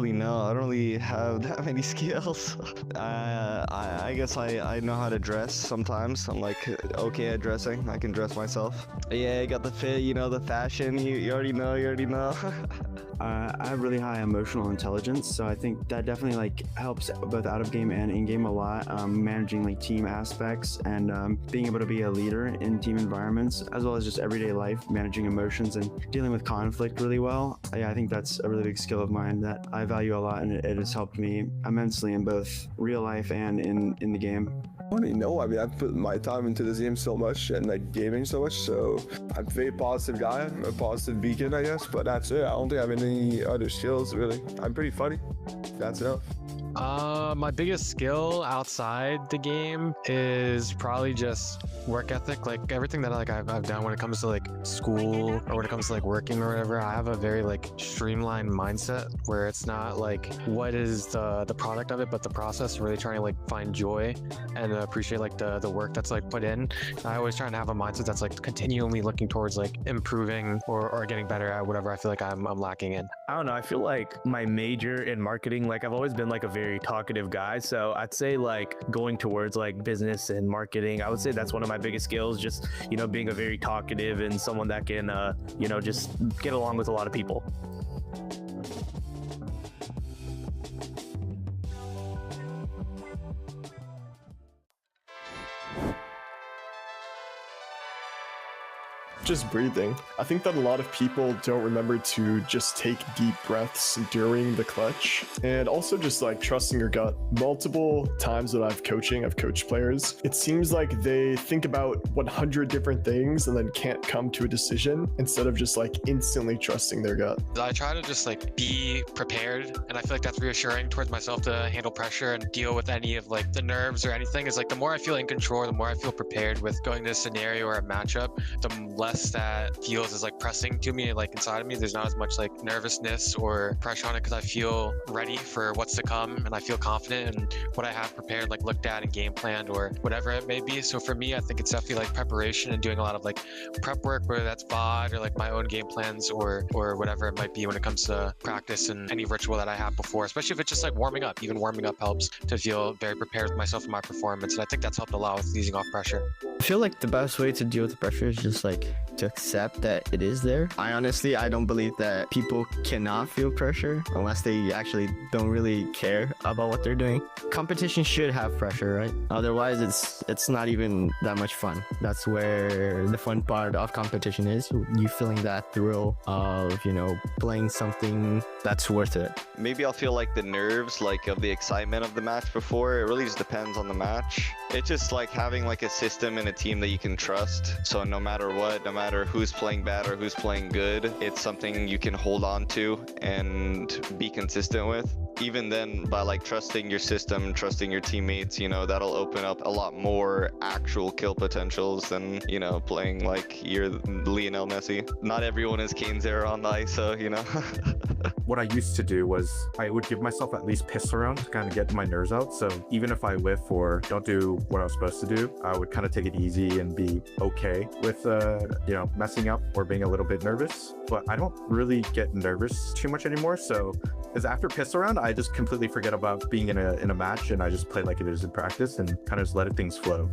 really know. I don't really have that many skills. I guess I know how to dress sometimes. I'm like okay at dressing. I can dress myself. Yeah, I got the fit, you know, the fashion. You already know. You already know. I have really high emotional intelligence, so I think that definitely like helps both out of game and in game a lot. Managing like team aspects and being able to be a leader in team environments, as well as just everyday life, managing emotions and dealing with conflict really well. Yeah, I think that's a really big skill of mine that I value a lot, and it has helped me immensely in both real life and in the game. I don't even know. I mean, I've put my time into this game so much and like gaming so much, so I'm a very positive guy, a positive beacon, I guess, but that's it. I don't think I have any other skills, really. I'm pretty funny. That's enough. My biggest skill outside the game is probably just work ethic. Like everything that like I've done when it comes to like school or when it comes to like working or whatever, I have a very like streamlined mindset where it's not like what is the product of it, but the process. Really trying to like find joy and appreciate like the work that's like put in. I always try to have a mindset that's like continually looking towards like improving or getting better at whatever I feel like I'm lacking in. I don't know. I feel like my major in marketing, like I've always been like a very talkative guy. So I'd say like going towards like business and marketing, I would say that's one of my biggest skills. Just, you know, being a very talkative and someone that can, you know, just get along with a lot of people. Just breathing. I think that a lot of people don't remember to just take deep breaths during the clutch, and also just like trusting your gut. Multiple times that I've coached players, it seems like they think about 100 different things and then can't come to a decision instead of just like instantly trusting their gut. I try to just like be prepared, and I feel like that's reassuring towards myself to handle pressure and deal with any of like the nerves or anything. Is like the more I feel in control, the more I feel prepared with going to a scenario or a matchup, the less that feels is like pressing to me, like inside of me. There's not as much like nervousness or pressure on it because I feel ready for what's to come and I feel confident in what I have prepared, like looked at and game planned or whatever it may be. So for me, I think it's definitely like preparation and doing a lot of like prep work, whether that's VOD or like my own game plans or whatever it might be when it comes to practice and any ritual that I have before, especially if it's just like warming up. Even warming up helps to feel very prepared with myself and my performance, and I think that's helped a lot with easing off pressure. I feel like the best way to deal with the pressure is just like to accept that it is there. I don't believe that people cannot feel pressure unless they actually don't really care about what they're doing. Competition should have pressure, right? Otherwise it's not even that much fun. That's where the fun part of competition is, you feeling that thrill of, you know, playing something that's worth it. Maybe I'll feel like the nerves, like of the excitement of the match before. It really just depends on the match. It's just like having like a system and a team that you can trust. So no matter what, no matter who's playing bad or who's playing good, it's something you can hold on to and be consistent with. Even then, by like trusting your system, trusting your teammates, you know, that'll open up a lot more actual kill potentials than, you know, playing like you're Lionel Messi. Not everyone is Kane Zero on the ISO, you know. What I used to do was I would give myself at least piss around to kind of get my nerves out. So even if I whiff or don't do what I was supposed to do, I would kind of take it easy and be okay with, you know, messing up or being a litof bit nervous. But I don't really get nervous too much anymore. So because after piss around, I just completely forget about being in a match, and I just play like it is in practice and kind of just let things flow.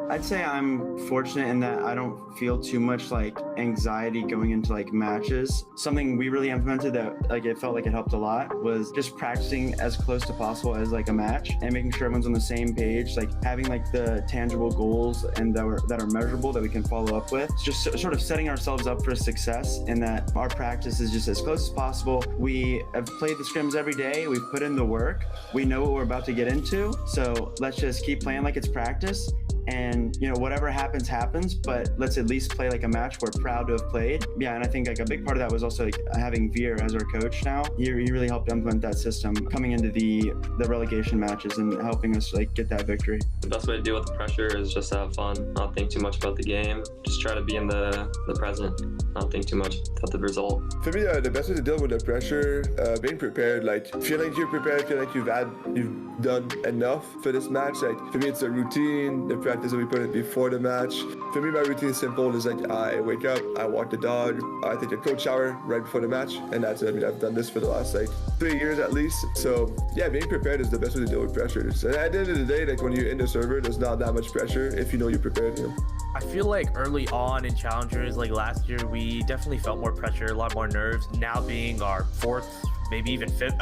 I'd say I'm fortunate in that I don't feel too much like anxiety going into like matches. Something we really implemented that like it felt like it helped a lot was just practicing as close to possible as like a match and making sure everyone's on the same page, like having like the tangible goals and that are measurable that we can follow up with. It's just sort of setting ourselves up for success, and that our practice is just as close as possible. We have played the scrims every day. We've put in the work. We know what we're about to get into. So let's just keep playing like it's practice and whatever happens, but let's at least play like a match we're proud to have played. Yeah, and I think like a big part of that was also like having Veer as our coach now. He really helped implement that system coming into the relegation matches and helping us like get that victory. The best way to deal with the pressure is just to have fun, not think too much about the game, just try to be in the present, not think too much about the result. For me, the best way to deal with the pressure, being prepared, like feeling you're prepared, feeling like you've done enough for this match. Like for me, it's the routine, the practice that we put in before the match. For me, my routine is simple. It's like I wake up, I walk the dog, I take a cold shower right before the match, and that's it. I mean, I've done this for the last like 3 years at least. So yeah, being prepared is the best way to deal with pressures. And at the end of the day, like when you're in the server, there's not that much pressure if you know you're prepared. I feel like early on in Challengers, like last year, we definitely felt more pressure, a lot more nerves. Now being our fourth, maybe even fifth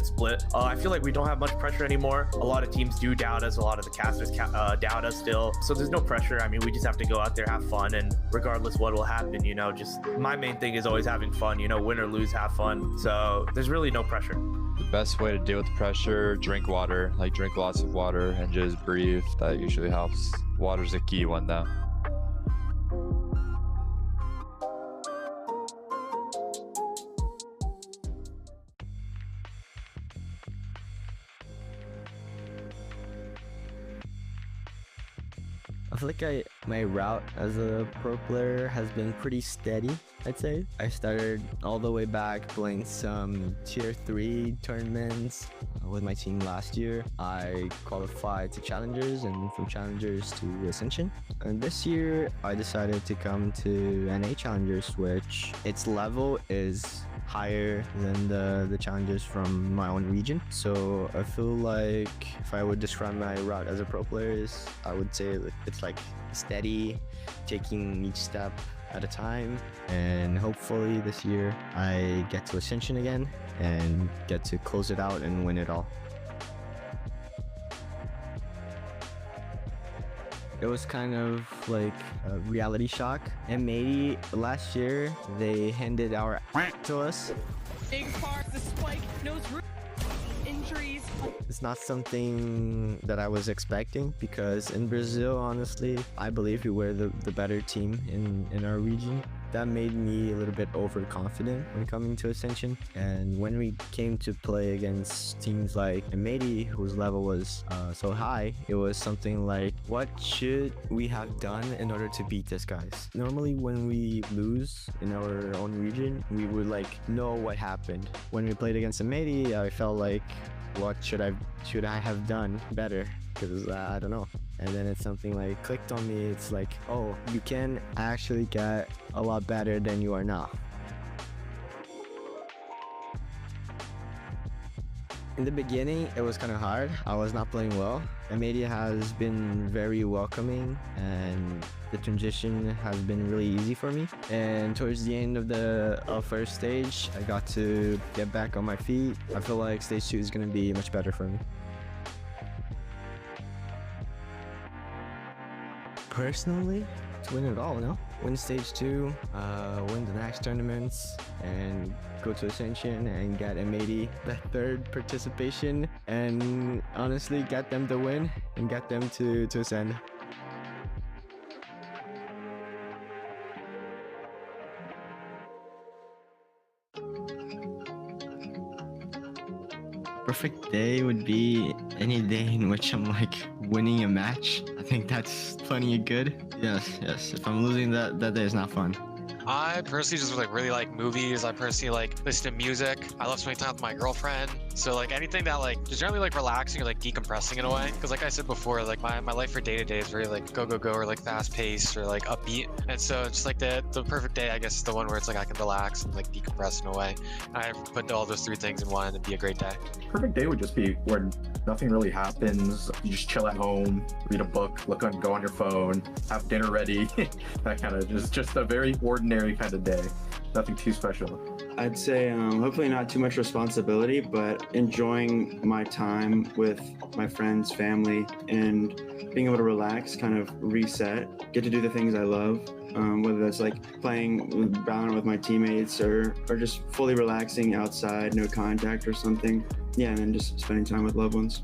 split, I feel like we don't have much pressure anymore. A lot of teams do doubt us, a lot of the casters doubt us still. So there's no pressure. I mean, we just have to go out there, have fun, and regardless what will happen, just my main thing is always having fun, win or lose, have fun. So there's really no pressure. The best way to deal with the pressure, drink water, like drink lots of water and just breathe. That usually helps. Water's a key one though. I feel like my route as a pro player has been pretty steady, I'd say. I started all the way back playing some tier 3 tournaments with my team last year. I qualified to Challengers and from Challengers to Ascension. And this year I decided to come to NA Challengers, which its level is higher than the Challengers from my own region. So I feel like if I would describe my route as a pro player, I would say that it's like steady, taking each step at a time, and hopefully this year I get to Ascension again and get to close it out and win it all. It was kind of like a reality shock. And maybe last year they handed our to us. Big part, the spike, nose injuries. It's not something that I was expecting, because in Brazil, honestly, I believe we were the better team in our region. That made me a little bit overconfident when coming to Ascension. And when we came to play against teams like AMB, whose level was so high, it was something like, what should we have done in order to beat these guys? Normally when we lose in our own region, we would like know what happened. When we played against AMB, I felt like, what should I have done better? Because I don't know. And then it's something like clicked on me. It's like, oh, you can actually get a lot better than you are now. In the beginning, it was kind of hard. I was not playing well. Media has been very welcoming, and the transition has been really easy for me. And towards the end of the first stage, I got to get back on my feet. I feel like stage 2 is going to be much better for me. Personally, to win it all, no? Win stage 2, win the next tournaments, and go to Ascension and get AMB that third participation, and honestly get them to win and get them to ascend. Perfect day would be any day in which I'm like winning a match. I think that's plenty good. Yes. If I'm losing, that day is not fun. I personally just really like movies. I personally like listen to music. I love spending time with my girlfriend. So like anything that like is generally like relaxing or like decompressing in a way. Because like I said before, like my life for day to day is very like go or like fast paced or like upbeat. And so it's just like the perfect day, I guess, is the one where it's like I can relax and like decompress in a way. And I put all those three things in one and it'd be a great day. Perfect day would just be where nothing really happens. You just chill at home, read a book, go on your phone, have dinner ready. That kind of just a very ordinary kind of day. Nothing too special. I'd say hopefully not too much responsibility, but enjoying my time with my friends, family, and being able to relax, kind of reset, get to do the things I love, whether that's like playing VALORANT with my teammates or just fully relaxing outside, no contact or something. Yeah, and then just spending time with loved ones.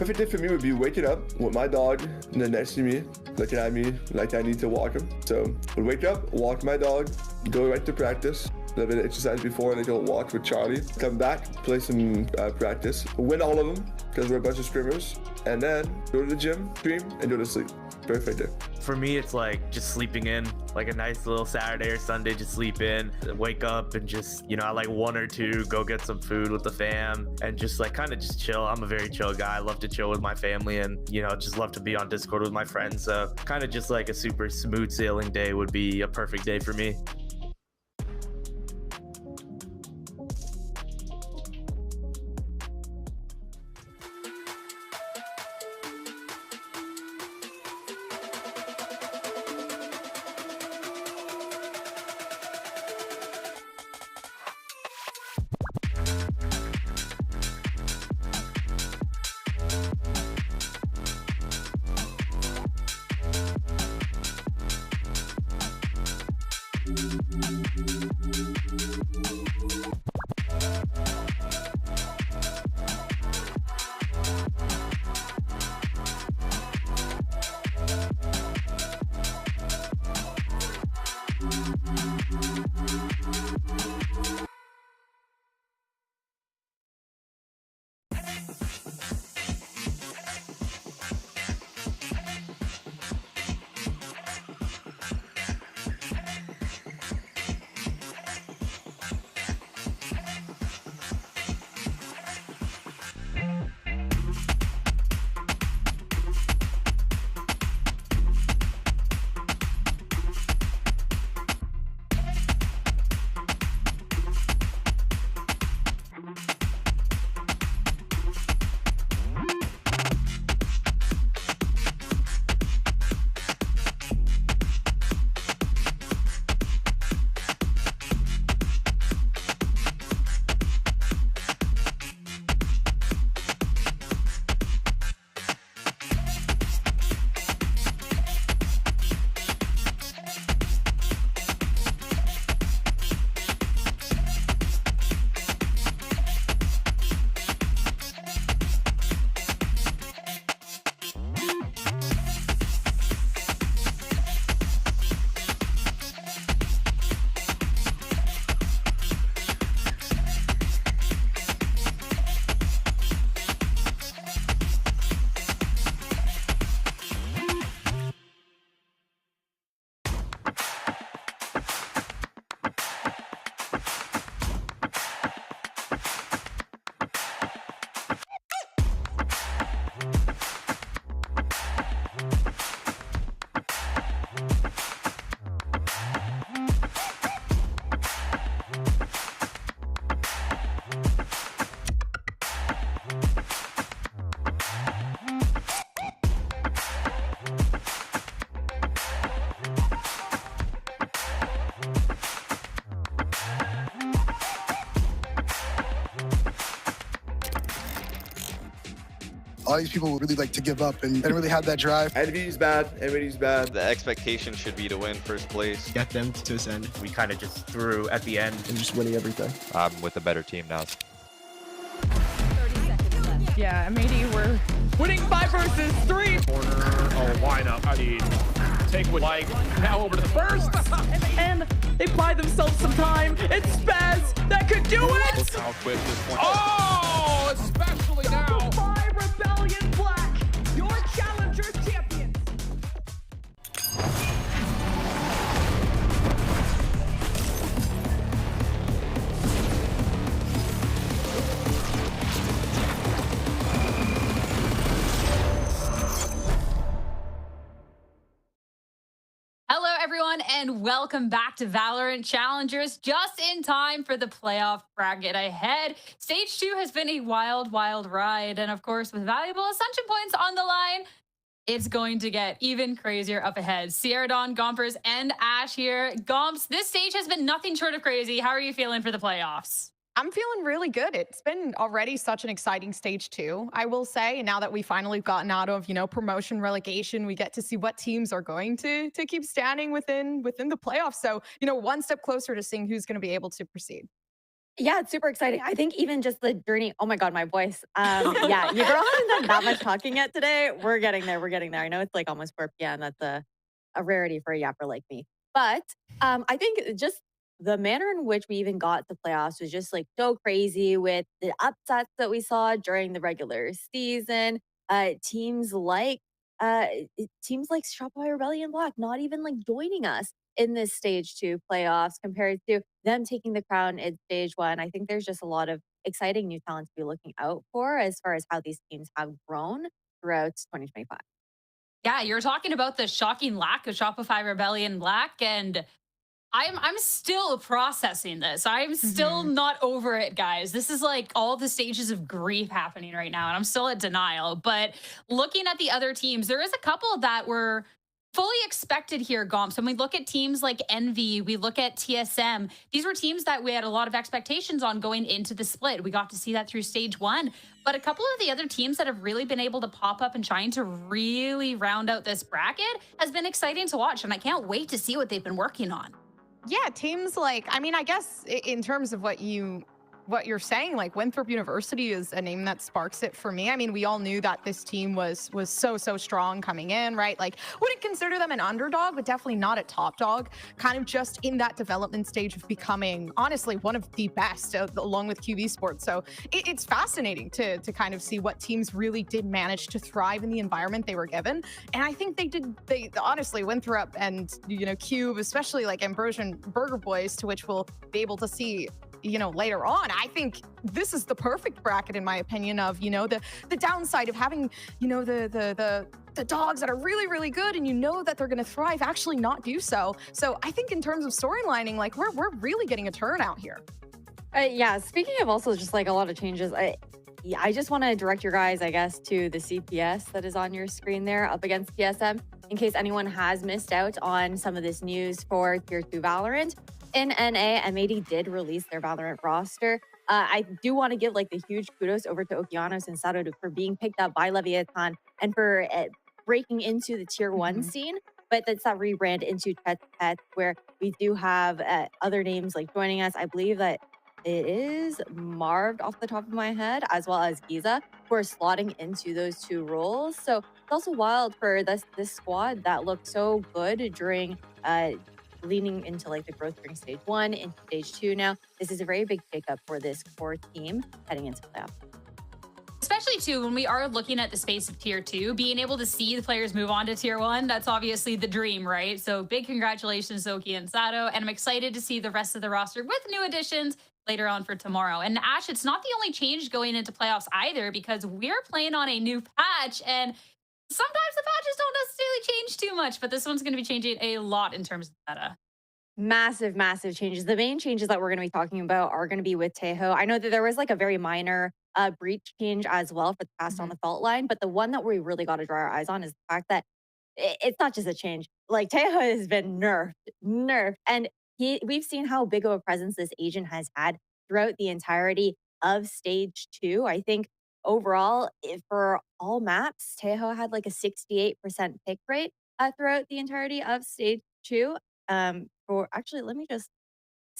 Perfect day for me would be waking up with my dog next to me, looking at me like I need to walk him. So would wake up, walk my dog, go right to practice, a little bit of exercise before, and then go walk with Charlie. Come back, play some practice, win all of them because we're a bunch of scrimmers, and then go to the gym, stream, and go to sleep. Perfect day. For me, it's like just sleeping in, like a nice little Saturday or Sunday, just sleep in, wake up and just, you know, at like 1 or 2, go get some food with the fam and just like kind of just chill. I'm a very chill guy. I love to chill with my family and, you know, just love to be on Discord with my friends. So kind of just like a super smooth sailing day would be a perfect day for me. A lot of these people would really like to give up and they don't really have that drive. Envy's bad. Envy's bad. The expectation should be to win first place. Get them to ascend. We kind of just threw at the end. And just winning everything. I'm with a better team now. 30 seconds left. Yeah, MAD, we're winning 5 versus 3. Corner, oh, lineup. I mean, take with like, now over to the first. And they buy themselves some time. It's Spaz that could do it. Look how quick this point. Oh, especially now. 5 Rebellion Black, your Challengers champions. Hello, everyone, and welcome back to Valorant Challengers, just in time for the playoff bracket ahead. Stage 2 has been a wild, wild ride, and of course, with valuable Ascension points on the line, it's going to get even crazier up ahead. Sierra Dawn, Gompers, and Ash here. Gomps, this stage has been nothing short of crazy. How are you feeling for the playoffs? I'm feeling really good. It's been already such an exciting stage 2, I will say. And now that we've finally gotten out of, promotion, relegation, we get to see what teams are going to keep standing within the playoffs. So, one step closer to seeing who's going to be able to proceed. Yeah, it's super exciting. I think even just the journey. Oh my God, my voice. Yeah, your girl hasn't done that much talking yet today. We're getting there. We're getting there. I know it's like almost 4 p.m. That's a rarity for a yapper like me. But I think just the manner in which we even got to playoffs was just like so crazy with the upsets that we saw during the regular season. Teams like uh, teams like Shopify Rebellion Black not even like joining us in this stage 2 playoffs compared to them taking the crown in stage 1. I think there's just a lot of exciting new talent to be looking out for as far as how these teams have grown throughout 2025. Yeah, you're talking about the shocking lack of Shopify Rebellion Black, and I'm still processing this. I'm still not over it, guys. This is like all the stages of grief happening right now, and I'm still at denial. But looking at the other teams, there is a couple that were fully expected here, Gomps. When we look at teams like Envy, we look at TSM, these were teams that we had a lot of expectations on going into the split. We got to see that through stage 1. But a couple of the other teams that have really been able to pop up and trying to really round out this bracket has been exciting to watch. And I can't wait to see what they've been working on. Yeah, teams like, I mean, I guess in terms of what you're saying, like Winthrop University is a name that sparks it for me. I mean, we all knew that this team was so strong coming in, right? Like, wouldn't consider them an underdog, but definitely not a top dog. Kind of just in that development stage of becoming, honestly, one of the best, along with QB Sports. So it's fascinating to kind of see what teams really did manage to thrive in the environment they were given. And I think they honestly, Winthrop and Cube, especially like Ambrosia and Burger Boys, to which we'll be able to see later on. I think this is the perfect bracket, in my opinion, of, the downside of having, the dogs that are really, really good and that they're going to thrive actually not do so. So I think in terms of storylining, like we're really getting a turnout here. Yeah, speaking of also just like a lot of changes, I just want to direct your guys, I guess, to the CPS that is on your screen there up against TSM, in case anyone has missed out on some of this news for Tier 2 Valorant. In NA, MAD did release their Valorant roster. I do want to give like the huge kudos over to Okeanos and Sarudu for being picked up by Leviathan and for breaking into the Tier 1 scene. But that's that rebrand into Tet, where we do have other names like joining us. I believe that it is Marved off the top of my head, as well as Giza, who are slotting into those 2 roles. So it's also wild for this squad that looked so good during leaning into like the growth during stage 1 into stage 2 now. This is a very big shakeup for this core team heading into playoff. Especially too, when we are looking at the space of Tier 2, being able to see the players move on to Tier 1, that's obviously the dream, right? So big congratulations, Zoki and Sato, and I'm excited to see the rest of the roster with new additions later on for tomorrow. And Ash, it's not the only change going into playoffs either, because we're playing on a new patch, and sometimes the patches don't necessarily change too much, but this one's going to be changing a lot in terms of meta. Massive changes. The main changes that we're going to be talking about are going to be with Tejo. I know that there was like a very minor breach change as well for the cast on the fault line, but the one that we really got to draw our eyes on is the fact that it's not just a change. Like Tejo has been nerfed, and we've seen how big of a presence this agent has had throughout the entirety of stage 2. I think overall, for all maps, Tejo had like a 68% pick rate throughout the entirety of stage 2. For actually, let me just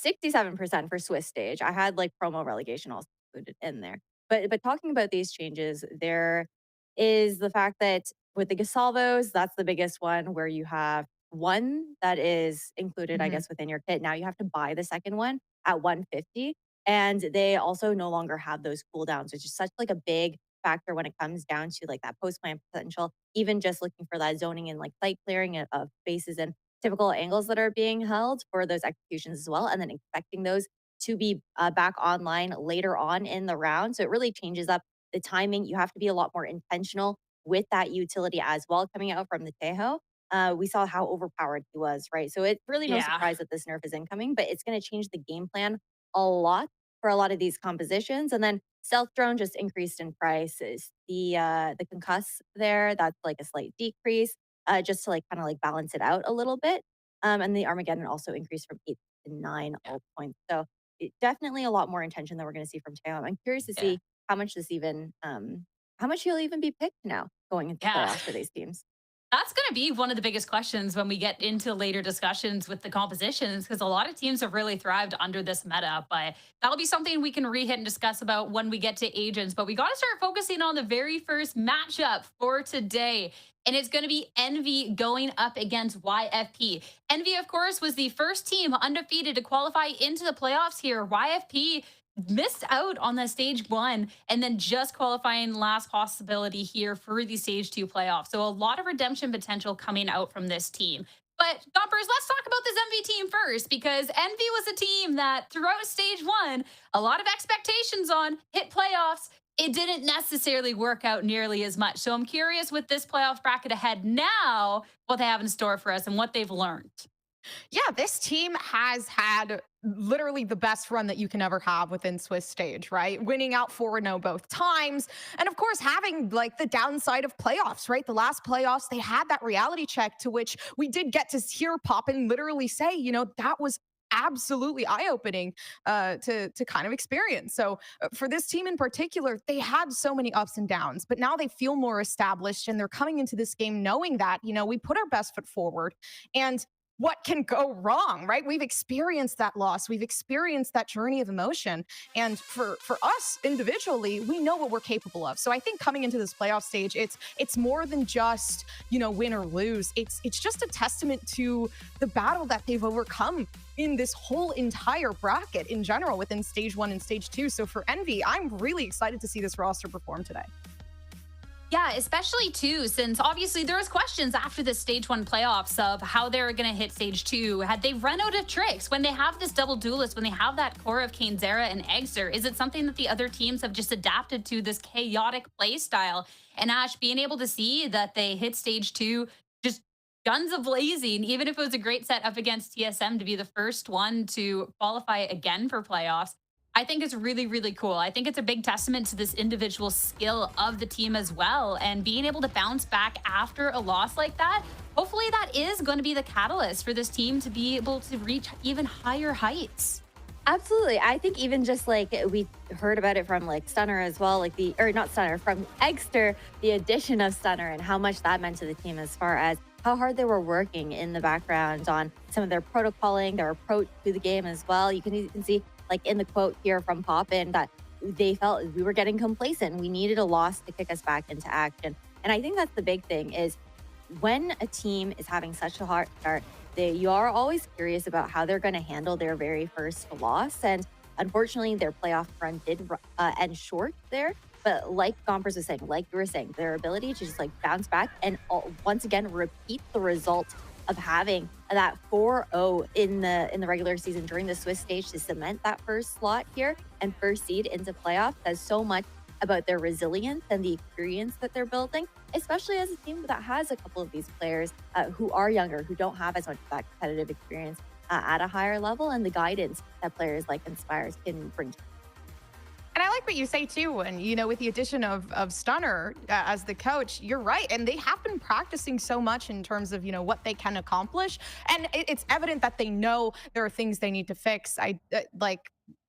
67% for Swiss stage. I had like promo relegation also included in there. But talking about these changes, there is the fact that with the Gasalvos, that's the biggest one, where you have one that is included, I guess, within your kit. Now you have to buy the second one at 150. And they also no longer have those cooldowns, which is such like a big factor when it comes down to like that post-plan potential, even just looking for that zoning and like site clearing of spaces and typical angles that are being held for those executions as well, and then expecting those to be back online later on in the round. So it really changes up the timing. You have to be a lot more intentional with that utility as well coming out from the Tejo. We saw how overpowered he was, right? So it's really no surprise that this nerf is incoming, but it's going to change the game plan a lot for a lot of these compositions. And then stealth drone just increased in price. Is the concuss there, that's like a slight decrease. Just to like kind of like balance it out a little bit. And the Armageddon also increased from 8 to 9 ult points. So definitely a lot more intention that we're going to see from Teo. I'm curious to see how much this even, how much he'll even be picked now going into playoffs for these teams. That's going to be one of the biggest questions when we get into later discussions with the compositions, because a lot of teams have really thrived under this meta. But that'll be something we can re-hit and discuss about when we get to agents. But we got to start focusing on the very first matchup for today. And it's going to be Envy going up against YFP. Envy, of course, was the first team undefeated to qualify into the playoffs here. YFP missed out on the stage 1 and then just qualifying last possibility here for the stage 2 playoff. So a lot of redemption potential coming out from this team. But Gompers, let's talk about this Envy team first, because Envy was a team that throughout stage 1, a lot of expectations on, hit playoffs. It didn't necessarily work out nearly as much. So I'm curious with this playoff bracket ahead now, what they have in store for us and what they've learned. Yeah, this team has had literally the best run that you can ever have within Swiss stage, right? Winning out 4-0 both times. And of course, having like the downside of playoffs, right? The last playoffs, they had that reality check to which we did get to hear Poppin literally say, you know, that was absolutely eye-opening to kind of experience. So for this team in particular, they had so many ups and downs, but now they feel more established and they're coming into this game knowing that, you know, we put our best foot forward. And what can go wrong, right? We've experienced that loss. We've experienced that journey of emotion. And for us individually, we know what we're capable of. So I think coming into this playoff stage, it's more than just, you know, win or lose. It's just a testament to the battle that they've overcome in this whole entire bracket in general within stage 1 and stage 2. So for Envy, I'm really excited to see this roster perform today. Yeah, especially too, since obviously there was questions after the stage 1 playoffs of how they're going to hit stage 2. Had they run out of tricks when they have this double duelist, when they have that core of Kane, Zera, and Eggster? Is it something that the other teams have just adapted to this chaotic play style? And Ash, being able to see that they hit stage 2 just guns a-blazing, even if it was a great set up against TSM to be the first one to qualify again for playoffs, I think it's really, really cool. I think it's a big testament to this individual skill of the team as well. And being able to bounce back after a loss like that, hopefully that is going to be the catalyst for this team to be able to reach even higher heights. Absolutely. I think even just like we heard about it from like Stunner as well, like not Stunner, from Eggster, the addition of Stunner and how much that meant to the team as far as how hard they were working in the background on some of their protocoling, their approach to the game as well. You can see like in the quote here from Poppin that they felt we were getting complacent. We needed a loss to kick us back into action. And I think that's the big thing is when a team is having such a hard start, you are always curious about how they're going to handle their very first loss. And unfortunately, their playoff run did end short there. But like Gompers was saying, like you were saying, their ability to just like bounce back and once again repeat the result of having that 4-0 in the regular season during the Swiss stage to cement that first slot here and first seed into playoffs says so much about their resilience and the experience that they're building, especially as a team that has a couple of these players who are younger, who don't have as much of that competitive experience at a higher level, and the guidance that players like Inspires can bring to them. And I like what you say too. And, you know, with the addition of Stunner as the coach, you're right. And they have been practicing so much in terms of, you know, what they can accomplish. And it's evident that they know there are things they need to fix.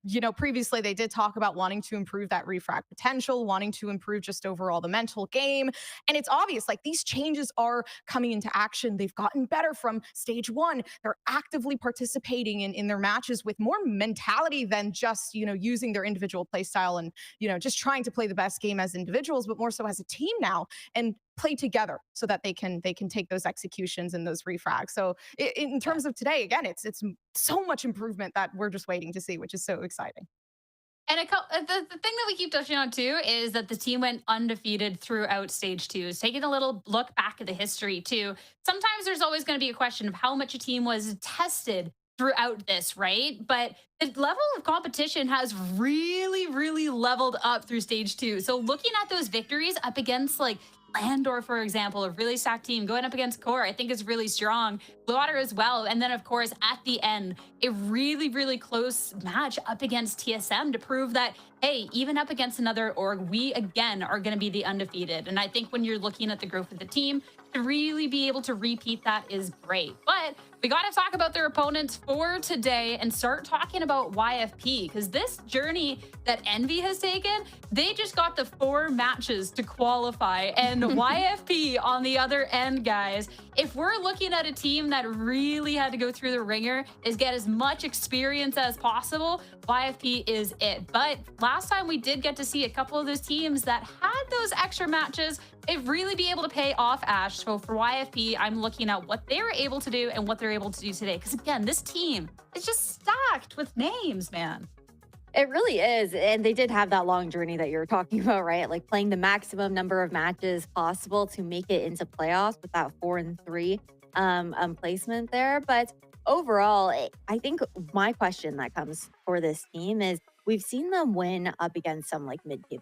You know, previously they did talk about wanting to improve that refrag potential, wanting to improve just overall the mental game. And it's obvious, like these changes are coming into action. They've gotten better from stage 1. They're actively participating in their matches with more mentality than just, you know, using their individual play style and, you know, just trying to play the best game as individuals, but more so as a team now and play together so that they can take those executions and those refrags. So in terms of today, again, it's so much improvement that we're just waiting to see, which is so exciting. And the thing that we keep touching on too is that the team went undefeated throughout stage 2. So taking a little look back at the history too, sometimes there's always going to be a question of how much a team was tested throughout this, right? But the level of competition has really, really leveled up through stage 2. So looking at those victories up against like Landor, for example, a really stacked team going up against Core, I think is really strong. Blue Water as well. And then, of course, at the end, a really, really close match up against TSM to prove that hey, even up against another org, we again are going to be the undefeated. And I think when you're looking at the growth of the team, to really be able to repeat that is great. But we got to talk about their opponents for today and start talking about YFP, because this journey that Envy has taken, they just got the 4 matches to qualify. And YFP on the other end, guys, if we're looking at a team that really had to go through the ringer, is get as much experience as possible, YFP is it. But last time we did get to see a couple of those teams that had those extra matches, it really be able to pay off, Ash. So for YFP, I'm looking at what they were able to do and what they're able to do today. Because again, this team is just stacked with names, man. It really is. And they did have that long journey that you're talking about, right? Like playing the maximum number of matches possible to make it into playoffs with that 4-3 placement there. But overall, I think my question that comes for this team is we've seen them win up against some like mid-tier,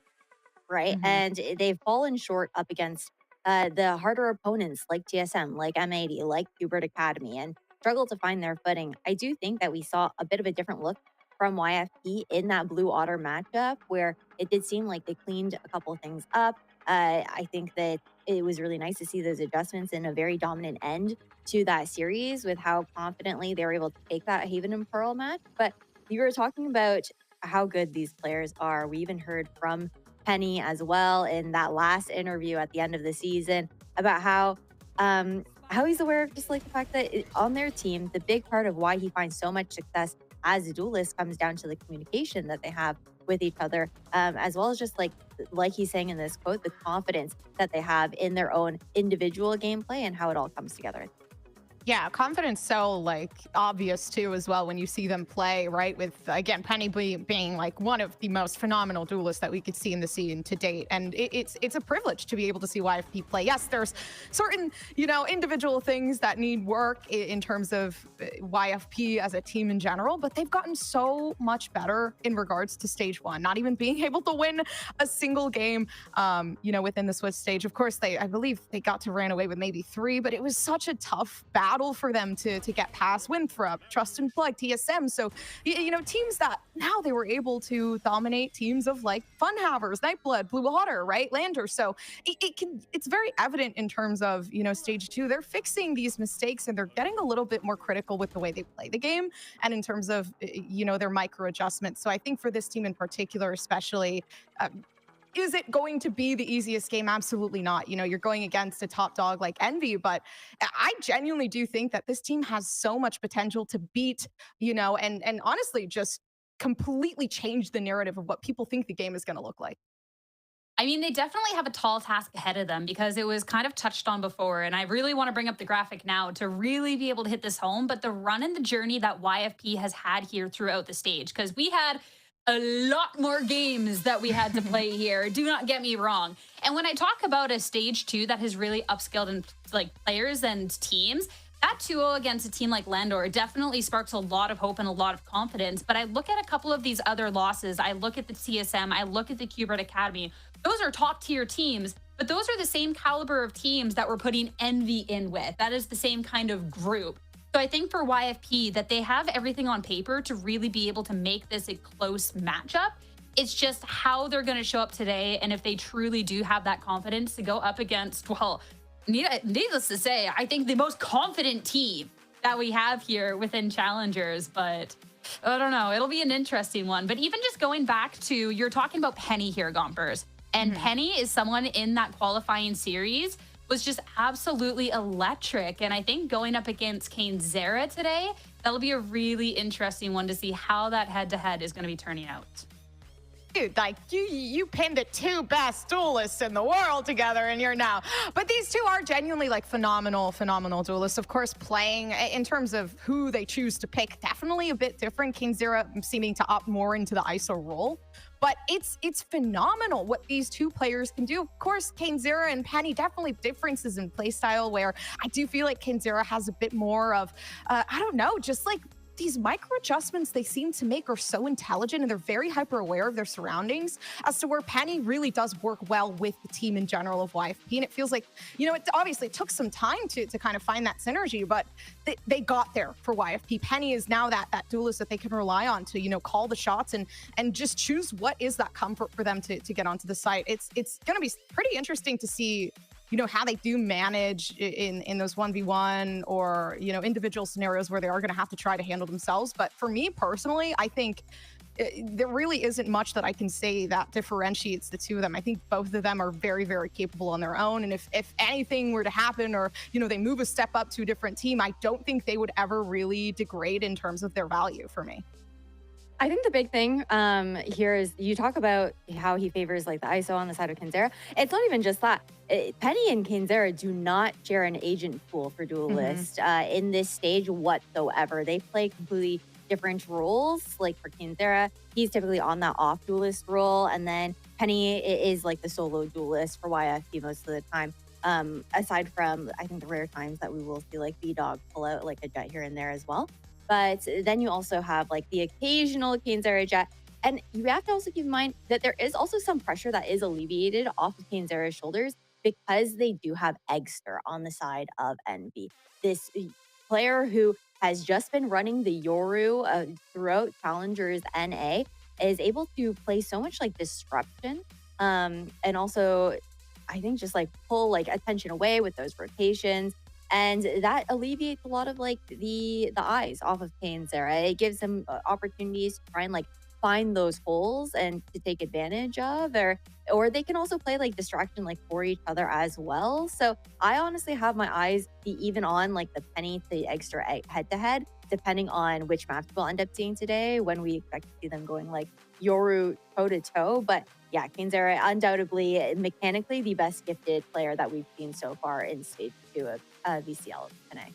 right? And they've fallen short up against the harder opponents like TSM, like M80, like Hubert Academy, and struggle to find their footing. I do think that we saw a bit of a different look from YFP in that Blue Otter matchup, where it did seem like they cleaned a couple of things up. I think that it was really nice to see those adjustments in a very dominant end to that series with how confidently they were able to take that Haven and Pearl match. But we were talking about how good these players are. We even heard from Penny as well in that last interview at the end of the season about how he's aware of just like the fact that on their team, the big part of why he finds so much success as a duelist comes down to the communication that they have with each other, as well as just like he's saying in this quote, the confidence that they have in their own individual gameplay and how it all comes together. Yeah, confidence so like obvious too as well when you see them play, right? With again Penny being like one of the most phenomenal duelists that we could see in the scene to date, and it's a privilege to be able to see YFP play. Yes, there's certain individual things that need work in terms of YFP as a team in general, but they've gotten so much better in regards to stage 1, not even being able to win a single game, within the Swiss stage. Of course, I believe they got to ran away with maybe 3, but it was such a tough battle for them to get past Winthrop, Trust and Plug, TSM. So, teams that now they were able to dominate teams of like Funhavers, Nightblood, Blue Water, right? Lander. So it's very evident in terms of, stage 2, they're fixing these mistakes and they're getting a little bit more critical with the way they play the game and in terms of, their micro adjustments. So I think for this team in particular, especially, is it going to be the easiest game? Absolutely not. You're going against a top dog like Envy, but I genuinely do think that this team has so much potential to beat, and honestly, just completely change the narrative of what people think the game is going to look like. I mean, they definitely have a tall task ahead of them because it was kind of touched on before. And I really want to bring up the graphic now to really be able to hit this home. But the run and the journey that YFP has had here throughout the stage, because we had a lot more games that we had to play here. Do not get me wrong. And when I talk about a stage 2 that has really upskilled in like players and teams, that 2-0 against a team like Landor definitely sparks a lot of hope and a lot of confidence. But I look at a couple of these other losses. I look at the TSM. I look at the Hubert Academy. Those are top tier teams, but those are the same caliber of teams that we're putting Envy in with. That is the same kind of group. So I think for YFP that they have everything on paper to really be able to make this a close matchup. It's just how they're going to show up today. And if they truly do have that confidence to go up against, well, needless to say, I think the most confident team that we have here within Challengers, but I don't know. It'll be an interesting one. But even just going back to, you're talking about Penny here, Gompers. And Penny is someone in that qualifying series was just absolutely electric. And I think going up against Kane Zera today, that'll be a really interesting one to see how that head-to-head is going to be turning out. Dude, like you pinned the 2 best duelists in the world together and you're now. But these 2 are genuinely like phenomenal duelists. Of course, playing in terms of who they choose to pick, definitely a bit different. King Zera seeming to opt more into the ISO role. But it's phenomenal what these 2 players can do. Of course, Kane Zera and Penny, definitely differences in playstyle where I do feel like Kane Zera has a bit more of, I don't know, just like these micro adjustments they seem to make are so intelligent, and they're very hyper aware of their surroundings, as to where Penny really does work well with the team in general of YFP. And it feels like, you know, it obviously took some time to kind of find that synergy, but they got there for YFP. Penny is now that duelist that they can rely on to, you know, call the shots and just choose what is that comfort for them to get onto the site. It's going to be pretty interesting to see, you know, how they do manage in those 1v1 or, you know, individual scenarios where they are going to have to try to handle themselves. But for me personally, I think there really isn't much that I can say that differentiates the two of them. I think both of them are very, very capable on their own. And if anything were to happen, or, you know, they move a step up to a different team, I don't think they would ever really degrade in terms of their value for me. I think the big thing here is you talk about how he favors like the ISO on the side of Kinzera. It's not even just that. Penny and Kinzera do not share an agent pool for Duelist in this stage whatsoever. They play completely different roles. Like for Kinzera, he's typically on that off Duelist role, and then Penny is like the solo Duelist for YFP most of the time. Aside from, I think, the rare times that we will see like B-Dog pull out like a jet here and there as well. But then you also have like the occasional Kinzera jet. And you have to also keep in mind that there is also some pressure that is alleviated off of Kinzera's shoulders because they do have Eggster on the side of NV. This player who has just been running the Yoru throughout Challengers NA is able to play so much like disruption. And also, I think just like pull like attention away with those rotations. And that alleviates a lot of like the eyes off of Kinzera. It gives them opportunities to try and like find those holes and to take advantage of, or they can also play like distraction like for each other as well. So I honestly have my eyes even on like the Penny to Eggster head-to-head, depending on which maps we'll end up seeing today, when we expect to see them going like Yoru toe-to-toe. But yeah, Kinzera undoubtedly mechanically the best gifted player that we've seen so far in Stage 2 of VCL today.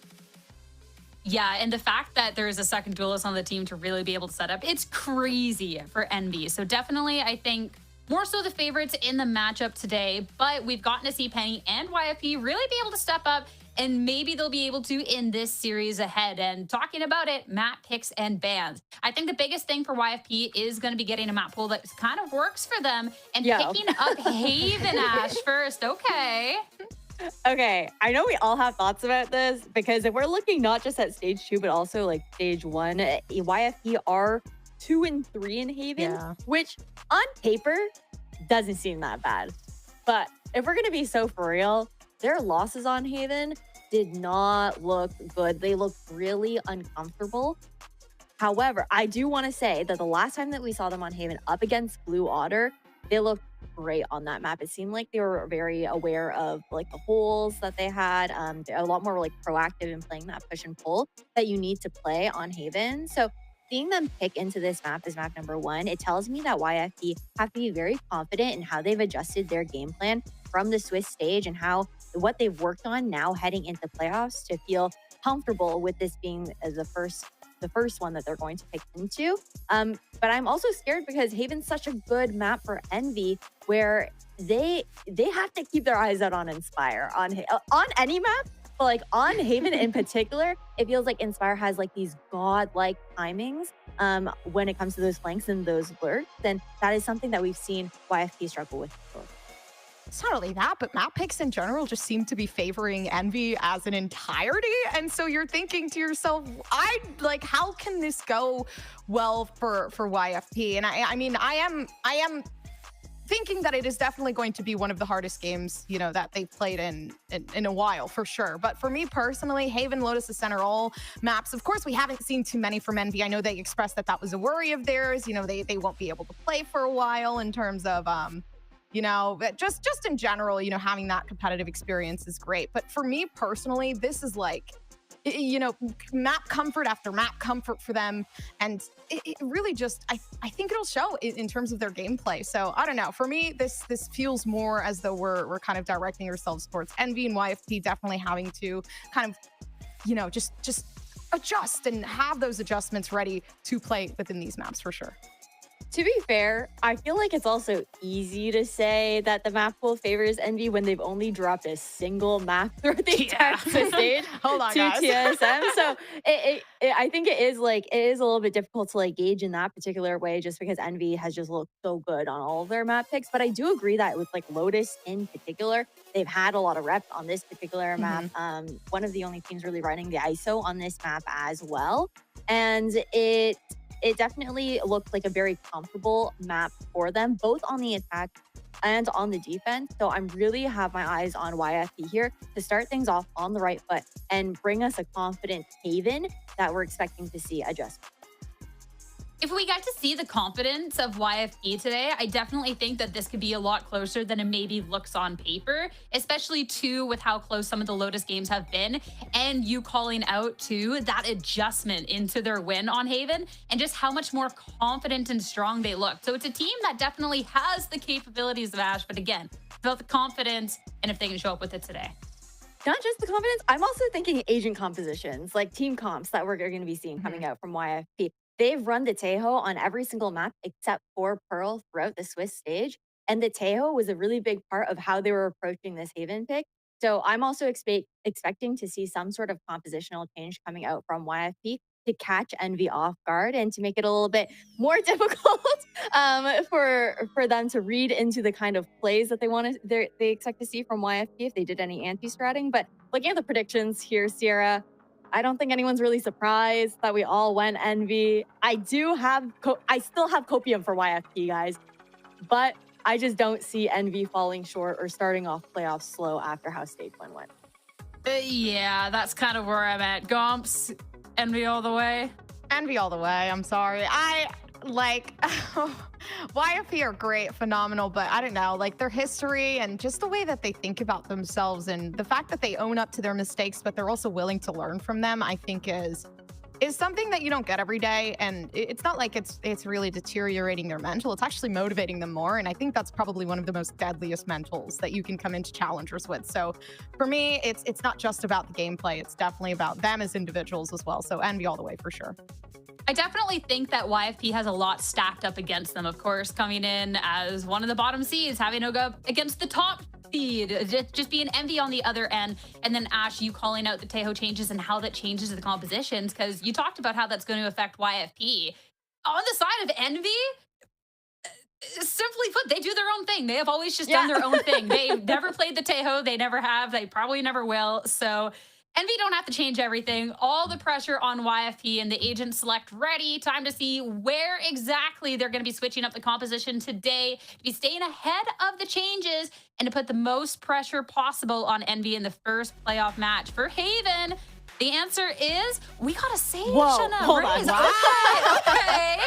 Yeah, and the fact that there is a second duelist on the team to really be able to set up, it's crazy for NV. So definitely, I think, more so the favorites in the matchup today, but we've gotten to see Penny and YFP really be able to step up, and maybe they'll be able to in this series ahead. And talking about it, map picks and bans. I think the biggest thing for YFP is going to be getting a map pool that kind of works for them and picking up Haven Ash first. Okay, I know we all have thoughts about this, because if we're looking not just at Stage 2, but also like Stage 1, YFP are 2 and 3 in Haven, which on paper doesn't seem that bad. But if we're going to be so for real, their losses on Haven did not look good. They looked really uncomfortable. However, I do want to say that the last time that we saw them on Haven up against Blue Otter, they looked great on that map. It seemed like they were very aware of like the holes that they had, a lot more like proactive in playing that push and pull that you need to play on Haven. So seeing them pick into this map as map number 1, it tells me that YFP have to be very confident in how they've adjusted their game plan from the Swiss stage, and what they've worked on now heading into playoffs to feel comfortable with this being the first one that they're going to pick into. But I'm also scared because Haven's such a good map for Envy, where they have to keep their eyes out on Inspire on any map, but like on Haven in particular, it feels like Inspire has like these godlike timings when it comes to those flanks and those lurks, and that is something that we've seen YFP struggle with before. It's not only that, but map picks in general just seem to be favoring Envy as an entirety. And so you're thinking to yourself, how can this go well for YFP? And I mean, I am thinking that it is definitely going to be one of the hardest games, you know, that they've played in a while, for sure. But for me personally, Haven, Lotus, the Center all maps, of course, we haven't seen too many from Envy. I know they expressed that was a worry of theirs. You know, they won't be able to play for a while in terms of, you know, just in general, you know, having that competitive experience is great. But for me personally, this is like, you know, map comfort after map comfort for them. And it really just, I think it'll show in terms of their gameplay. So I don't know. For me, this feels more as though we're kind of directing ourselves towards Envy, and YFP definitely having to kind of, you know, just adjust and have those adjustments ready to play within these maps for sure. To be fair, I feel like it's also easy to say that the map pool favors Envy when they've only dropped a single map through the entire stage Hold on, to guys. TSM. So I think it is a little bit difficult to like gauge in that particular way, just because Envy has just looked so good on all of their map picks. But I do agree that with like Lotus in particular, they've had a lot of reps on this particular map. One of the only teams really running the ISO on this map as well, and it definitely looked like a very comfortable map for them, both on the attack and on the defense. So I'm really have my eyes on YFP here to start things off on the right foot and bring us a confident Haven that we're expecting to see adjust. If we got to see the confidence of YFP today, I definitely think that this could be a lot closer than it maybe looks on paper, especially too with how close some of the Lotus games have been, and you calling out to that adjustment into their win on Haven and just how much more confident and strong they look. So it's a team that definitely has the capabilities of Ash, but again, about the confidence and if they can show up with it today. Not just the confidence, I'm also thinking agent compositions, like team comps that we're going to be seeing coming out from YFP. They've run the Tejo on every single map except for Pearl throughout the Swiss stage. And the Tejo was a really big part of how they were approaching this Haven pick. So I'm also expecting to see some sort of compositional change coming out from YFP to catch Envy off guard and to make it a little bit more difficult for them to read into the kind of plays that they expect to see from YFP if they did any anti-stratting. But looking at the predictions here, Sierra, I don't think anyone's really surprised that we all went Envy. I still have Copium for YFP, guys, but I just don't see Envy falling short or starting off playoffs slow after how Stage 1 went. Yeah, that's kind of where I'm at. Gomps, Envy all the way. Envy all the way. I'm sorry. I like YFP are great, phenomenal, but I don't know, like their history and just the way that they think about themselves and the fact that they own up to their mistakes, but they're also willing to learn from them, I think is something that you don't get every day. And it's not like it's really deteriorating their mental. It's actually motivating them more. And I think that's probably one of the most deadliest mentals that you can come into challengers with. So for me, it's not just about the gameplay. It's definitely about them as individuals as well. So Envy all the way for sure. I definitely think that YFP has a lot stacked up against them, of course, coming in as one of the bottom seeds, having to go against the top seed, just being Envy on the other end. And then Ash, you calling out the Tejo changes and how that changes the compositions, because you talked about how that's going to affect YFP. On the side of Envy, simply put, they do their own thing. They have always just done their own thing. They've never played the Tejo. They never have. They probably never will. So Envy don't have to change everything. All the pressure on YFP and the agent select ready. Time to see where exactly they're going to be switching up the composition today to be staying ahead of the changes and to put the most pressure possible on Envy in the first playoff match. For Haven, the answer is we got a Sage and a hold Raze. on. Okay.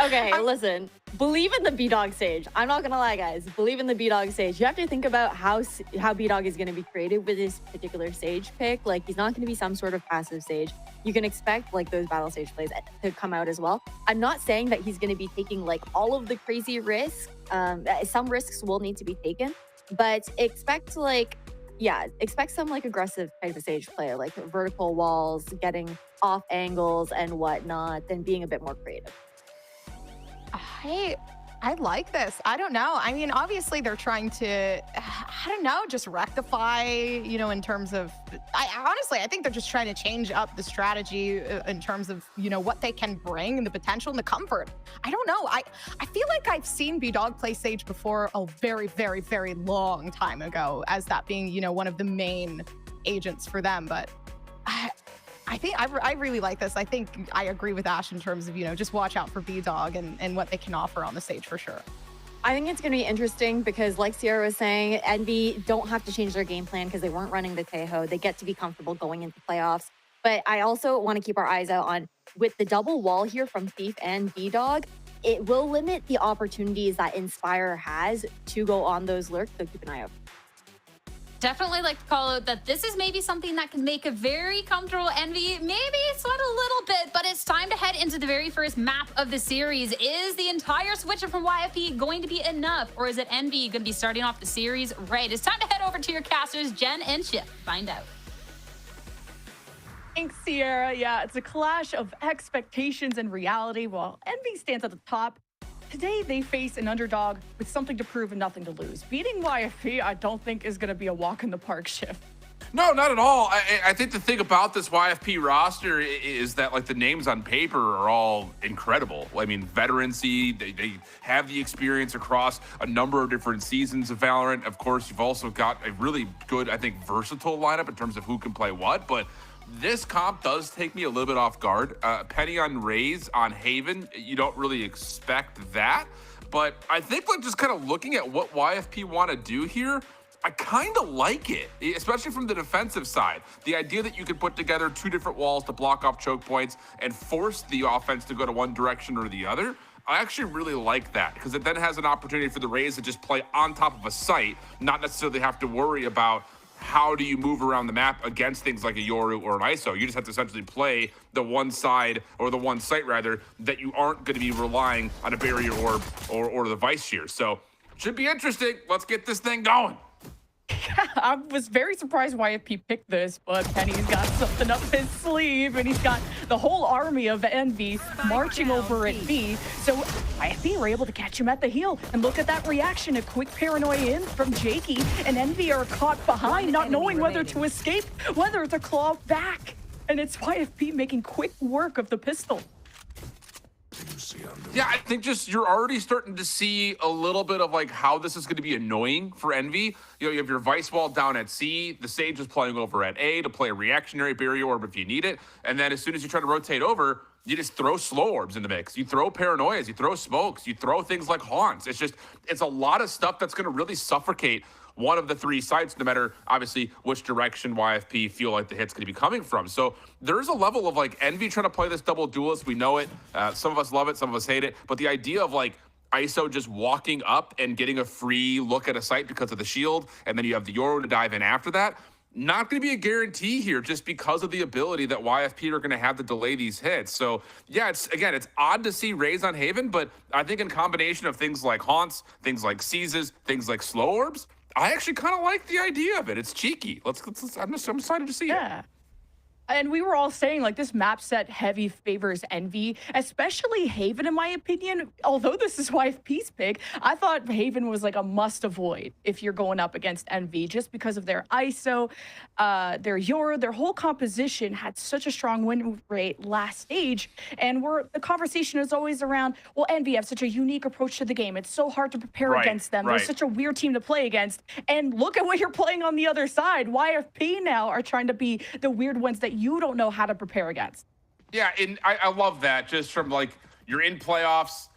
Okay, listen. Believe in the B-Dog Sage. I'm not gonna lie, guys. Believe in the B-Dog Sage. You have to think about how B-Dog is gonna be creative with this particular Sage pick. Like, he's not gonna be some sort of passive Sage. You can expect like those battle Sage plays to come out as well. I'm not saying that he's gonna be taking like all of the crazy risks. Some risks will need to be taken, but expect some like aggressive type of Sage player, like vertical walls, getting off angles and whatnot, and being a bit more creative. I like this. I don't know. I mean, obviously they're trying to, I don't know, just rectify, you know, in terms of, I think they're just trying to change up the strategy in terms of, you know, what they can bring and the potential and the comfort. I don't know. I feel like I've seen B-Dog play Sage before a very, very, very long time ago as that being, you know, one of the main agents for them. But I think I really like this. I think I agree with Ash in terms of, you know, just watch out for B-Dog and what they can offer on the stage for sure. I think it's going to be interesting because, like Sierra was saying, Envy don't have to change their game plan because they weren't running the Tejo. They get to be comfortable going into playoffs. But I also want to keep our eyes out on, with the double wall here from Thief and B-Dog, it will limit the opportunities that Inspire has to go on those lurks. So keep an eye out. Definitely like to call out that this is maybe something that can make a very comfortable Envy maybe sweat a little bit, but it's time to head into the very first map of the series. Is the entire switcher from YFP going to be enough, or is it Envy going to be starting off the series right? It's time to head over to your casters, Jen and Chip. Find out. Thanks, Sierra. Yeah, it's a clash of expectations and reality. While Envy stands at the top, today they face an underdog with something to prove and nothing to lose. Beating YFP, I don't think is going to be a walk in the park shift. No, not at all. I think the thing about this YFP roster is that like the names on paper are all incredible. I mean, veterancy, they have the experience across a number of different seasons of Valorant. Of course, you've also got a really good, I think, versatile lineup in terms of who can play what, but this comp does take me a little bit off guard. Penny on Raze on Haven, you don't really expect that, but I think like just kind of looking at what YFP want to do here, I kind of like it, especially from the defensive side. The idea that you could put together 2 different walls to block off choke points and force the offense to go to one direction or the other, I actually really like that because it then has an opportunity for the Rays to just play on top of a site, not necessarily have to worry about how do you move around the map against things like a Yoru or an ISO. You just have to essentially play the one side, or the one site rather, that you aren't going to be relying on a barrier orb or the vice shear. So should be interesting. Let's get this thing going. Yeah, I was very surprised YFP picked this, but Penny's got something up his sleeve, and he's got the whole army of Envy marching over at B. So YFP were able to catch him at the heel, and look at that reaction, a quick paranoia in from Jakey, and Envy are caught behind, not knowing whether to escape, whether to claw back. And it's YFP making quick work of the pistol. Yeah, I think just you're already starting to see a little bit of like how this is going to be annoying for Envy. You know, you have your Vice Wall down at C, the Sage is playing over at A to play a reactionary barrier orb if you need it, and then as soon as you try to rotate over, you just throw slow orbs in the mix. You throw paranoias, you throw smokes, you throw things like haunts. It's a lot of stuff that's going to really suffocate one of the 3 sites, no matter obviously which direction YFP feel like the hit's going to be coming from. So there's a level of like Envy trying to play this double duelist. We know it. Some of us love it, some of us hate it. But the idea of like ISO just walking up and getting a free look at a site because of the shield, and then you have the Yoru to dive in after that, not going to be a guarantee here just because of the ability that YFP are going to have to delay these hits. So yeah, it's odd to see Raze on Haven, but I think in combination of things like haunts, things like seizes, things like slow orbs, I actually kind of like the idea of it. It's cheeky. I'm excited to see it. And we were all saying, like, this map set heavy favors Envy, especially Haven, in my opinion. Although this is YFP's pick, I thought Haven was like a must avoid if you're going up against Envy, just because of their ISO, their Yoru, their whole composition had such a strong win rate last stage. And the conversation is always around, well, Envy have such a unique approach to the game. It's so hard to prepare against them. They're such a weird team to play against. And look at what you're playing on the other side. YFP now are trying to be the weird ones that you don't know how to prepare against. Yeah, and I love that, just from like, you're in playoffs,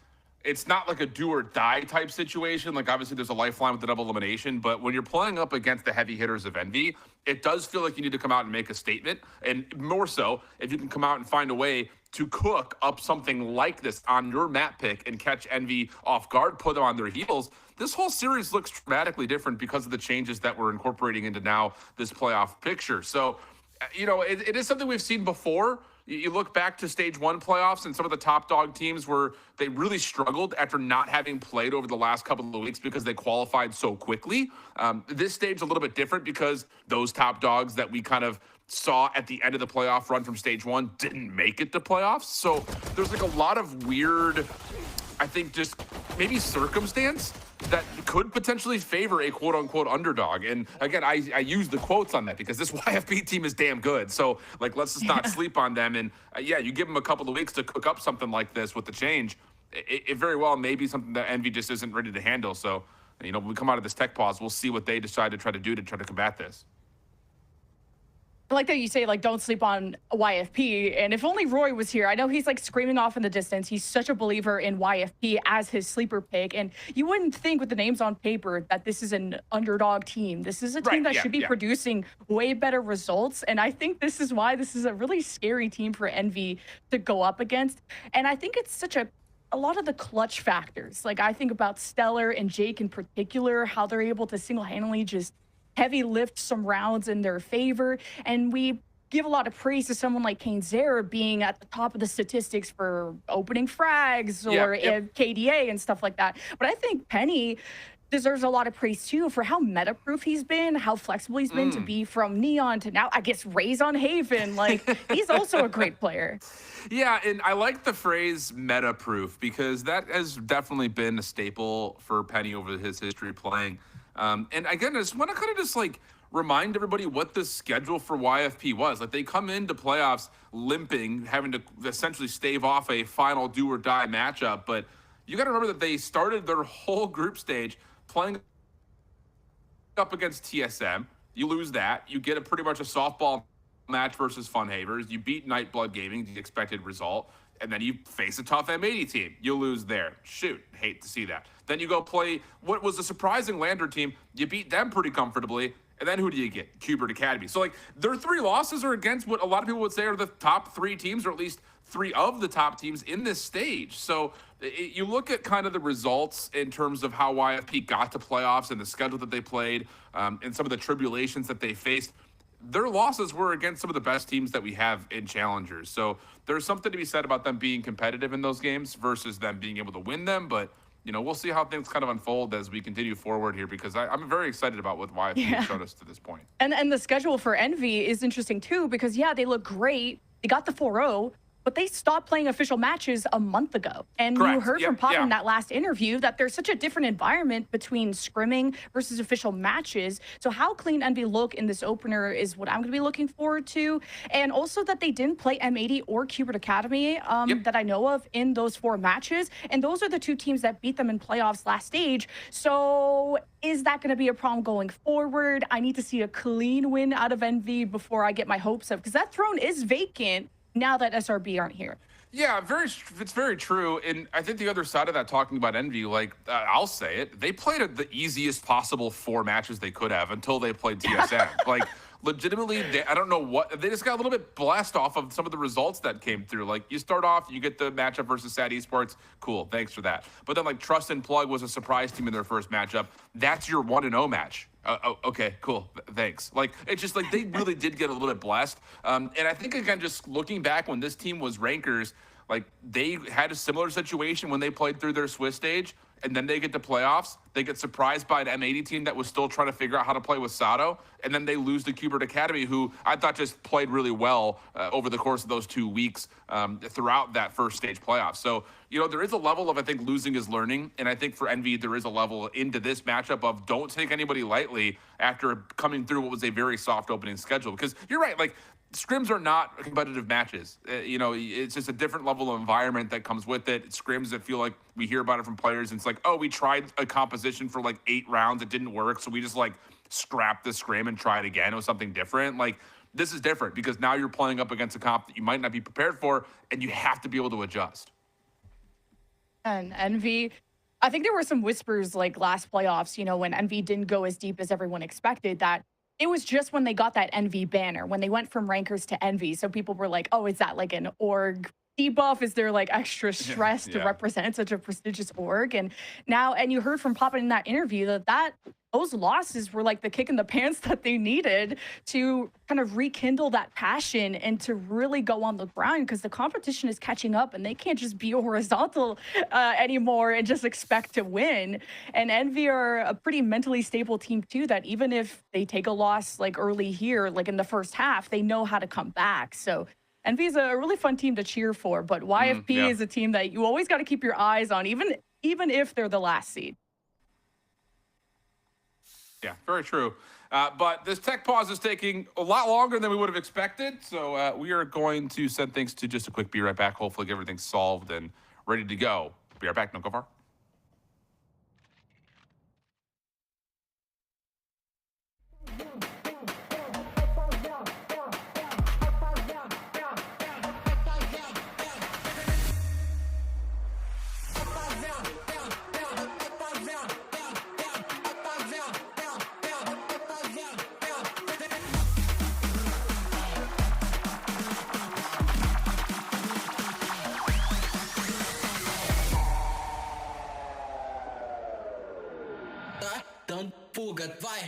it's not like a do or die type situation. Like obviously there's a lifeline with the double elimination, but when you're playing up against the heavy hitters of Envy, it does feel like you need to come out and make a statement. And more so, if you can come out and find a way to cook up something like this on your map pick and catch Envy off guard, put them on their heels, this whole series looks dramatically different because of the changes that we're incorporating into now this playoff picture. So, you know, it is something we've seen before. You look back to Stage 1 playoffs and some of the top dog teams where they really struggled after not having played over the last couple of weeks because they qualified so quickly. This stage is a little bit different because those top dogs that we kind of saw at the end of the playoff run from Stage 1 didn't make it to playoffs. So there's like a lot of weird, I think, just maybe circumstance that could potentially favor a quote-unquote underdog. And again, I use the quotes on that because this YFP team is damn good. So like, let's just not sleep on them. And yeah, you give them a couple of weeks to cook up something like this with the change. It very well may be something that Envy just isn't ready to handle. So, you know, when we come out of this tech pause, we'll see what they decide to try to do to try to combat this. I like that you say, like, don't sleep on YFP. And if only Roy was here, I know he's like screaming off in the distance. He's such a believer in YFP as his sleeper pick. And you wouldn't think with the names on paper that this is an underdog team. This is a team that should be producing way better results. And I think this is why this is a really scary team for Envy to go up against. And I think it's such a lot of the clutch factors. Like, I think about Stellar and Jake in particular, how they're able to single-handedly just heavy lift some rounds in their favor. And we give a lot of praise to someone like Kane Zera being at the top of the statistics for opening frags or KDA and stuff like that. But I think Penny, deserves a lot of praise too for how meta-proof he's been, how flexible he's been to be from Neon to now, I guess, Raze on Haven. Like, he's also a great player. Yeah, and I like the phrase meta-proof because that has definitely been a staple for Penny over his history playing. And again, I just want to kind of just like remind everybody what the schedule for YFP was. Like, they come into playoffs limping, having to essentially stave off a final do or die matchup. But you got to remember that they started their whole group stage playing up against TSM. You lose that. You get pretty much a softball match versus Funhavers. You beat Nightblood Gaming, the expected result. And then you face a tough M80 team. You lose there. Shoot, hate to see that. Then you go play what was a surprising Lander team. You beat them pretty comfortably. And then who do you get? Qbert Academy. So, like, their 3 losses are against what a lot of people would say are the top 3 teams, or at least 3 of the top teams in this stage. So you look at kind of the results in terms of how YFP got to playoffs and the schedule that they played, and some of the tribulations that they faced. Their losses were against some of the best teams that we have in Challengers. So there's something to be said about them being competitive in those games versus them being able to win them. But, you know, we'll see how things kind of unfold as we continue forward here, because I'm very excited about what YFP showed us to this point. And the schedule for Envy is interesting too, because yeah, they look great. They got the 4-0. But they stopped playing official matches a month ago. And you heard from Pop in that last interview that there's such a different environment between scrimming versus official matches. So how clean Envy look in this opener is what I'm going to be looking forward to. And also that they didn't play M80 or Qbert Academy that I know of in those 4 matches. And those are the 2 teams that beat them in playoffs last stage. So is that going to be a problem going forward? I need to see a clean win out of Envy before I get my hopes up, because that throne is vacant now that SRB aren't here. Yeah, it's very true. And I think the other side of that, talking about Envy, like, I'll say it, they played the easiest possible 4 matches they could have until they played TSM. Like, legitimately, I don't know what, they just got a little bit blessed off of some of the results that came through. Like, you start off, you get the matchup versus Sad Esports, cool, thanks for that. But then, like, Trust and Plug was a surprise team in their first matchup. That's your 1-0 match. Okay, cool, thanks. Like, it's just like they really did get a little bit blessed. And I think, again, just looking back when this team was rankers, like, they had a similar situation when they played through their Swiss stage, and then they get to playoffs. They get surprised by an M80 team that was still trying to figure out how to play with Sato, and then they lose to Qbert Academy, who I thought just played really well over the course of those 2 weeks throughout that first stage playoff. So, you know, there is a level of, I think, losing is learning, and I think for Envy, there is a level into this matchup of don't take anybody lightly after coming through what was a very soft opening schedule. Because you're right, like, scrims are not competitive matches. You know, it's just a different level of environment that comes with it. Scrims that feel like we hear about it from players, and it's like, oh, we tried a composition for like 8 rounds, it didn't work, so we just like scrapped the scrim and tried again. It was something different. Like, this is different because now you're playing up against a comp that you might not be prepared for, and you have to be able to adjust. And Envy, I think there were some whispers like last playoffs, you know, when Envy didn't go as deep as everyone expected, that it was just when they got that Envy banner, when they went from rankers to Envy. So people were like, oh, is that like an org debuff? Is there like extra stress to represent such a prestigious org? And now, and you heard from Papa in that interview that those losses were like the kick in the pants that they needed to kind of rekindle that passion and to really go on the grind, because the competition is catching up and they can't just be horizontal anymore and just expect to win. And Envy are a pretty mentally stable team too, that even if they take a loss like early here, like in the first half, they know how to come back. So Envy is a really fun team to cheer for, but YFP is a team that you always got to keep your eyes on, even if they're the last seed. Yeah, very true. But this tech pause is taking a lot longer than we would have expected. So we are going to send things to just a quick be right back. Hopefully get everything solved and ready to go. Be right back. Don't go far. Don't forget why.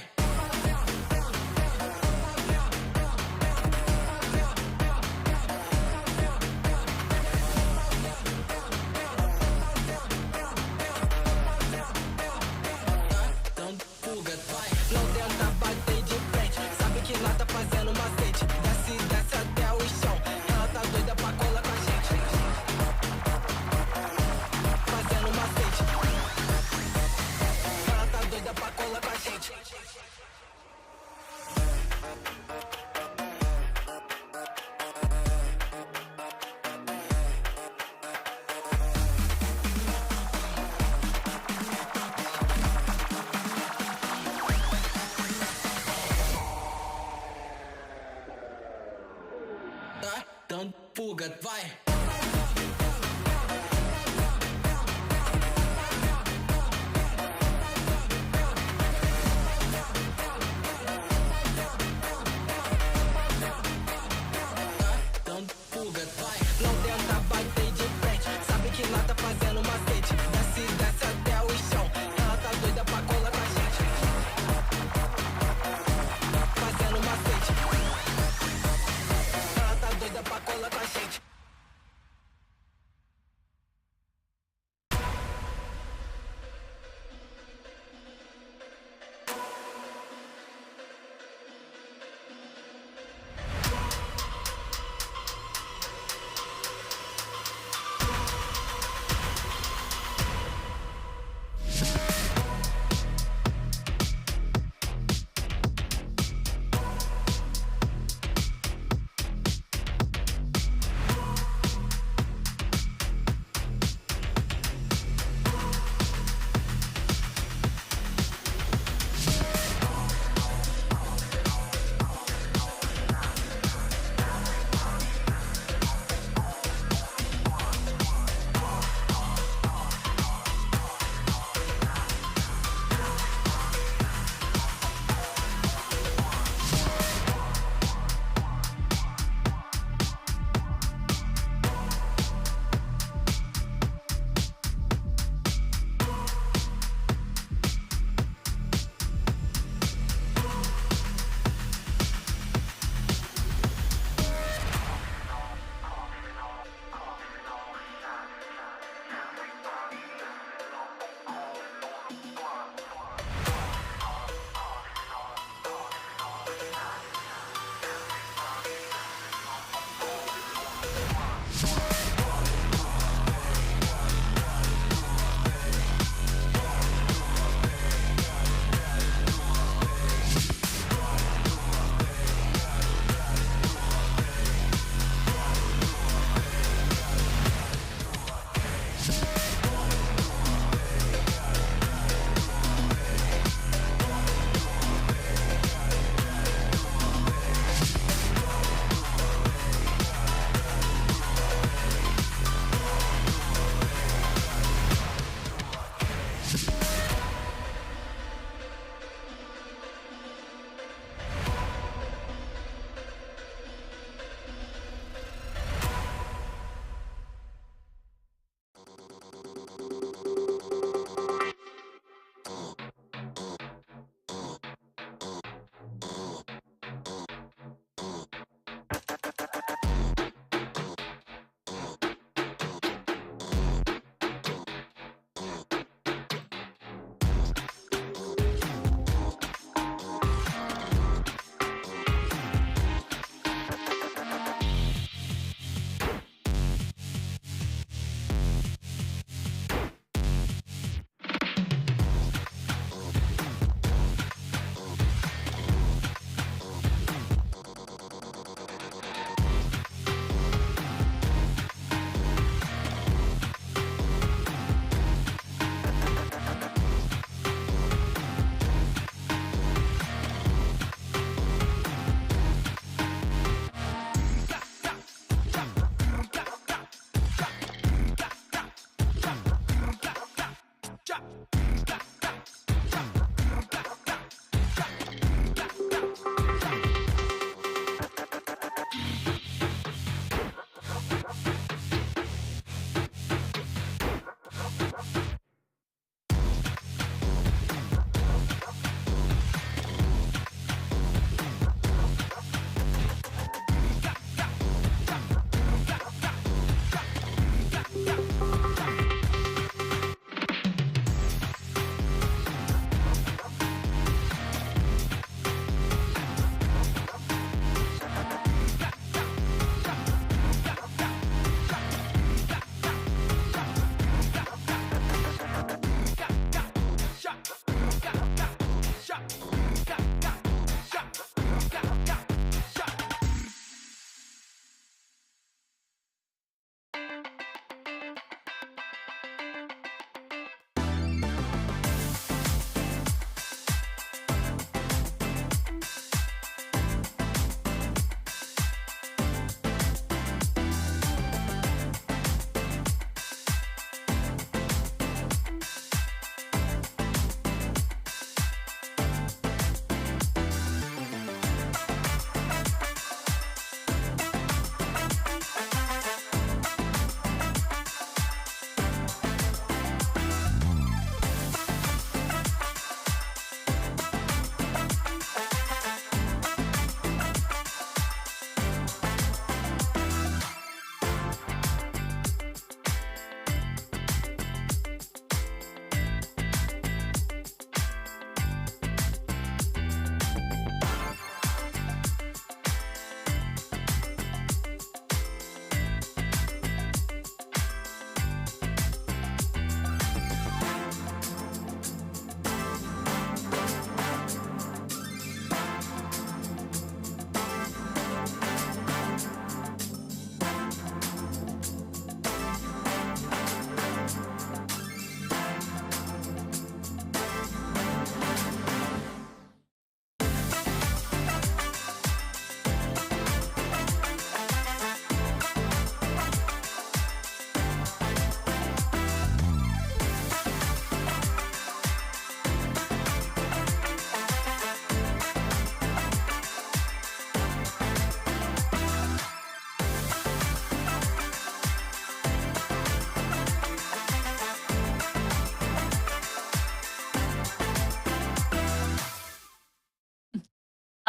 fuga, vai. Dando fuga, vai. Não tenta bater de frente, sabe que lá tá fazendo macete. Desce até o chão, ela tá doida pra colar com a gente. Fazendo macete. Ela tá doida pra colar com a gente.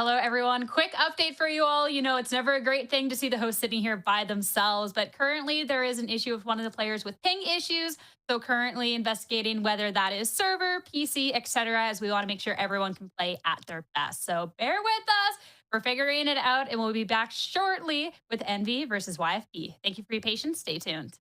Hello, everyone. Quick update for you all. You know, it's never a great thing to see the host sitting here by themselves, but currently there is an issue with one of the players with ping issues. So currently investigating whether that is server, PC, etc., as we want to make sure everyone can play at their best. So bear with us. We're figuring it out, and we'll be back shortly with Envy versus YFP. Thank you for your patience. Stay tuned.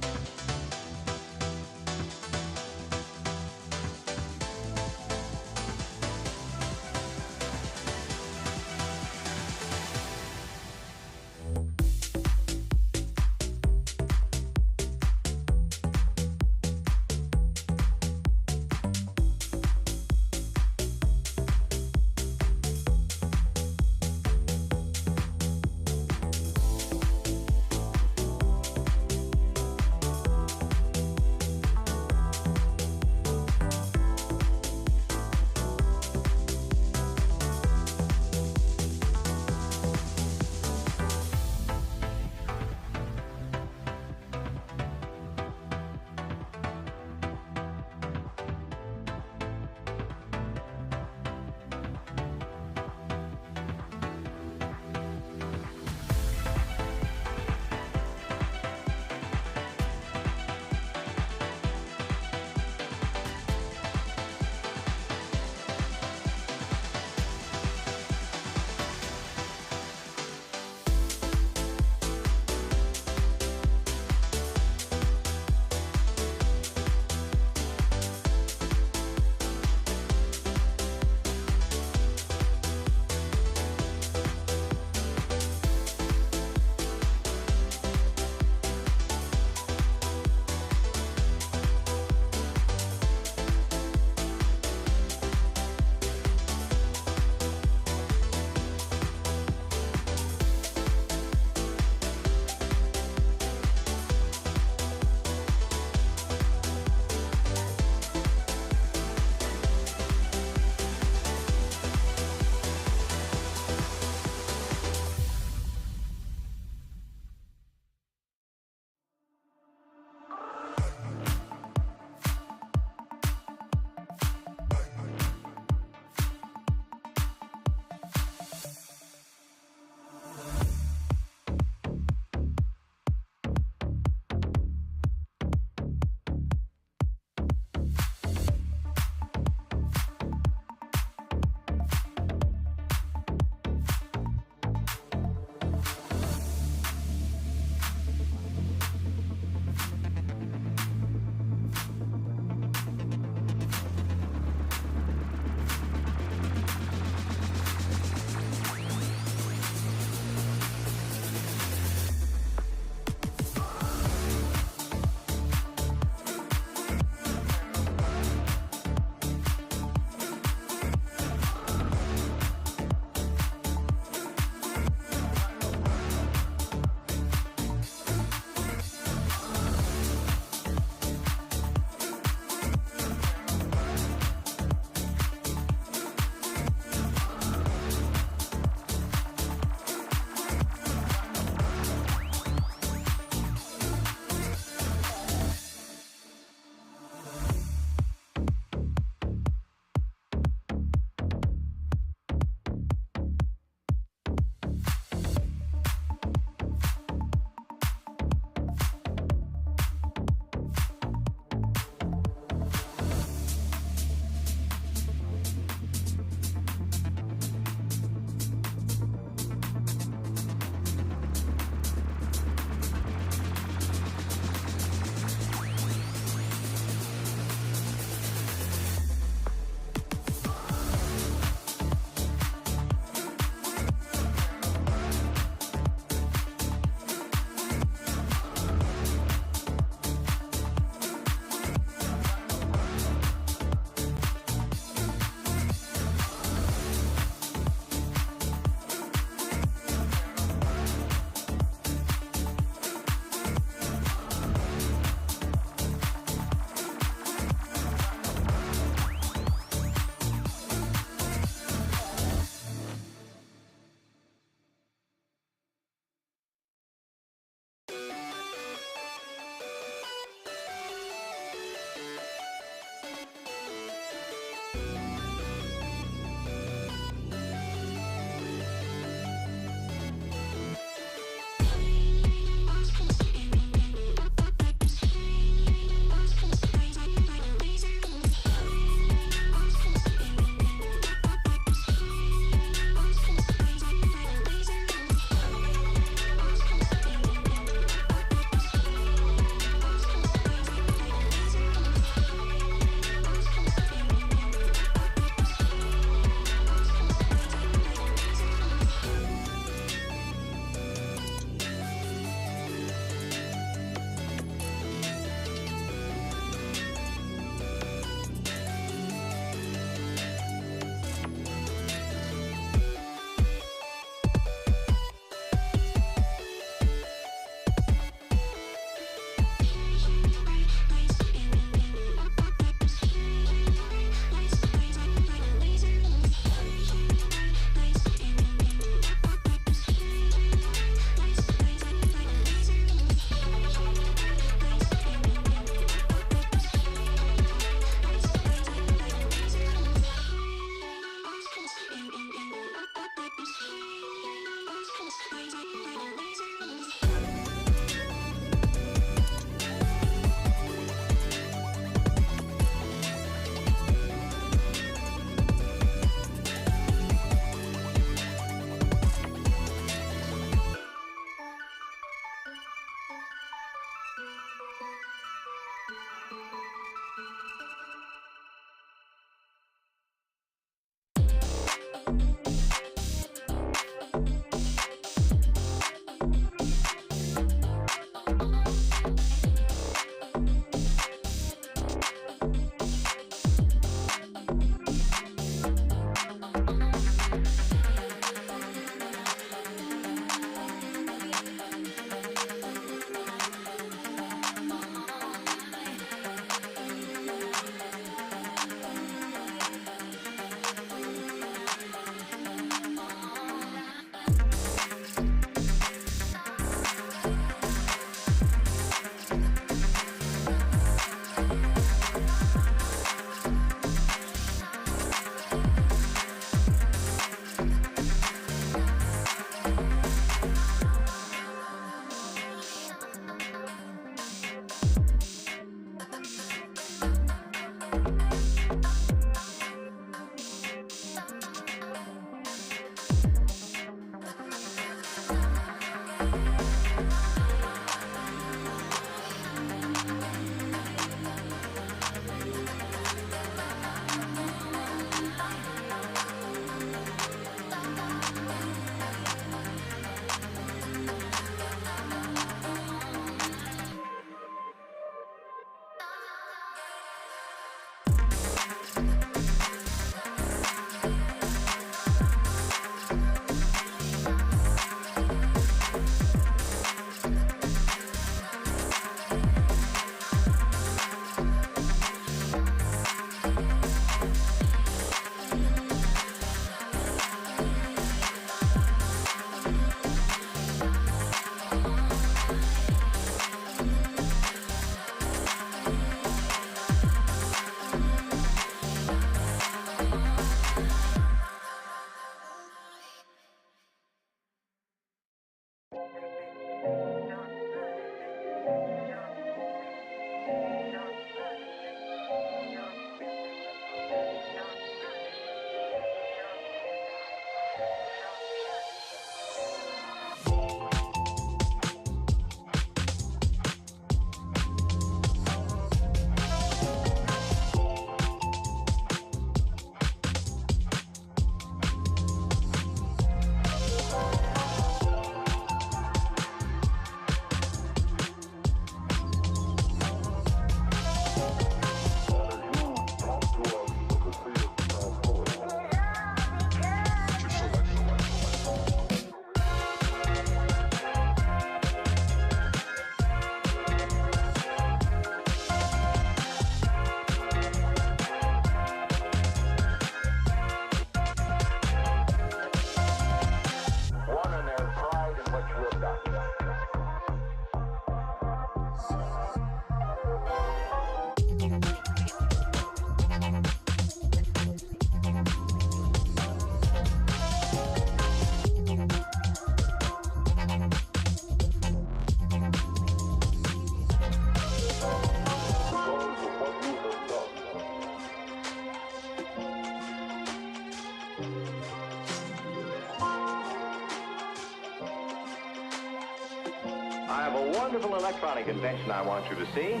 I have a wonderful electronic invention I want you to see.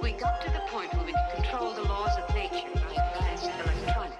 We got to the point where we could control the laws of nature by advanced electronics.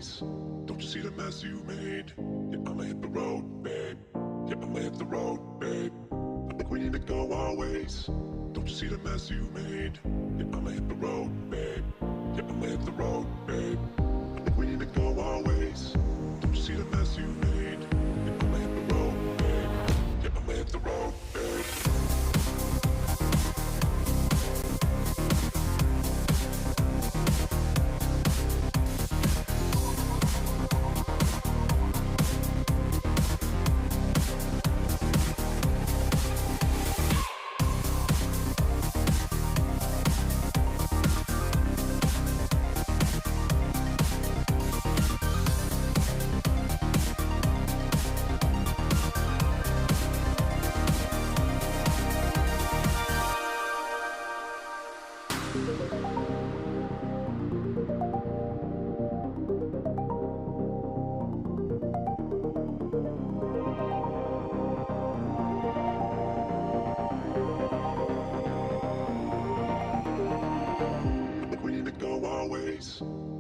always. Don't you see the mess you made? Yeah, I'ma hit the road, babe. Yeah, I'ma hit the road, babe. I think we need to go our ways. Don't you see the mess you made? Yeah, I'ma hit the road, babe. Yeah, I'ma hit the road, babe. I think we need to go our ways. Don't you see the mess you made? Yeah, I'ma hit the road, babe. Yeah, I'ma hit the road, babe.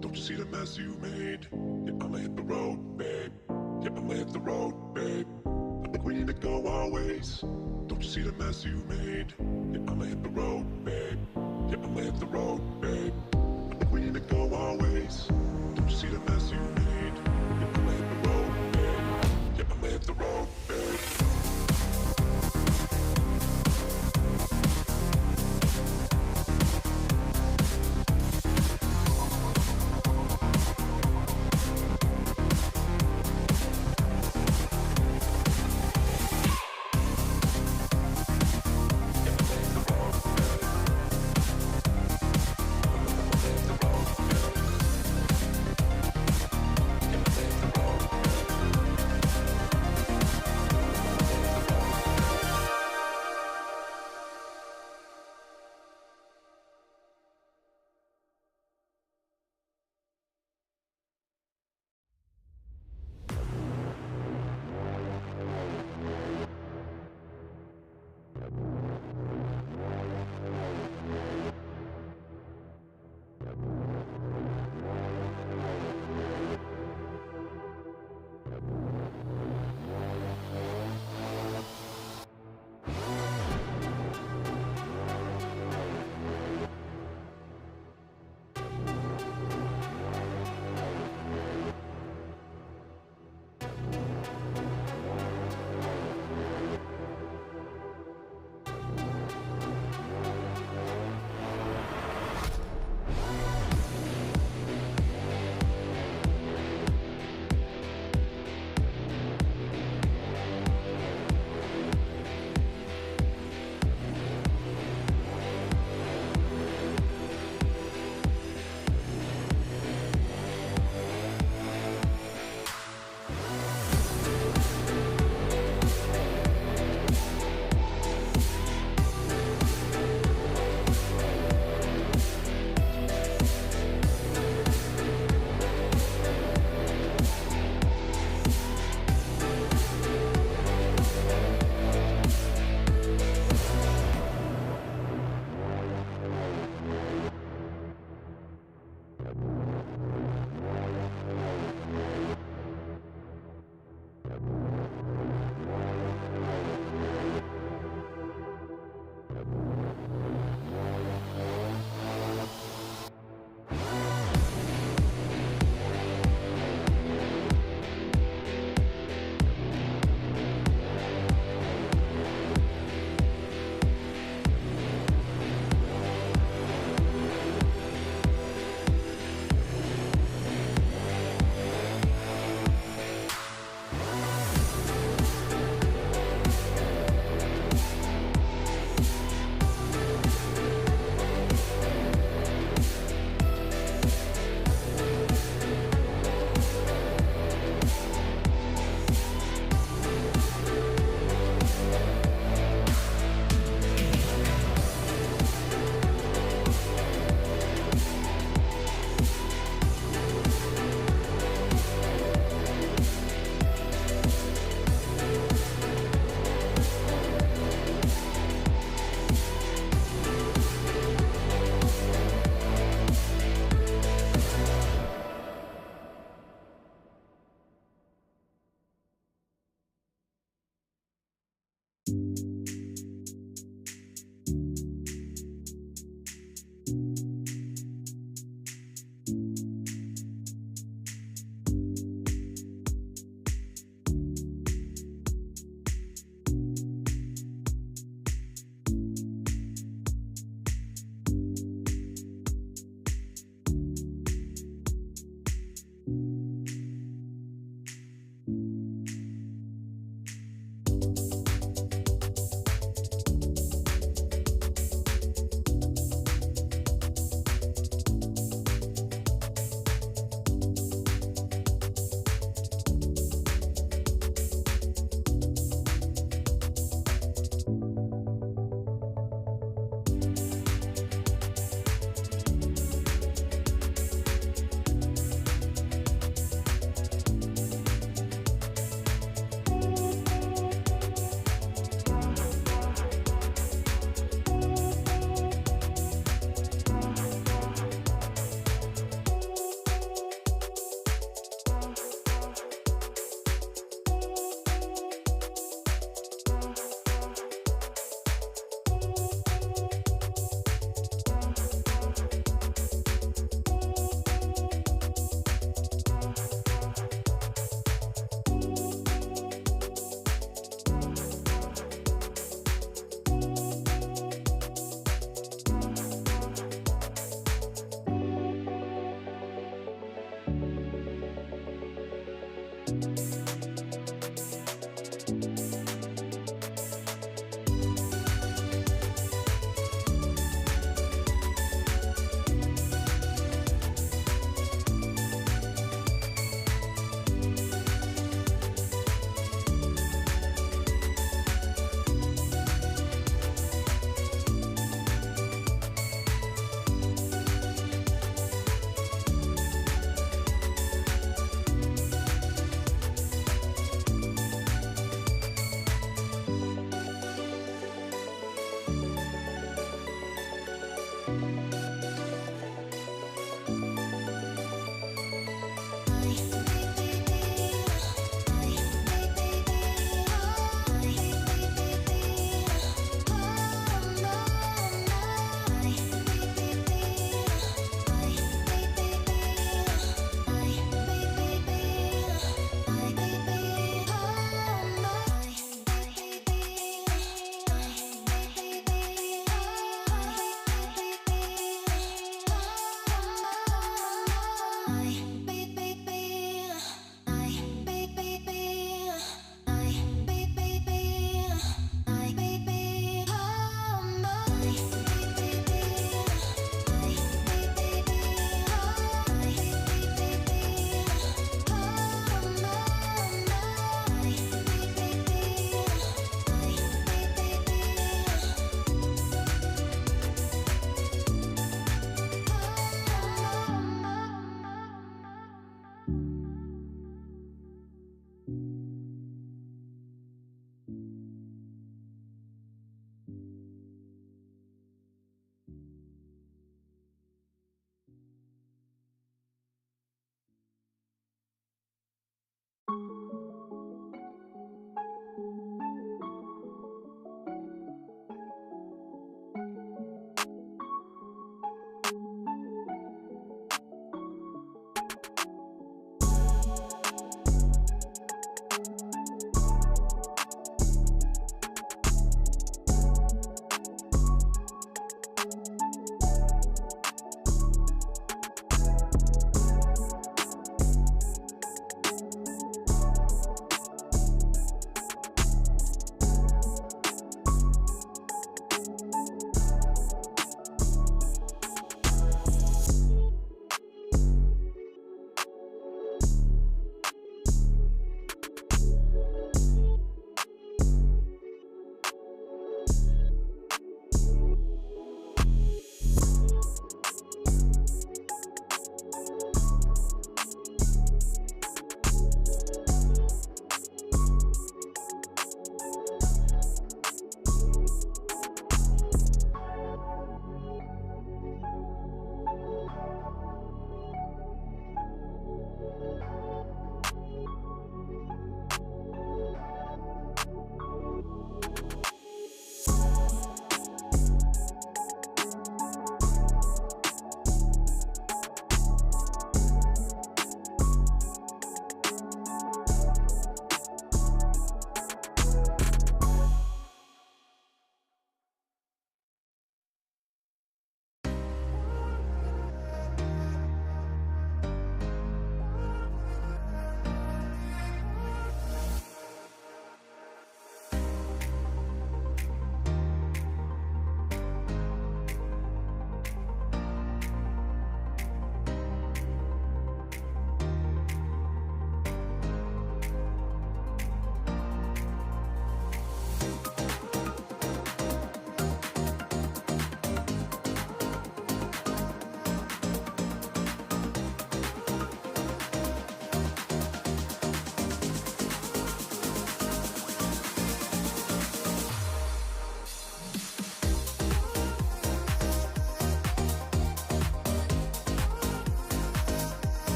Don't you see the mess you made? Yeah, I'ma hit the road, babe. Yeah, I'ma hit the road, babe. I think we need to go our ways. Don't you see the mess you made? Yeah, I'ma hit the road, babe. Yeah, I'ma hit the road, babe. I think we need to go our ways. Don't you see the mess you made? Yeah, I'ma hit the road, babe. Yeah, I'ma hit the road, babe.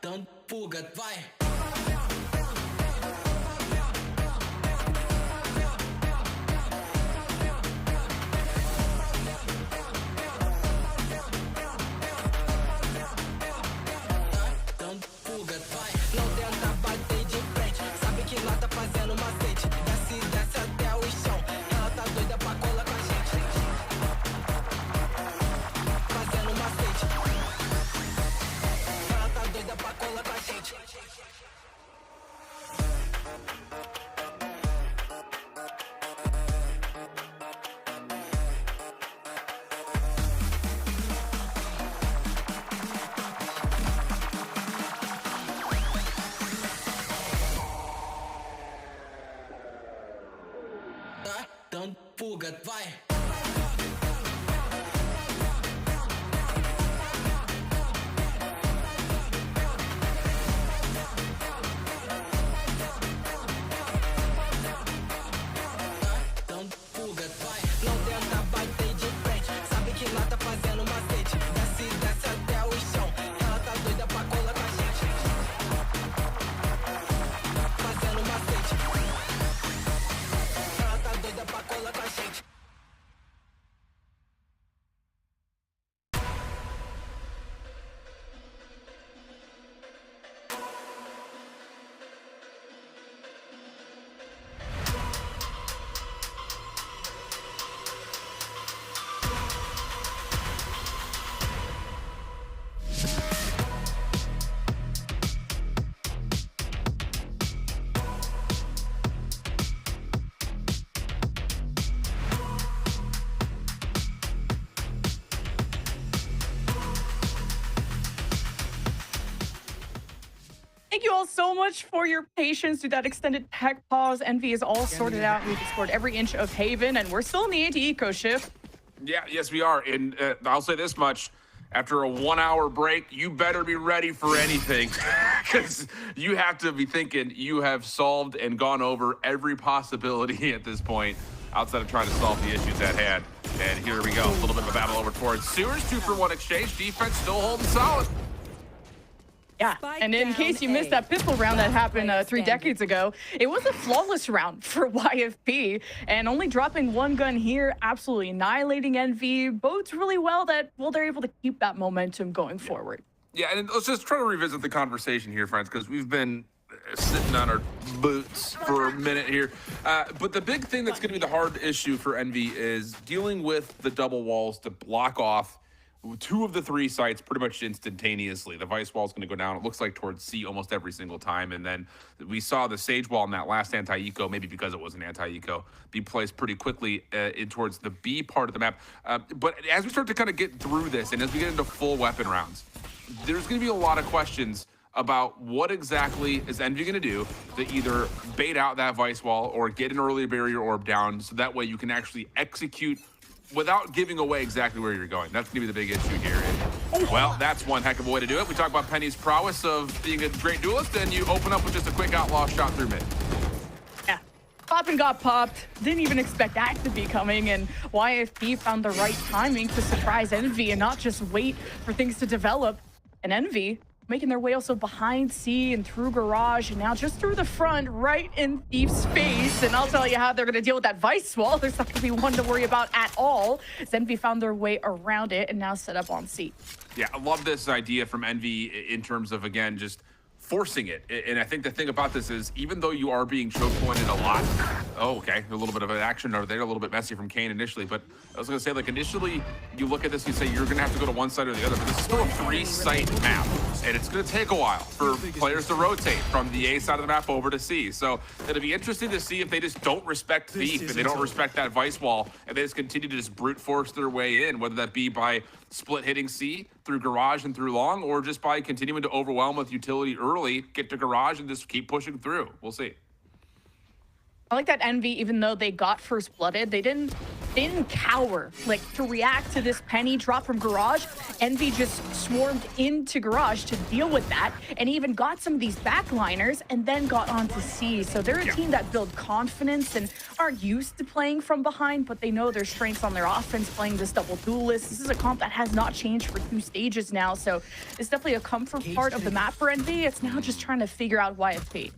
Don't forget why. Don't forget why. Don't forget why. Não tenta bater de frente. Sabe que lá tá fazendo macete. Desce até o chão. Ela tá doida pra colar com a gente. Fazendo macete. Ela tá doida pra colar com a gente. Thank you all so much for your patience through that extended tech pause. Envy is all sorted out. We've explored every inch of Haven, and we're still in the AT Eco shift. Yeah, yes, we are. And I'll say this much. After a 1 hour break, you better be ready for anything, because you have to be thinking you have solved and gone over every possibility at this point outside of trying to solve the issues at hand. And here we go. A little bit of a battle over towards Sewers. 2-for-1 exchange. Defense still holding solid. Yeah, and in case you missed that pistol round that happened 3 decades ago, it was a flawless round for YFP, and only dropping one gun here, absolutely annihilating Envy, bodes really well that, well, they're able to keep that momentum going forward. Yeah, and let's just try to revisit the conversation here, friends, because we've been sitting on our boots for a minute here. But the big thing that's going to be the hard issue for Envy is dealing with the double walls to block off 2 of the 3 sites pretty much instantaneously. The Vice wall is going to go down, it looks like, towards C almost every single time. And then we saw the Sage wall in that last anti-eco, maybe because it was an anti-eco, be placed pretty quickly in towards the B part of the map. But as we start to kind of get through this, and as we get into full weapon rounds, there's going to be a lot of questions about what exactly is Envy going to do to either bait out that Vice wall or get an early barrier orb down, so that way you can actually execute without giving away exactly where you're going. That's going to be the big issue here. And, well, that's one heck of a way to do it. We talk about Penny's prowess of being a great duelist, and you open up with just a quick outlaw shot through mid. Yeah, Poppin got popped. Didn't even expect that to be coming, and YFP found the right timing to surprise Envy and not just wait for things to develop. And Envy making their way also behind C and through Garage, and now just through the front, right in Thief's face. And I'll tell you how they're going to deal with that Vice wall. There's not going to be one to worry about at all. Envy found their way around it and now set up on C. Yeah, I love this idea from Envy in terms of, again, just forcing it. And I think the thing about this is, even though you are being choke pointed a lot, oh, okay, a little bit of an action over there, a little bit messy from Kane initially, but I was gonna say, like, initially, you look at this, you say you're gonna have to go to one side or the other, but this is still a 3-site map, and it's gonna take a while for players to rotate from the A side of the map over to C. So it'll be interesting to see if they just don't respect Thief, and they don't respect that Vice wall, and they just continue to just brute force their way in, whether that be by split hitting C through Garage and through Long, or just by continuing to overwhelm with utility early, get to Garage and just keep pushing through. We'll see. I like that Envy, even though they got first blooded, they didn't cower. Like, to react to this Penny drop from Garage, Envy just swarmed into Garage to deal with that, and even got some of these backliners and then got onto C. So they're a team that build confidence and aren't used to playing from behind, but they know their strengths on their offense, playing this double duelist. This is a comp that has not changed for 2 stages now, so it's definitely a comfort part of the map for Envy. It's now just trying to figure out YFP.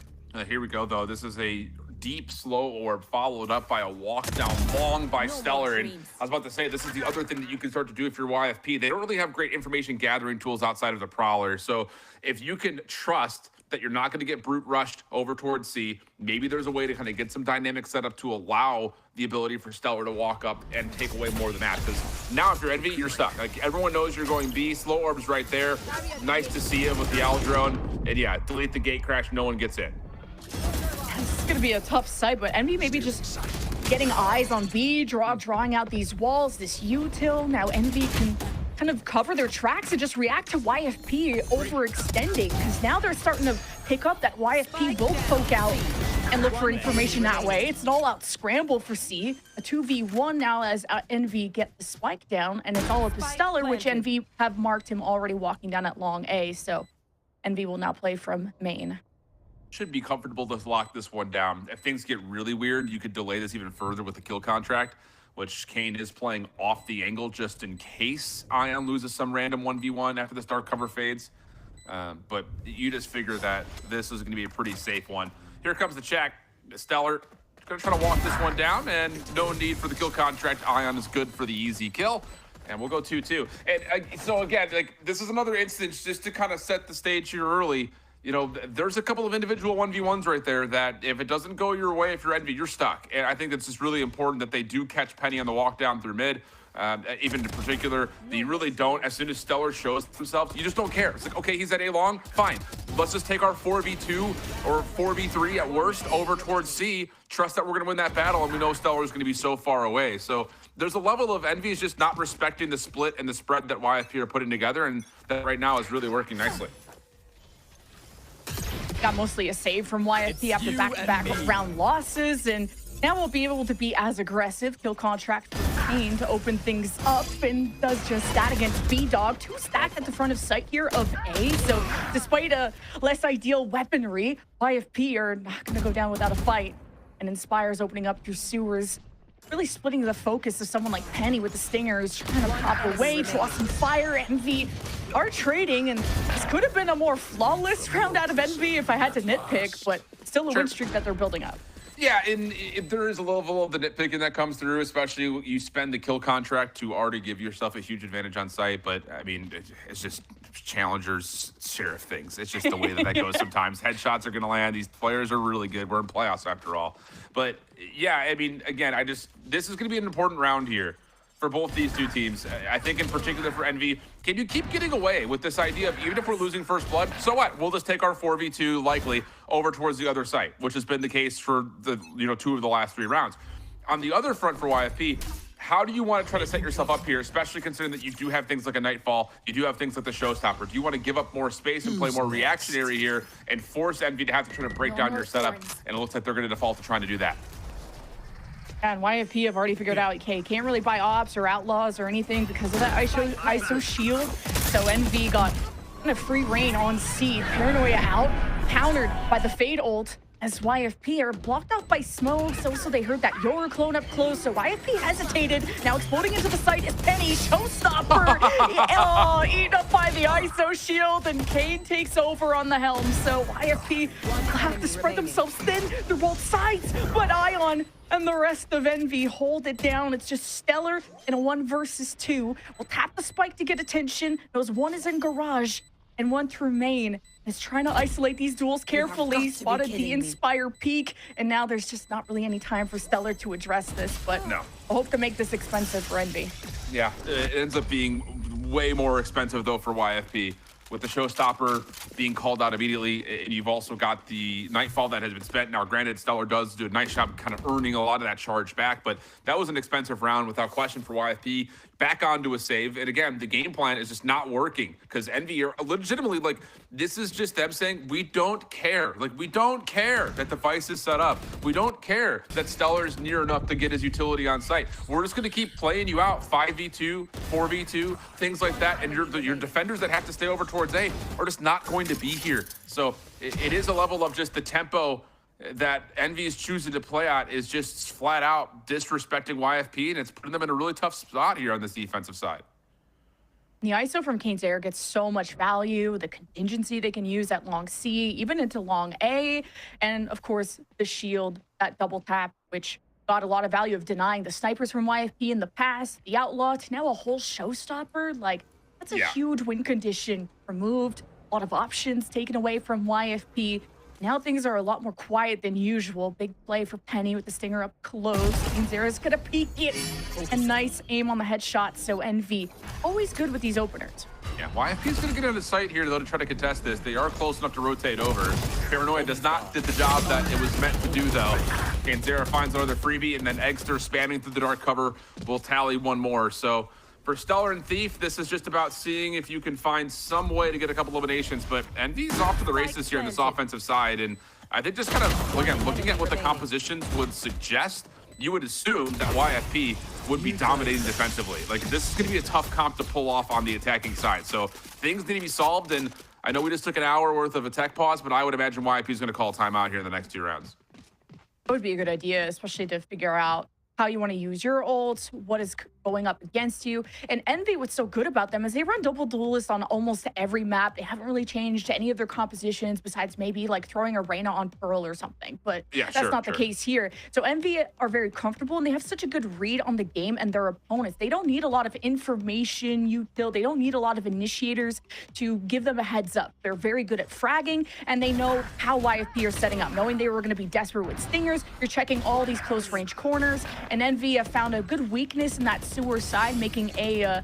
Here we go, though. This is a deep slow orb followed up by a walk down long by Stellar. And I was about to say, this is the other thing that you can start to do if you're YFP. They don't really have great information gathering tools outside of the Prowler. So if you can trust that you're not going to get brute rushed over towards C, maybe there's a way to kind of get some dynamic set up to allow the ability for Stellar to walk up and take away more of the map. Because now if you're Envy, you're stuck. Like, everyone knows you're going B. Slow orb's right there. Nice to see him with the Owl drone. And yeah, delete the gate crash. No one gets in. This is gonna be a tough sight, but Envy maybe just getting eyes on B, drawing out these walls, this util. Now Envy can kind of cover their tracks and just react to YFP overextending, because now they're starting to pick up that YFP will poke out and look for information that way. It's an all-out scramble for C. A 2v1 now as Envy get the spike down, and it's all up to Stellar, which Envy have marked him already walking down at long A, so Envy will now play from main. Should be comfortable to lock this one down. If things get really weird, you could delay this even further with the kill contract, which Kane is playing off the angle just in case Ion loses some random 1v1 after the start cover fades. But you just figure that this is going to be a pretty safe one. Here comes the check. Stellar going to try to walk this one down, and no need for the kill contract. Ion is good for the easy kill. And we'll go 2-2. And so again, like, this is another instance just to kind of set the stage here early. You know, there's a couple of individual 1v1s right there that if it doesn't go your way, if you're Envy, you're stuck. And I think it's just really important that they do catch Penny on the walk down through mid. Even in particular, that you really don't, as soon as Stellar shows themselves, you just don't care. It's like, okay, he's at A long, fine. Let's just take our 4v2 or 4v3 at worst over towards C, trust that we're gonna win that battle, and we know Stellar is gonna be so far away. So there's a level of Envy is just not respecting the split and the spread that YFP are putting together, and that right now is really working nicely. Got mostly a save from YFP after back-to-back round losses, and now we'll be able to be as aggressive. Kill contract for Kane to open things up, and does just that against B-Dog. 2 stacked at the front of sight here of A, so despite a less ideal weaponry, YFP are not going to go down without a fight. And Inspire's opening up through sewers, really splitting the focus of someone like Penny with the Stinger, who's trying to pop away, draw some fire. Envy are trading, and this could have been a more flawless round out of Envy if I had to nitpick, but still a win streak that they're building up. Yeah, and if there is a level of the nitpicking that comes through, especially you spend the kill contract to already give yourself a huge advantage on site. But I mean, it's just Challengers sheriff things. It's just the way that goes sometimes. Headshots are going to land. These players are really good. We're in playoffs after all. But yeah, I mean, again, this is going to be an important round here for both these two teams. I think in particular for Envy, can you keep getting away with this idea of even if we're losing first blood, so what? We'll just take our 4v2 likely over towards the other site, which has been the case for the 2 of the last 3 rounds. On the other front for YFP, how do you want to try to set yourself up here, especially considering that you do have things like a Nightfall, you do have things like the Showstopper? Do you want to give up more space and play more reactionary here and force Envy to have to try to break down your setup? And it looks like they're going to default to trying to do that. And YFP have already figured out, okay, can't really buy ops or outlaws or anything because of that ISO shield. So Envy got kind of free reign on C. Paranoia out, countered by the Fade ult as YFP are blocked off by smokes. Also, they heard that Yoru clone up close, so YFP hesitated. Now exploding into the site is Penny, Showstopper, eaten up by the ISO shield, and Kane takes over on the helm. So YFP will have to spread themselves thin through both sides, but Ion and the rest of Envy hold it down. It's just Stellar in a 1 versus 2. Will tap the spike to get attention. Knows one is in garage and one through main. Is trying to isolate these duels carefully. Spotted the Inspire peak, and now there's just not really any time for Stellar to address this. But no, I hope to make this expensive for Envy. Yeah, it ends up being way more expensive though for YFP. With the Showstopper being called out immediately, and you've also got the Nightfall that has been spent. Now, granted, Stellar does do a nice job kind of earning a lot of that charge back, but that was an expensive round without question for YFP. Back onto a save, and again, the game plan is just not working because Envy are legitimately like, this is just them saying, we don't care. Like, we don't care that the Vice is set up. We don't care that Stellar is near enough to get his utility on site. We're just going to keep playing you out 5v2, 4v2, things like that, and your defenders that have to stay over towards A are just not going to be here. So it is a level of just the tempo that Envy is choosing to play at is just flat out disrespecting YFP, and it's putting them in a really tough spot here on this defensive side. The ISO from Kane's Air gets so much value, the contingency they can use at long C, even into long A, and of course the shield, that double tap, which got a lot of value of denying the snipers from YFP in the past, the outlaw, to now a whole Showstopper. Like, that's a huge win condition removed, a lot of options taken away from YFP. Now things are a lot more quiet than usual. Big play for Penny with the Stinger up close. Zera's gonna peek it. A nice aim on the headshot. So Envy, always good with these openers. Yeah, YFP is going to get into sight here, though, to try to contest this. They are close enough to rotate over. Paranoia does not did the job that it was meant to do, though. Canzera finds another freebie, and then Eggster spamming through the dark cover will tally one more. So for Stellar and Thief, this is just about seeing if you can find some way to get a couple eliminations. But Envy's off to the races here on this offensive side. And I think just kind of, again, looking at what the compositions would suggest, you would assume that YFP would be dominating defensively. Like, this is going to be a tough comp to pull off on the attacking side. So things need to be solved, and I know we just took an hour worth of a tech pause, but I would imagine YFP is going to call a timeout here in the next 2 rounds. That would be a good idea, especially to figure out how you want to use your ult, what is going up against you. And Envy, what's so good about them is they run double duelist on almost every map. They haven't really changed any of their compositions besides maybe like throwing a Reyna on Pearl or something. But that's not the case here. So Envy are very comfortable, and they have such a good read on the game and their opponents. They don't need a lot of information they don't need a lot of initiators to give them a heads up. They're very good at fragging, and they know how YFP are setting up. Knowing they were going to be desperate with stingers, you're checking all these close range corners, and Envy have found a good weakness in that sewer side, making a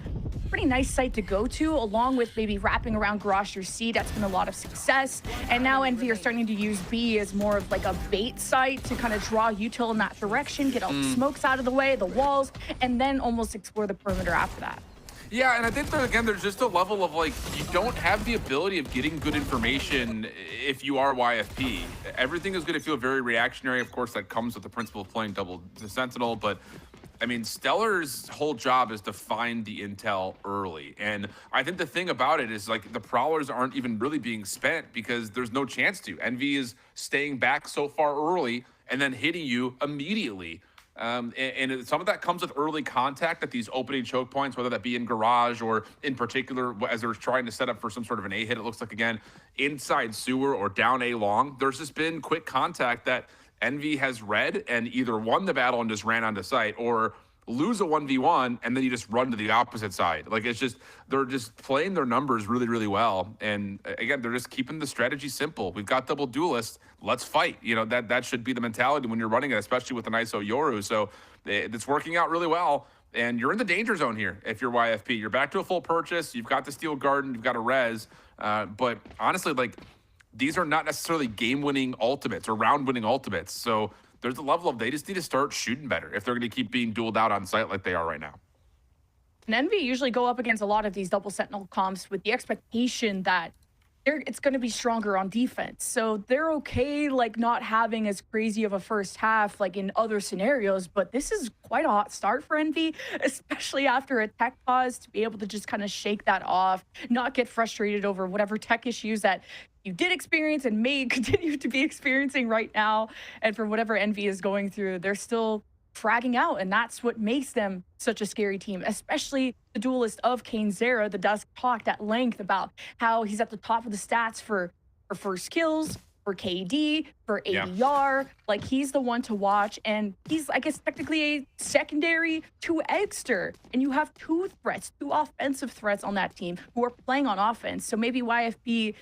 pretty nice site to go to, along with maybe wrapping around Garage through C. That's been a lot of success. And now Envy are starting to use B as more of like a bait site to kind of draw util in that direction, get all the smokes out of the way, the walls, and then almost explore the perimeter after that. Yeah, and I think that, again, there's just a level of, like, you don't have the ability of getting good information if you are YFP. Everything is going to feel very reactionary. Of course, that comes with the principle of playing double the Sentinel, but I mean, Stellar's whole job is to find the intel early. And I think the thing about it is, like, the Prowlers aren't even really being spent because there's no chance to. Envy is staying back so far early and then hitting you immediately. And some of that comes with early contact at these opening choke points, whether that be in Garage or in particular as they're trying to set up for some sort of an A hit. It looks like, again, inside sewer or down A long. There's just been quick contact that Envy has read and either won the battle and just ran onto site, or lose a 1v1 and then you just run to the opposite side. Like, it's just, they're just playing their numbers really, really well. And again, they're just keeping the strategy simple. We've got double duelists. Let's fight. You know, that should be the mentality when you're running it, especially with an ISO Yoru. So it's working out really well. And you're in the danger zone here if you're YFP. You're back to a full purchase. You've got the Steel Garden. You've got a res. But honestly, like, these are not necessarily game-winning ultimates or round-winning ultimates. So there's a level of they just need to start shooting better if they're going to keep being dueled out on site like they are right now. And Envy usually go up against a lot of these double Sentinel comps with the expectation that it's going to be stronger on defense. So they're okay, like, not having as crazy of a first half like in other scenarios, but this is quite a hot start for Envy, especially after a tech pause, to be able to just kind of shake that off, not get frustrated over whatever tech issues that you did experience and may continue to be experiencing right now. And for whatever Envy is going through, they're still fragging out, and that's what makes them such a scary team, especially the duelist of Canzera. The Dusk talked at length about how he's at the top of the stats for first kills, for KD, for ADR. Like, he's the one to watch, and he's, I guess, technically a secondary to Eggster. And you have two offensive threats on that team who are playing on offense. So maybe YFP,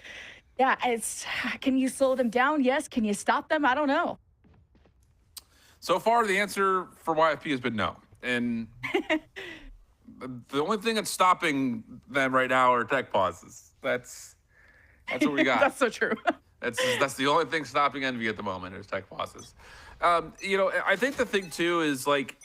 can you slow them down? Yes. Can you stop them? I don't know. So far, the answer for YFP has been no. And the only thing that's stopping them right now are tech pauses. That's what we got. That's so true. That's the only thing stopping Envy at the moment is tech pauses. You know, I think the thing too is, like,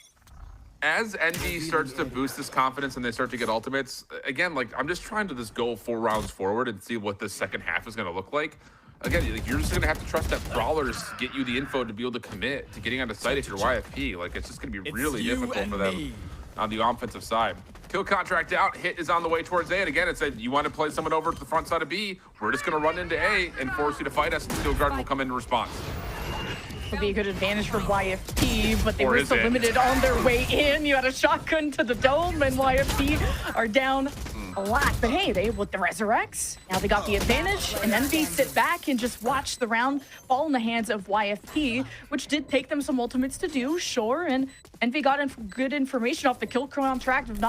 as Envy starts to boost this confidence and they start to get ultimates, again, like, I'm just trying to just go 4 rounds forward and see what this second half is going to look like. Again, like, you're just going to have to trust that Brawlers get you the info to be able to commit to getting onto site if you're YFP. Like, it's just going to be really difficult for them on the offensive side. Kill contract out. Hit is on the way towards A. And again, it said, you want to play someone over to the front side of B, we're just going to run into A and force you to fight us, and Steel Garden will come in response. Would be a good advantage for YFP, but they were so limited on their way in. You had a shotgun to the dome, and YFP are down a lot. But hey, they with the resurrects, now they got the advantage, and then they sit back and just watch the round fall in the hands of YFP, which did take them some ultimates to do, sure. And Envy got good information off the kill contract of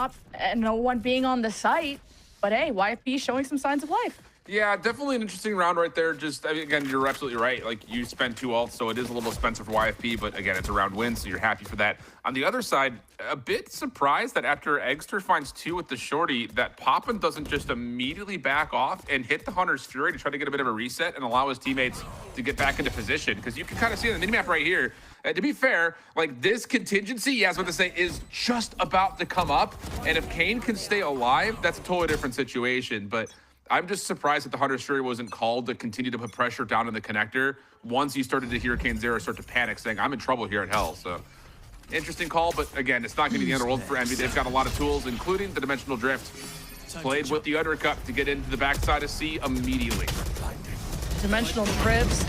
no one being on the site. But hey, YFP showing some signs of life. Yeah, definitely an interesting round right there. Just, I mean, again, you're absolutely right. Like, you spent 2 ults, so it is a little expensive for YFP, but again, it's a round win, so you're happy for that. On the other side, a bit surprised that after Eggster finds 2 with the shorty, that Poppin doesn't just immediately back off and hit the Hunter's Fury to try to get a bit of a reset and allow his teammates to get back into position. Because you can kind of see on the minimap right here, to be fair, like, this contingency, yeah, I was about to say, is just about to come up. And if Kane can stay alive, that's a totally different situation. But I'm just surprised that the Hunter's Fury wasn't called to continue to put pressure down in the connector once you started to hear Kanezera start to panic, saying, I'm in trouble here at Hell. So, interesting call, but again, it's not going to be the end of the world for Envy. They've got a lot of tools, including the Dimensional Drift. Played with the undercut to get into the backside of C immediately. Dimensional Drift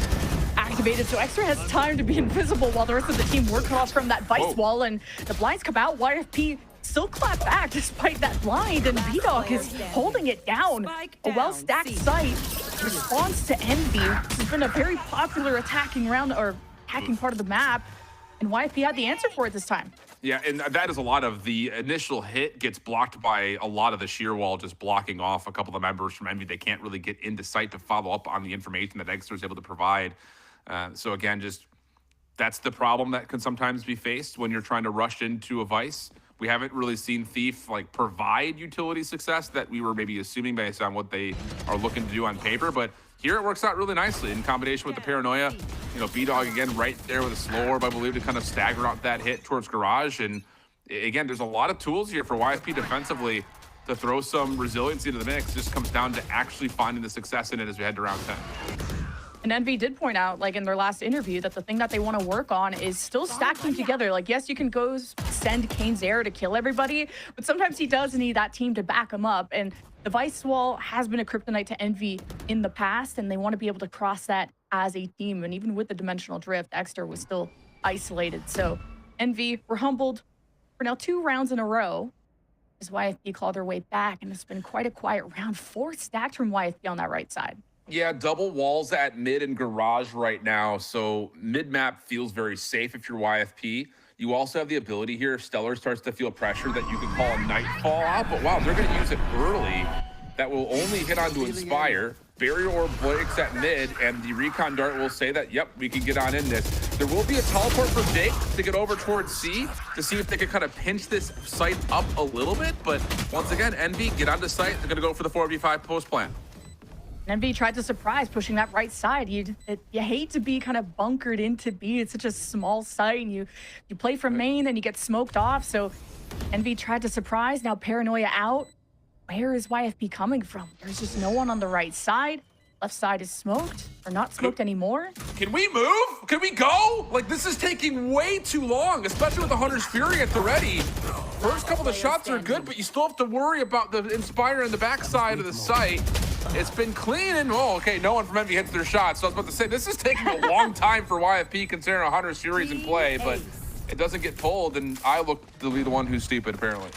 activated, so Extra has time to be invisible while the rest of the team work off from that Vice wall, and the blinds come out. YFP still clap back despite that blind, and B-Dog is holding it down. A well-stacked site responds to Envy. This has been a very popular attacking round, or attacking part of the map, and YFP had the answer for it this time. Yeah, and that is a lot of the initial hit gets blocked by a lot of the shear wall, just blocking off a couple of members from Envy. They can't really get into sight to follow up on the information that Eggster is able to provide. So again, just that's the problem that can sometimes be faced when you're trying to rush into a Vice. We haven't really seen Thief like provide utility success that we were maybe assuming based on what they are looking to do on paper, but here it works out really nicely in combination with the Paranoia. You know, B-Dog again right there with a slow orb, I believe, to kind of stagger out that hit towards Garage. And again, there's a lot of tools here for YFP defensively to throw some resiliency into the mix. Just comes down to actually finding the success in it as we head to round 10. And Envy did point out, like in their last interview, that the thing that they want to work on is still stacking together. Like, yes, you can go send Kanezera to kill everybody, but sometimes he does need that team to back him up. And the Vice Wall has been a kryptonite to Envy in the past, and they want to be able to cross that as a team. And even with the Dimensional Drift, Eggster was still isolated. So Envy were humbled for now 2 rounds in a row as YFP clawed their way back, and it's been quite a quiet round. 4 stacked from YFP on that right side. Yeah, double walls at mid and garage right now. So mid map feels very safe if you're YFP. You also have the ability here, if Stellar starts to feel pressure, that you can call a Nightfall out. But wow, they're going to use it early. That will only hit onto Inspire. Barrier Orb breaks at mid, and the Recon Dart will say that, yep, we can get on in this. There will be a teleport for Jake to get over towards C to see if they can kind of pinch this site up a little bit. But once again, Envy, get onto site. They're going to go for the 4v5 post plan. Envy tried to surprise, pushing that right side. You hate to be kind of bunkered into B. It's such a small site, and you play from main, and you get smoked off. So Envy tried to surprise. Now Paranoia out. Where is YFP coming from? There's just no one on the right side. Left side is smoked, or not smoked anymore. Can we move? Can we go? Like, this is taking way too long, especially with the Hunter's Fury at the ready. First couple of shots are good, but you still have to worry about the Inspire in the backside of the site. It's been clean, and oh, okay, no one from Envy hits their shot. So I was about to say, this is taking a long time for YFP considering a Hunter's Fury's in play, but it doesn't get pulled, and I look to be the one who's stupid, apparently.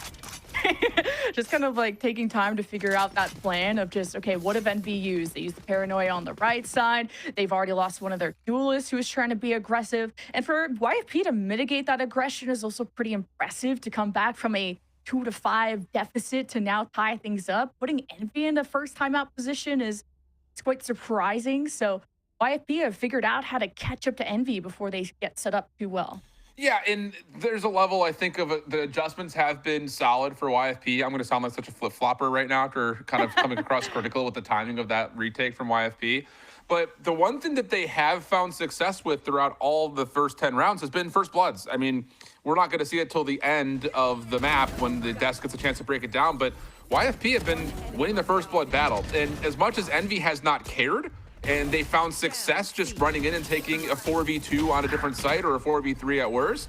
Just kind of like taking time to figure out that plan of just, okay, what have Envy used? They used the Paranoia on the right side. They've already lost one of their duelists who was trying to be aggressive. And for YFP to mitigate that aggression is also pretty impressive, to come back from a 2-5 deficit to now tie things up. Putting Envy in a first time out position is quite surprising. So YFP have figured out how to catch up to Envy before they get set up too well. Yeah, and there's a level, I think, of the adjustments have been solid for YFP. I'm going to sound like such a flip-flopper right now after kind of coming across critical with the timing of that retake from YFP. But the one thing that they have found success with throughout all the first 10 rounds has been First Bloods. I mean, we're not going to see it till the end of the map when the desk gets a chance to break it down, but YFP have been winning the First Blood battle. And as much as Envy has not cared, and they found success just running in and taking a 4v2 on a different site or a 4v3 at worst.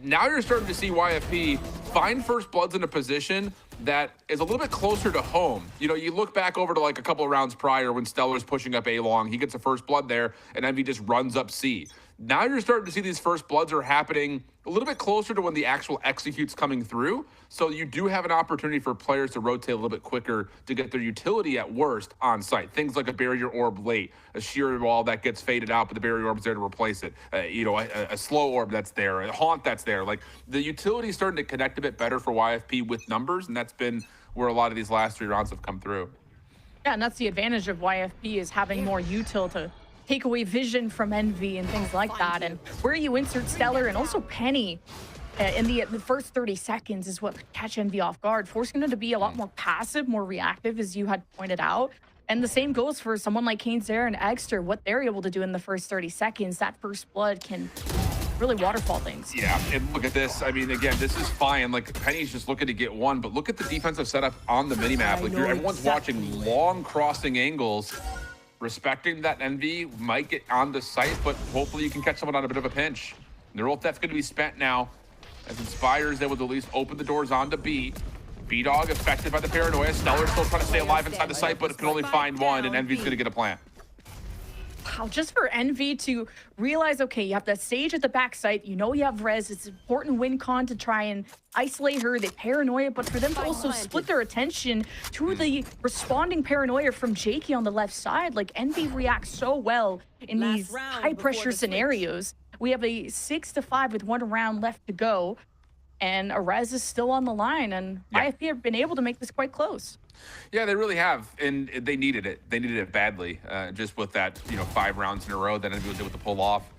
Now you're starting to see YFP find First Bloods in a position that is a little bit closer to home. You know, you look back over to like a couple of rounds prior when Stellar's pushing up A long, he gets a First Blood there, and Envy just runs up C. Now you're starting to see these First Bloods are happening a little bit closer to when the actual execute's coming through. So you do have an opportunity for players to rotate a little bit quicker to get their utility at worst on site. Things like a Barrier Orb late, a Shear Wall that gets faded out, but the Barrier Orb's there to replace it. You know, a Slow Orb that's there, a Haunt that's there. Like, the utility is starting to connect a bit better for YFP with numbers, and that's been where a lot of these last 3 rounds have come through. Yeah, and that's the advantage of YFP is having more util to take away vision from Envy and things like that. And where you insert Stellar and also Penny in the first 30 seconds is what could catch Envy off guard, forcing them to be a lot more passive, more reactive, as you had pointed out. And the same goes for someone like Kane, Zera, and Exter. What they're able to do in the first 30 seconds, that first blood can really waterfall things. Yeah, and look at this. I mean, again, this is fine. Like, Penny's just looking to get one, but look at the defensive setup on the minimap. Like, everyone's watching long crossing angles, respecting that Envy might get on the site, but hopefully you can catch someone on a bit of a pinch. Neural Death's going to be spent now, as Inspire is able to at least open the doors onto B. B-Dog affected by the paranoia. Stellar's still trying to stay alive inside the site, but can only find one, and Envy's going to get a plant. Wow, just for Envy to realize, okay, you have that Sage at the backside, you know you have Rez, it's an important win con to try and isolate her, they paranoia, but for them to also split their attention to the responding paranoia from Jakey on the left side, like Envy reacts so well in these high pressure scenarios. We have a 6-5 with 1 round left to go, and Rez is still on the line, and YFP have been able to make this quite close. Yeah, they really have, and they needed it. They needed it badly, just with that, 5 rounds in a row that Envy was able to pull off.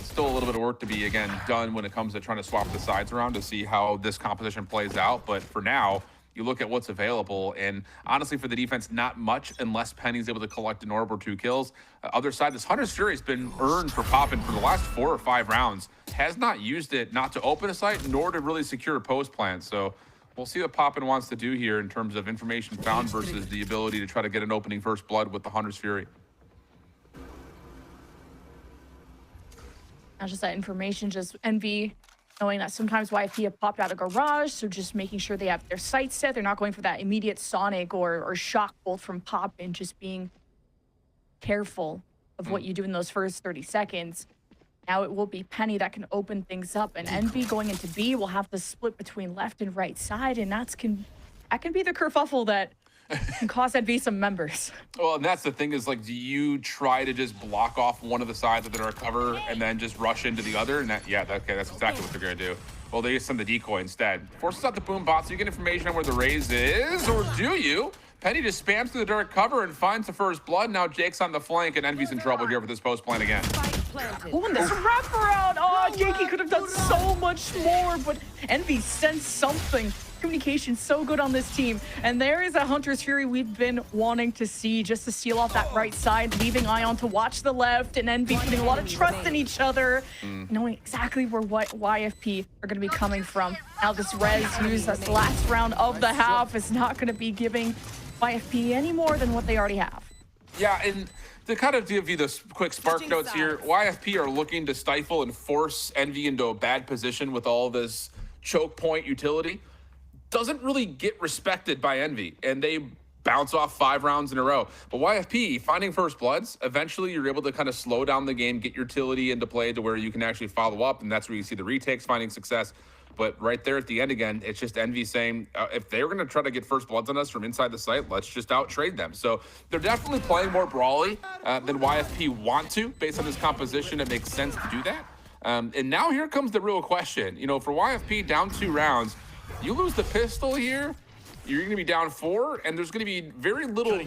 Still a little bit of work to be, again, done when it comes to trying to swap the sides around to see how this composition plays out. But for now, you look at what's available, and honestly, for the defense, not much unless Penny's able to collect an orb or 2 kills. Other side, this Hunter's Fury has been earned for Poppin for the last 4 or 5 rounds. Has not used it not to open a site, nor to really secure a post plant. So we'll see what Poppin wants to do here in terms of information found versus the ability to try to get an opening first blood with the Hunter's Fury. Not just that information, just Envy knowing that sometimes YFP have popped out of garage, so just making sure they have their sights set. They're not going for that immediate Sonic or shock bolt from Poppin, just being careful of what you do in those first 30 seconds. Now it will be Penny that can open things up, and Envy going into B will have the split between left and right side, and that can be the kerfuffle that can cost Envy some members. Well, and that's the thing is, like, do you try to just block off one of the sides that are cover and then just rush into the other? And that, that's exactly what they're going to do. Well, they just send the decoy instead. Forces out the boom bot so you get information on where the raise is, or do you? Penny just spams through the dark cover and finds the first blood. Now Jake's on the flank, and Envy's in trouble here with this post plant again. Oh, and this wraparound! Oh, Jakey could have done so much more, but Envy sensed something. Communication so good on this team, and there is a Hunter's Fury we've been wanting to see, just to seal off that right side, leaving Ion to watch the left, and Envy putting a lot of trust in each other, knowing exactly where YFP are going to be coming from. Now this Rez used as the last round of the half is not going to be giving YFP any more than what they already have. Yeah, and to kind of give you the quick spark notes here, YFP are looking to stifle and force Envy into a bad position with all this choke point utility. Doesn't really get respected by Envy, and they bounce off 5 rounds in a row. But YFP, finding first bloods, eventually you're able to kind of slow down the game, get your utility into play to where you can actually follow up, and that's where you see the retakes finding success. But right there at the end again, it's just Envy saying, if they're going to try to get first bloods on us from inside the site, let's just out-trade them. So they're definitely playing more brawly than YFP want to. Based on this composition, it makes sense to do that. And now here comes the real question. For YFP down 2 rounds, you lose the pistol here, you're going to be down 4, and there's going to be very little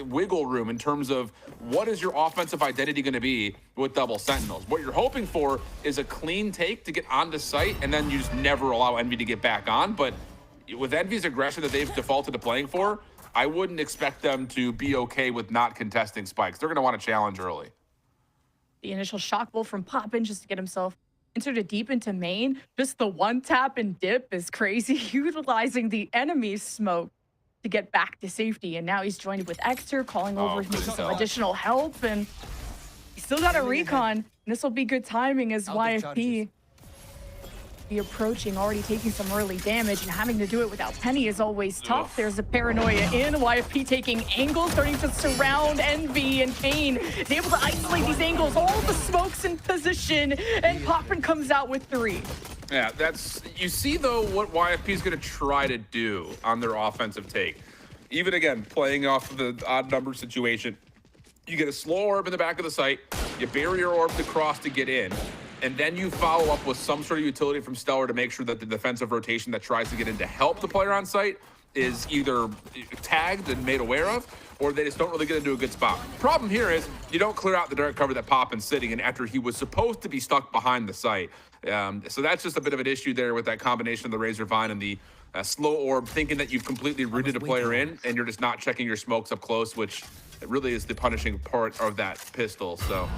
wiggle room in terms of what is your offensive identity going to be with double sentinels. What you're hoping for is a clean take to get onto site, and then you just never allow Envy to get back on. But with Envy's aggression that they've defaulted to playing for, I wouldn't expect them to be okay with not contesting spikes. They're going to want to challenge early. The initial shock bolt from Poppin just to get himself inserted deep into main. Just the one tap and dip is crazy, utilizing the enemy's smoke to get back to safety. And now he's joined with Exter, calling over some additional help, and he's still got a recon. And this will be good timing as YFP be approaching, already taking some early damage, and having to do it without Penny is always tough. There's a paranoia in. YFP taking angles, starting to surround Envy, and Kane is able to isolate these angles. All the smokes in position, and Poppin comes out with 3. Yeah, you see though what YFP is going to try to do on their offensive take. Even again, playing off of the odd number situation, you get a slow orb in the back of the site, you bury your orb to cross to get in, and then you follow up with some sort of utility from Stellar to make sure that the defensive rotation that tries to get in to help the player on site is either tagged and made aware of, or they just don't really get into a good spot. Problem here is you don't clear out the direct cover that Poppin's sitting in after he was supposed to be stuck behind the site. So that's just a bit of an issue there with that combination of the Razor Vine and the slow orb, thinking that you've completely rooted a player in and you're just not checking your smokes up close, which really is the punishing part of that pistol. So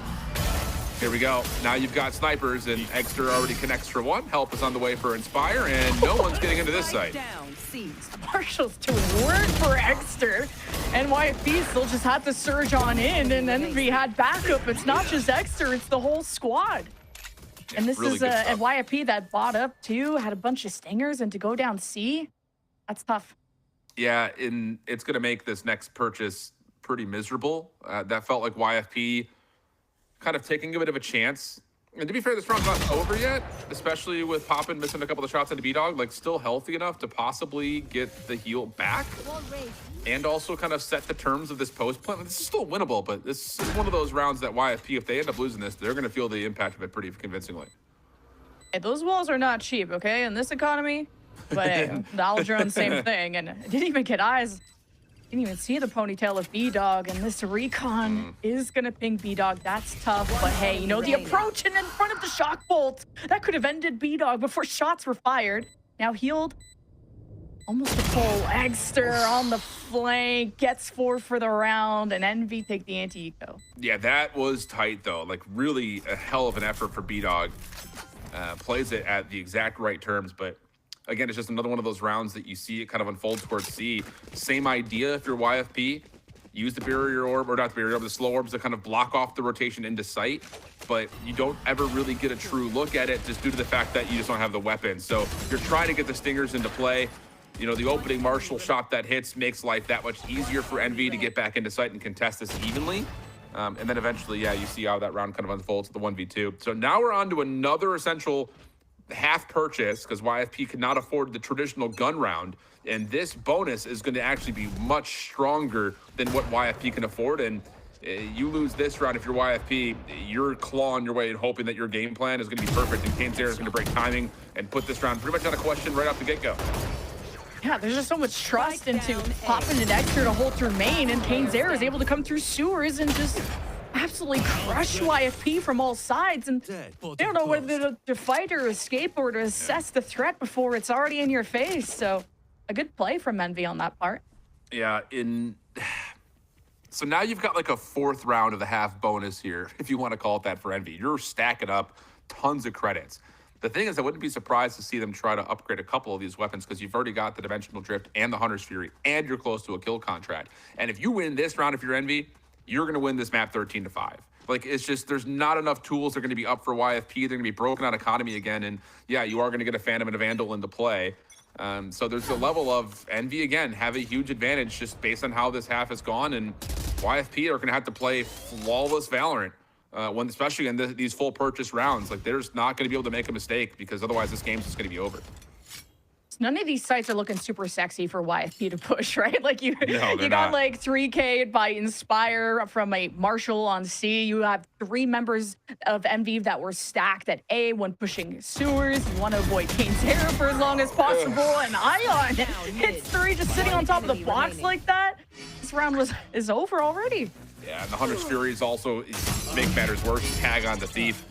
here we go. Now you've got snipers, and Exter already connects for one. Help is on the way for Inspire, and no one's getting into this site. Marshall's doing work for Exter, and YFP still just had to surge on in, and then we had backup. It's not just Exter, it's the whole squad. And this really is good a stuff. YFP that bought up too, had a bunch of stingers, and to go down C, that's tough. Yeah, and it's going to make this next purchase pretty miserable. That felt like YFP kind of taking a bit of a chance. And to be fair, this round's not over yet, especially with Poppin missing a couple of shots into B-Dog, like still healthy enough to possibly get the heal back and also kind of set the terms of this post play. This is still winnable, but this is one of those rounds that YFP, if they end up losing this, they're going to feel the impact of it pretty convincingly. Hey, those walls are not cheap, okay, in this economy. But hey, the Aldrone, same thing. And I didn't even get eyes. Didn't even see the ponytail of B-Dog, and this recon is gonna ping B-Dog. That's tough, but hey, you know, the approach and in front of the shock bolt, that could have ended B-Dog before shots were fired. Now healed. Almost a full Exter on the flank, gets 4 for the round, and Envy take the anti-eco. Yeah, that was tight, though. Like, really a hell of an effort for B-Dog. Plays it at the exact right terms, but again, it's just another one of those rounds that you see it kind of unfold towards C. Same idea if you're YFP. Use the barrier orb, or not the barrier orb, the slow orbs to kind of block off the rotation into sight, but you don't ever really get a true look at it just due to the fact that you just don't have the weapon. So you're trying to get the stingers into play. You know, the opening Marshall shot that hits makes life that much easier for Envy to get back into sight and contest this evenly. And then eventually, yeah, you see how that round kind of unfolds to the 1v2. So now we're on to another essential half purchase because YFP could not afford the traditional gun round, and this bonus is going to actually be much stronger than what YFP can afford. And you lose this round if you're YFP, you're clawing your way and hoping that your game plan is going to be perfect, and Kane's is going to break timing and put this round pretty much out of question right off the get-go. Yeah, there's just so much trust into Poppin and Exter to hold through main, and Kane's Air is able to come through sewers and just absolutely crush YFP from all sides, and they don't know whether to fight or escape or to assess the threat before it's already in your face. So a good play from Envy on that part. Yeah, so now you've got like a 4th round of the half bonus here, if you want to call it that, for Envy. You're stacking up tons of credits. The thing is, I wouldn't be surprised to see them try to upgrade a couple of these weapons because you've already got the Dimensional Drift and the Hunter's Fury, and you're close to a kill contract. And if you win this round, if you're Envy, you're going to win this map 13-5. Like, it's just, there's not enough tools that are going to be up for YFP. They're going to be broken on economy again. And yeah, you are going to get a Phantom and a Vandal into play. So there's a level of Envy, again, have a huge advantage just based on how this half has gone. And YFP are going to have to play flawless Valorant, especially in these full purchase rounds. Like, they're just not going to be able to make a mistake because otherwise this game's just going to be over. None of these sites are looking super sexy for YFP to push, right? Like you got not. Like 3K by Inspire from a Marshall on C. You have 3 members of Envy that were stacked at A when pushing sewers. You want to avoid Kane's Hair for as long as possible. And Ion hits 3 just sitting on top of the box like that. This round is over already. Yeah, and the Hunter's Fury is also, make matters worse, tag on the Thief.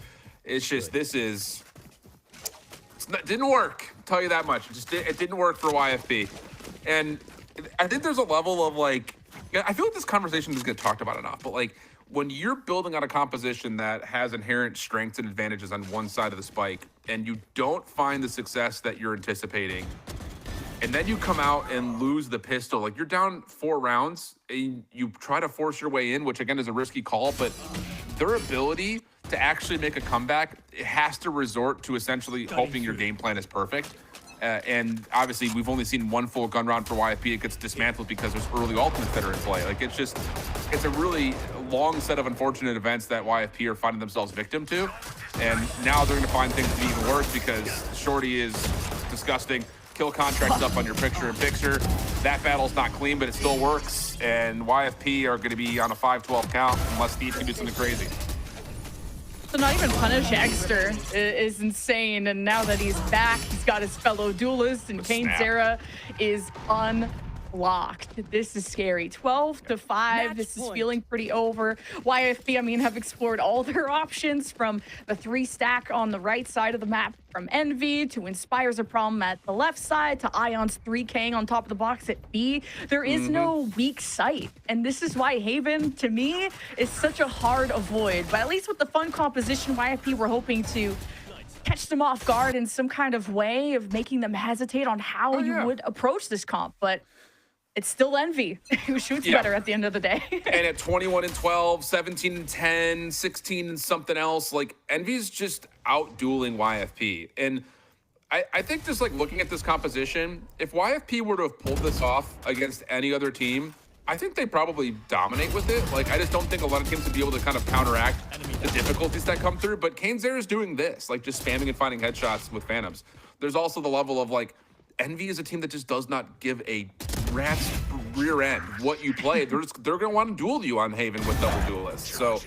It's just, it didn't work. I'll tell you that much. It didn't work for YFP. And I think there's a level of like, I feel like this conversation doesn't get talked about enough, but like when you're building on a composition that has inherent strengths and advantages on one side of the spike, and you don't find the success that you're anticipating, and then you come out and lose the pistol, like you're down 4 rounds and you try to force your way in, which again is a risky call, but their ability to actually make a comeback, it has to resort to essentially hoping your game plan is perfect. And obviously we've only seen 1 full gun round for YFP. It gets dismantled because there's early ultimates that are in play. Like it's a really long set of unfortunate events that YFP are finding themselves victim to. And now they're gonna find things to be even worse because Shorty is disgusting. Kill contract's up on your picture-in-picture. That battle's not clean, but it still works. And YFP are gonna be on a 5-12 count unless Steve can do something crazy. to not even punish Exter is insane. And now that he's back, he's got his fellow duelist, and Kane Zera is unlocked. This is scary. 12-5. This is feeling pretty over. YFP, I mean, have explored all their options, from the 3-stack on the right side of the map from Envy to Inspire's a problem at the left side to Ion's 3K'ing on top of the box at B. There is no weak site. And this is why Haven, to me, is such a hard avoid. But at least with the fun composition, YFP were hoping to catch them off guard in some kind of way of making them hesitate on how you would approach this comp. But it's still Envy who shoots better at the end of the day. And at 21-12, 17-10, 16 and something else, like Envy's just out dueling YFP. And I think just like looking at this composition, if YFP were to have pulled this off against any other team, I think they probably dominate with it. Like, I just don't think a lot of teams would be able to kind of counteract the difficulties that come through. But Kane Zera is doing this, like just spamming and finding headshots with Phantoms. There's also the level of like, Envy is a team that just does not give a rat's rear end what you play. They're going to want to duel you on Haven with double duelists. So,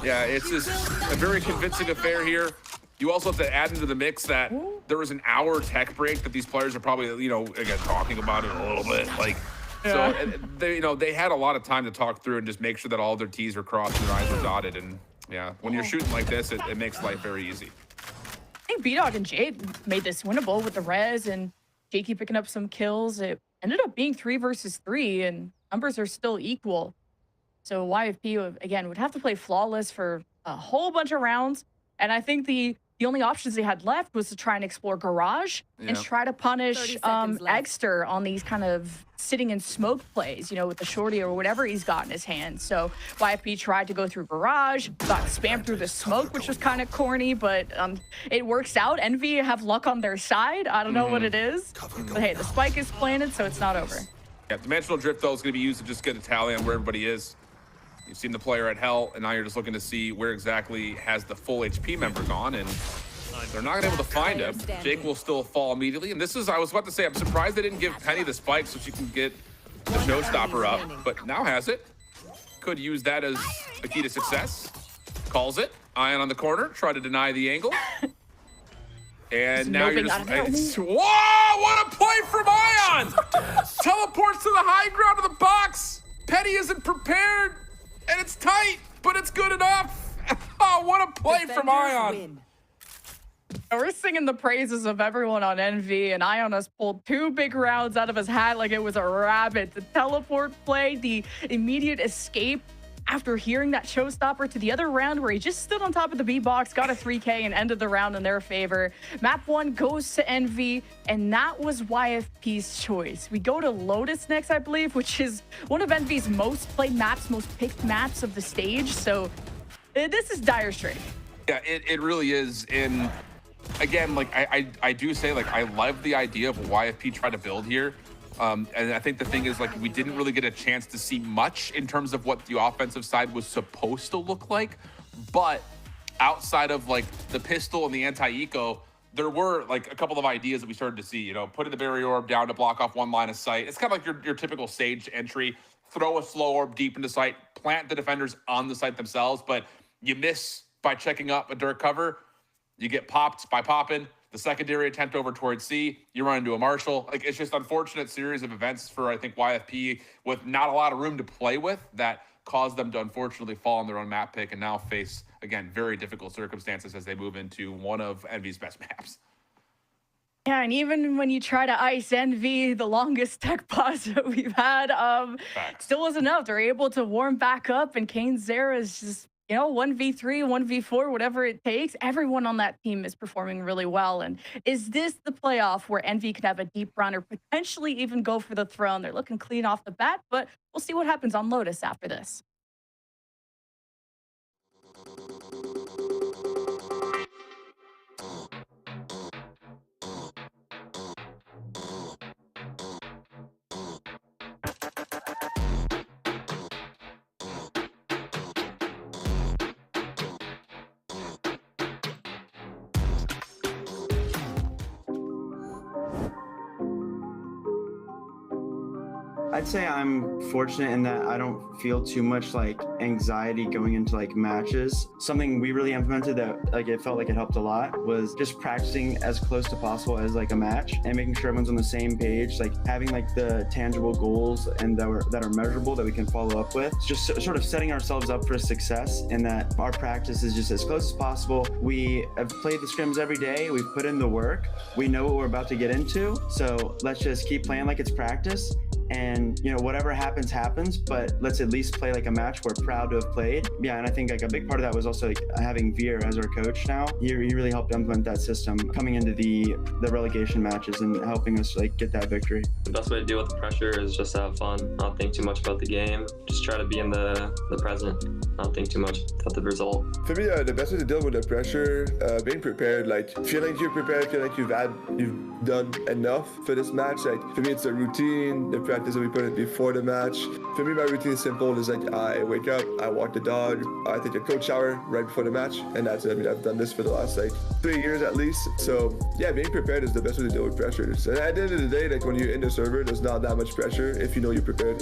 yeah, it's just a very convincing affair here. You also have to add into the mix that there was an hour tech break that these players are probably, you know, again, talking about it a little bit. Like, so they, you know, they had a lot of time to talk through and just make sure that all their T's are crossed and their I's are dotted. And yeah, when you're shooting like this, it makes life very easy. I think B-Dog and Jade made this winnable with the res and Jakey picking up some kills. It ended up being 3 versus 3, and numbers are still equal. So YFP, again, would have to play flawless for a whole bunch of rounds. And I think the only options they had left was to try and explore Garage and try to punish Exter on these kind of sitting in smoke plays, you know, with the shorty or whatever he's got in his hand. So YFP tried to go through Garage, got spammed through the smoke, which was kind of corny, but it works out. Envy have luck on their side. I don't know what it is, but hey, the spike is planted, so it's not over. Yeah, Dimensional Drift, though, is going to be used to just get a tally on where everybody is. You've seen the player at Hell, and now you're just looking to see where exactly has the full HP member gone, and they're not able to find him. Jake will still fall immediately, and this is, I was about to say, I'm surprised they didn't give Penny the spike so she can get the showstopper up, but now has it. Could use that as a key to success. Calls it. Ion on the corner, try to deny the angle. And now you're just, whoa, what a play from Ion! Teleports to the high ground of the box. Penny isn't prepared, and it's tight, but it's good enough. Oh, what a play from Ion. We're singing the praises of everyone on Envy, and Ion has pulled 2 big rounds out of his hat like it was a rabbit. The teleport play, the immediate escape after hearing that showstopper to the other round where he just stood on top of the B box, got a 3K, and ended the round in their favor. Map 1 goes to Envy, and that was YFP's choice. We go to Lotus next, I believe, which is one of Envy's most played maps, most picked maps of the stage. So this is dire straits. Yeah, it really is. And again, like I do say, like, I love the idea of what YFP tried to build here. And I think the thing is, like, we didn't really get a chance to see much in terms of what the offensive side was supposed to look like. But outside of, like, the pistol and the anti-eco, there were, like, a couple of ideas that we started to see, you know, putting the barrier orb down to block off one line of sight. It's kind of like your typical Sage entry. Throw a slow orb deep into sight, plant the defenders on the site themselves, but you miss by checking up a dirt cover. You get popped by popping. The secondary attempt over towards C, you run into a Marshall. Like, it's just unfortunate series of events for, I think, YFP with not a lot of room to play with that caused them to unfortunately fall on their own map pick and now face, again, very difficult circumstances as they move into one of Envy's best maps. Yeah, and even when you try to ice Envy, the longest tech pause that we've had, still wasn't enough. They're able to warm back up, and Kane Zera is just, you know, 1v3, 1v4, whatever it takes. Everyone on that team is performing really well. And is this the playoff where Envy could have a deep run or potentially even go for the throne? They're looking clean off the bat, but we'll see what happens on Lotus after this. I I'd say I'm fortunate in that I don't feel too much like anxiety going into like matches. Something we really implemented that like it felt like it helped a lot was just practicing as close to possible as like a match and making sure everyone's on the same page, like having like the tangible goals and that are measurable that we can follow up with. It's just sort of setting ourselves up for success in that our practice is just as close as possible. We have played the scrims every day. We've put in the work. We know what we're about to get into. So let's just keep playing like it's practice. And whatever happens, but let's at least play like a match we're proud to have played. Yeah, and I think like a big part of that was also like having Veer as our coach now. He really helped implement that system coming into the relegation matches and helping us like get that victory. The best way to deal with the pressure is just to have fun, not think too much about the game. Just try to be in the present, not think too much about the result. For me, the best way to deal with the pressure, being prepared, like feeling you're prepared, feeling like you've done enough for this match. Like for me, it's a routine, the practice that we put in before the match. For me, my routine is simple. It's like I wake up, I walk the dog, I take a cold shower right before the match, and that's it. I mean, I've done this for the last like 3 years at least. So yeah, being prepared is the best way to deal with pressure. So at the end of the day, like when you're in the server, there's not that much pressure if you know you're prepared.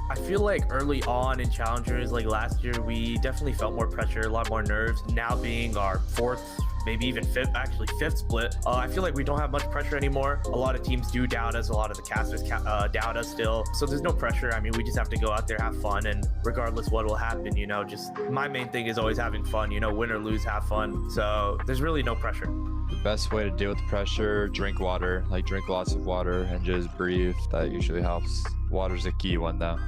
I feel like early on in Challengers, like last year, we definitely felt more pressure, a lot more nerves. Now being our fourth, maybe even fifth split, I feel like we don't have much pressure anymore. A lot of teams do doubt us. A lot of the casters doubt us still. So there's no pressure. I mean, we just have to go out there, have fun, and regardless what will happen, just my main thing is always having fun, win or lose, have fun. So there's really no pressure. The best way to deal with the pressure, drink water, like drink lots of water and just breathe. That usually helps. Water's a key one though.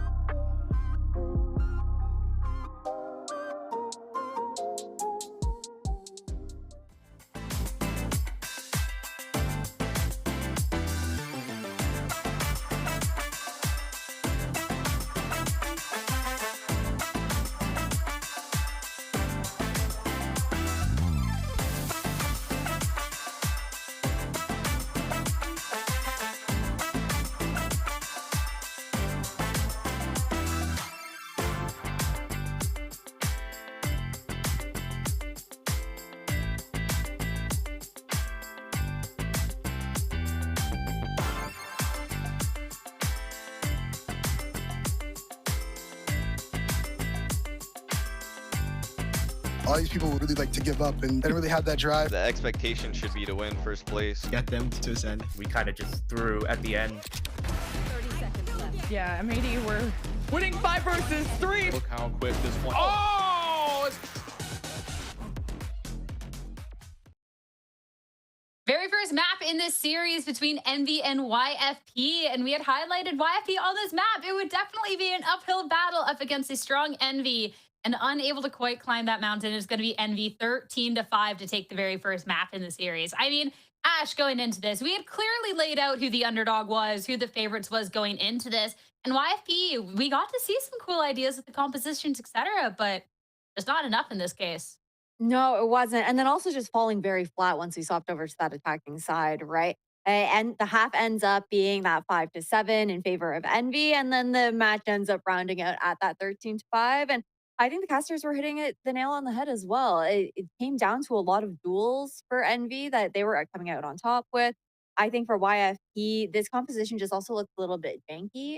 All these people would really like to give up and really have that drive. The expectation should be to win first place. Get them to ascend. We kind of just threw at the end. 30 seconds left. Yeah, MAD, we're winning 5 versus 3. Look how quick this one. Oh! Very first map in this series between Envy and YFP, and we had highlighted YFP on this map. It would definitely be an uphill battle up against a strong Envy, and unable to quite climb that mountain is going to be Envy 13-5 to take the very first map in the series. I mean, Ash, going into this, we had clearly laid out who the underdog was, who the favorites was going into this, and YFP, we got to see some cool ideas with the compositions, etc., but there's not enough in this case. No, it wasn't. And then also just falling very flat once we swapped over to that attacking side, right? And the half ends up being that 5-7 in favor of Envy, and then the match ends up rounding out at that 13-5. And I think the casters were hitting the nail on the head as well. It came down to a lot of duels for Envy that they were coming out on top with. I think for YFP, this composition just also looks a little bit janky.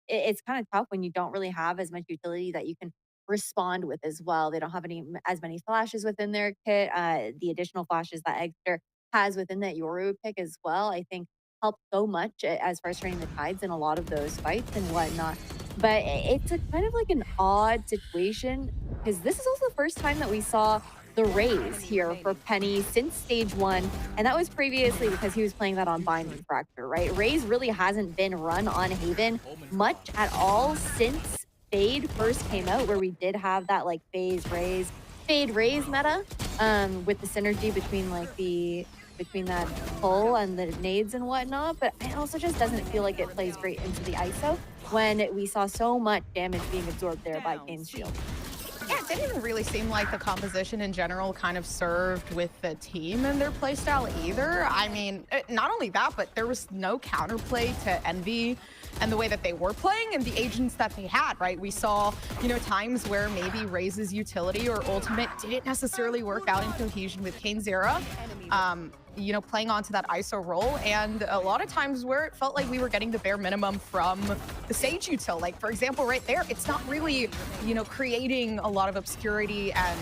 It's kind of tough when you don't really have as much utility that you can respond with as well. They don't have as many flashes within their kit. The additional flashes that Exeter has within that Yoru pick as well, I think helped so much as far as turning the tides in a lot of those fights and whatnot. But it's a kind of like an odd situation because this is also the first time that we saw the Raze here for Penny since stage 1, and that was previously because he was playing that on Binding Fracture, right? Raze really hasn't been run on Haven much at all since Fade first came out, where we did have that like Fade Raze meta with the synergy between like between that pull and the nades and whatnot, but it also just doesn't feel like it plays great into the ISO when we saw so much damage being absorbed there by Kane's shield. Yeah, it didn't even really seem like the composition in general kind of served with the team and their playstyle either. I mean, not only that, but there was no counterplay to Envy and the way that they were playing and the agents that they had, right? We saw, you know, times where maybe Raze's utility or ultimate didn't necessarily work out in cohesion with Kane's-Zera. You know, playing onto that ISO role, and a lot of times where it felt like we were getting the bare minimum from the Sage util. Like, for example, right there, it's not really, you know, creating a lot of obscurity and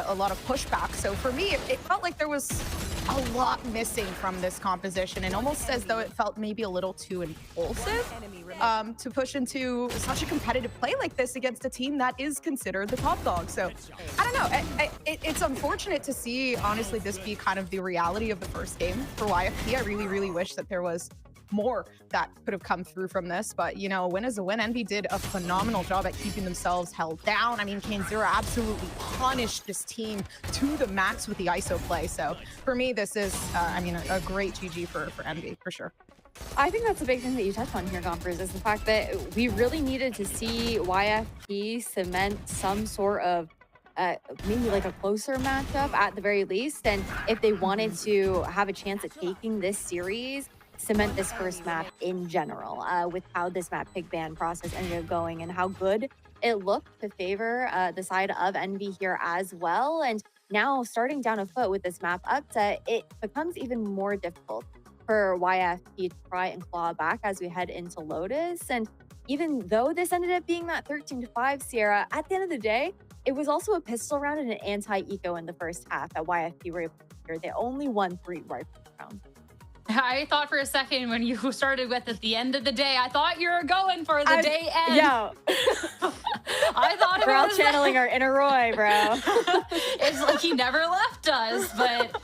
a lot of pushback. So for me, it felt like there was a lot missing from this composition, and almost as though it felt maybe a little too impulsive to push into such a competitive play like this against a team that is considered the top dog. So I don't know, it's unfortunate to see, honestly, this be kind of the reality of the first game for YFP. I really, really wish that there was more that could have come through from this, but you know, a win is a win. Envy did a phenomenal job at keeping themselves held down. I mean, Kane's-Zera absolutely punished this team to the max with the ISO play. So for me, this is, I mean, a great GG for Envy, for sure. I think that's a big thing that you touched on here, Gompers, is the fact that we really needed to see YFP cement some sort of maybe like a closer matchup at the very least. And if they wanted to have a chance at taking this series, cement this first map in general, with how this map pick ban process ended up going and how good it looked to favor the side of Envy here as well. And now starting down a foot with this map upset, it becomes even more difficult for YFP to try and claw back as we head into Lotus. And even though this ended up being that 13-5 Sierra, at the end of the day, it was also a pistol round and an anti-eco in the first half that YFP were able to secure. They only won 3 rifle rounds. I thought for a second when you started with at the end of the day, I thought you were going for the day end. Yeah. I thought it we're all was channeling our inner Roy, bro. It's like he never left us, but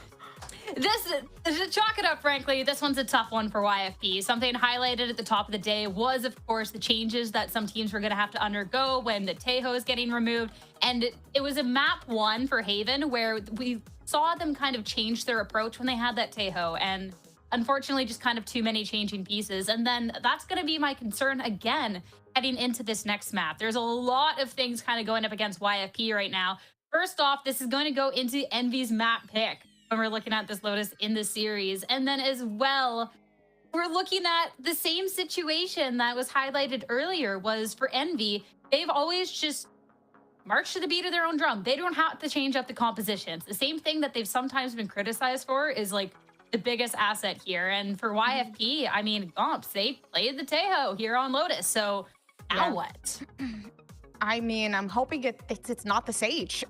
this, to chalk it up, frankly, this one's a tough one for YFP. Something highlighted at the top of the day was, of course, the changes that some teams were going to have to undergo when the Taeho is getting removed. And it was a map 1 for Haven where we saw them kind of change their approach when they had that Taeho. And unfortunately, just kind of too many changing pieces. And then that's going to be my concern again heading into this next map. There's a lot of things kind of going up against YFP right now. First off, this is going to go into Envy's map pick when we're looking at this Lotus in the series. And then as well, we're looking at the same situation that was highlighted earlier was for Envy. They've always just marched to the beat of their own drum. They don't have to change up the compositions. The same thing that they've sometimes been criticized for is like the biggest asset here. And for YFP, I mean, Gomps, they played the Taeho here on Lotus. So now what? I mean, I'm hoping it's not the Sage.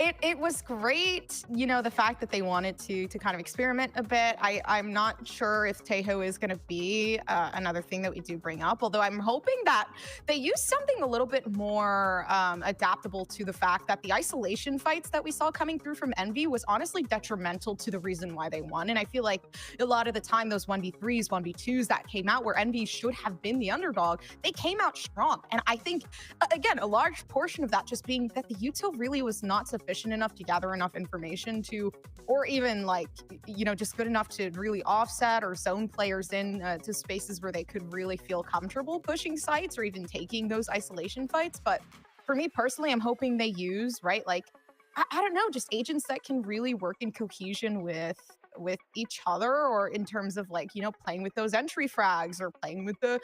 It was great, you know, the fact that they wanted to kind of experiment a bit. I'm not sure if Taeho is going to be another thing that we do bring up, although I'm hoping that they use something a little bit more adaptable to the fact that the isolation fights that we saw coming through from Envy was honestly detrimental to the reason why they won. And I feel like a lot of the time those 1v3s, 1v2s that came out where Envy should have been the underdog, they came out strong. And I think, again, a large portion of that just being that the util really was not sufficient enough to gather enough information to, or even like, you know, just good enough to really offset or zone players in to spaces where they could really feel comfortable pushing sites or even taking those isolation fights. But for me personally, I'm hoping they use, right, like, I don't know, just agents that can really work in cohesion with each other, or in terms of like, you know, playing with those entry frags or playing with the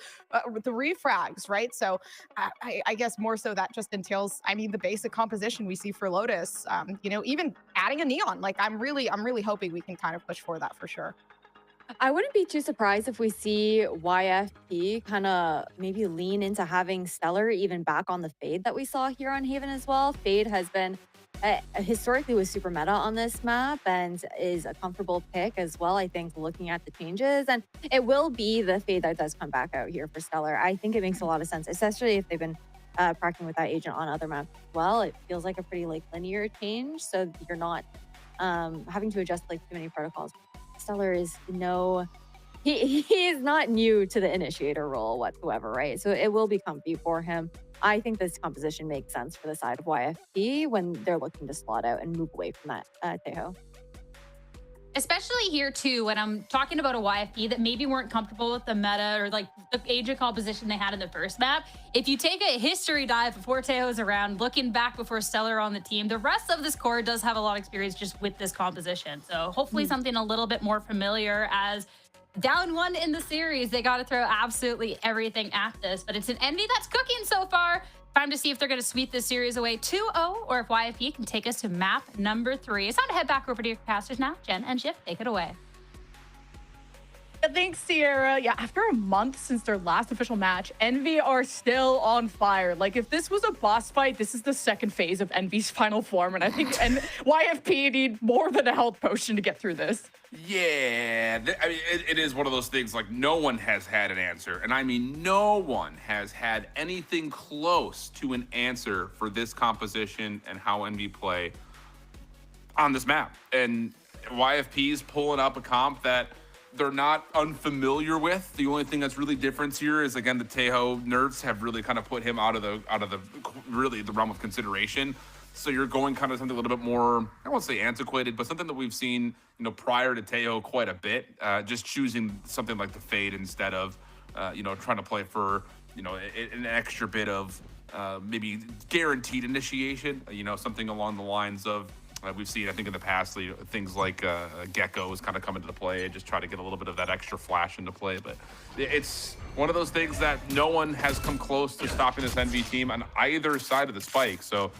refrags, right? So I guess more so that just entails, I mean, the basic composition we see for Lotus, you know, even adding a neon. Like I'm really hoping we can kind of push for that for sure. I wouldn't be too surprised if we see YFP kind of maybe lean into having Stellar even back on the Fade that we saw here on Haven as well. Fade has been historically was super meta on this map and is a comfortable pick as well, I think, looking at the changes. And it will be the Fade that does come back out here for Stellar. I think it makes a lot of sense, especially if they've been practicing with that agent on other maps as well. It feels like a pretty like linear change, so you're not having to adjust like too many protocols. Stellar is he is not new to the initiator role whatsoever, right? So it will be comfy for him. I think this composition makes sense for the side of YFP when they're looking to slot out and move away from that Taeho. Especially here too, when I'm talking about a YFP that maybe weren't comfortable with the meta or like the agent composition they had in the first map. If you take a history dive before Taeho's around, looking back before Stellar on the team, the rest of this core does have a lot of experience just with this composition. So hopefully something a little bit more familiar as Down 1 in the series, they got to throw absolutely everything at this, but it's an Envy that's cooking so far. Time to see if they're going to sweep this series away 2-0 or if YFP can take us to map number 3. It's time to head back over to your casters now. Jen and Shift, take it away. Thanks, Sierra. Yeah, after a month since their last official match, Envy are still on fire. Like, if this was a boss fight, this is the second phase of Envy's final form, and I think YFP need more than a health potion to get through this. Yeah, I mean, it is one of those things, like, no one has had an answer. And I mean, no one has had anything close to an answer for this composition and how Envy play on this map. And YFP is pulling up a comp that they're not unfamiliar with. The only thing that's really different here is, again, the Tejo nerfs have really kind of put him out of the really the realm of consideration. So you're going kind of something a little bit more, I won't say antiquated, but something that we've seen, you know, prior to Tejo quite a bit. Just choosing something like the Fade instead of, you know, trying to play for, you know, an extra bit of maybe guaranteed initiation. You know, something along the lines of. We've seen, I think, in the past, things like Gecko's kind of come into play and just try to get a little bit of that extra flash into play. But it's one of those things that no one has come close to stopping this Envy team on either side of the spike. So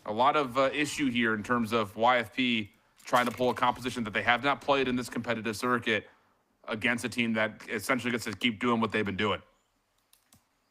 a lot of issue here in terms of YFP trying to pull a composition that they have not played in this competitive circuit against a team that essentially gets to keep doing what they've been doing.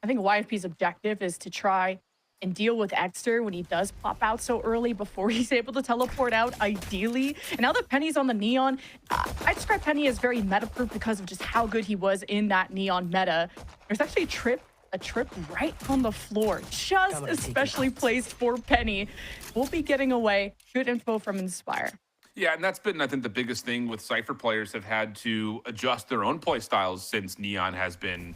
I think YFP's objective is to try and deal with Exter when he does pop out so early before he's able to teleport out, ideally. And now that Penny's on the Neon, I describe Penny as very meta-proof because of just how good he was in that Neon meta. There's actually a trip right on the floor, just especially placed for Penny. We'll be getting away. Good info from Inspire. Yeah, and that's been, I think, the biggest thing with Cypher players have had to adjust their own play styles since Neon has been...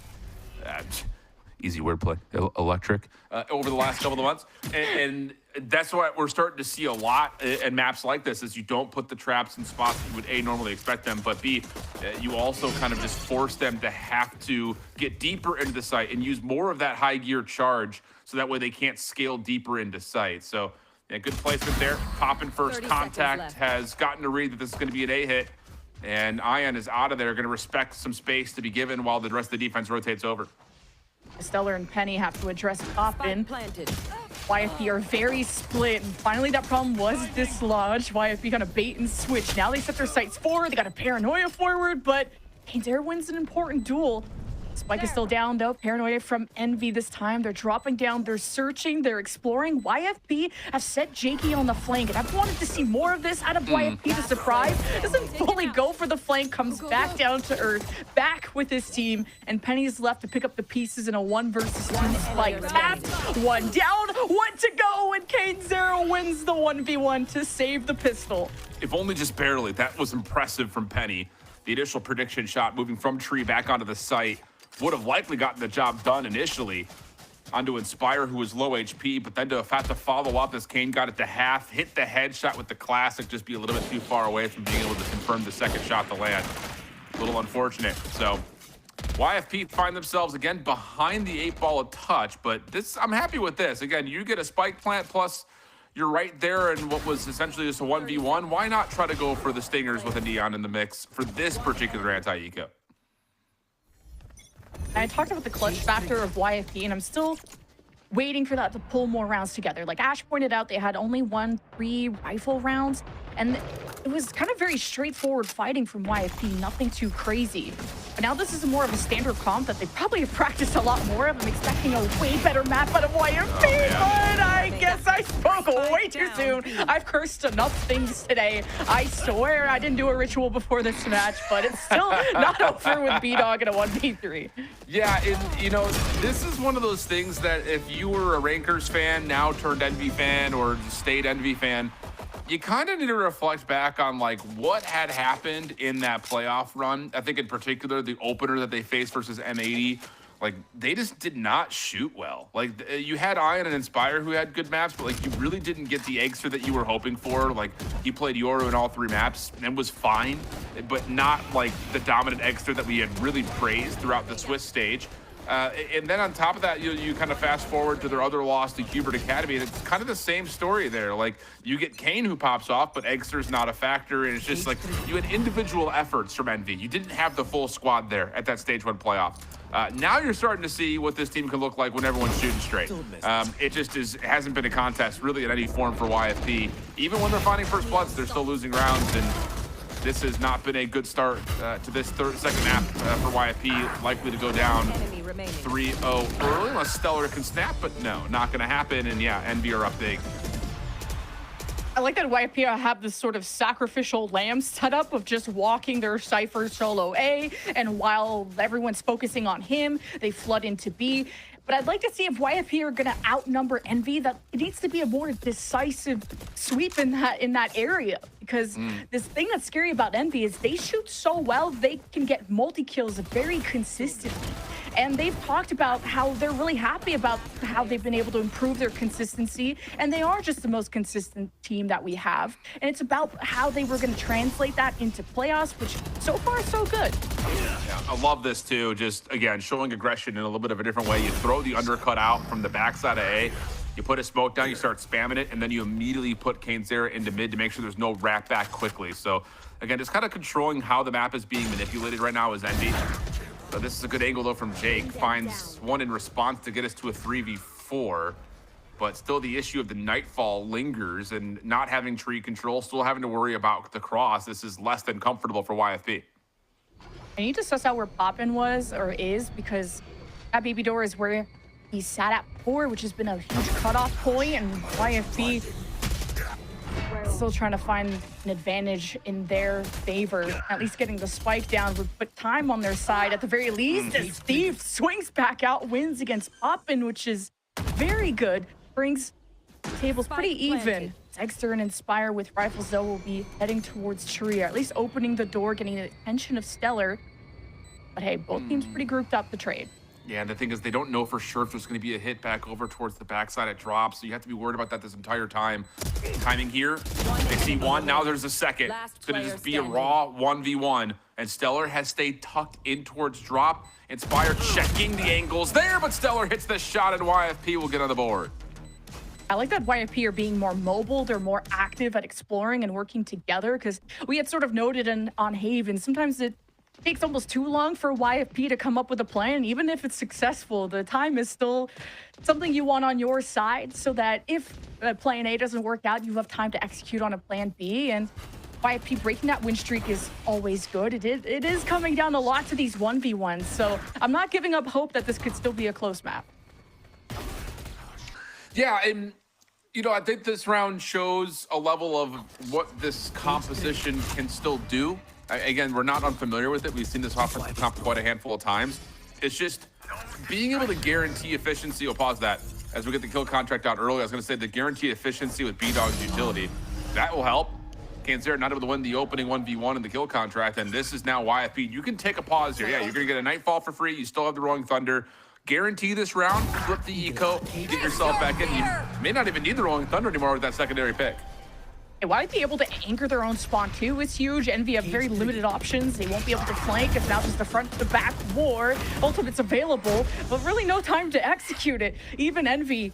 easy wordplay, electric, over the last couple of months. And that's what we're starting to see a lot in maps like this, is you don't put the traps in spots that you would A, normally expect them, but B, you also kind of just force them to have to get deeper into the site and use more of that high gear charge so that way they can't scale deeper into sight. So yeah, good placement there. Poppin' first contact has gotten to read that this is going to be an A hit, and Ion is out of there, going to respect some space to be given while the rest of the defense rotates over. Stellar and Penny have to address Poppin. YFP are very split, and finally that problem was dislodged. YFP kind of bait and switch. Now they set their sights forward. They got a Paranoia forward, but Kane's wins an important duel. Spike is still down, though. Paranoia from Envy this time. They're dropping down. They're searching. They're exploring. YFP have set Jakey on the flank, and I've wanted to see more of this out of YFP. The surprise doesn't fully go for the flank, comes back down to earth, back with his team, and Penny's left to pick up the pieces in a 1 versus 2 Spike. Tapped, 1 down, 1 to go, and Kane0 wins the 1v1 to save the pistol. If only just barely. That was impressive from Penny. The initial prediction shot moving from tree back onto the site would have likely gotten the job done initially onto Inspire, who was low HP, but then to have to follow up as Kane got it to half, hit the headshot with the classic, just be a little bit too far away from being able to confirm the second shot to land. A little unfortunate. So YFP find themselves again behind the 8 ball a touch, but this, I'm happy with this. Again, you get a spike plant plus you're right there in what was essentially just a 1v1. Why not try to go for the Stingers with a Neon in the mix for this particular anti-eco? I talked about the clutch factor of YFP, and I'm still waiting for that to pull more rounds together. Like Ash pointed out, they had only 3 rifle rounds, and it was kind of very straightforward fighting from YFP, nothing too crazy. But now this is more of a standard comp that they probably have practiced a lot more of. I'm expecting a way better map out of YFP, but I guess I spoke way too soon. I've cursed enough things today. I swear I didn't do a ritual before this match, but it's still not over with B-Dog in a 1v3. Yeah, and you know, this is one of those things that if you were a Rankers fan, now turned Envy fan, or stayed Envy fan, you kind of need to reflect back on like what had happened in that playoff run. I think in particular, the opener that they faced versus M80, like they just did not shoot well. Like you had Ion and Inspire who had good maps, but like you really didn't get the Egster that you were hoping for. Like he played Yoru in all 3 maps and was fine, but not like the dominant Egster that we had really praised throughout the Swiss stage. And then on top of that, you kind of fast forward to their other loss to Hubert Academy, and it's kind of the same story there. Like, you get Kane who pops off, but Eggster's not a factor, and it's just like you had individual efforts from Envy. You didn't have the full squad there at that Stage 1 playoff. Now you're starting to see what this team can look like when everyone's shooting straight. It just hasn't been a contest really in any form for YFP. Even when they're finding first bloods, they're still losing rounds, and this has not been a good start to this second half for YFP. Likely to go down 3-0 early unless Stellar can snap, but no, not going to happen. And yeah, Envy are up big. I like that YFP have this sort of sacrificial lamb setup of just walking their Cypher solo A, and while everyone's focusing on him, they flood into B. But I'd like to see if YFP are going to outnumber Envy. That it needs to be a more decisive sweep in that area, because this thing that's scary about Envy is they shoot so well, they can get multi-kills very consistently. And they've talked about how they're really happy about how they've been able to improve their consistency, and they are just the most consistent team that we have. And it's about how they were going to translate that into playoffs, which so far so good. Yeah, I love this too. Just again, showing aggression in a little bit of a different way. You throw the undercut out from the backside of A, you put a smoke down, you start spamming it, and then you immediately put Kainzera into mid to make sure there's no wrap back quickly. So again, just kind of controlling how the map is being manipulated right now is Envy. So this is a good angle though from Jake. Finds one in response to get us to a 3v4. But still the issue of the Nightfall lingers, and not having tree control, still having to worry about the cross. This is less than comfortable for YFP. I need to suss out where Poppin was or is, because that baby door is where he sat at before, which has been a huge cutoff point, and YFP still trying to find an advantage in their favor. At least getting the spike down would put time on their side at the very least, as Steve swings back out, wins against Poppin, which is very good. Brings the tables pretty even. Dexter and Inspire with rifles though will be heading towards Sharia, at least opening the door, getting the attention of Stellar. But hey, both teams pretty grouped up the trade. Yeah, and the thing is, they don't know for sure if there's going to be a hit back over towards the backside at drop, so you have to be worried about that this entire time. Timing here, they see one, now there's a second. It's going to just be a raw 1v1, and Stellar has stayed tucked in towards drop. Inspire checking the angles there, but Stellar hits the shot, and YFP will get on the board. I like that YFP are being more mobile. They're more active at exploring and working together, because we had sort of noted on Haven, sometimes it takes almost too long for YFP to come up with a plan. Even if it's successful, the time is still something you want on your side, so that if plan A doesn't work out, you have time to execute on a plan B. And YFP breaking that win streak is always good. It is coming down a lot to these 1v1s, so I'm not giving up hope that this could still be a close map. Yeah, and you know, I think this round shows a level of what this composition can still do. Again, we're not unfamiliar with it. We've seen this offensive comp quite a handful of times. It's just being able to guarantee efficiency. I'll pause that as we get the kill contract out early. I was going to say the guarantee efficiency with B-Dog's utility. That will help. Kainzera not able to win the opening 1v1 in the kill contract, and this is now YFP. You can take a pause here. Yeah, you're going to get a Nightfall for free. You still have the Rolling Thunder. Guarantee this round, flip the eco, get yourself back in. You may not even need the Rolling Thunder anymore with that secondary pick. YFP be able to anchor their own spawn too is huge. Envy have very limited options. They won't be able to flank. It's now just the front to back war. Ultimate's available, but really no time to execute it. Even Envy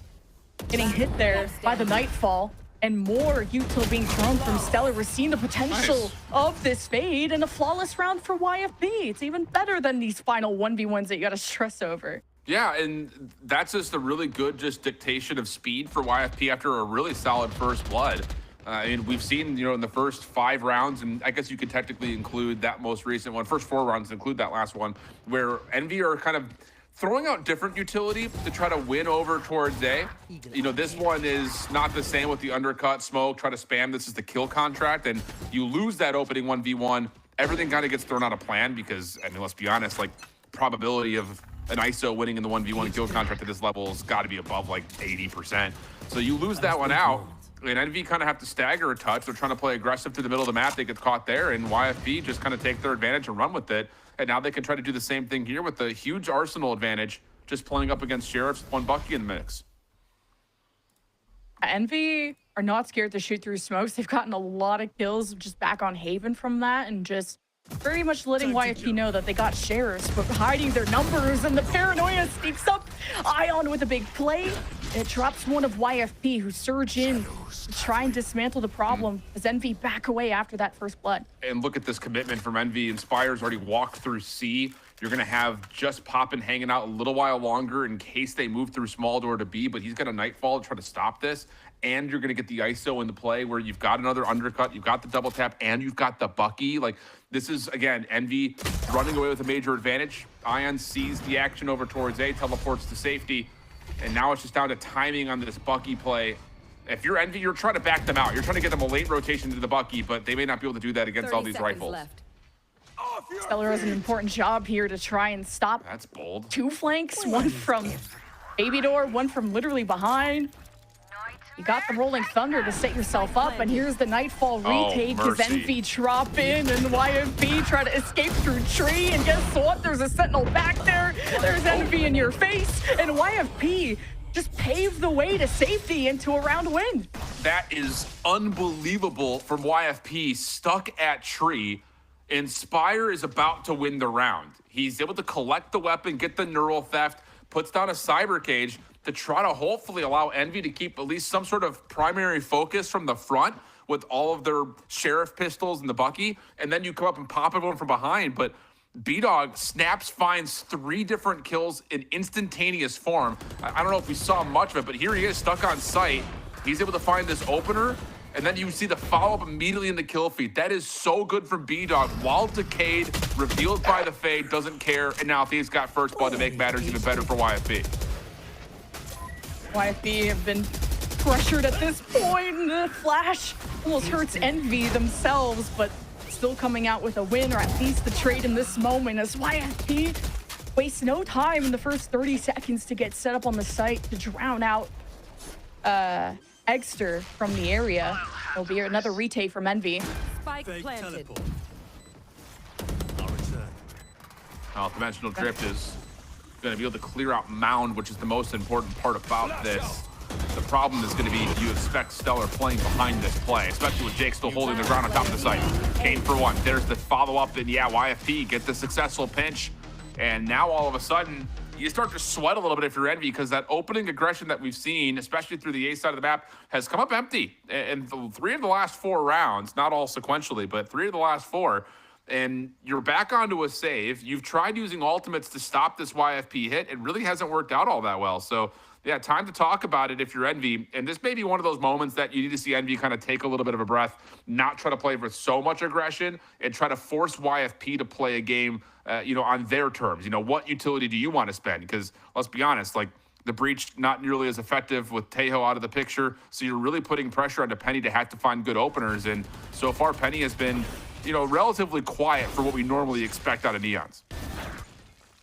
getting hit there by the Nightfall, and more util being thrown from Stellar. We're seeing the potential of this fade, and a flawless round for YFP. It's even better than these final 1v1s that you gotta stress over. Yeah, and that's just a really good just dictation of speed for YFP after a really solid first blood. I mean, we've seen, you know, in the first 5 rounds, and I guess you could technically include that most recent one, first 4 rounds include that last one, where Envy are kind of throwing out different utility to try to win over towards A. You know, this one is not the same with the undercut, smoke, try to spam. This is the kill contract, and you lose that opening 1v1. Everything kind of gets thrown out of plan because, I mean, let's be honest, like, probability of an ISO winning in the 1v1 kill contract at this level has got to be above like 80%. So you lose that one out, and Envy kind of have to stagger a touch. They're trying to play aggressive to the middle of the map. They get caught there, and YFP just kind of take their advantage and run with it. And now they can try to do the same thing here with a huge arsenal advantage, just playing up against Sheriffs, one Bucky in the mix. Envy are not scared to shoot through smokes. They've gotten a lot of kills just back on Haven from that, and just very much letting YFP know that they got shares, but hiding their numbers, and the paranoia sneaks up. Ion with a big play. It drops one of YFP, who surge in to try and dismantle the problem as Envy back away after that first blood. And look at this commitment from Envy. Inspire's already walked through C. You're going to have Just Poppin' hanging out a little while longer in case they move through small door to B, but he's got a Nightfall to try to stop this. And you're going to get the ISO into play where you've got another undercut, you've got the double tap, and you've got the Bucky. Like, this is, again, Envy running away with a major advantage. Ion sees the action over towards A, teleports to safety, and now it's just down to timing on this Bucky play. If you're Envy, you're trying to back them out. You're trying to get them a late rotation to the Bucky, but they may not be able to do that against all these rifles. Left. Stellar has an important job here to try and stop. That's bold. 2 flanks, one from Baby Door, one from literally behind. You got the Rolling Thunder to set yourself up, and here's the Nightfall retake as Envy drop in, and YFP try to escape through tree, and guess what? There's a Sentinel back there. There's Envy in your face, and YFP just paved the way to safety into a round win. That is unbelievable from YFP, stuck at tree. Inspire is about to win the round. He's able to collect the weapon, get the neural theft, puts down a cyber cage to try to hopefully allow Envy to keep at least some sort of primary focus from the front with all of their Sheriff pistols and the Bucky, and then you come up and pop everyone from behind. But B-Dog snaps, finds 3 different kills in instantaneous form. I don't know if we saw much of it, but here he is stuck on site. He's able to find this opener, and then you see the follow-up immediately in the kill feed. That is so good from B-Dog. While decayed, revealed by the Fade, doesn't care, and now Thief's got first blood to make matters even better for YFP. YFP have been pressured at this point, and the flash almost hurts Envy themselves, but still coming out with a win, or at least the trade in this moment, as YFP wastes no time in the first 30 seconds to get set up on the site to drown out Eggster from the area. It'll be another retake from Envy. Spike planted. Dimensional Drift is going to be able to clear out Mound, which is the most important part about this. The problem is going to be, do you expect Stellar playing behind this play, especially with Jake still holding the ground on top of the site. Kane for 1. There's the follow-up, and yeah, YFP get the successful pinch. And now all of a sudden, you start to sweat a little bit if you're Envy, because that opening aggression that we've seen, especially through the A side of the map, has come up empty. And 3 of the last 4 rounds, not all sequentially, but 3 of the last 4, and you're back onto a save. You've tried using ultimates to stop this YFP hit. It really hasn't worked out all that well. So yeah, time to talk about it if you're Envy. And this may be one of those moments that you need to see Envy kind of take a little bit of a breath, not try to play with so much aggression, and try to force YFP to play a game, on their terms. What utility do you want to spend? Because let's be honest, like, the breach not nearly as effective with Tejo out of the picture. So you're really putting pressure onto Penny to have to find good openers. And so far, Penny has been, relatively quiet for what we normally expect out of Neons.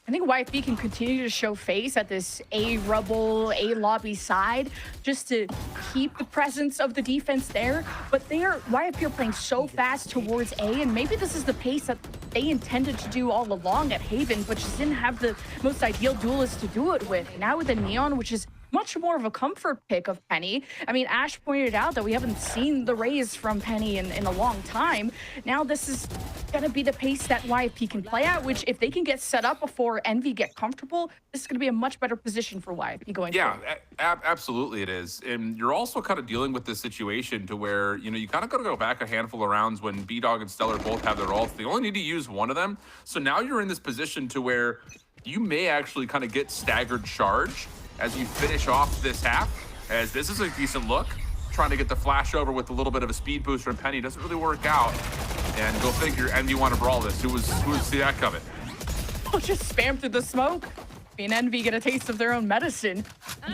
I think YFP can continue to show face at this A rubble, A lobby side, just to keep the presence of the defense there. But YFP are playing so fast towards A, and maybe this is the pace that they intended to do all along at Haven, but just didn't have the most ideal duelist to do it with. Now with the Neon, which is much more of a comfort pick of Penny. I mean, Ash pointed out that we haven't seen the raise from Penny in a long time. Now this is going to be the pace that YFP can play at, which if they can get set up before Envy get comfortable, this is going to be a much better position for YFP going forward. Yeah, absolutely it is. And you're also kind of dealing with this situation to where, you kind of got to go back a handful of rounds when B-Dog and Stellar both have their ults. They only need to use one of them. So now you're in this position to where you may actually kind of get staggered charge as you finish off this half, as this is a decent look. Trying to get the flash over with a little bit of a speed boost from Penny doesn't really work out. And go figure, Envy want to brawl this. Who would see that coming? Oh, just spam through the smoke. And Envy get a taste of their own medicine.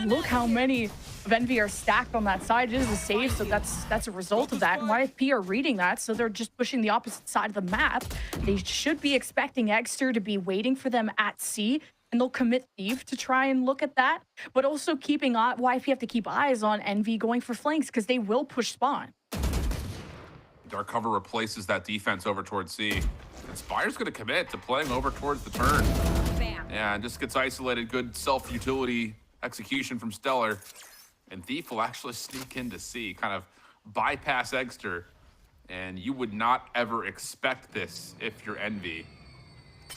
Look how many of Envy are stacked on that side. It is a save, so that's a result of that. And YFP are reading that, so they're just pushing the opposite side of the map. They should be expecting Eggster to be waiting for them at C, and they'll commit Thief to try and look at that, but also keeping YFP have to keep eyes on Envy going for flanks, because they will push spawn. Dark cover replaces that defense over towards C. Inspire's going to commit to playing over towards the turn. Bam. Yeah, and just gets isolated. Good self-utility execution from Stellar. And Thief will actually sneak into C, kind of bypass Eggster. And you would not ever expect this if you're Envy.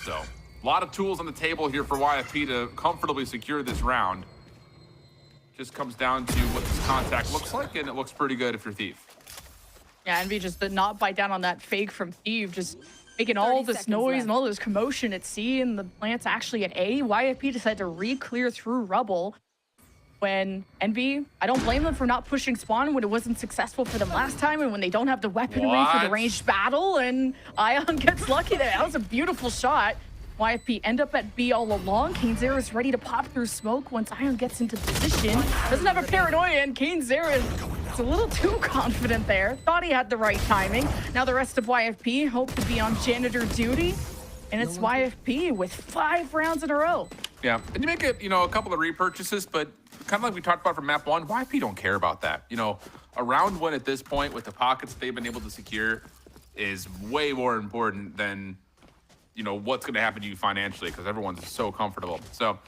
So, a lot of tools on the table here for YFP to comfortably secure this round. Just comes down to what this contact looks like, and it looks pretty good if you're Thief. Yeah, Envy just did not bite down on that fake from Thief, just making all this noise and all this commotion at C, and the plant's actually at A. YFP decided to re-clear through rubble. When Envy, I don't blame them for not pushing spawn when it wasn't successful for them last time, and when they don't have the weaponry for the ranged battle, and Ion gets lucky there. That was a beautiful shot. YFP end up at B all along. KaneZera is ready to pop through smoke once Ion gets into position. Doesn't have a paranoia, and KaneZera is a little too confident there. Thought he had the right timing. Now the rest of YFP hope to be on janitor duty, and it's YFP with 5 rounds in a row. Yeah, and you make it, a couple of repurchases, but kind of like we talked about from map 1, YFP don't care about that. A round win at this point with the pockets they've been able to secure is way more important than, what's going to happen to you financially, because everyone's so comfortable. So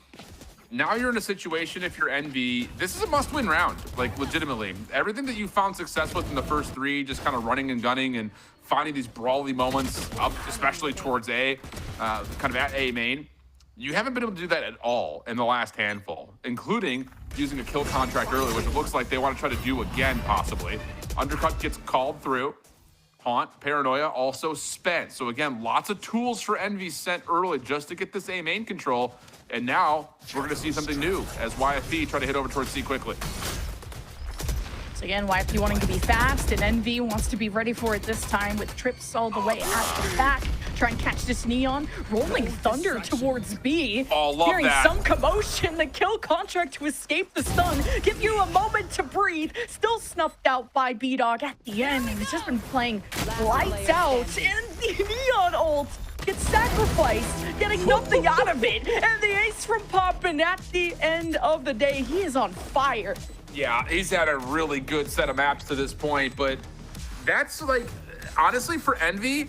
now you're in a situation, if you're Envy, this is a must-win round, like legitimately. Everything that you found success with in the first 3, just kind of running and gunning and finding these brawly moments up, especially towards A, kind of at A main, you haven't been able to do that at all in the last handful, including using a kill contract earlier, which it looks like they want to try to do again, possibly. Undercut gets called through. Haunt, Paranoia also spent. So again, lots of tools for Envy sent early just to get this A main control. And now we're going to see something new as YFP try to hit over towards C quickly. So again, YFP wanting to be fast, and Envy wants to be ready for it this time with trips all the way at the back. Try and catch this Neon. Rolling Thunder towards B. Oh, love Hearing that. some commotion, the kill contract to escape the stun. Give you a moment to breathe. Still snuffed out by B-Dog at the end. He's just been playing lights out. And the Neon ult gets sacrificed, getting nothing out of it. And the ace from Poppin at the end of the day. He is on fire. Yeah, he's had a really good set of maps to this point, but that's like, honestly, for Envy,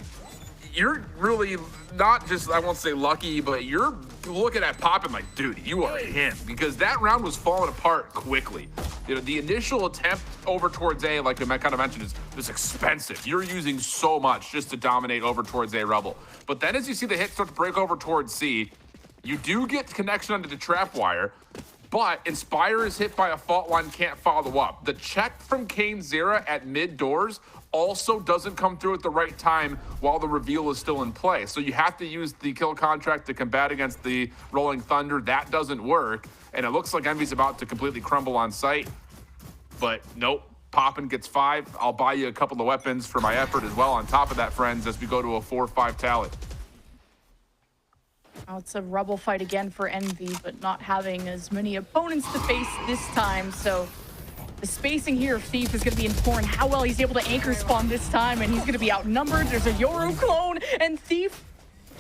you're really not just, I won't say lucky, but you're looking at Poppin like, dude, you are him, because that round was falling apart quickly. The initial attempt over towards A, like I kind of mentioned, is expensive. You're using so much just to dominate over towards A rubble. But then as you see the hit start to break over towards C, you do get connection onto the trap wire, but Inspire is hit by a fault line, can't follow up. The check from KaneZera at mid doors also doesn't come through at the right time while the reveal is still in play. So you have to use the kill contract to combat against the Rolling Thunder. That doesn't work. And it looks like Envy's about to completely crumble on site. But nope, Poppin gets 5. I'll buy you a couple of weapons for my effort as well on top of that, friends, as we go to a 4-5 tally. Oh, it's a rubble fight again for Envy, but not having as many opponents to face this time. So the spacing here of Thief is going to be important. How well he's able to anchor spawn this time, and he's going to be outnumbered. There's a Yoru clone, and Thief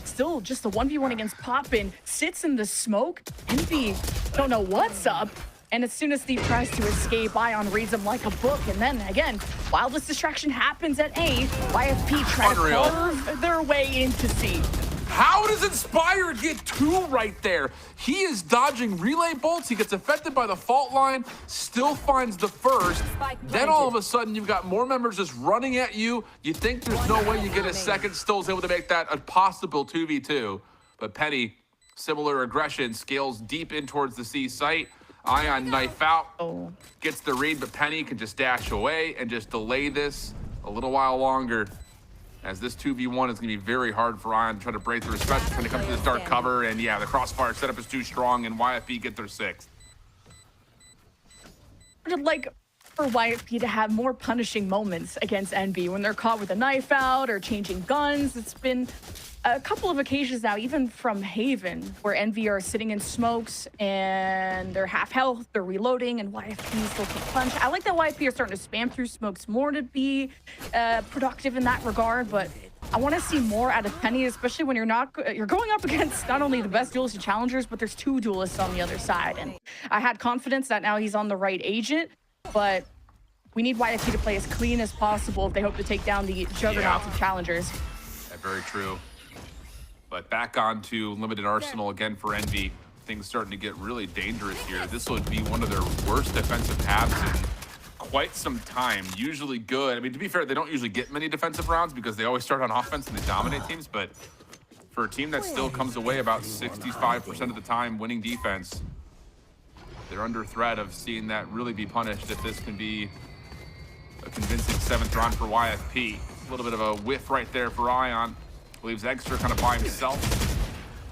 still just a 1v1 against Poppin. Sits in the smoke. Envy don't know what's up. And as soon as Thief tries to escape, Ion reads him like a book. And then again, while this distraction happens at A, YFP try to carve their way into C. How does Inspire get 2 right there? He is dodging relay bolts. He gets affected by the fault line, still finds the first. Then all of a sudden, you've got more members just running at you. You think there's no way you get a second, still is able to make that a possible 2v2. But Penny, similar aggression, scales deep in towards the C site. Ion knife out, gets the read, but Penny can just dash away and just delay this a little while longer, as this 2v1 is going to be very hard for Ion to try to break through, especially when it comes to this dark cover. And yeah, the crossfire setup is too strong, and YFP get their 6th. I'd like for YFP to have more punishing moments against Envy when they're caught with a knife out or changing guns. It's been a couple of occasions now, even from Haven, where Envy are sitting in smokes and they're half health, they're reloading, and YFP still can punch. I like that YFP are starting to spam through smokes more to be productive in that regard, but I want to see more out of Penny, especially when you're going up against not only the best duelist challengers, but there's 2 duelists on the other side. And I had confidence that now he's on the right agent, but we need YFP to play as clean as possible if they hope to take down the juggernauts of challengers. Yeah, very true. But back on to limited arsenal again for Envy. Things starting to get really dangerous here. This would be one of their worst defensive halves in quite some time. Usually good. I mean, to be fair, they don't usually get many defensive rounds because they always start on offense and they dominate teams. But for a team that still comes away about 65% of the time winning defense, they're under threat of seeing that really be punished if this can be a convincing 7th round for YFP. A little bit of a whiff right there for Ion. Leaves Extra kind of by himself.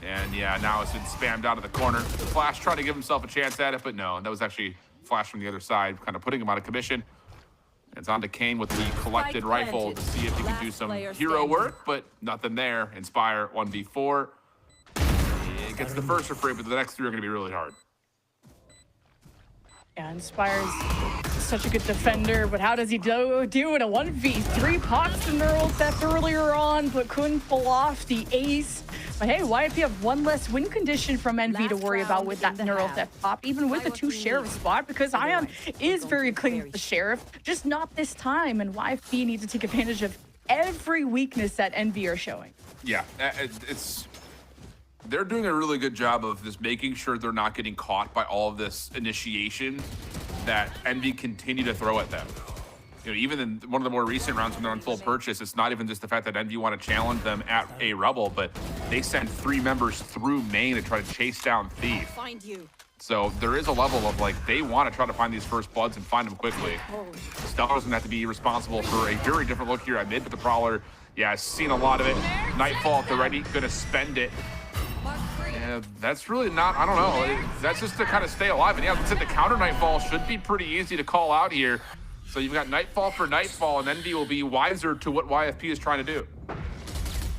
And yeah, now it's been spammed out of the corner. Flash trying to give himself a chance at it, but no, that was actually Flash from the other side, kind of putting him out of commission. It's on to Kane with the collected rifle to see if he can do some hero work, but nothing there. Inspire 1v4. He gets the first for free, but the next 3 are going to be really hard. Yeah, Inspire's such a good defender, but how does he do in a 1v3? Pops the neural theft earlier on, but couldn't pull off the ace. But hey, YFP have one less win condition from Envy to worry about with that neural theft pop, even with the 2 sheriff spot, because Ion is very clean with the sheriff, just not this time, and YFP need to take advantage of every weakness that Envy are showing. Yeah, they're doing a really good job of just making sure they're not getting caught by all of this initiation that Envy continue to throw at them. You know, even in one of the more recent rounds when they're on full purchase, it's not even just the fact that Envy want to challenge them at a Rebel, but they send 3 members through main to try to chase down Thief. So there is a level of like, they want to try to find these first bloods and find them quickly. Stellar's gonna have to be responsible for a very different look here at mid, but the Prowler, yeah, seen a lot of it. Nightfall at the ready, gonna spend it. Yeah, that's really not, I don't know. That's just to kind of stay alive. And yeah, let's say the counter Nightfall should be pretty easy to call out here. So you've got Nightfall for Nightfall, and Envy will be wiser to what YFP is trying to do.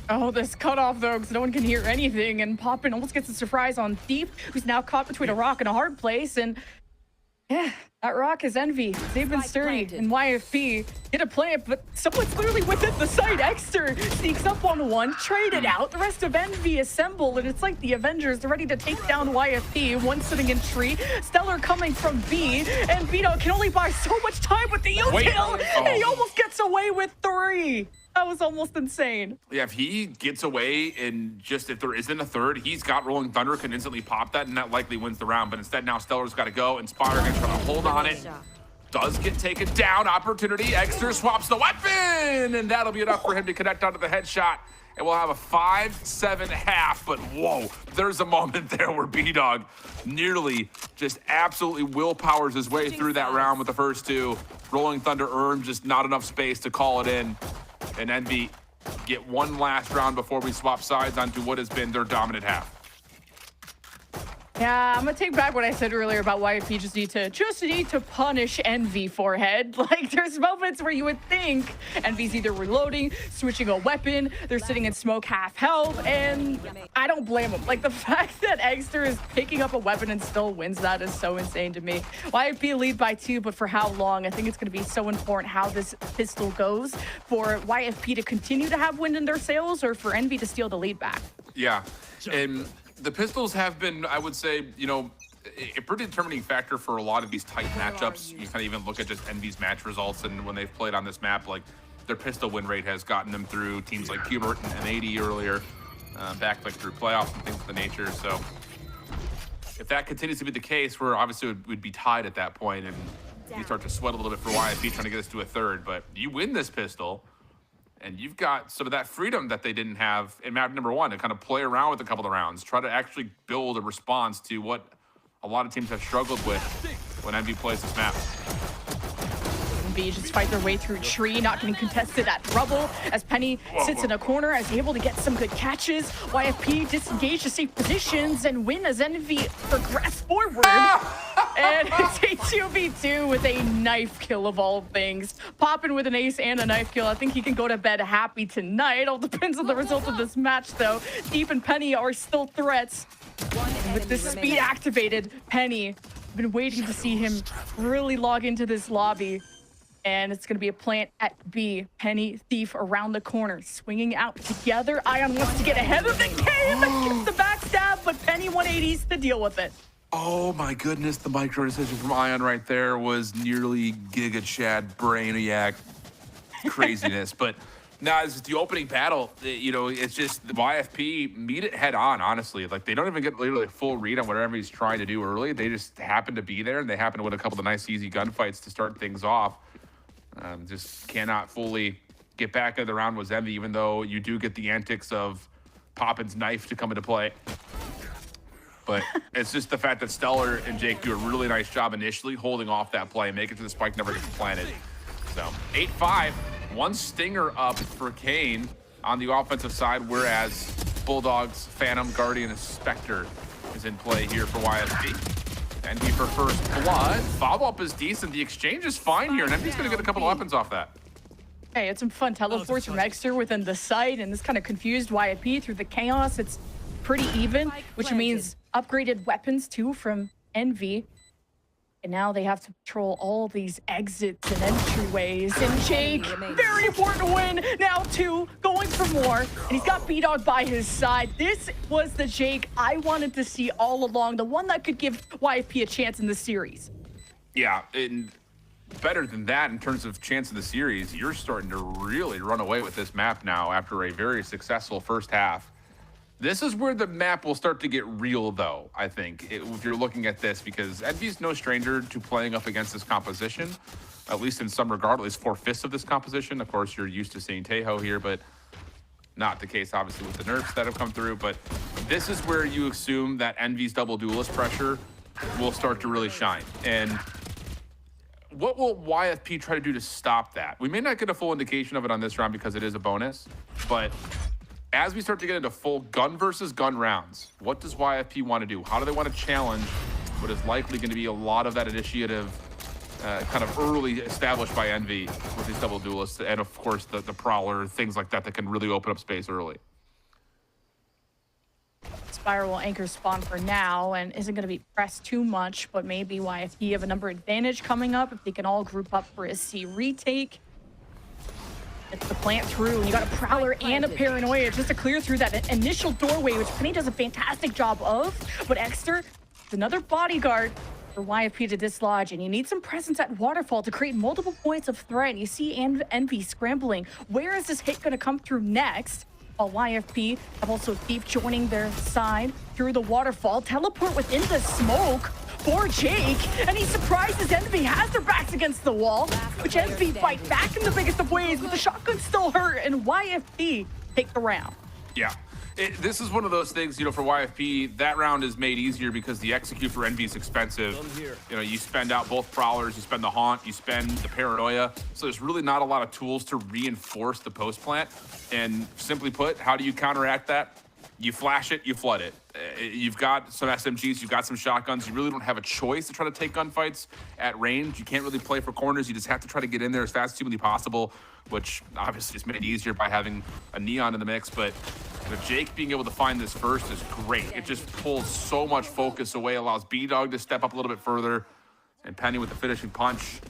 Oh, this cutoff though, because no one can hear anything, and Poppin almost gets a surprise on Thief, who's now caught between a rock and a hard place, and yeah, that rock is Envy. They've been sturdy, and YFP hit a plant, but someone's literally within the site. Exter sneaks up on one, traded out. The rest of Envy assemble, and it's like the Avengers. They're ready to take down YFP. One sitting in tree, Stellar coming from B, and Vito can only buy so much time with the U-tail, and he almost gets away with 3. That was almost insane. Yeah, if he gets away and just if there isn't a third, he's got Rolling Thunder, can instantly pop that, and that likely wins the round. But instead now Stellar's got to go. Inspire gonna try to hold on it. Does get taken down. Opportunity. Exter swaps the weapon, and that'll be enough for him to connect onto the headshot. And we'll have a 5-7 half. But whoa, there's a moment there where B-Dog nearly just absolutely willpowers his way through that round with the first 2. Rolling Thunder earned just not enough space to call it in. And Envy get one last round before we swap sides onto what has been their dominant half. Yeah, I'm gonna take back what I said earlier about YFP just need to punish Envy, Forehead. Like, there's moments where you would think Envy's either reloading, switching a weapon, they're sitting in smoke half health, and I don't blame them. Like, the fact that Exter is picking up a weapon and still wins that is so insane to me. YFP lead by 2, but for how long? I think it's gonna be so important how this pistol goes for YFP to continue to have wind in their sails or for Envy to steal the lead back. Yeah, and the pistols have been, I would say, you know, a pretty determining factor for a lot of these tight matchups. You kind of even look at just Envy's match results, and when they've played on this map, like their pistol win rate has gotten them through teams like Hubert and 80 earlier, back like through playoffs and things of the nature. So if that continues to be the case, we're obviously would be tied at that point, and you start to sweat a little bit for YFP trying to get us to a third. But you win this pistol, and you've got some of that freedom that they didn't have in map number 1 to kind of play around with a couple of rounds, try to actually build a response to what a lot of teams have struggled with when Envy plays this map. B just fight their way through tree, not getting contested at rubble as Penny sits in a corner as able to get some good catches. YFP disengage to safe positions and win as Envy progress forward. And it's a 2v2 with a knife kill of all things. Poppin with an ace and a knife kill. I think he can go to bed happy tonight. All depends on the result of this match though. Deep and Penny are still threats. And with this speed activated, Penny, I've been waiting to see him really log into this lobby. And it's going to be a plant at B. Penny, Thief around the corner, swinging out together. Ion wants to get ahead of the game and gets the backstab, but Penny 180s to deal with it. Oh my goodness, the micro decision from Ion right there was nearly Giga Chad brainiac craziness. But No, it's just the opening battle. You know, it's just the YFP meet it head on, honestly. Like, they don't even get literally a full read on whatever he's trying to do early. They just happen to be there, and they happen to win a couple of nice, easy gunfights to start things off. Just cannot fully get back into the round with Envy, even though you do get the antics of Poppin's knife to come into play. But it's just the fact that Stellar and Jake do a really nice job initially holding off that play, making sure the spike never gets planted. So 8-5, one stinger up for Kane on the offensive side, whereas Bulldogs, Phantom, Guardian, and Spectre is in play here for YFP. Envy for first blood. Follow-up is decent. The exchange is fine here, and Envy's going to get a couple of weapons off that. Hey, it's some fun teleports from Exter within the site, and this kind of confused YFP through the chaos. It's pretty even, which means upgraded weapons too from Envy. And now they have to patrol all these exits and entryways. And Jake, very important win. Now 2, going for more. And he's got B-Dog by his side. This was the Jake I wanted to see all along. The one that could give YFP a chance in the series. Yeah, and better than that in terms of chance of the series, you're starting to really run away with this map now after a very successful first half. This is where the map will start to get real, though, I think, if you're looking at this, because Envy's no stranger to playing up against this composition, at least in some regard, at least 4/5 of this composition. Of course, you're used to seeing Taeho here, but not the case, obviously, with the nerfs that have come through. But this is where you assume that Envy's double duelist pressure will start to really shine. And what will YFP try to do to stop that? We may not get a full indication of it on this round because it is a bonus, but as we start to get into full gun versus gun rounds, what does YFP want to do? How do they want to challenge what is likely going to be a lot of that initiative kind of early established by Envy with these double duelists, and of course the Prowler, things like that that can really open up space early? Spiral will anchor spawn for now and isn't going to be pressed too much, but maybe YFP have a number advantage coming up if they can all group up for a C retake. It's the plant through, and you got a Prowler and a Paranoia just to clear through that initial doorway, which Penny does a fantastic job of. But Exter, another bodyguard for YFP to dislodge, and you need some presence at Waterfall to create multiple points of threat. And you see Envy scrambling. Where is this hit going to come through next? While YFP have also Thief joining their side through the Waterfall. Teleport within the smoke for Jake, and he surprises Envy, has their backs against the wall, which Envy fight back in the biggest of ways, but the shotgun still hurt, and YFP take the round. Yeah, this is one of those things, you know, for YFP, that round is made easier because the execute for Envy is expensive. You know, you spend out both Prowlers, you spend the Haunt, you spend the Paranoia, so there's really not a lot of tools to reinforce the post plant. And simply put, how do you counteract that? You flash it, you flood it. You've got some SMGs, you've got some shotguns. You really don't have a choice to try to take gunfights at range. You can't really play for corners. You just have to try to get in there as fast as humanly possible, which obviously is made easier by having a Neon in the mix. But you know, Jake being able to find this first is great. It just pulls so much focus away, allows B-Dog to step up a little bit further. And Penny with the finishing punch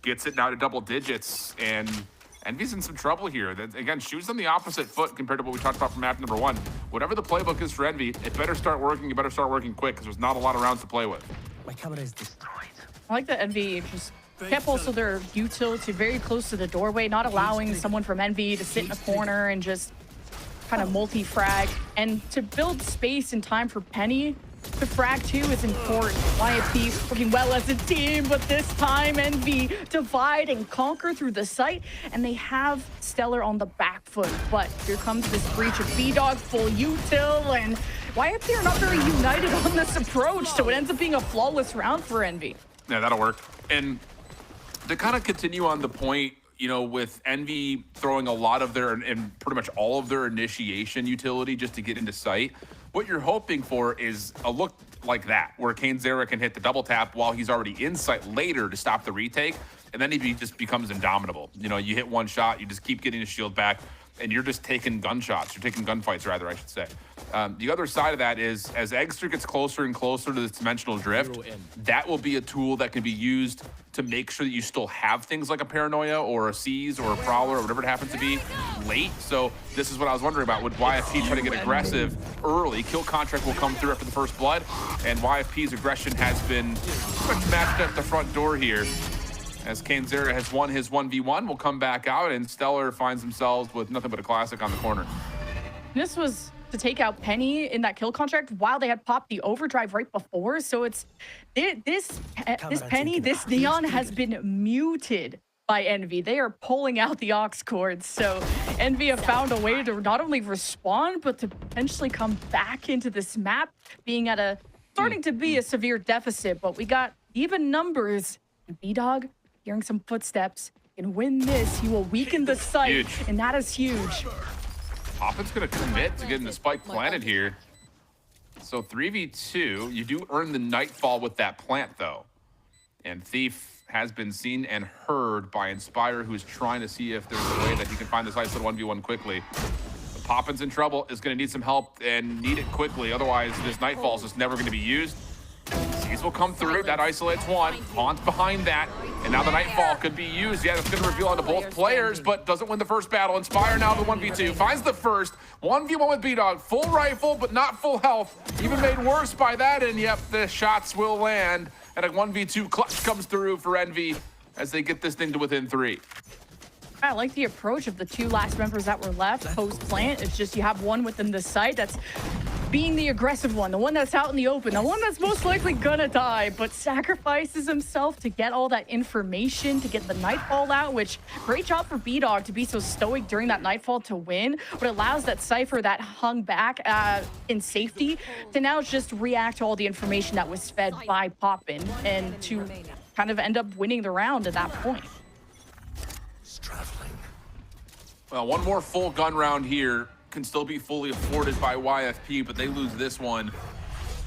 gets it now to double digits. And Envy's in some trouble here. Again, shoes on the opposite foot compared to what we talked about from map number 1. Whatever the playbook is for Envy, it better start working. You better start working quick because there's not a lot of rounds to play with. My camera is destroyed. I like that Envy just kept also their utility very close to the doorway, not allowing someone from Envy to sit in a corner and just kind of multi-frag. And to build space and time for Penny to frag too is important. YFP working well as a team, but this time Envy divide and conquer through the site, and they have Stellar on the back foot. But here comes this breach of B-Dog, full util, and YFP are not very united on this approach, so it ends up being a flawless round for Envy. Yeah, that'll work. And to kind of continue on the point, you know, with Envy throwing a lot of their, and pretty much all of their initiation utility just to get into sight, what you're hoping for is a look like that, where Kane Zera can hit the double tap while he's already in sight later to stop the retake, and then he just becomes indomitable. You know, you hit one shot, you just keep getting his shield back, and you're just taking gunshots. You're taking gunfights, rather, I should say. The other side of that is, as Eggster gets closer and closer to this dimensional drift, that will be a tool that can be used to make sure that you still have things like a Paranoia or a Seize or a Prowler or whatever it happens to be late. So this is what I was wondering about. Would YFP try to get aggressive early? Kill contract will come through after the first blood, and YFP's aggression has been pretty much matched at the front door here. as Kanezera has won his 1v1, will come back out, and Stellar finds themselves with nothing but a classic on the corner. This was to take out Penny in that kill contract while they had popped the overdrive right before. So it's this Penny, this Neon has been muted by Envy. They are pulling out the aux cords. So Envy have found a way to not only respond, but to potentially come back into this map, being at a starting to be a severe deficit. But we got even numbers. B-Dog hearing some footsteps can win this. He will weaken the site, and that is huge. Poppin's gonna commit to getting the spike planted here. So 3v2, you do earn the Nightfall with that plant though. And Thief has been seen and heard by Inspire, who's trying to see if there's a way that he can find this isolated 1v1 quickly. But Poppin's in trouble, is gonna need some help and need it quickly. Otherwise, this Nightfall is just never gonna be used. Seas will come through, that isolates one. Haunt's behind that, and now the Nightfall could be used. Yeah, that's gonna reveal onto both players, but doesn't win the first battle. Inspire now the 1v2, finds the first. 1v1 with B-Dog, full rifle, but not full health. Even made worse by that, and yep, the shots will land. And a 1v2 clutch comes through for Envy as they get this thing to within 3. I like the approach of the two last members that were left post-plant. It's just you have one within the site that's being the aggressive one, the one that's out in the open, the one that's most likely gonna die, but sacrifices himself to get all that information, to get the Nightfall out, which great job for B-Dog to be so stoic during that Nightfall to win, but allows that Cypher that hung back in safety to now just react to all the information that was fed by Poppin and to kind of end up winning the round at that point. Well, one more full gun round here can still be fully afforded by YFP, but they lose this one.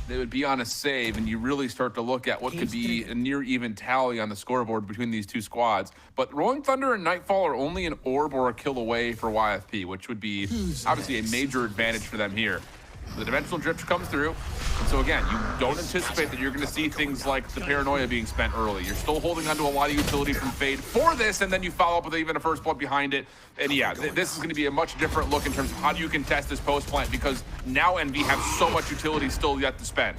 They would be on a save, and you really start to look at what could be a near even tally on the scoreboard between these two squads. But Rolling Thunder and Nightfall are only an orb or a kill away for YFP, which would be obviously a major advantage for them here. The dimensional drift comes through, and so again, you don't anticipate that you're going to see things like the paranoia being spent early. You're still holding onto a lot of utility from Fade for this, and then you follow up with even a first blood behind it. And yeah, this is going to be a much different look in terms of how do you contest this post plant, because now Envy have so much utility still yet to spend.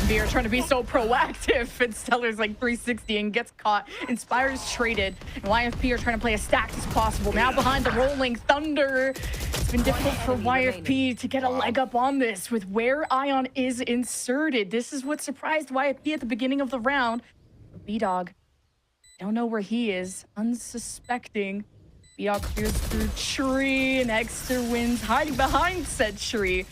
Envy are trying to be so proactive, and Stellar's like 360 and gets caught. Inspire's traded, and YFP are trying to play as stacked as possible. Now behind the Rolling Thunder. It's been difficult for YFP to get a leg up on this with where Ion is inserted. This is what surprised YFP at the beginning of the round. B-Dog, don't know where he is, unsuspecting. B-Dog clears through tree, and Exeter wins hiding behind said tree.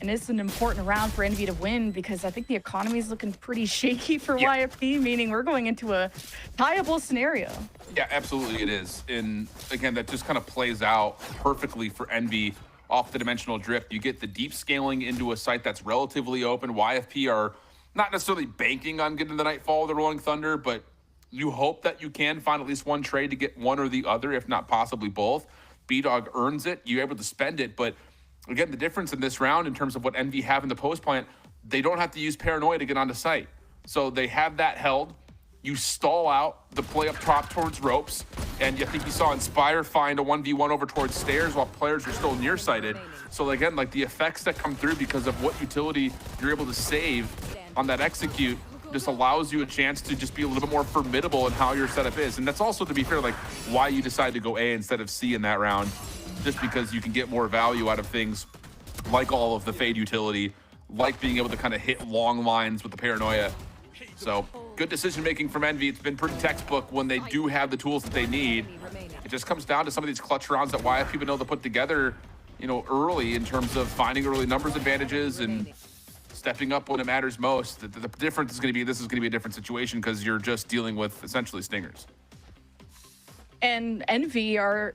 And it's an important round for Envy to win because I think the economy is looking pretty shaky for YFP, meaning we're going into a tieable scenario. Yeah, absolutely it is. And again, that just kind of plays out perfectly for Envy off the dimensional drift. You get the deep scaling into a site that's relatively open. YFP are not necessarily banking on getting the Nightfall of the Rolling Thunder, but you hope that you can find at least one trade to get one or the other, if not possibly both. B-Dog earns it. You're able to spend it, but again, the difference in this round in terms of what Envy have in the post plant, they don't have to use paranoia to get onto site. So they have that held. You stall out the play up top towards ropes, and I think you saw Inspire find a 1v1 over towards stairs while players are still nearsighted. So again, like the effects that come through because of what utility you're able to save on that execute just allows you a chance to just be a little bit more formidable in how your setup is. And that's also, to be fair, like why you decide to go A instead of C in that round, just because you can get more value out of things like all of the Fade utility, like being able to kind of hit long lines with the paranoia. So good decision making from Envy. It's been pretty textbook when they do have the tools that they need. It just comes down to some of these clutch rounds that YFP been able to put together, you know, early in terms of finding early numbers advantages and stepping up when it matters most. The difference is going to be, this is going to be a different situation because you're just dealing with essentially stingers. And Envy are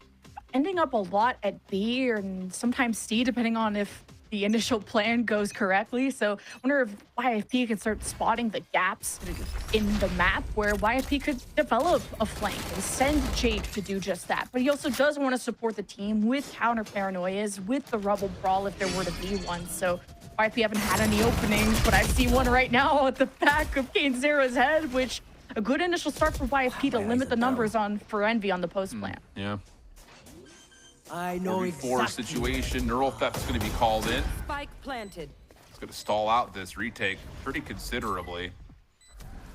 ending up a lot at B and sometimes C, depending on if the initial plan goes correctly. So I wonder if YFP can start spotting the gaps in the map where YFP could develop a flank and send Jake to do just that. But he also does want to support the team with counter paranoias, with the Rebel Brawl if there were to be one. So YFP haven't had any openings, but I see one right now at the back of Kanezera's head, which a good initial start for YFP to limit the numbers on for Envy on the post plant. Yeah. I know 4v4 situation. Neural Theft is going to be called in. Spike planted. It's going to stall out this retake pretty considerably.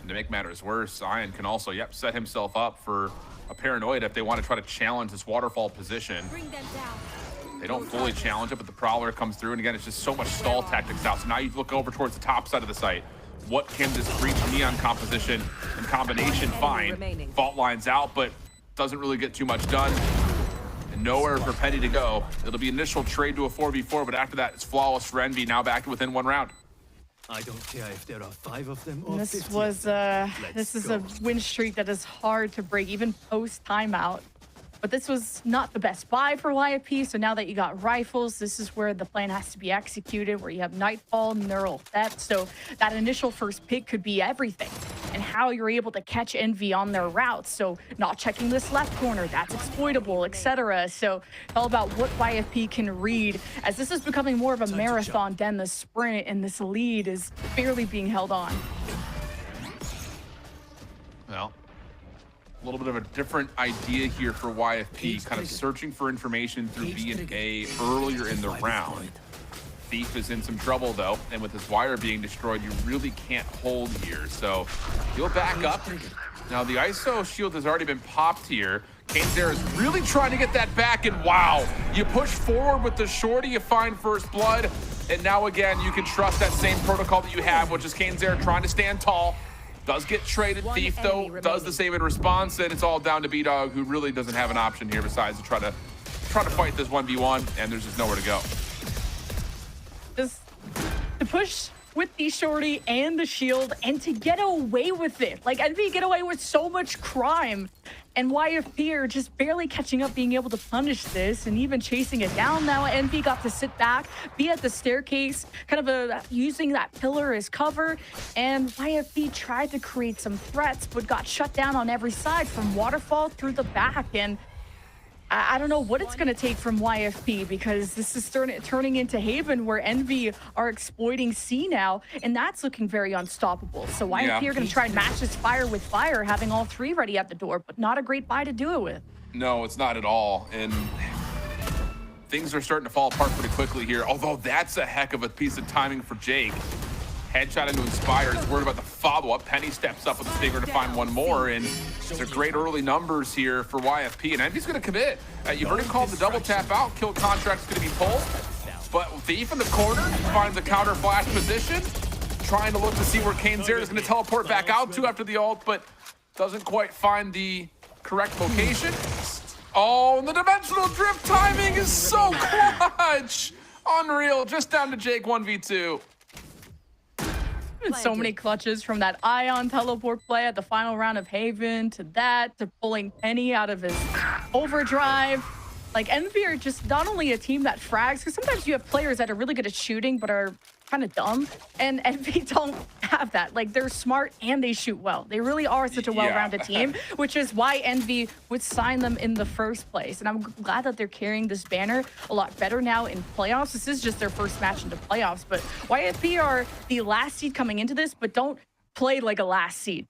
to make matters worse, Ian can also, set himself up for a paranoid if they want to try to challenge this waterfall position. They don't fully challenge it, but the Prowler comes through, and again, it's just so much stall tactics out. So now you look over towards the top side of the site. What can this Breach Neon composition and combination find? Fault lines out, but doesn't really get too much done. And nowhere for Penny to go. It'll be initial trade to a 4v4, but after that, it's flawless for Envy, now back to within 1 round. I don't care if there are 5 of them or This 50 was of them. this is a win streak that is hard to break, even post timeout. But this was not the best buy for YFP, so now that you got rifles, this is where the plan has to be executed, where you have Nightfall, Neural Theft, so that initial first pick could be everything. And how you're able to catch Envy on their routes, so not checking this left corner, that's exploitable, etc. So it's all about what YFP can read, as this is becoming more of a marathon than the sprint, and this lead is barely being held on. Well, a little bit of a different idea here for YFP, kind of searching for information through B and A earlier in the round. Thief is in some trouble though, and with his wire being destroyed, you really can't hold here. So he'll back up. Now the ISO shield has already been popped here. KaneZera is really trying to get that back, and wow, you push forward with the shorty, you find first blood, and now again, you can trust that same protocol that you have, which is KaneZera trying to stand tall. Does get traded. Thief, though, does the same in response, and it's all down to B-Dog, who really doesn't have an option here besides to try to fight this 1v1, and there's just nowhere to go. Just to push with the shorty and the shield, and to get away with it. Like, Envy get away with so much crime, and YFP are just barely catching up, being able to punish this and even chasing it down. Now Envy got to sit back, be at the staircase, kind of using that pillar as cover, and YFP tried to create some threats, but got shut down on every side from waterfall through the back. And I don't know what it's going to take from YFP, because this is turning into Haven, where Envy are exploiting C now, and that's looking very unstoppable. So YFP are going to try and match this fire with fire, having all 3 ready at the door, but not a great buy to do it with. No, it's not at all, and things are starting to fall apart pretty quickly here, although that's a heck of a piece of timing for Jake. Headshot into Inspire, is worried about the follow-up. Penny steps up with a Stinger to find one more, and these are great early numbers here for YFP, and Envy's gonna commit. You've already called the double tap out, kill contract's gonna be pulled, but Thief in the corner finds a counter flash position, trying to look to see where KaneZera is gonna teleport back out to after the ult, but doesn't quite find the correct location. Oh, and the dimensional drift timing is so clutch! Unreal, just down to Jake 1v2. So many clutches, from that Ion teleport play at the final round of Haven to that, to pulling Penny out of his overdrive. Like, Envy are just not only a team that frags, because sometimes you have players that are really good at shooting but are kind of dumb, and Envy don't have that. Like, they're smart and they shoot well. They really are such a well-rounded team, which is why Envy would sign them in the first place. And I'm glad that they're carrying this banner a lot better now in playoffs. This is just their first match into playoffs, but YFP are the last seed coming into this, but don't play like a last seed.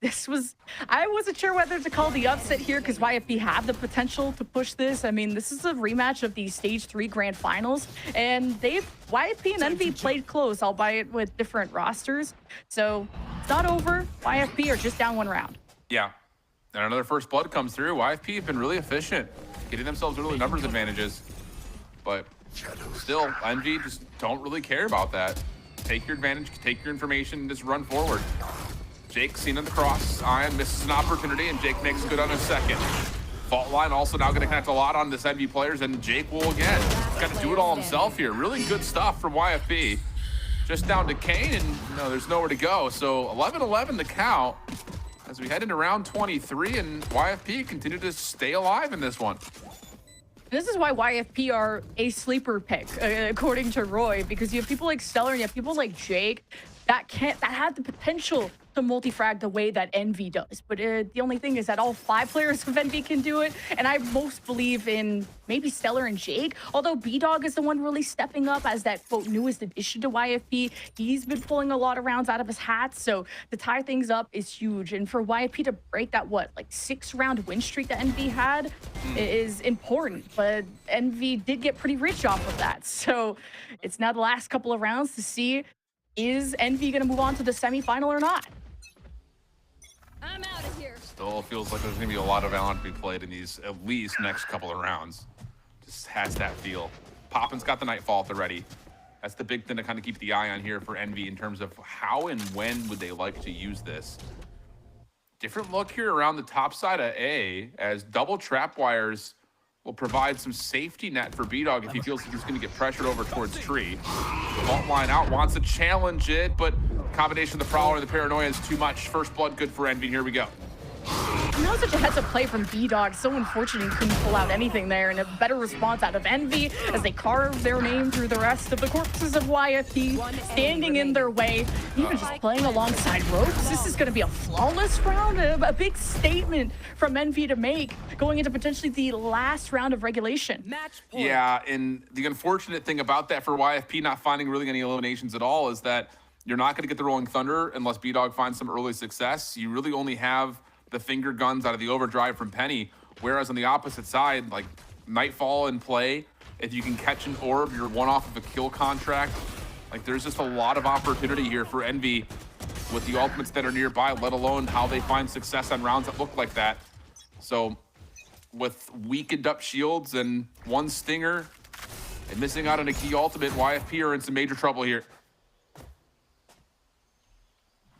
I wasn't sure whether to call the upset here, because YFP have the potential to push this. I mean, this is a rematch of the Stage 3 Grand Finals, and YFP and Envy played close, albeit with different rosters. So it's not over. YFP are just down 1 round. Yeah, and another first blood comes through. YFP have been really efficient, getting themselves early numbers advantages, but still, Envy just don't really care about that. Take your advantage, take your information, and just run forward. Jake seen on the cross. Ion misses an opportunity, and Jake makes good on his second. Fault line also now going to connect a lot on this Envy players, and Jake will again got to do it all himself here. Really good stuff from YFP. Just down to Kane, and no, there's nowhere to go. So 11-11 the count as we head into round 23, and YFP continue to stay alive in this one. This is why YFP are a sleeper pick, according to Roy, because you have people like Stellar and you have people like Jake that have the potential to multi-frag the way that Envy does. But the only thing is that all 5 players of Envy can do it, and I most believe in maybe Stellar and Jake, although B-Dog is the one really stepping up as that, quote, newest addition to YFP. He's been pulling a lot of rounds out of his hat, so to tie things up is huge. And for YFP to break that, what, like 6-round win streak that Envy had is important, but Envy did get pretty rich off of that. So it's now the last couple of rounds to see, is Envy going to move on to the semifinal or not? I'm out of here. Still feels like there's going to be a lot of Valorant to be played in these at least next couple of rounds. Just has that feel. Poppin's got the Nightfall at the ready. That's the big thing to kind of keep the eye on here for Envy in terms of how and when would they like to use this. Different look here around the top side of A, as double trap wires will provide some safety net for B-Dog if he feels like he's going to get pressured over towards Tree. Vault line out, wants to challenge it, but combination of the Prowler and the Paranoia is too much. First blood good for Envy. Here we go. That was such a heads-up play from B-Dog. So unfortunate he couldn't pull out anything there, and a better response out of Envy as they carve their name through the rest of the corpses of YFP, standing in their way, even just playing alongside ropes. This is going to be a flawless round, a big statement from Envy to make going into potentially the last round of regulation. Yeah, and the unfortunate thing about that for YFP not finding really any eliminations at all is that you're not going to get the Rolling Thunder unless B-Dog finds some early success. You really only have the finger guns out of the overdrive from Penny, whereas on the opposite side, like Nightfall in play, if you can catch an orb, you're one off of a kill contract. Like there's just a lot of opportunity here for Envy with the ultimates that are nearby, let alone how they find success on rounds that look like that. So with weakened up shields and one stinger and missing out on a key ultimate, YFP are in some major trouble here.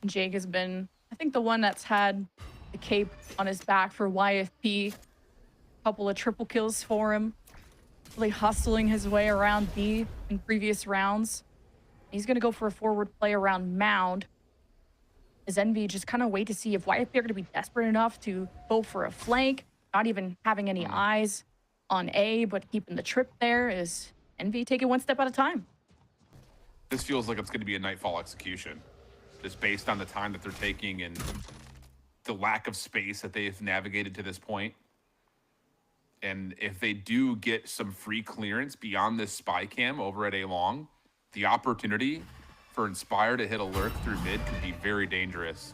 Jake has been, I think, the one that's had the cape on his back for YFP. Couple of triple kills for him. Really hustling his way around B in previous rounds. He's going to go for a forward play around Mound. As Envy just kind of wait to see if YFP are going to be desperate enough to go for a flank. Not even having any eyes on A, but keeping the trip there. Is Envy taking one step at a time. This feels like it's going to be a Nightfall execution, just based on the time that they're taking and the lack of space that they've navigated to this point. And if they do get some free clearance beyond this spy cam over at A-Long, the opportunity for Inspire to hit a lurk through mid could be very dangerous.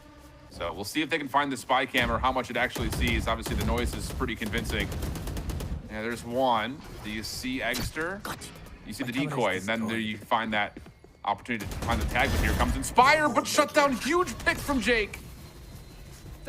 So we'll see if they can find the spy cam or how much it actually sees. Obviously the noise is pretty convincing. Yeah, there's one. Do you see Eggster? You see the decoy, and then there you find that opportunity to find the tag, but here comes Inspire, but shut down. Huge pick from Jake.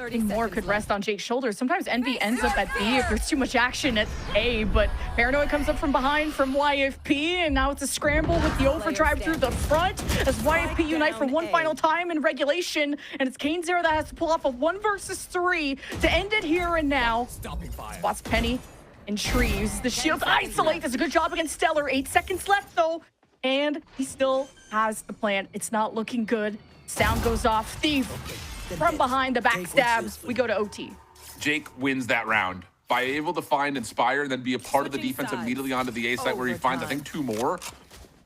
I think more could rest on Jake's shoulders. Sometimes Envy ends up at B if there's too much action at A, but Paranoia comes up from behind from YFP, and now it's a scramble with the overdrive through the front as YFP unite for one final time in regulation, and it's Kane Zero that has to pull off a 1 versus 3 to end it here and now. Spots Penny and Tree uses the shield to isolate. Does a good job against Stellar. 8 seconds left though, and he still has the plan. It's not looking good. Sound goes off. Thief from behind the backstabs. We go to OT. Jake wins that round by able to find Inspire and then be a part of the defense immediately onto the A site where he finds, I think, 2 more.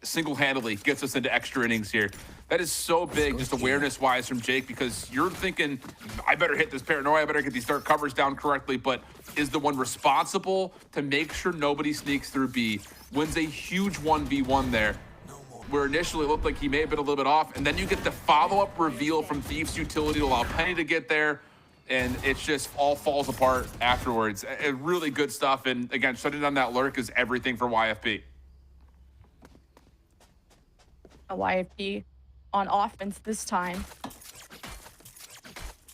Single-handedly gets us into extra innings here. That is so big, just awareness-wise from Jake, because you're thinking, I better hit this Paranoia, I better get these dark covers down correctly, but is the one responsible to make sure nobody sneaks through B. Wins a huge 1v1 there, where initially it looked like he may have been a little bit off, and then you get the follow-up reveal from Thief's utility to allow Penny to get there, and it just all falls apart afterwards. Really good stuff, and again, shutting down that lurk is everything for YFP. A YFP on offense this time.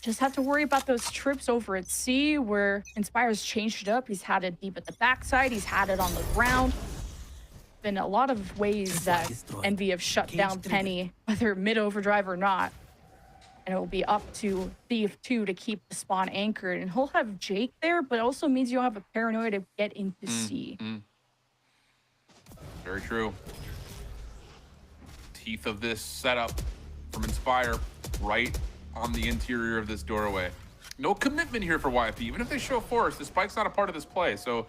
Just have to worry about those trips over at C, where Inspire's changed it up. He's had it deep at the backside, he's had it on the ground. Been a lot of ways that Envy have shut down Penny, whether mid overdrive or not. And it will be up to Thief 2 to keep the spawn anchored. And he'll have Jake there, but it also means you don't have a Paranoia to get into C. Very true. Teeth of this setup from Inspire right on the interior of this doorway. No commitment here for YFP. Even if they show force, the spike's not a part of this play. So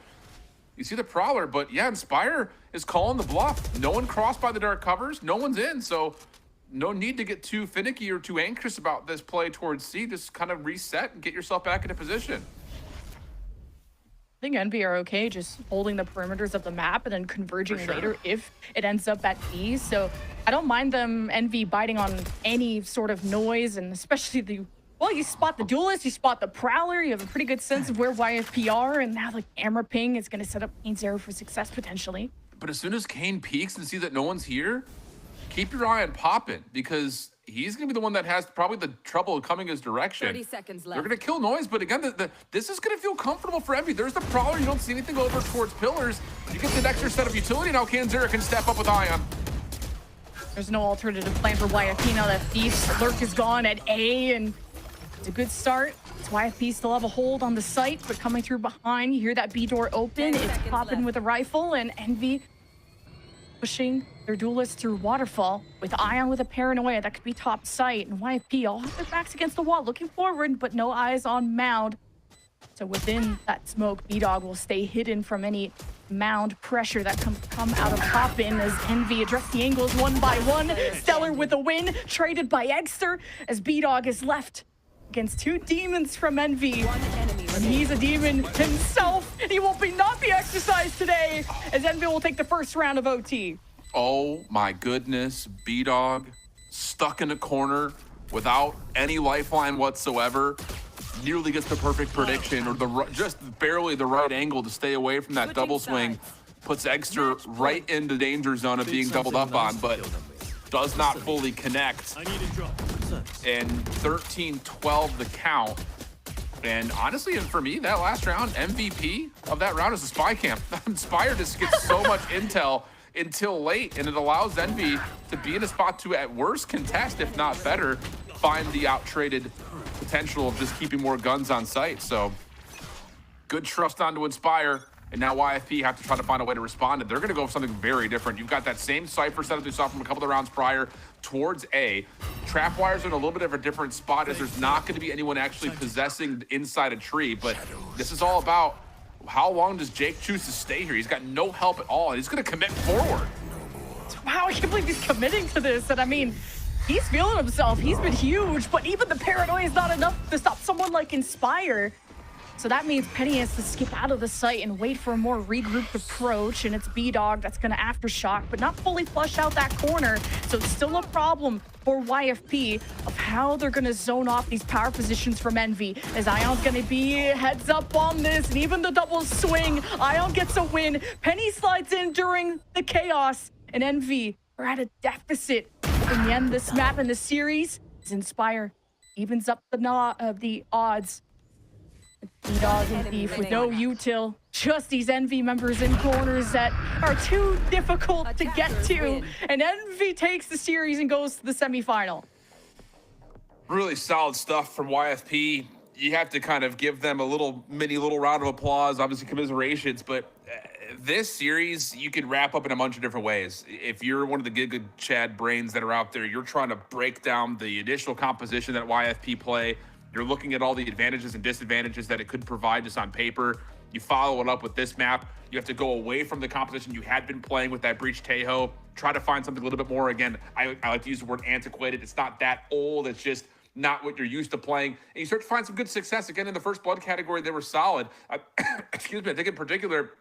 you see the Prowler, but yeah, Inspire is calling the bluff. No one crossed by the dark covers. No one's in, so no need to get too finicky or too anxious about this play towards C. Just kind of reset and get yourself back into position. I think Envy are okay just holding the perimeters of the map and then converging later if it ends up at B. So I don't mind them, Envy, biting on any sort of noise, and especially the, well, you spot the Duelist, you spot the Prowler, you have a pretty good sense of where YFP are, and now the camera ping is going to set up Kane Zero for success potentially. But as soon as Kane peeks and sees that no one's here, keep your eye on Poppin, because he's going to be the one that has probably the trouble coming his direction. 30 seconds left. They're going to kill Noise, but again, this is going to feel comfortable for Envy. There's the Prowler. You don't see anything over towards Pillars. You get the extra set of utility. Now Kanzera can step up with Ion. There's no alternative plan for YFP now that Thief's Lurk is gone at A, and it's a good start. It's YFP still have a hold on the site, but coming through behind, you hear that B door open. It's Poppin with a rifle, and Envy pushing their duelists through Waterfall with Ion with a paranoia that could be top sight, and YFP all have their backs against the wall looking forward, but no eyes on Mound. So within that smoke, B-Dog will stay hidden from any Mound pressure that come out of Poppin as Envy address the angles one by one. Stellar with a win, traded by Eggster as B-Dog is left against two demons from Envy. And he's a demon himself, and he will not be exercised today as Envy will take the first round of OT. Oh my goodness, B-Dog stuck in a corner without any lifeline whatsoever. Nearly gets the perfect prediction, or just barely the right angle to stay away from that double swing. Puts Eggster right in the danger zone of being doubled up on, but does not fully connect. And 13-12 the count. And honestly, and for me, that last round, MVP of that round is the Spy Camp. Spire just gets so much intel until late, and it allows Envy to be in a spot to, at worst, contest, if not better, find the out-traded potential of just keeping more guns on site. So good trust onto Inspire, and now YFP have to try to find a way to respond. And they're going to go for something very different. You've got that same Cypher setup we saw from a couple of rounds prior towards A. Trapwires are in a little bit of a different spot, as there's not going to be anyone actually possessing inside a tree. But this is all about how long does Jake choose to stay here. He's got no help at all, and he's going to commit forward. Wow, I can't believe he's committing to this. And I mean, he's feeling himself. He's been huge, but even the paranoia is not enough to stop someone like Inspire. So that means Penny has to skip out of the site and wait for a more regrouped approach, and it's B-Dog that's going to aftershock, but not fully flush out that corner. So it's still a problem for YFP of how they're going to zone off these power positions from Envy, as Ion's going to be heads up on this, and even the double swing, Ion gets a win. Penny slides in during the chaos, and Envy are at a deficit. In the end, this map and the series is Inspire evens up the odds. B-Dog and Thief with no util, just these Envy members in corners that are too difficult to get to, and Envy takes the series and goes to the semifinal. Really solid stuff from YFP. You have to kind of give them a little round of applause, obviously commiserations, but this series you could wrap up in a bunch of different ways. If you're one of the good Chad brains that are out there, you're trying to break down the initial composition that YFP play. You're looking at all the advantages and disadvantages that it could provide just on paper. You follow it up with this map. You have to go away from the composition you had been playing with that Breach Taeho. Try to find something a little bit more. Again, I like to use the word antiquated. It's not that old. It's just not what you're used to playing. And you start to find some good success. Again, in the first blood category, they were solid. Excuse me, I think in particular,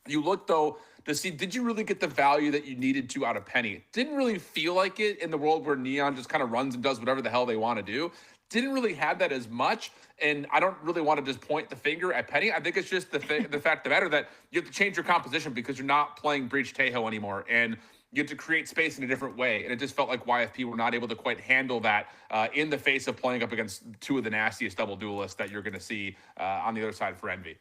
you look, though, to see, did you really get the value that you needed to out of Penny? It didn't really feel like it in the world where Neon just kind of runs and does whatever the hell they want to do. Didn't really have that as much, and I don't really want to just point the finger at Penny. I think it's just the fact of the matter that you have to change your composition because you're not playing Breach Taeho anymore, and you have to create space in a different way. And it just felt like YFP were not able to quite handle that in the face of playing up against two of the nastiest double duelists that you're going to see on the other side for Envy.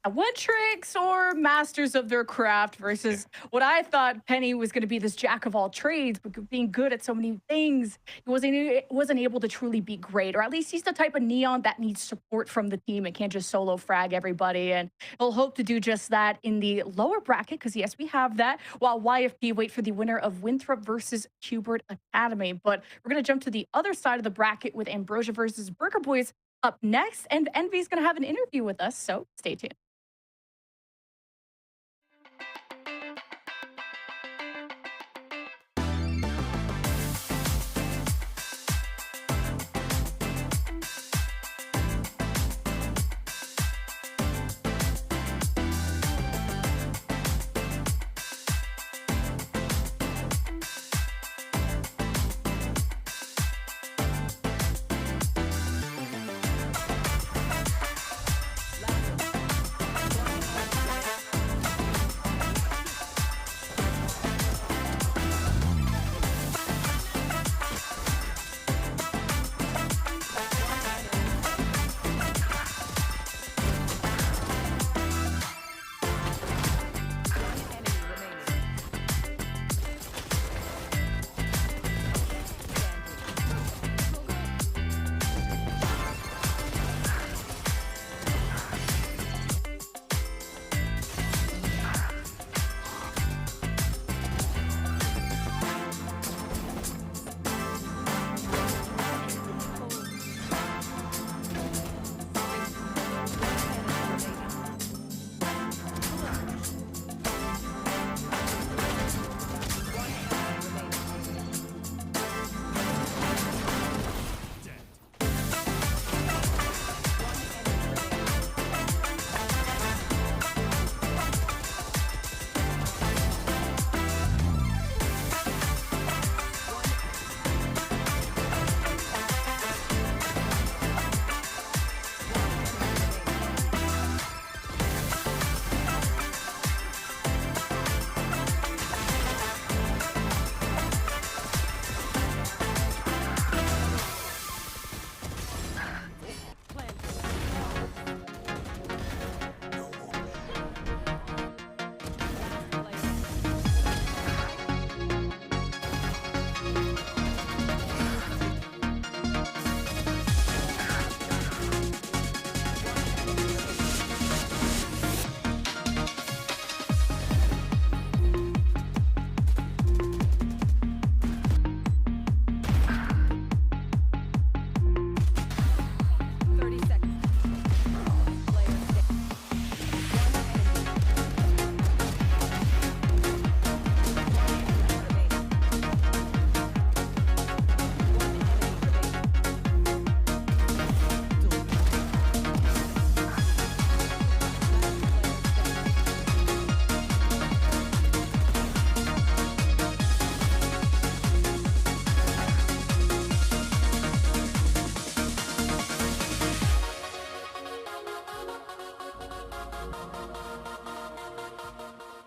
One tricks or masters of their craft versus what I thought Penny was going to be, this jack of all trades, but being good at so many things. He wasn't able to truly be great, or at least he's the type of Neon that needs support from the team and can't just solo frag everybody. And he'll hope to do just that in the lower bracket, because yes, we have that, while YFP wait for the winner of Winthrop versus Hubert Academy. But we're going to jump to the other side of the bracket with Ambrosia versus Burger Boys up next, and Envy's going to have an interview with us, so stay tuned.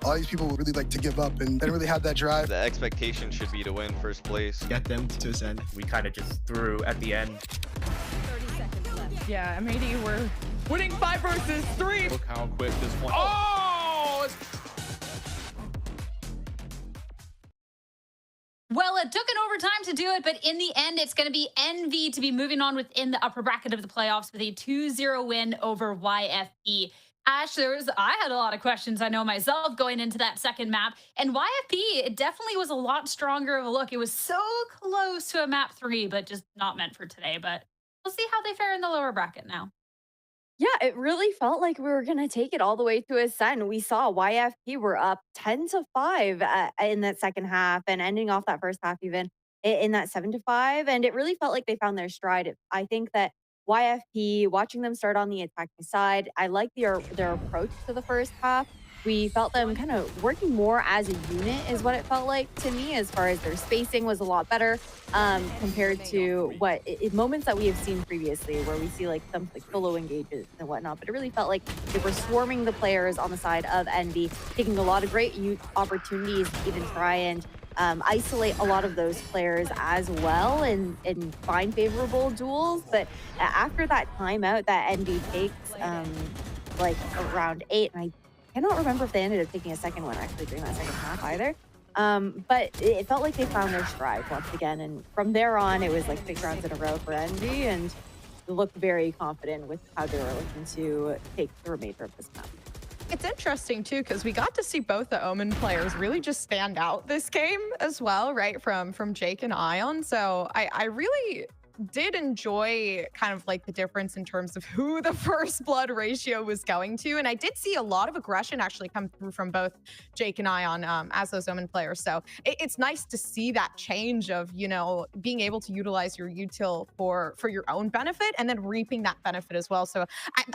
all these people would really like to give up and they didn't really have that drive. The expectation should be to win first place. Get them to ascend. We kind of just threw at the end. 30 seconds left. Yeah, MAD were winning 5 versus 3. Look how quick this one. Oh! Well, it took an overtime to do it, but in the end, it's going to be Envy to be moving on within the upper bracket of the playoffs with a 2-0 win over YFP. Ash, I had a lot of questions, I know myself, going into that second map. And YFP, it definitely was a lot stronger of a look. It was so close to a map 3, but just not meant for today. But we'll see how they fare in the lower bracket now. Yeah, it really felt like we were going to take it all the way to Ascend. We saw YFP were up 10-5 in that second half and ending off that first half even in that 7-5. And it really felt like they found their stride. I think that YFP, watching them start on the attacking side, I like their approach to the first half. We felt them kind of working more as a unit is what it felt like to me, as far as their spacing was a lot better compared to moments that we have seen previously where we see like some like solo engages and whatnot. But it really felt like they were swarming the players on the side of Envy, taking a lot of great opportunities to even try and isolate a lot of those players as well and find favorable duels. But after that timeout that Envy takes like around 8, and I cannot remember if they ended up taking a second one actually during that second half either. But it felt like they found their stride once again. And from there on, it was like 6 rounds in a row for Envy, and looked very confident with how they were looking to take the remainder of this map. It's interesting too, because we got to see both the Omen players really just stand out this game as well, right? From Jake and Ion. So I really did enjoy kind of like the difference in terms of who the first blood ratio was going to. And I did see a lot of aggression actually come through from both Jake and Ion as those Omen players. So it's nice to see that change of, you know, being able to utilize your util for your own benefit and then reaping that benefit as well. So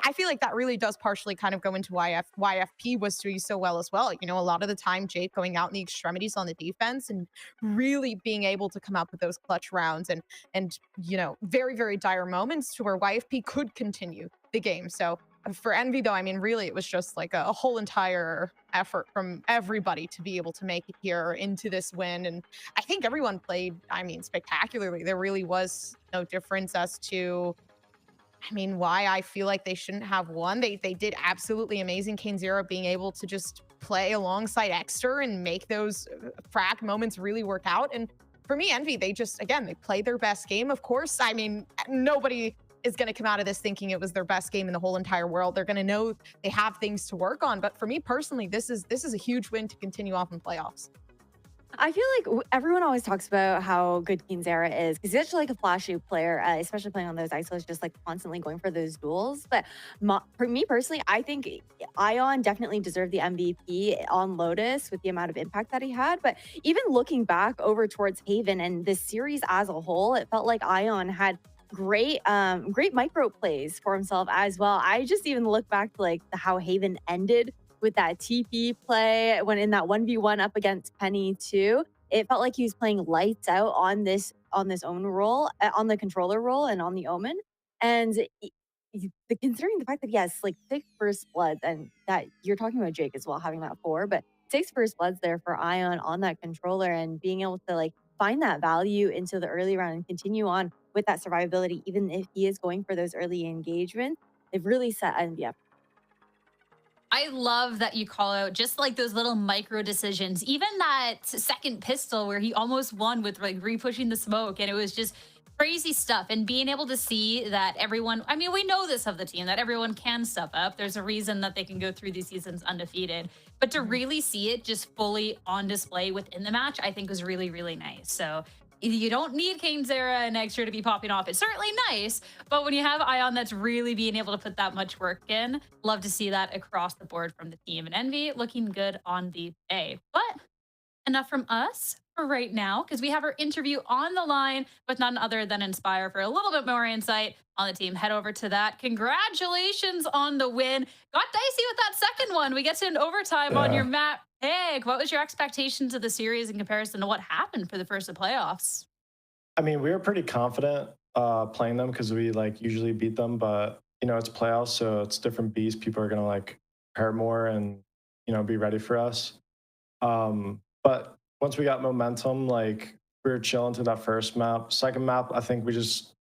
I feel like that really does partially kind of go into why YFP was doing so well as well. You know, a lot of the time Jake going out in the extremities on the defense and really being able to come up with those clutch rounds and you know, very, very dire moments to where YFP could continue the game. So for Envy, though, I mean, really, it was just like a whole entire effort from everybody to be able to make it here into this win. And I think everyone played, I mean, spectacularly. There really was no difference as to, I mean, why I feel like they shouldn't have won. They did absolutely amazing. KaneZero being able to just play alongside Exter and make those frag moments really work out. And for me, Envy, they just, again, they played their best game. Of course, I mean, nobody is going to come out of this thinking it was their best game in the whole entire world. They're going to know they have things to work on. But for me personally, this is a huge win to continue off in playoffs. I feel like everyone always talks about how good KaneZero is because he's actually like a flashy player, especially playing on those isols, just like constantly going for those duels. But for me personally, I think Ion definitely deserved the MVP on Lotus with the amount of impact that he had. But even looking back over towards Haven and this series as a whole, it felt like Ion had great micro plays for himself as well. I just even look back to like how Haven ended with that TP play when in that 1v1 up against Penny too. It felt like he was playing lights out on this Omen role, on the controller role and on the Omen. And considering the fact that he has like 6 first bloods, and that you're talking about Jake as well having that 4, but 6 first bloods there for Ion on that controller, and being able to like find that value into the early round and continue on with that survivability, even if he is going for those early engagements, they've really set Envy up. I love that you call out just like those little micro decisions, even that second pistol where he almost won with like re-pushing the smoke, and it was just crazy stuff. And being able to see that everyone, I mean, we know this of the team, that everyone can step up. There's a reason that they can go through these seasons undefeated, but to really see it just fully on display within the match, I think was really, really nice. So you don't need KaneZero and Extra to be popping off. It's certainly nice, but when you have Ion that's really being able to put that much work in, love to see that across the board from the team. And Envy looking good on the day. But enough from us for right now, because we have our interview on the line with none other than Inspire for a little bit more insight on the team. Head over to that. Congratulations on the win. Got dicey with that second one. We get to an overtime on your map. Hey, what was your expectations of the series in comparison to what happened for the first of playoffs? I mean, we were pretty confident playing them because we like usually beat them, but you know, it's playoffs, so it's different beasts. People are gonna like prepare more and be ready for us. But once we got momentum, like we were chilling to that first map. Second map, I think we just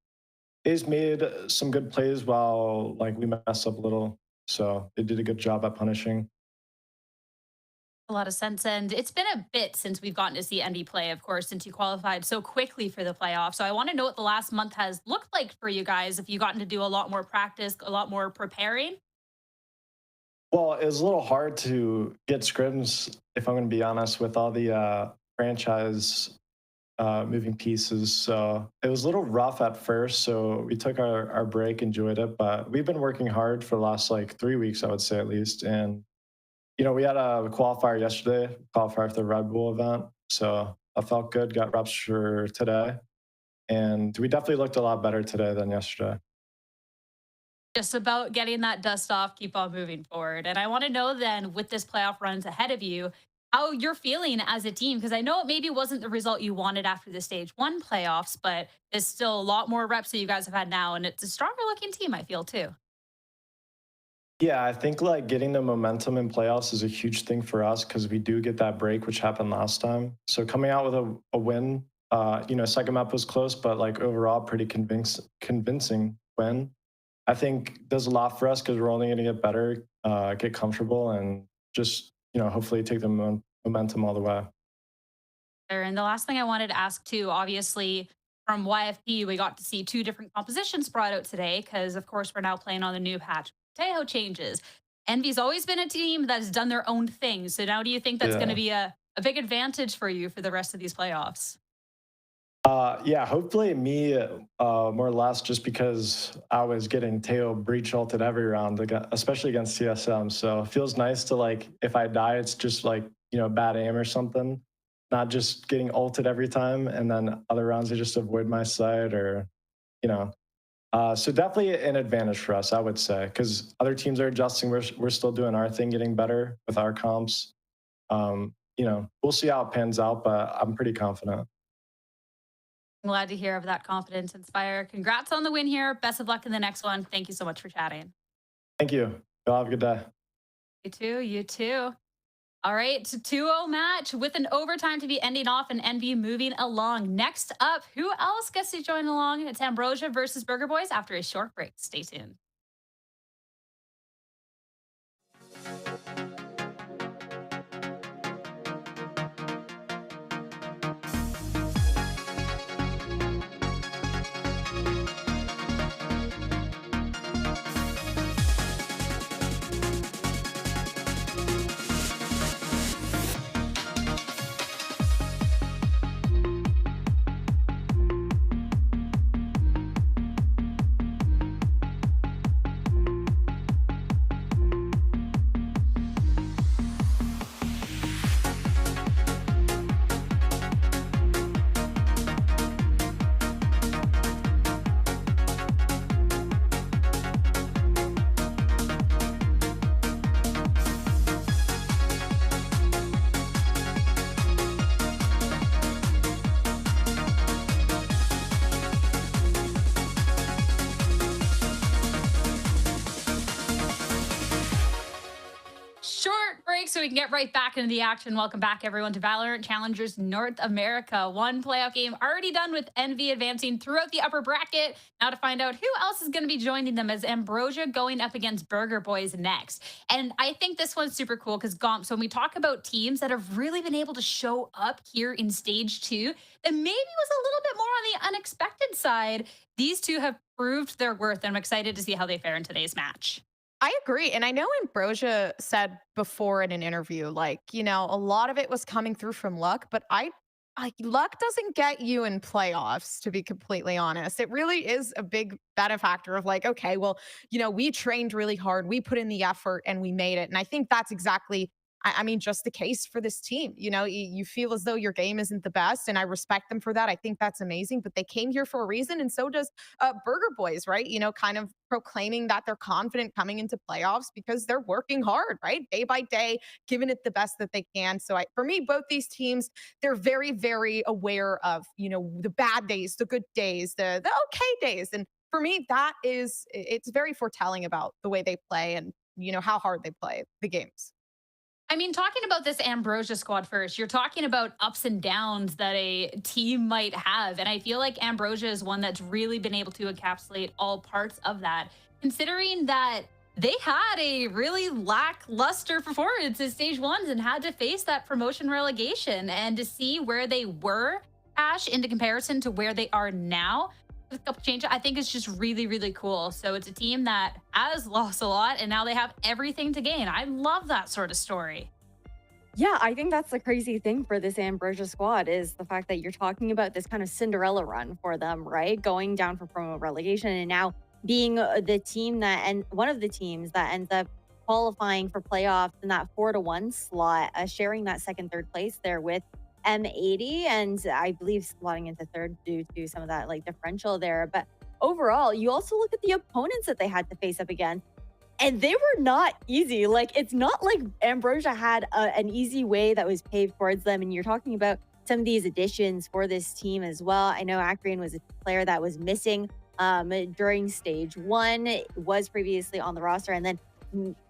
made some good plays while like we messed up a little. So they did a good job at punishing. A lot of sense. And it's been a bit since we've gotten to see Envy play, of course, since you qualified so quickly for the playoffs. So I want to know what the last month has looked like for you guys. If you gotten to do a lot more practice, a lot more preparing. Well, it was a little hard to get scrims, if I'm going to be honest, with all the franchise moving pieces. So it was a little rough at first. So we took our break, enjoyed it, but we've been working hard for the last like 3 weeks, I would say at least. And we had a qualifier yesterday, qualifier for the Red Bull event. So I felt good, got reps for today. And we definitely looked a lot better today than yesterday. Just about getting that dust off, keep on moving forward. And I want to know then, with this playoff runs ahead of you, how you're feeling as a team, because I know it maybe wasn't the result you wanted after the stage 1 playoffs, but there's still a lot more reps that you guys have had now, and it's a stronger looking team, I feel, too. Yeah, I think like getting the momentum in playoffs is a huge thing for us because we do get that break, which happened last time. So coming out with a win, second map was close, but like overall pretty convincing win. I think does a lot for us because we're only going to get better, get comfortable, and just hopefully take the momentum all the way. And the last thing I wanted to ask too, obviously from YFP, we got to see 2 different compositions brought out today because, of course, we're now playing on the new patch. Tejo changes. Envy's always been a team that's done their own thing. So now do you think that's going to be a big advantage for you for the rest of these playoffs? Yeah, hopefully me more or less just because I was getting Teo breach ulted every round, especially against CSM. So it feels nice to like, if I die, it's just like, bad aim or something, not just getting ulted every time. And then other rounds, I just avoid my side or, so definitely an advantage for us, I would say, because other teams are adjusting. We're still doing our thing, getting better with our comps. We'll see how it pans out, but I'm pretty confident. I'm glad to hear of that confidence, Inspire. Congrats on the win here. Best of luck in the next one. Thank you so much for chatting. Thank you. Y'all have a good day. You too. You too. All right, 2-0 match with an overtime to be ending off and Envy moving along. Next up, who else gets to join along? It's Ambrosia versus Burger Boys after a short break. Stay tuned. So we can get right back into the action. Welcome back, everyone, to VALORANT Challengers North America. One playoff game already done with Envy advancing throughout the upper bracket. Now to find out who else is going to be joining them as Ambrosia going up against Burger Boys next. And I think this one's super cool because Gomps, when we talk about teams that have really been able to show up here in stage 2, that maybe was a little bit more on the unexpected side, these two have proved their worth. And I'm excited to see how they fare in today's match. I agree. And I know Ambrosia said before in an interview, like, a lot of it was coming through from luck, but luck doesn't get you in playoffs, to be completely honest. It really is a big benefactor of like, okay, well, we trained really hard, we put in the effort and we made it. And I think that's exactly, just the case for this team. You feel as though your game isn't the best, and I respect them for that. I think that's amazing, but they came here for a reason, and so does Burger Boys, right? Kind of proclaiming that they're confident coming into playoffs because they're working hard, right? Day by day, giving it the best that they can. So for me, both these teams, they're very, very aware of, the bad days, the good days, the okay days. And for me, it's very foretelling about the way they play and, how hard they play the games. I mean, talking about this Ambrosia squad first, you're talking about ups and downs that a team might have. And I feel like Ambrosia is one that's really been able to encapsulate all parts of that, considering that they had a really lackluster performance in stage ones and had to face that promotion relegation. And to see where they were, Ash, into comparison to where they are now, with a couple changes, I think it's just really, really cool. So it's a team that has lost a lot and now they have everything to gain. I love that sort of story. Yeah, I think that's the crazy thing for this Ambrosia squad is the fact that you're talking about this kind of Cinderella run for them, right? Going down from promo relegation and now being the team that, and one of the teams that ends up qualifying for playoffs in that 4-1 slot, sharing that second, third place there with M80, and I believe slotting into third due to some of that like differential there. But overall, you also look at the opponents that they had to face up against, and they were not easy. Like, it's not like Ambrosia had an easy way that was paved towards them. And you're talking about some of these additions for this team as well. I know Acrean was a player that was missing during stage one, was previously on the roster, and then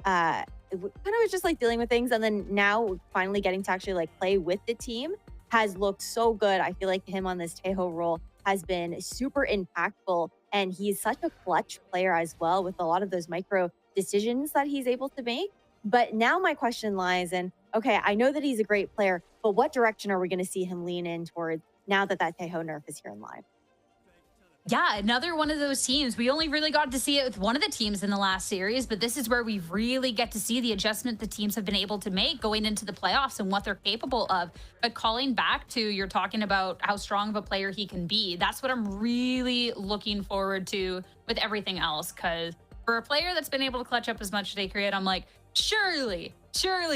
kind of was just like dealing with things, and then now finally getting to actually like play with the team has looked so good. I feel like him on this Tejo role has been super impactful, and he's such a clutch player as well with a lot of those micro decisions that he's able to make. But now my question lies in, okay, I know that he's a great player, but what direction are we going to see him lean in towards now that Tejo nerf is here in live? Yeah, another one of those teams. We only really got to see it with one of the teams in the last series, but this is where we really get to see the adjustment the teams have been able to make going into the playoffs and what they're capable of. But calling back to, you're talking about how strong of a player he can be. That's what I'm really looking forward to with everything else, because for a player that's been able to clutch up as much as they create, I'm like, surely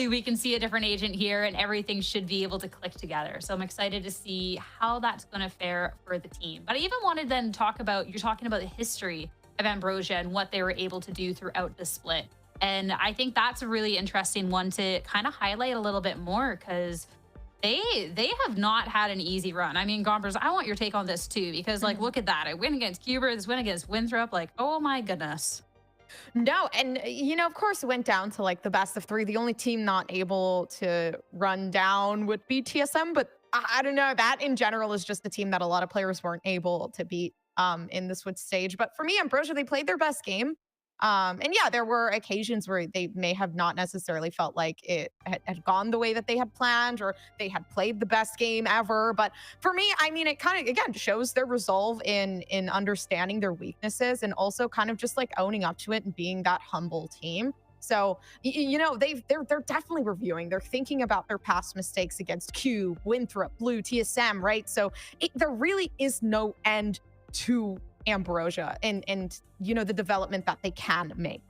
we can see a different agent here and everything should be able to click together. So I'm excited to see how that's going to fare for the team. But I even wanted to then talk about, you're talking about the history of Ambrosia and what they were able to do throughout the split. And I think that's a really interesting one to kind of highlight a little bit more, because they have not had an easy run. I mean, Gompers, I want your take on this too, because like, look at that. I win against Cuber, this win against Winthrop, like, oh my goodness. No, and you know, of course, it went down to like the best of three. The only team not able to run down would be TSM, but I don't know. That in general is just a team that a lot of players weren't able to beat in the Switch stage. But for me, Ambrosia, they played their best game. And yeah, there were occasions where they may have not necessarily felt like it had gone the way that they had planned, or they had played the best game ever. But for me, I mean, it kind of, again, shows their resolve in understanding their weaknesses and also kind of just like owning up to it and being that humble team. So, you know, they're definitely reviewing. They're thinking about their past mistakes against Q, Winthrop, Blue, TSM, right? So there really is no end to Ambrosia and you know, the development that they can make.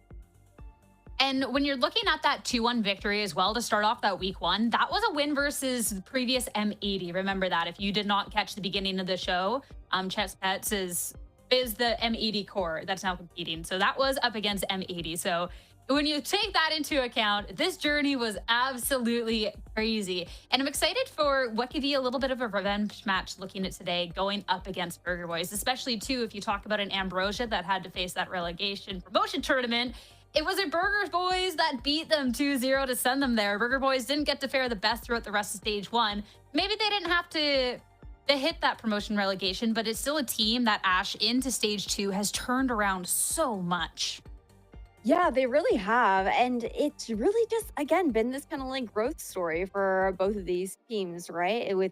And when you're looking at that 2-1 victory as well to start off that week one, that was a win versus the previous M80. Remember that if you did not catch the beginning of the show, Chess Pets is the M80 core that's now competing. So that was up against M80. So when you take that into account, this journey was absolutely crazy. And I'm excited for what could be a little bit of a revenge match looking at today going up against Burger Boys, especially too if you talk about an Ambrosia that had to face that relegation promotion tournament. It was a Burger Boys that beat them 2-0 to send them there. Burger Boys didn't get to fare the best throughout the rest of stage one. Maybe they didn't have to hit that promotion relegation, but it's still a team that Ash into stage 2 has turned around so much. Yeah, they really have. And it's really just, again, been this kind of like growth story for both of these teams, right? With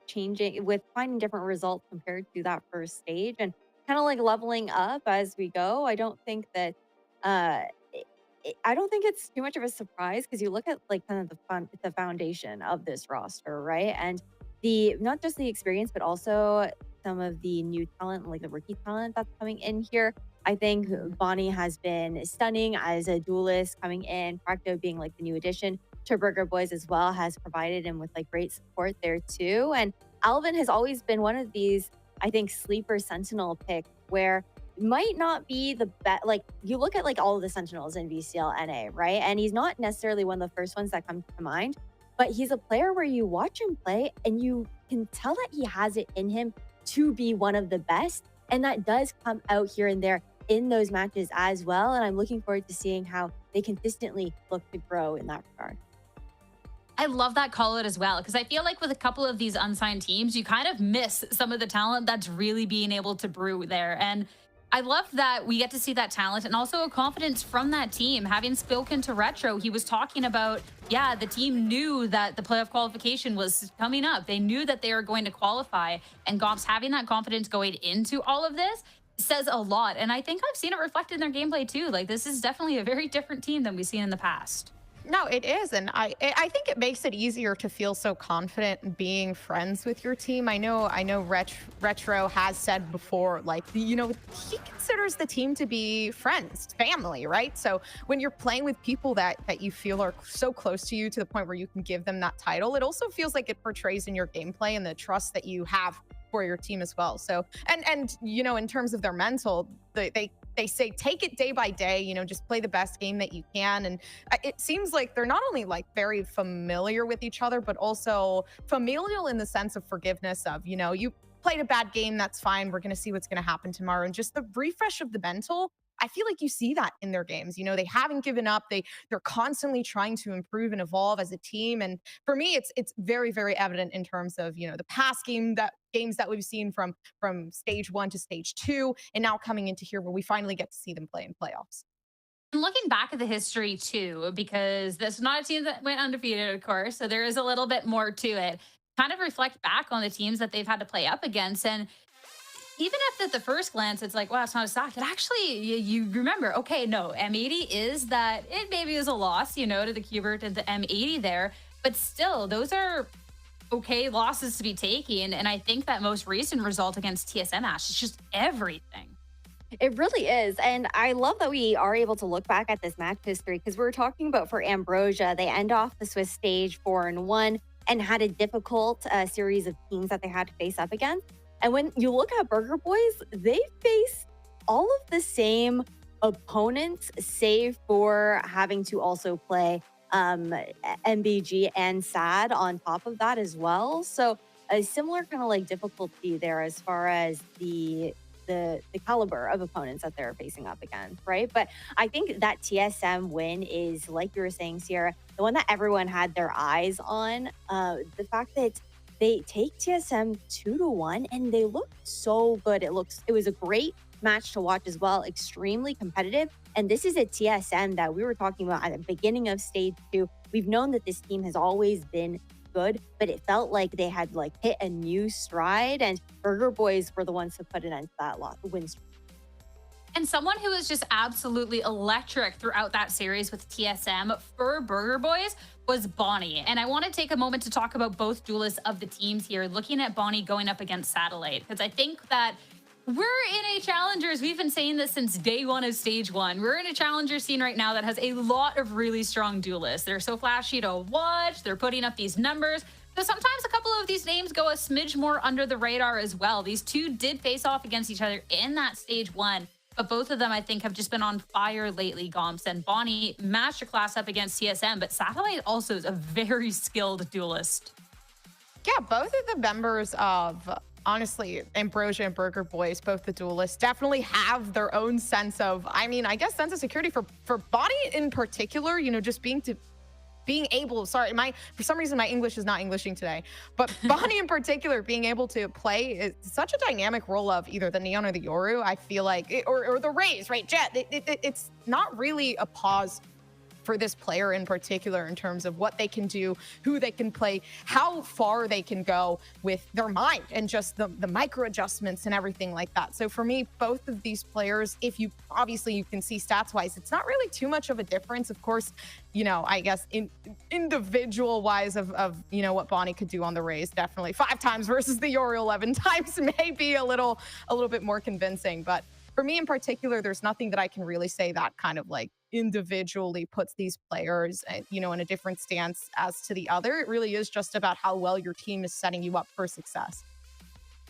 finding different results compared to that first stage and kind of like leveling up as we go. I don't think that, I don't think it's too much of a surprise, because you look at like kind of the foundation of this roster, right? And not just the experience, but also some of the new talent, like the rookie talent that's coming in here. I think Bonnie has been stunning as a duelist coming in. Practo being like the new addition to Burger Boys as well has provided him with like great support there too. And Alvin has always been one of these, I think, sleeper Sentinel pick where might not be the best. Like you look at like all of the Sentinels in VCL NA, right? And he's not necessarily one of the first ones that come to mind, but he's a player where you watch him play and you can tell that he has it in him to be one of the best. And that does come out here and there in those matches as well. And I'm looking forward to seeing how they consistently look to grow in that regard. I love that call out as well, because I feel like with a couple of these unsigned teams, you kind of miss some of the talent that's really being able to brew there. And I love that we get to see that talent and also a confidence from that team. Having spoken to Retro, he was talking about, yeah, the team knew that the playoff qualification was coming up. They knew that they were going to qualify, and Gomps having that confidence going into all of this says a lot. And I think I've seen it reflected in their gameplay too. Like, this is definitely a very different team than we've seen in the past. No, it is, and I think it makes it easier to feel so confident in being friends with your team. I know Retro has said before, like, you know, he considers the team to be friends, family, right? So when you're playing with people that you feel are so close to you to the point where you can give them that title, it also feels like it portrays in your gameplay and the trust that you have for your team as well. So and you know, in terms of their mental, they say take it day by day, you know, just play the best game that you can. And it seems like they're not only like very familiar with each other, but also familial in the sense of forgiveness of, you know, you played a bad game, that's fine, we're going to see what's going to happen tomorrow. And just the refresh of the mental, I feel like you see that in their games. You know, they haven't given up. They're constantly trying to improve and evolve as a team. And for me, it's very, very evident in terms of, you know, the past games that we've seen from stage 1 to stage 2, and now coming into here where we finally get to see them play in playoffs. And looking back at the history too, because this is not a team that went undefeated, of course, so there is a little bit more to it. Kind of reflect back on the teams that they've had to play up against, and even if at the first glance it's like, wow, it's not a stock, it actually, you remember, okay, no, M80 is that, it maybe is a loss, you know, to the Qbert and the M80 there, but still, those are okay losses to be taken. And I think that most recent result against TSM Ash is just everything. It really is. And I love that we are able to look back at this match history, because we were talking about for Ambrosia, they end off the Swiss stage 4-1 and had a difficult series of teams that they had to face up against. And when you look at Burger Boys, they face all of the same opponents, save for having to also play MBG and SAD on top of that as well. So a similar kind of like difficulty there as far as the caliber of opponents that they're facing up against, right? But I think that TSM win is, like you were saying, Sierra, the one that everyone had their eyes on. The fact that they take TSM 2-1 and they look so good. It was a great match to watch as well, extremely competitive. And this is a TSM that we were talking about at the beginning of stage 2. We've known that this team has always been good, but it felt like they had like hit a new stride, and Burger Boys were the ones to put an end to that win streak. And someone who was just absolutely electric throughout that series with TSM for Burger Boys was Bonnie. And I want to take a moment to talk about both duelists of the teams here, looking at Bonnie going up against Satellite, because I think that we're in a Challengers, we've been saying this since day one of stage 1. We're in a Challenger scene right now that has a lot of really strong duelists. They're so flashy to watch. They're putting up these numbers. So sometimes a couple of these names go a smidge more under the radar as well. These two did face off against each other in that stage 1. But both of them, I think, have just been on fire lately, Gomps. And Bonnie masterclass up against TSM, but Satellite also is a very skilled duelist. Yeah, both of the members of, honestly, Ambrosia and Burger Boys, both the duelists, definitely have their own sense of, I mean, I guess sense of security for Bonnie in particular, you know, just being able, sorry, for some reason my English is not Englishing today, but Bonnie in particular being able to play is such a dynamic role of either the Neon or the Yoru, I feel like, or the Rays, right? Jet, it's not really a pause for this player in particular in terms of what they can do, who they can play, how far they can go with their mind, and just the micro adjustments and everything like that. So for me, both of these players, if you obviously you can see stats wise, it's not really too much of a difference. Of course, you know, I guess individual wise of you know what Bonnie could do on the Rays, definitely 5 times versus the Yoru 11 times may be a little bit more convincing. But for me in particular, there's nothing that I can really say that kind of like individually puts these players, you know, in a different stance as to the other. It really is just about how well your team is setting you up for success.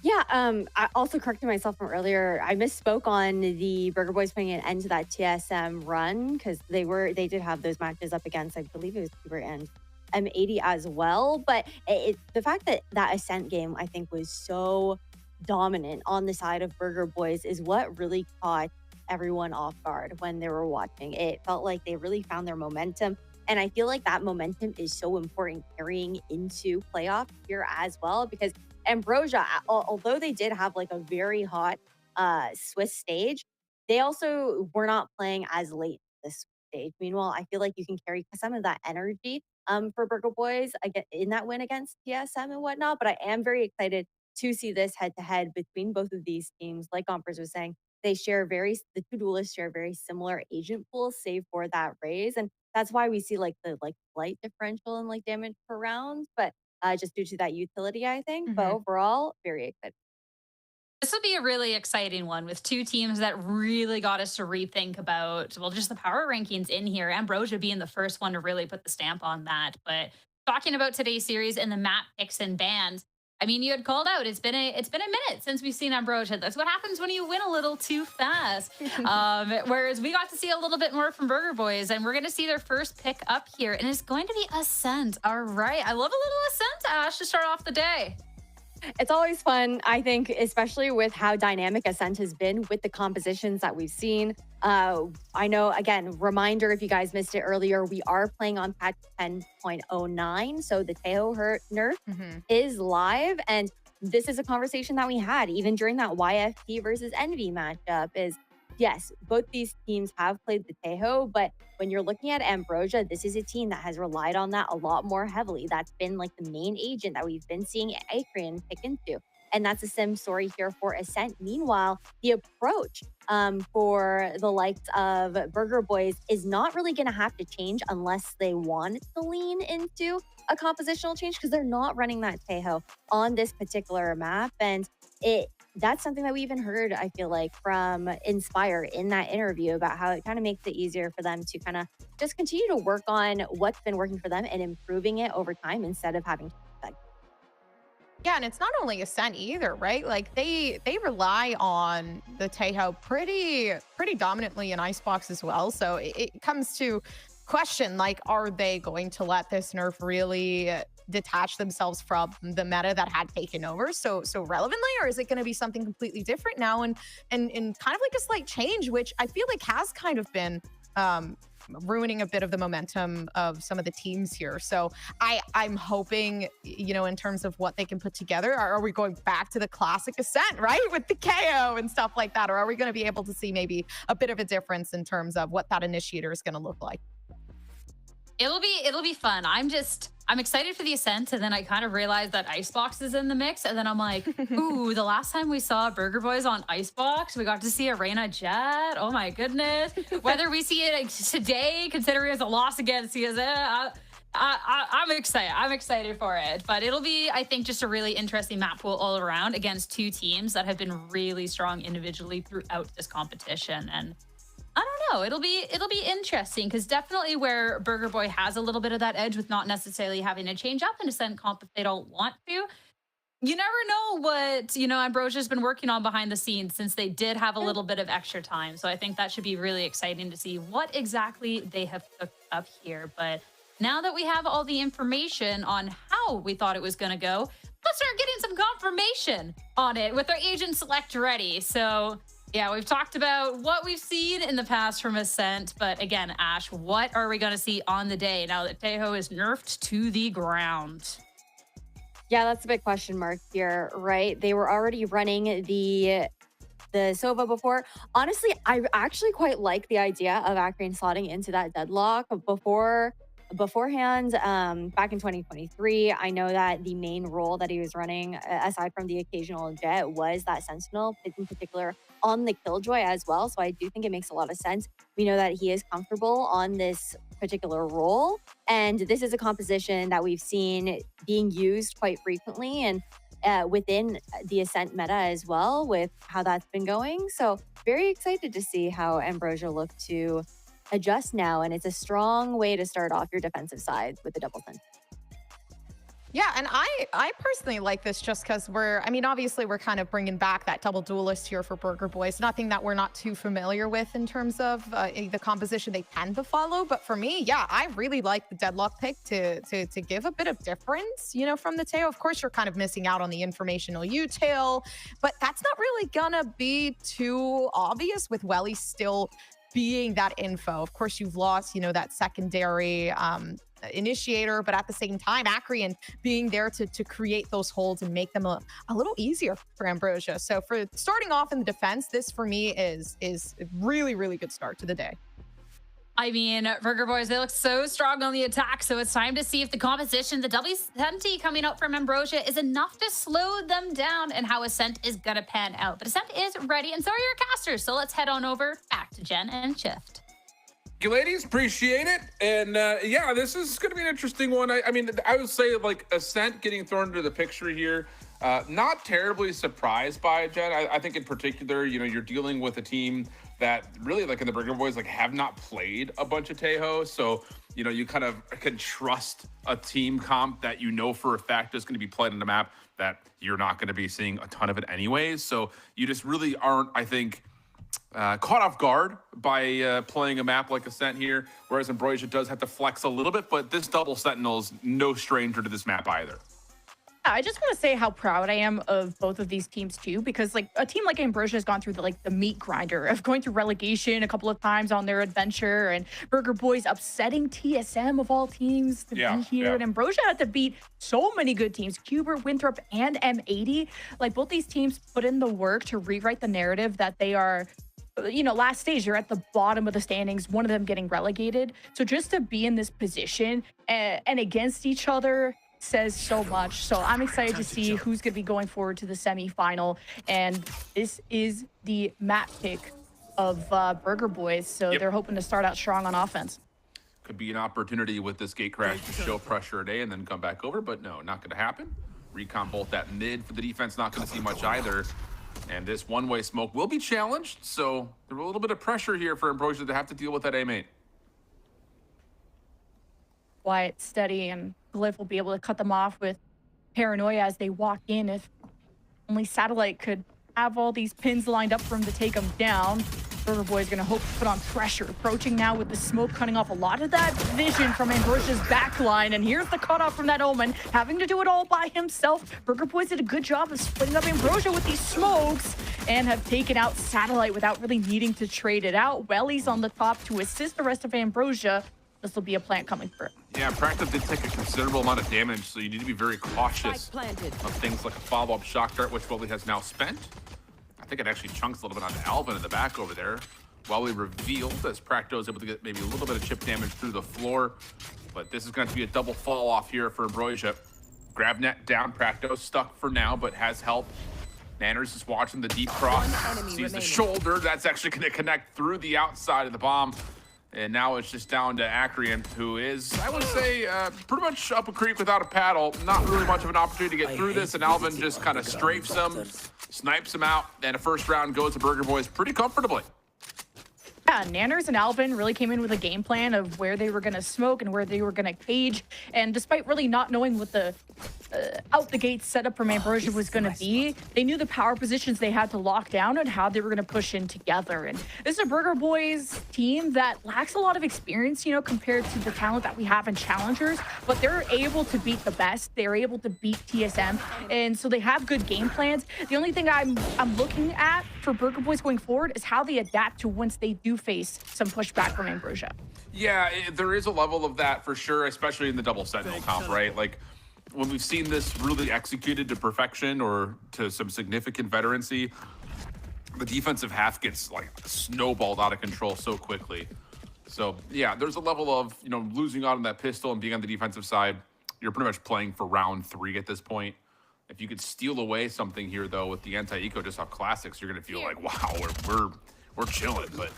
Yeah, I also corrected myself from earlier. I misspoke on the Burger Boys putting an end to that TSM run, because they did have those matches up against, I believe it was Qbert and M80 as well. But the fact that that Ascent game, I think, was so dominant on the side of Burger Boys is what really caught everyone off guard when they were watching. It felt like they really found their momentum. And I feel like that momentum is so important carrying into playoffs here as well, because Ambrosia, although they did have like a very hot Swiss stage, they also were not playing as late this stage. Meanwhile, I feel like you can carry some of that energy for Burger Boys again in that win against TSM and whatnot. But I am very excited to see this head-to-head between both of these teams. Like Gompers was saying, the two duelists share very similar agent pools, save for that raise. And that's why we see like the slight differential in like damage per round, but just due to that utility, I think. But overall, very excited. This will be a really exciting one with two teams that really got us to rethink about, well, just the power rankings in here. Ambrosia being the first one to really put the stamp on that. But talking about today's series and the map picks and bans, I mean, you had called out it's been a minute since we've seen Ambrosia. That's what happens when you win a little too fast. Whereas we got to see a little bit more from Burger Boys, and we're going to see their first pick up here, and it's going to be Ascent. All right, I love a little Ascent, Ash, to start off the day. It's always fun, I think, especially with how dynamic Ascent has been with the compositions that we've seen. I know, again, reminder, if you guys missed it earlier, we are playing on patch 10.09. So the Taeho nerf is live. And this is a conversation that we had even during that YFP versus Envy matchup is, yes, both these teams have played the Taeho, but when you're looking at Ambrosia, this is a team that has relied on that a lot more heavily. That's been like the main agent that we've been seeing Akrian pick into. And that's a sim story here for Ascent. Meanwhile, the approach for the likes of Burger Boys is not really going to have to change unless they want to lean into a compositional change, because they're not running that Taeho on this particular map. And that's something that we even heard, I feel like, from Inspire in that interview about how it kind of makes it easier for them to kind of just continue to work on what's been working for them and improving it over time instead of having to. Yeah, and it's not only Ascent either, right? Like they rely on the Taeho pretty dominantly in Icebox as well. So it comes to question, like, are they going to let this nerf really detach themselves from the meta that had taken over so relevantly, or is it going to be something completely different now and kind of like a slight change, which I feel like has kind of been ruining a bit of the momentum of some of the teams here. So I'm hoping, you know, in terms of what they can put together, are we going back to the classic Ascent, right, with the KO and stuff like that, or are we going to be able to see maybe a bit of a difference in terms of what that initiator is going to look like? It'll be fun. I'm excited for the Ascent, and then I kind of realized that Icebox is in the mix, and then I'm like, ooh, the last time we saw Burger Boys on Icebox, we got to see Arena Jet. Oh my goodness. Whether we see it today, considering it's a loss against CSM, I'm excited. I'm excited for it. But it'll be, I think, just a really interesting map pool all around against two teams that have been really strong individually throughout this competition. And I don't know. It'll be interesting, because definitely where Burger Boy has a little bit of that edge with not necessarily having to change up in Ascent comp if they don't want to. You never know what, you know, Ambrosia's been working on behind the scenes since they did have a little bit of extra time. So I think that should be really exciting to see what exactly they have cooked up here. But now that we have all the information on how we thought it was going to go, let's start getting some confirmation on it with our agent select ready. So yeah, we've talked about what we've seen in the past from Ascent, but again, Ash, what are we going to see on the day now that Taeho is nerfed to the ground? Yeah, that's a big question mark here, right? They were already running the Sova before. Honestly, I actually quite like the idea of Akrian slotting into that deadlock beforehand. Back in 2023, I know that the main role that he was running, aside from the occasional jet, was that Sentinel, in particular on the Killjoy as well. So I do think it makes a lot of sense. We know that he is comfortable on this particular role, and this is a composition that we've seen being used quite frequently and within the Ascent meta as well, with how that's been going. So very excited to see how Ambrosia look to adjust now, and it's a strong way to start off your defensive side with the double sense. Yeah, and I personally like this just because obviously we're kind of bringing back that double duelist here for Burger Boys. Nothing that we're not too familiar with in terms of the composition they tend to follow. But for me, yeah, I really like the deadlock pick to give a bit of difference, you know, from the tail. Of course, you're kind of missing out on the informational U-tail, but that's not really gonna be too obvious with Welly still being that info. Of course, you've lost, you know, that secondary initiator, but at the same time, Acreon being there to create those holds and make them a little easier for Ambrosia. So for starting off in the defense, this for me is a really, really good start to the day. I mean, Burger Boys, they look so strong on the attack, so it's time to see if the composition, the W70 coming out from Ambrosia, is enough to slow them down and how Ascent is gonna pan out. But Ascent is ready, and so are your casters, so let's head on over back to Jen and Shift. Thank you, ladies. Appreciate it. And yeah, this is going to be an interesting one. I mean, I would say like Ascent getting thrown into the picture here. Not terribly surprised by it, Jen. I think in particular, you know, you're dealing with a team that really, like in the Burger Boys, like have not played a bunch of Tejo. So, you know, you kind of can trust a team comp that you know for a fact is going to be played on the map that you're not going to be seeing a ton of it anyways. So you just really aren't, I think, caught off guard by playing a map like Ascent here, whereas Ambrosia does have to flex a little bit, but this double Sentinel is no stranger to this map either. I just want to say how proud I am of both of these teams too, because like a team like Ambrosia has gone through the meat grinder of going through relegation a couple of times on their adventure, and Burger Boys upsetting TSM of all teams to be here. And Ambrosia had to beat so many good teams, Cubert, Winthrop, and M80. Like both these teams put in the work to rewrite the narrative that they are, you know, last stage, you're at the bottom of the standings, one of them getting relegated. So just to be in this position and against each other says so much. So I'm excited to see who's going to be going forward to the semifinal. And this is the map pick of Burger Boys. So they're hoping to start out strong on offense. Could be an opportunity with this gate crash to show pressure a day and then come back over, but no, not going to happen. Recon bolt that mid for the defense, not going to see much either. And this one-way smoke will be challenged, so there's a little bit of pressure here for Ambrosia to have to deal with that A-mate. Quiet, steady, and Glyph will be able to cut them off with paranoia as they walk in. If only Satellite could have all these pins lined up for him to take them down. Burger Boy is going to hope to put on pressure. Approaching now with the smoke, cutting off a lot of that vision from Ambrosia's backline. And here's the cutoff from that Omen, having to do it all by himself. Burger Boys did a good job of splitting up Ambrosia with these smokes and have taken out Satellite without really needing to trade it out. Welly's on the top to assist the rest of Ambrosia. This will be a plant coming through. Yeah, Practice did take a considerable amount of damage, so you need to be very cautious of things like a follow-up shock dart, which Welly has now spent. I think it actually chunks a little bit onto Alvin in the back over there. Welly revealed as Practo is able to get maybe a little bit of chip damage through the floor, but this is going to be a double fall off here for Ambrosia. Grabnet down, Practo stuck for now, but has help. Nanners is watching the deep cross, sees the shoulder. That's actually going to connect through the outside of the bomb. And now it's just down to Acreon, who is, I would say, pretty much up a creek without a paddle. Not really much of an opportunity to get through this, and Alvin just kind of strafes him, snipes him out, and a first round goes to Burger Boys pretty comfortably. Yeah, Nanners and Alvin really came in with a game plan of where they were going to smoke and where they were going to cage. And despite really not knowing what the out the gate setup from Ambrosia was going to be, they knew the power positions they had to lock down and how they were going to push in together. And this is a Burger Boys team that lacks a lot of experience, you know, compared to the talent that we have in Challengers, but they're able to beat the best. They're able to beat TSM, and so they have good game plans. The only thing I'm looking at for Burger Boys going forward is how they adapt to once they do face some pushback from Ambrosia. Yeah, there is a level of that for sure, especially in the double Sentinel comp, right? Like, when we've seen this really executed to perfection or to some significant veterancy, the defensive half gets like snowballed out of control so quickly. So yeah, there's a level of, you know, losing out on that pistol and being on the defensive side. You're pretty much playing for round 3 at this point. If you could steal away something here though with the anti-eco just off classics, you're gonna feel like, wow, we're chilling. But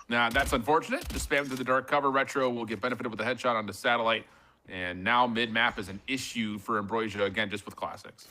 nah, that's unfortunate. Just spam through the dark cover. Retro will get benefited with a headshot onto Satellite. And now mid-map is an issue for Ambrosia, again, just with classics.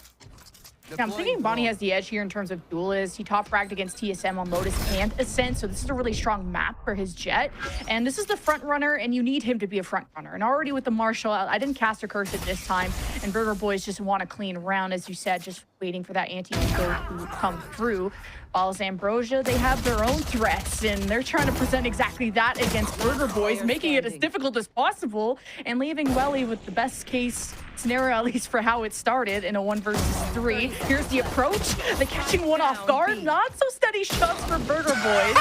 Yeah, I'm thinking Bonnie has the edge here in terms of duelist. He top fragged against TSM on Lotus and Ascent, so this is a really strong map for his Jet. And this is the front runner, and you need him to be a front runner. And already with the Marshall, I didn't cast a curse at this time, and Burger Boys just want a clean round, as you said, just waiting for that anti-eco to come through. While Ambrosia, they have their own threats, and they're trying to present exactly that against Burger Boys, making it as difficult as possible and leaving Welly with the best case scenario, at least for how it started, in a 1 versus 3. Here's the approach. The catching one off guard. Not so steady shots for Burger Boys.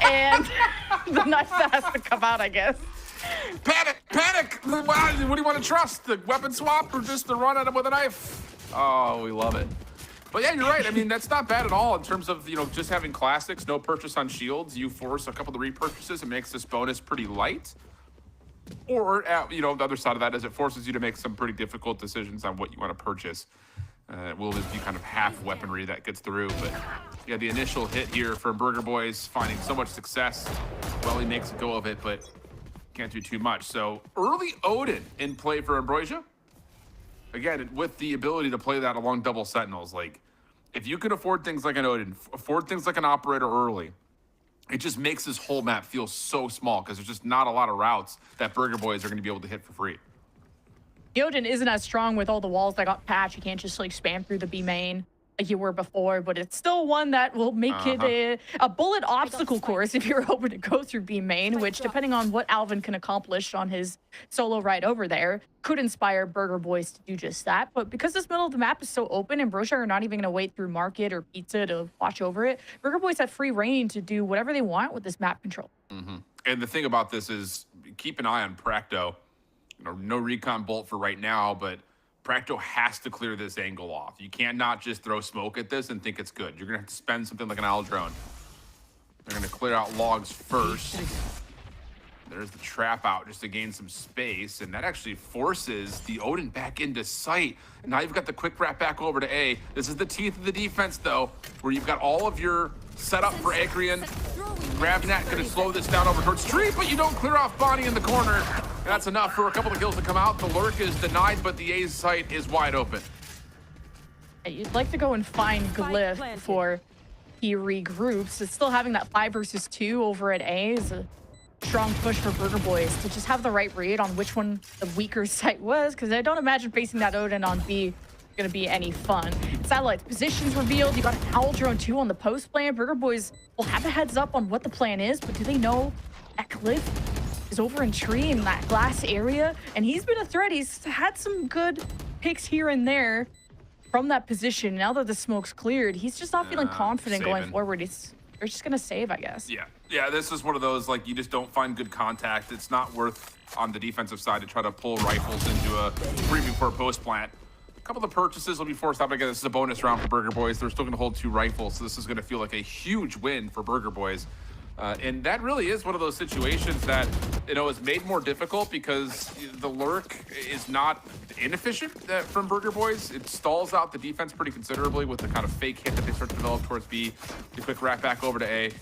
And the knife that has to come out, I guess. Panic! Panic! What do you want to trust? The weapon swap or just the run at him with a knife? Oh, we love it. But yeah, you're right. I mean, that's not bad at all in terms of, just having classics, no purchase on shields. You force a couple of the repurchases. It makes this bonus pretty light. Or, the other side of that is it forces you to make some pretty difficult decisions on what you want to purchase. It will just be kind of half weaponry that gets through. But yeah, the initial hit here from Burger Boys, finding so much success. Well, he makes a go of it, but can't do too much. So early Odin in play for Ambrosia. Again, with the ability to play that along double sentinels, like if you can afford things like an Odin, afford things like an operator early, it just makes this whole map feel so small because there's just not a lot of routes that Burger Boys are going to be able to hit for free. Odin isn't as strong with all the walls that got patched. You can't just like spam through the B main like you were before, but it's still one that will make it a bullet obstacle course if you're hoping to go through B main, which depending on what Alvin can accomplish on his solo ride over there, could inspire Burger Boys to do just that. But because this middle of the map is so open, Ambrosia are not even going to wait through Market or Pizza to watch over it. Burger Boys have free reign to do whatever they want with this map control. And the thing about this is keep an eye on Practo. No recon bolt for right now, but Practo has to clear this angle off. You can't not just throw smoke at this and think it's good. You're going to have to spend something like an owl drone. They're going to clear out logs first. There's the trap out just to gain some space, and that actually forces the Odin back into sight. And now you've got the quick wrap back over to A. This is the teeth of the defense, though, where you've got all of your setup for Acreon. Gravnet going to slow this down over towards Tree, but you don't clear off Bonnie in the corner. And that's enough for a couple of kills to come out. The lurk is denied, but the A's site is wide open. You'd like to go and find Glyph before he regroups. It's still having that 5 versus 2 over at A is a strong push for Burger Boys to just have the right read on which one the weaker site was, because I don't imagine facing that Odin on B going to be any fun. Satellite's positions revealed. You got an Owl Drone 2 on the post plan. Burger Boys will have a heads up on what the plan is, but do they know that Glyph is over in Tree in that glass area? And he's been a threat. He's had some good picks here and there from that position. Now that the smoke's cleared, he's just not feeling confident going forward. They're just going to save, I guess. Yeah, this is one of those, like, you just don't find good contact. It's not worth, on the defensive side, to try to pull rifles into a preview for a post plant. A couple of the purchases will be forced out. Again, this is a bonus round for Burger Boys. They're still going to hold 2 rifles, so this is going to feel like a huge win for Burger Boys. And that really is one of those situations that, is made more difficult because the lurk is not inefficient from Burger Boys. It stalls out the defense pretty considerably with the kind of fake hit that they start to develop towards B. The quick wrap back over to A.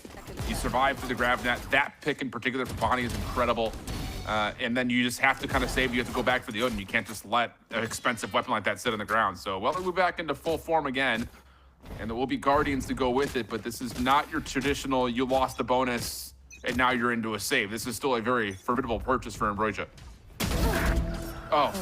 You survive through the grab net. That pick in particular for Bonnie is incredible. And then you just have to kind of save. You have to go back for the Odin. You can't just let an expensive weapon like that sit on the ground. So, well, we're back into full form again. And there will be Guardians to go with it, but this is not your traditional, you lost the bonus, and now you're into a save. This is still a very formidable purchase for Ambrosia. Well,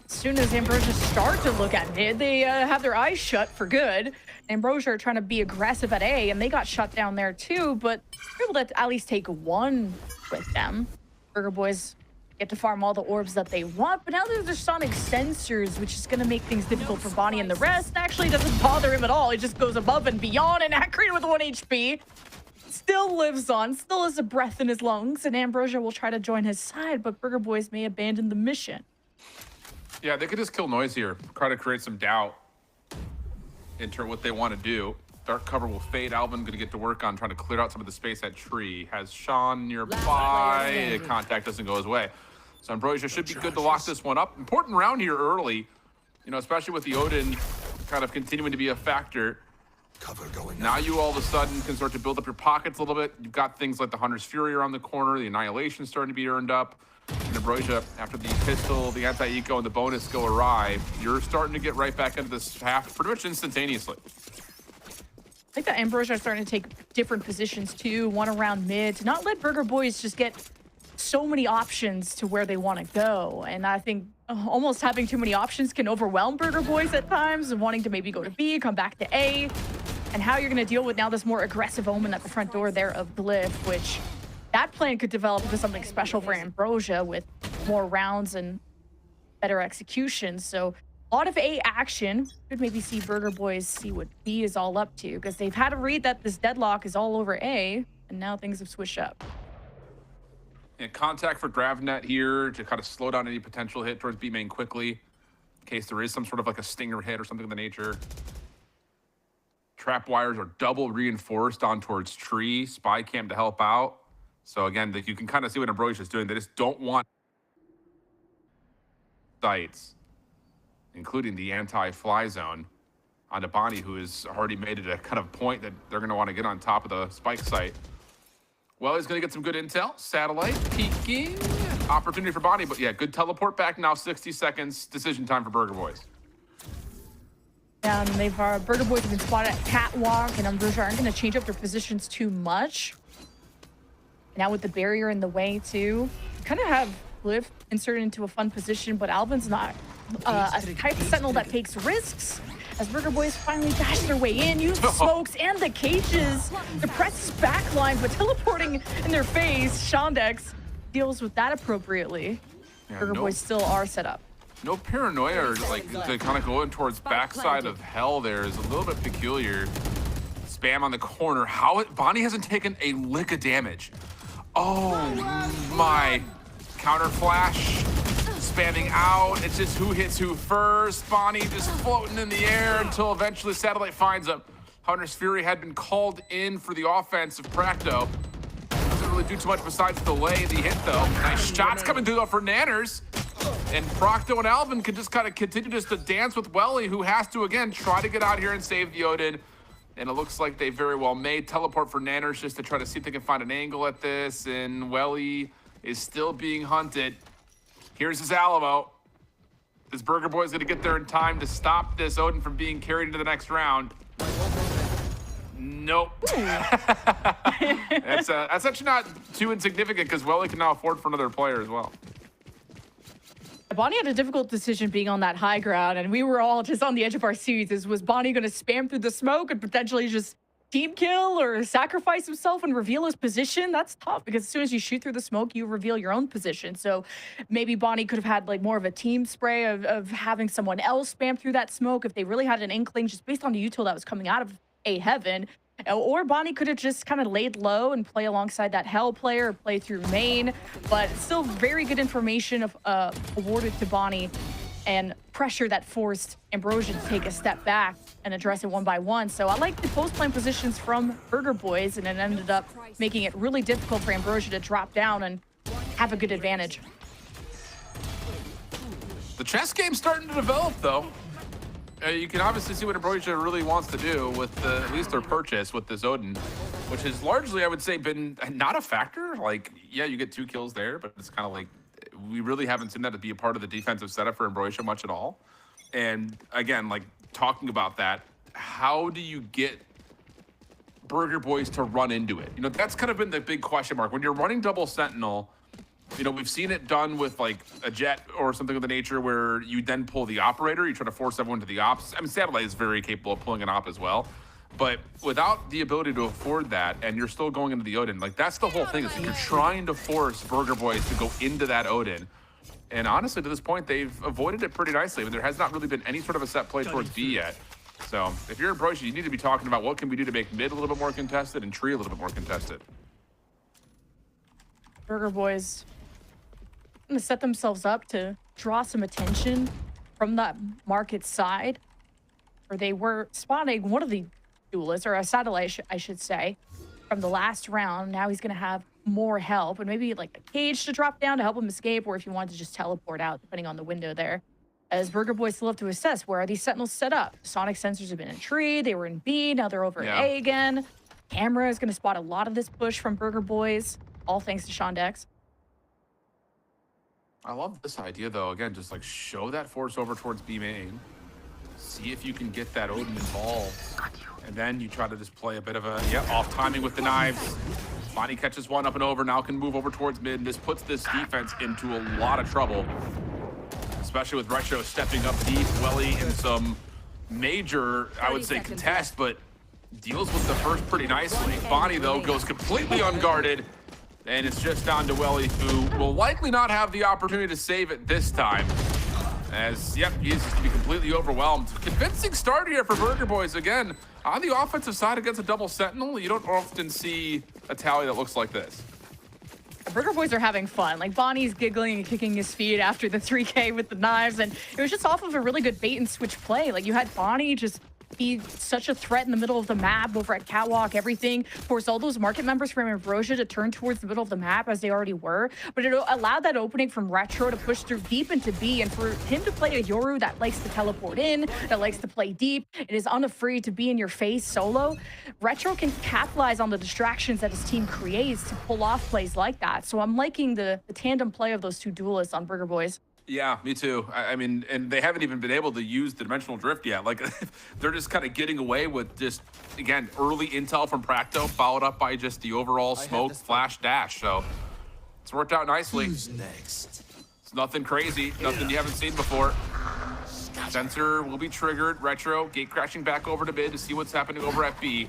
as soon as Ambrosia start to look at mid, they have their eyes shut for good. Ambrosia are trying to be aggressive at A, and they got shut down there too, but they're able to at least take one with them. Burger Boys get to farm all the orbs that they want, but now there's the sonic sensors, which is going to make things difficult for Bonnie and the rest. Actually, doesn't bother him at all. It just goes above and beyond, and Acreon with 1 HP still lives on, still has a breath in his lungs, and Ambrosia will try to join his side, but Burger Boys may abandon the mission. Yeah, they could just kill Noise here, try to create some doubt into what they want to do. Dark cover will fade. Alvin going to get to work on trying to clear out some of the space at Tree. Has Sean nearby. Contact doesn't go his way. So Ambrosia should be good to lock this one up. Important round here early, especially with the Odin kind of continuing to be a factor. Now you all of a sudden can start to build up your pockets a little bit. You've got things like the Hunter's Fury around the corner. The Annihilation starting to be earned up. And Ambrosia, after the pistol, the anti-eco, and the bonus go awry, you're starting to get right back into this half pretty much instantaneously. I think that Ambrosia are starting to take different positions too, one around mid, to not let Burger Boys just get so many options to where they want to go. And I think almost having too many options can overwhelm Burger Boys at times, and wanting to maybe go to B, come back to A. And how you're going to deal with now this more aggressive Omen at the front door there of Glyph, which that plan could develop into something special for Ambrosia with more rounds and better execution. So a lot of A action. Could maybe see Burger Boys see what B is all up to, because they've had a read that this deadlock is all over A, and now things have switched up. And contact for Gravnet here to kind of slow down any potential hit towards B main quickly, in case there is some sort of like a stinger hit or something of the nature. Trap wires are double reinforced on towards tree. Spy cam to help out. So again, you can kind of see what Ambrosia is doing. They just don't want sites, including the anti-fly zone, onto Bonnie, who has already made it a kind of point that they're going to want to get on top of the spike site. Well, he's going to get some good intel. Satellite peeking. Opportunity for Bonnie, but yeah, good teleport back now. 60 seconds. Decision time for Burger Boys. And they've Burger Boys have been spotted at Catwalk, and Ambrosia aren't going to change up their positions too much. Now with the barrier in the way too, kind of have Glyph inserted into a fun position, but Alvin's not a type of sentinel that takes risks. As Burger Boys finally dash their way in, use the smokes and the cages to press his backline, but teleporting in their face, Shondex deals with that appropriately. Yeah, Burger Boys still are set up. No paranoia, or like the kind of going towards backside of hell there is a little bit peculiar. Spam on the corner. Bonnie hasn't taken a lick of damage. Oh my. Counter flash. Spamming out. It's just who hits who first. Bonnie just floating in the air until eventually Satellite finds him. Hunter's Fury had been called in for the offense of Practo. Doesn't really do too much besides delay the hit though. Nice shots coming through though for Nanners. And Procto and Alvin can just kind of continue just to dance with Welly, who has to, again, try to get out here and save the Odin. And it looks like they very well may teleport for Nanners just to try to see if they can find an angle at this. And Welly is still being hunted. Here's his Alamo. This Burger Boy is going to get there in time to stop this Odin from being carried into the next round. Nope. That's actually not too insignificant, because Welly can now afford for another player as well. Bonnie had a difficult decision being on that high ground, and we were all just on the edge of our seats. Was Bonnie going to spam through the smoke and potentially just team kill or sacrifice himself and reveal his position? That's tough, because as soon as you shoot through the smoke, you reveal your own position. So maybe Bonnie could have had like more of a team spray of having someone else spam through that smoke if they really had an inkling, just based on the util that was coming out of A Heaven. Or Bonnie could have just kind of laid low and play alongside that Hell player, or play through main. But still very good information awarded to Bonnie, and pressure that forced Ambrosia to take a step back and address it one by one. So I like the post-playing positions from Burger Boys, and it ended up making it really difficult for Ambrosia to drop down and have a good advantage. The chess game's starting to develop, though. You can obviously see what Ambrosia really wants to do with at least their purchase with this Odin, which has largely, I would say, been not a factor. Like, yeah, you get 2 kills there, but it's kind of like we really haven't seen that to be a part of the defensive setup for Ambrosia much at all. And again, like talking about that, how do you get Burger Boys to run into it? You know, that's kind of been the big question mark. When you're running double Sentinel, you know, we've seen it done with like a jet or something of the nature where you then pull the operator, you try to force everyone to the ops. I mean, Satellite is very capable of pulling an op as well. But without the ability to afford that, and you're still going into the Odin, like that's the whole thing, is you're trying to force Burger Boys to go into that Odin. And honestly, to this point, they've avoided it pretty nicely. I mean, there has not really been any sort of a set play towards B yet. So if you're Ambrosia, you need to be talking about what can we do to make mid a little bit more contested and tree a little bit more contested. Burger Boys going to set themselves up to draw some attention from that market side, where they were spotting one of the duelists, or a satellite, I should say, from the last round. Now he's going to have more help, and maybe like a cage to drop down to help him escape, or if you want to just teleport out, depending on the window there. As Burger Boys still have to assess, where are these sentinels set up? Sonic sensors have been in tree, they were in B, now they're over in A again. Camera is going to spot a lot of this push from Burger Boys, all thanks to Shondex. I love this idea, though. Again, just like show that force over towards B main. See if you can get that Odin involved. And then you try to just play a bit of a, off timing with the knives. Bonnie catches one up and over, now can move over towards mid, and this puts this defense into a lot of trouble, especially with Retro stepping up deep. Welly in some major, I would say, contest, but deals with the first pretty nicely. Bonnie, though, goes completely unguarded, and it's just down to Welly, who will likely not have the opportunity to save it this time. As, yep, he's just gonna be completely overwhelmed. Convincing start here for Burger Boys again. On the offensive side against a double sentinel, you don't often see a tally that looks like this. Burger Boys are having fun. Like, Bonnie's giggling and kicking his feet after the 3K with the knives, and it was just off of a really good bait and switch play. Like, you had Bonnie just be such a threat in the middle of the map over at Catwalk, everything. Forced all those market members from Ambrosia to turn towards the middle of the map as they already were. But it allowed that opening from Retro to push through deep into B, and for him to play a Yoru that likes to teleport in, that likes to play deep, it is unafraid to be in your face solo. Retro can capitalize on the distractions that his team creates to pull off plays like that. So I'm liking the tandem play of those two duelists on Burger Boys. Yeah, me too. I mean, and they haven't even been able to use the dimensional drift yet. Like, they're just kind of getting away with just, again, early intel from Practo, followed up by just the overall smoke, flash, dash. So it's worked out nicely. Who's next? It's nothing crazy, nothing you haven't seen before. Sensor will be triggered. Retro, gate crashing back over to mid to see what's happening over at B.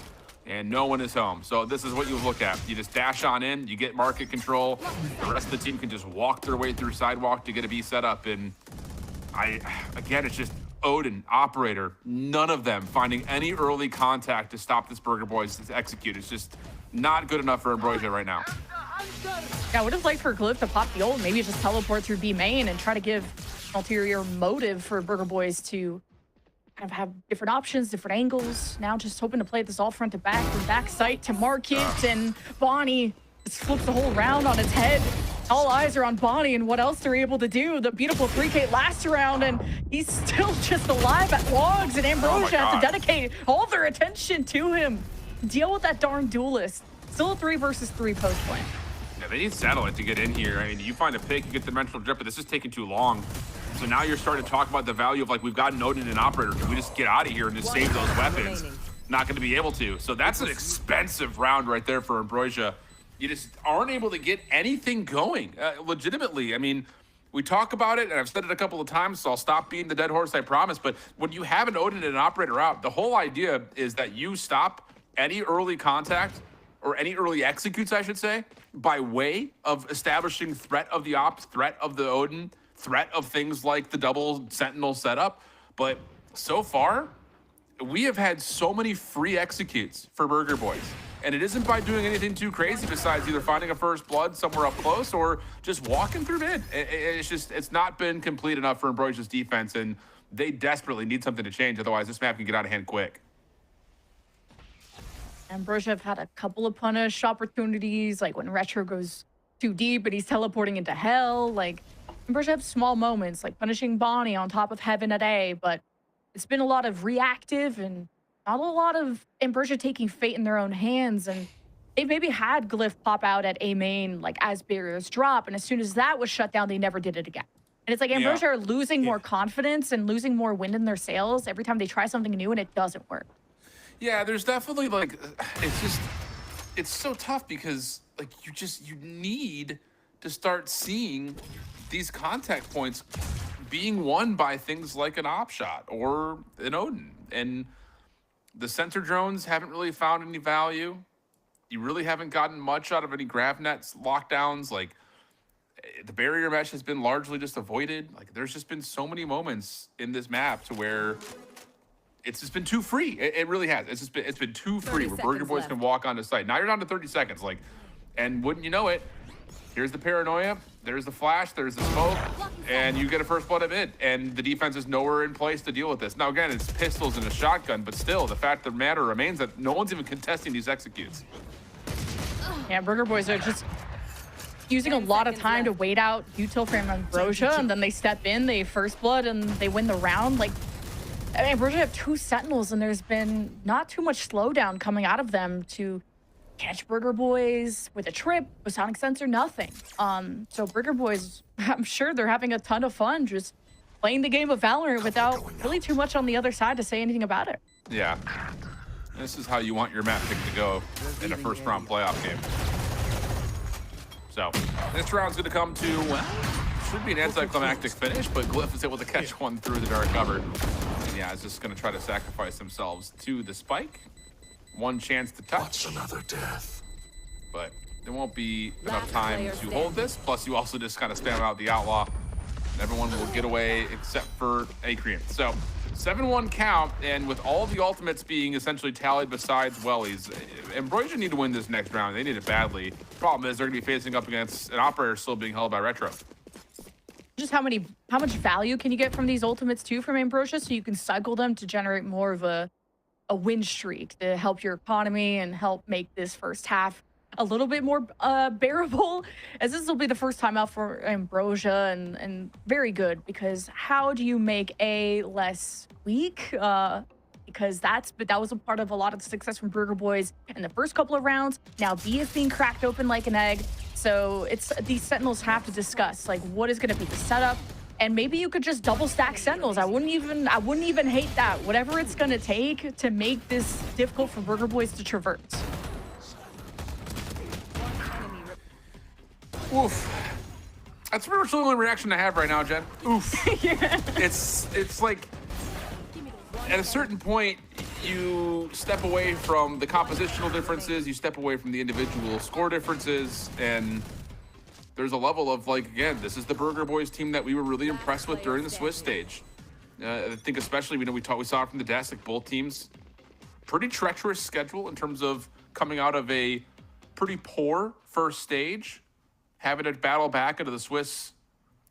And no one is home. So this is what you look at. You just dash on in, you get market control. The rest of the team can just walk their way through sidewalk to get a B set up. And again, it's just Odin, Operator, none of them finding any early contact to stop this Burger Boys to execute. It's just not good enough for Ambrosia right now. Yeah, I would have liked for Glyph to pop the ult, maybe just teleport through B main and try to give ulterior motive for Burger Boys to kind of have different options, different angles. Now just hoping to play this all front to back, from back sight to market, and Bonnie just flips the whole round on its head. All eyes are on Bonnie and what else they're able to do. The beautiful 3K last round, and he's still just alive at Logs, and Ambrosia has to dedicate all their attention to him. Deal with that darn duelist. Still a 3 versus 3 post point. Yeah, they need Satellite to get in here. I mean, you find a pick, you get the dimensional drift, but this is taking too long. So now you're starting to talk about the value of, like, we've got an Odin and Operator. Can we just get out of here and just save those weapons? Not going to be able to. So that's an expensive round right there for Ambrosia. You just aren't able to get anything going, legitimately. I mean, we talk about it, and I've said it a couple of times, so I'll stop being the dead horse, I promise. But when you have an Odin and an Operator out, the whole idea is that you stop any early contact, or any early executes, I should say, by way of establishing threat of the ops, threat of the Odin, threat of things like the double sentinel setup. But so far, we have had so many free executes for Burger Boys. And it isn't by doing anything too crazy besides either finding a first blood somewhere up close or just walking through mid. It's not been complete enough for Ambrosia's defense, and they desperately need something to change. Otherwise, this map can get out of hand quick. Ambrosia have had a couple of punish opportunities, like when Retro goes too deep and he's teleporting into hell. Like, Ambrosia have small moments, like punishing Bonnie on top of Heaven at A, but it's been a lot of reactive and not a lot of Ambrosia taking fate in their own hands. And they maybe had Glyph pop out at A main, like, as barriers drop, and as soon as that was shut down, they never did it again. And it's like Ambrosia are losing more confidence and losing more wind in their sails every time they try something new and it doesn't work. Yeah, there's definitely, like, it's so tough because, like, you need to start seeing these contact points being won by things like an op shot or an Odin. And the center drones haven't really found any value. You really haven't gotten much out of any grav nets, lockdowns. Like, the barrier mesh has been largely just avoided. Like, there's just been so many moments in this map to where it's just been too free. It really has. It's been too free where Burger Boys can walk onto site. Now you're down to 30 seconds. Like, and wouldn't you know it, here's the paranoia, there's the flash, there's the smoke, and you get a first blood at mid, and the defense is nowhere in place to deal with this. Now again, it's pistols and a shotgun, but still, the fact of the matter remains that no one's even contesting these executes. Yeah, Burger Boys are just using a lot of time to wait out util from Ambrosia, and then they step in, they first blood, and they win the round. Like, I mean, Ambrosia have 2 sentinels, and there's been not too much slowdown coming out of them to catch Burger Boys with a trip, with sonic sensor, nothing. So Burger Boys, I'm sure they're having a ton of fun just playing the game of Valorant without really too much on the other side to say anything about it. Yeah. This is how you want your map pick to go in a first round playoff game. So this round's going to come to, well, should be an anticlimactic finish, but Glyph is able to catch one through the dark cover. And yeah, is just going to try to sacrifice themselves to the spike. One chance to touch. What's another death? But there won't be enough time to hold this. Plus, you also just kind of spam out the outlaw. Everyone will get away except for Acreon. So 7-1 count, and with all the ultimates being essentially tallied besides Wellies, Ambrosia need to win this next round. They need it badly. Problem is they're going to be facing up against an operator still being held by Retro. Just how much value can you get from these ultimates too from Ambrosia, so you can cycle them to generate more of a win streak to help your economy and help make this first half a little bit more bearable, as this will be the first time out for Ambrosia, and very good, because how do you make A less weak? Because that was a part of a lot of the success from Burger Boys in the first couple of rounds. Now B is being cracked open like an egg, so it's these Sentinels have to discuss like what is going to be the setup, and maybe you could just double stack Sentinels. I wouldn't even hate that. Whatever it's going to take to make this difficult for Burger Boys to traverse. Oof. That's pretty much the only reaction I have right now, Jen. Oof. Yeah. It's like, at a certain point, you step away from the compositional differences, you step away from the individual score differences, and there's a level of like, again, this is the Burger Boys team that we were really impressed with during the Swiss stage. I think especially, we saw it from the desk, like both teams, pretty treacherous schedule in terms of coming out of a pretty poor first stage, having to battle back into the Swiss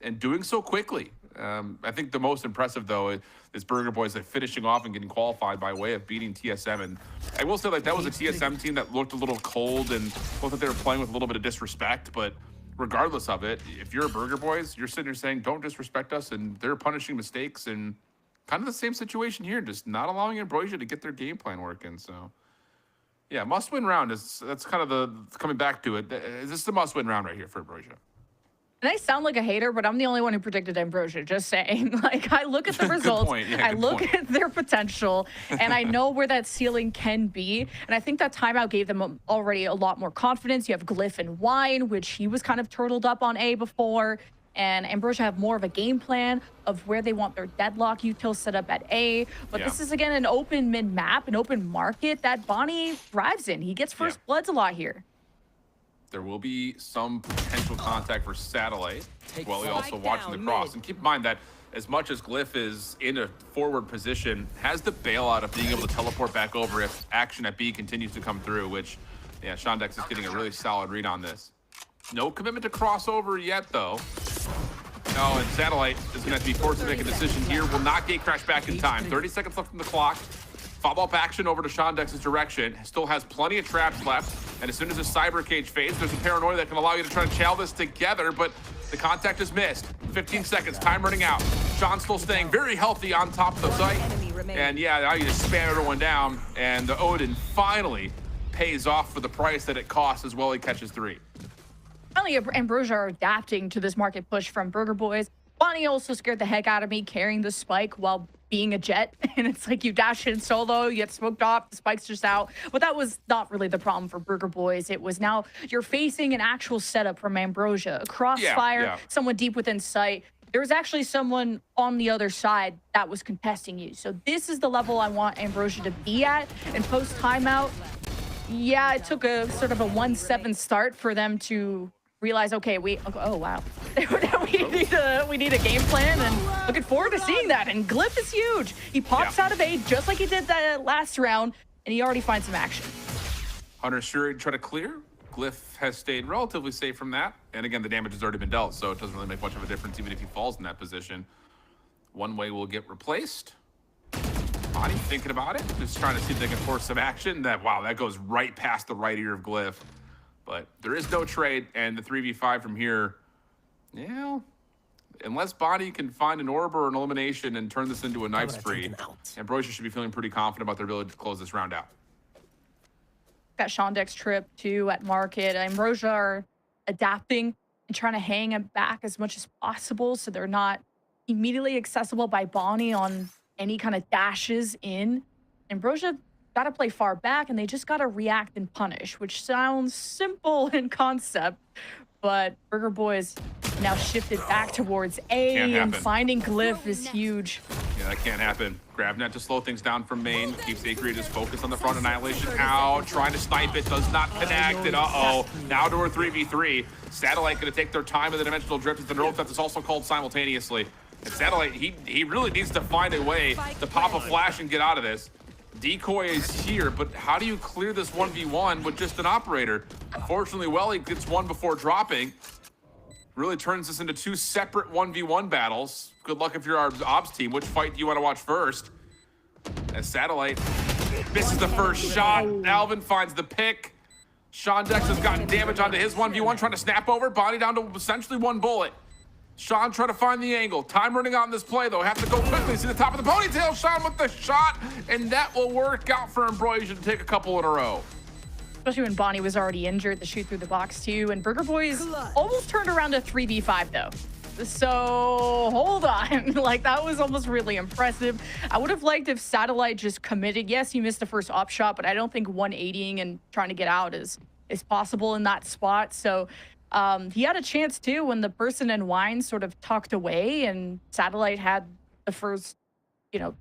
and doing so quickly. I think the most impressive, though, is Burger Boys like finishing off and getting qualified by way of beating TSM. And I will say, like, that was a TSM team that looked a little cold and looked like they were playing with a little bit of disrespect. But regardless of it, if you're a Burger Boys, you're sitting there saying, don't disrespect us, and they're punishing mistakes. And kind of the same situation here, just not allowing Ambrosia to get their game plan working. So yeah, must-win round that's kind of the coming back to it. This is the must-win round right here for Ambrosia. And I sound like a hater, but I'm the only one who predicted Ambrosia, just saying. Like, I look at the results, I look at their potential, and I know where that ceiling can be. And I think that timeout gave them already a lot more confidence. You have Glyph and Wine, which he was kind of turtled up on A before. And Ambrosia have more of a game plan of where they want their deadlock util set up at A. But this is, again, an open mid-map, an open market that Bonnie thrives in. He gets first bloods a lot here. There will be some potential contact for Satellite, while he also watching the cross. And keep in mind that as much as Glyph is in a forward position, has the bailout of being able to teleport back over if action at B continues to come through, which, yeah, Shondex is getting a really solid read on this. No commitment to crossover yet, though. No, and Satellite is going to have to be forced to make a decision here. Will not gate crash back in time. 30 seconds left on the clock. Follow-up action over to Shondex's direction. Still has plenty of traps left. And as soon as the cyber cage fades, there's a paranoia that can allow you to try to chow this together, but the contact is missed. 15 seconds, time running out. Sean still staying very healthy on top of the site. And yeah, now you just spam everyone down, and the Odin finally pays off for the price that it costs as well. He catches 3. Finally, Ambrosia are adapting to this market push from Burger Boys. Bonnie also scared the heck out of me carrying the spike while being a jet. And it's like you dash in solo, you get smoked off, the spike's just out. But that was not really the problem for Burger Boys. It was now you're facing an actual setup from Ambrosia. A crossfire, someone deep within sight. There was actually someone on the other side that was contesting you. So this is the level I want Ambrosia to be at. And post timeout, yeah, it took a sort of a 1-7 start for them to realize, okay, oh wow, we need a game plan, and looking forward to seeing that. And Glyph is huge. He pops out of A just like he did that last round, and he already finds some action. Hunter sure try to clear. Glyph has stayed relatively safe from that, and again, the damage has already been dealt, so it doesn't really make much of a difference even if he falls in that position. One way will get replaced. Bonnie thinking about it, just trying to see if they can force some action. Wow, that goes right past the right ear of Glyph. But there is no trade, and the 3v5 from here, yeah, unless Bonnie can find an orb or an elimination and turn this into a knife spree, Ambrosia should be feeling pretty confident about their ability to close this round out. Got Shondex trip too at market. Ambrosia are adapting and trying to hang it back as much as possible so they're not immediately accessible by Bonnie on any kind of dashes in. Ambrosia got to play far back, and they just got to react and punish, which sounds simple in concept, but Burger Boys now shifted back towards A, Can't and happen. finding Glyph is huge. Yeah, that can't happen. Grab net to slow things down from main. Keeps Acreatus focused on the front. Annihilation out. Trying to snipe it. Does not connect. And uh-oh. Now to her 3v3. Satellite going to take their time in the dimensional drift. As the neural theft is also called simultaneously. And Satellite, he really needs to find a way to pop a flash and get out of this. Decoy is here, but how do you clear this 1v1 with just an operator? Unfortunately, Welly gets one before dropping. Really turns this into two separate 1v1 battles. Good luck if you're our ops team. Which fight do you want to watch first? As Satellite misses the first shot. Alvin finds the pick. Sean Dex has gotten damage onto his 1v1, trying to snap over. Body down to essentially one bullet. Sean trying to find the angle. Time running out in this play, though. Have to go quickly. See the top of the ponytail. Sean with the shot. And that will work out for Ambrosia to take a couple in a row. Especially when Bonnie was already injured to shoot through the box too. And Burger Boys almost turned around to 3v5 though. So hold on. Like that was almost really impressive. I would have liked if Satellite just committed. Yes, he missed the first op shot, but I don't think 180ing and trying to get out is possible in that spot. So he had a chance too when the person in wine sort of tucked away and Satellite had the first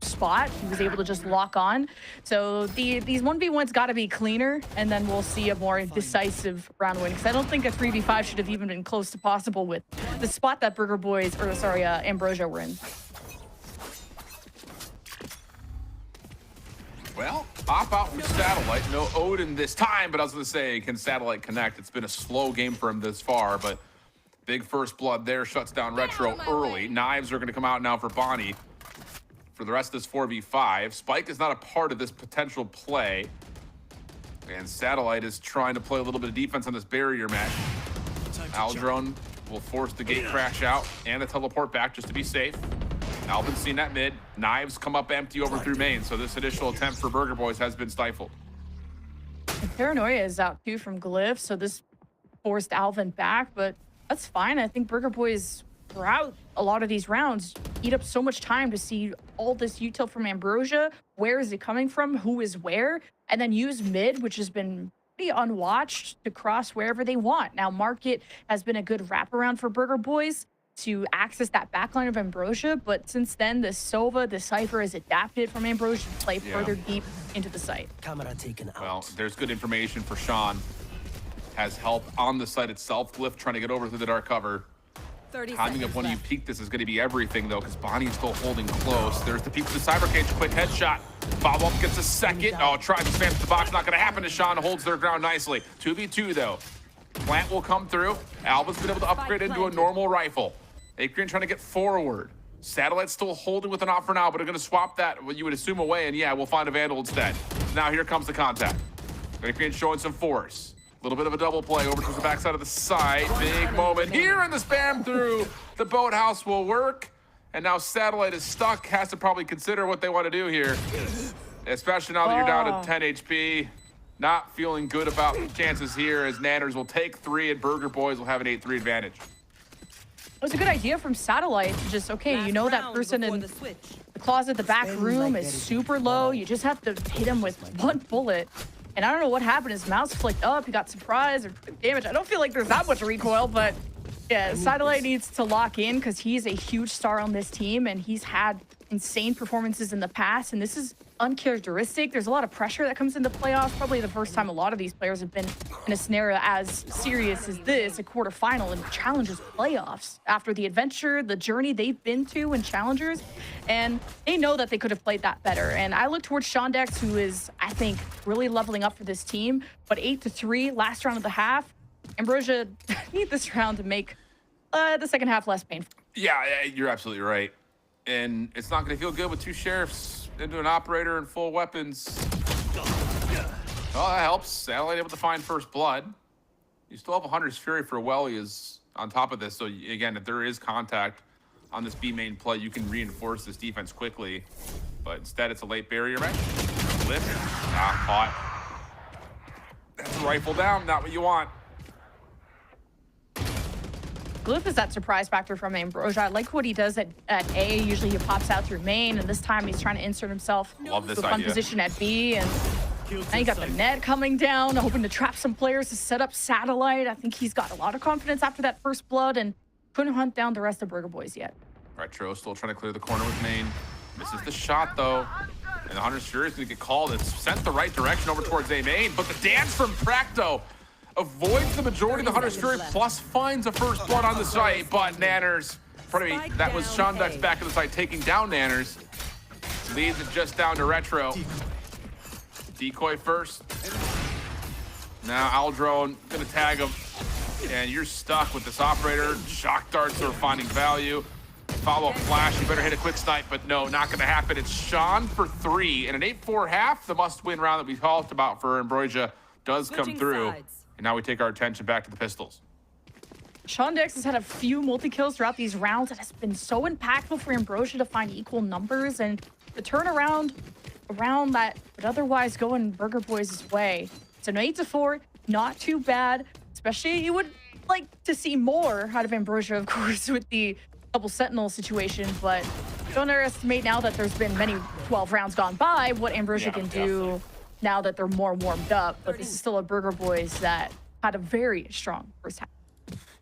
spot. He was able to just lock on. So these 1v1s got to be cleaner, and then we'll see a more decisive round win. Because I don't think a 3v5 should have even been close to possible with the spot that Burger Boys, or sorry, Ambrosia were in. Well, pop out for Satellite. No Odin this time, but I was going to say, can Satellite connect? It's been a slow game for him this far, but big first blood there shuts down Retro early. Knives are going to come out now for Bonnie. For the rest of this 4v5, Spike is not a part of this potential play. And Satellite is trying to play a little bit of defense on this barrier match. Aldrone will force the gate crash out and a teleport back just to be safe. Alvin's seen that mid. Knives come up empty over through main, so this initial attempt for Burger Boys has been stifled. And Paranoia is out too from Glyph, so this forced Alvin back, but that's fine. I think Burger Boys throughout a lot of these rounds eat up so much time to see all this util from Ambrosia. Where is it coming from? Who is where? And then use mid, which has been pretty unwatched, to cross wherever they want. Now, Market has been a good wraparound for Burger Boys to access that backline of Ambrosia, but since then, the Sova, the Cypher has adapted from Ambrosia to play further deep into the site. Camera taken out. Well, there's good information for Sean. Has help on the site itself. Glyph trying to get over through the dark cover. Timing of when you peek this is going to be everything, though, because Bonnie's still holding close. There's the peek to the Cyber Cage. Quick headshot. Follow-up gets a second. Oh, tries to spam the box. Not going to happen to Sean. Holds their ground nicely. 2v2, though. Plant will come through. Alba's been able to upgrade into a normal rifle. Acrean trying to get forward. Satellite still holding with an op for now, but are going to swap that, what you would assume, away, and yeah, we'll find a Vandal instead. Now here comes the contact. Acrean showing some force. A little bit of a double play over to the backside of the side. Big moment here, and the spam through the boathouse will work. And now Satellite is stuck, has to probably consider what they want to do here. Especially now that you're down to 10 HP. Not feeling good about the chances here, as Nanners will take 3 and Burger Boys will have an 8-3 advantage. It was a good idea from Satellite to just, okay, you know that person in the closet, the back room is super low. You just have to hit him with one bullet. And I don't know what happened. His mouse flicked up. He got surprised or took damage. I don't feel like there's that much recoil, but yeah, Satellite needs to lock in because he's a huge star on this team and he's had insane performances in the past. And this is uncharacteristic. There's a lot of pressure that comes into playoffs. Probably the first time a lot of these players have been in a scenario as serious as this, a quarterfinal in Challengers playoffs. After the adventure, the journey they've been to in Challengers, and they know that they could have played that better. And I look towards Sean Dex, who is, I think, really leveling up for this team. But 8-3, last round of the half, Ambrosia need this round to make the second half less painful. Yeah, you're absolutely right. And it's not going to feel good with 2 sheriffs into an operator and full weapons. Well, that helps. Satellite able to find first blood. You still have a Hunter's Fury for Welly is on top of this. So again, if there is contact on this B main play, you can reinforce this defense quickly. But instead, it's a late barrier match. Lift. Caught. That's a rifle down. Not what you want. Glyph is that surprise factor from Ambrosia. I like what he does at A. Usually he pops out through main, and this time he's trying to insert himself Love this to a fun idea. position at B. And Now you got the net coming down, hoping to trap some players to set up satellite. I think he's got a lot of confidence after that first blood and couldn't hunt down the rest of Burger Boys yet. Retro still trying to clear the corner with main. Misses the shot though. And the Hunter's Fury is going to get called. It's sent the right direction over towards A main, but the dance from Practo avoids the majority of the Hunter's Fury, plus finds a first blood on the site, but Nanners, pardon me, that was Sean Duck's back of the site taking down Nanners. Leads it just down to Retro. Decoy first. Now Aldrone gonna tag him. And you're stuck with this operator. Shock darts are finding value. Follow-up flash, you better hit a quick snipe, but no, not gonna happen. It's Sean for 3. And an 8-4 half, the must-win round that we talked about for Ambrosia does come through. And now we take our attention back to the pistols. Sean Dex has had a few multi-kills throughout these rounds and has been so impactful for Ambrosia to find equal numbers and the turnaround around that would otherwise go in Burger Boys' way. So an 8-4, not too bad, especially you would like to see more out of Ambrosia, of course, with the double sentinel situation, but don't underestimate now that there's been many 12 rounds gone by what Ambrosia can do now that they're more warmed up. But this is still a Burger Boys that had a very strong first half.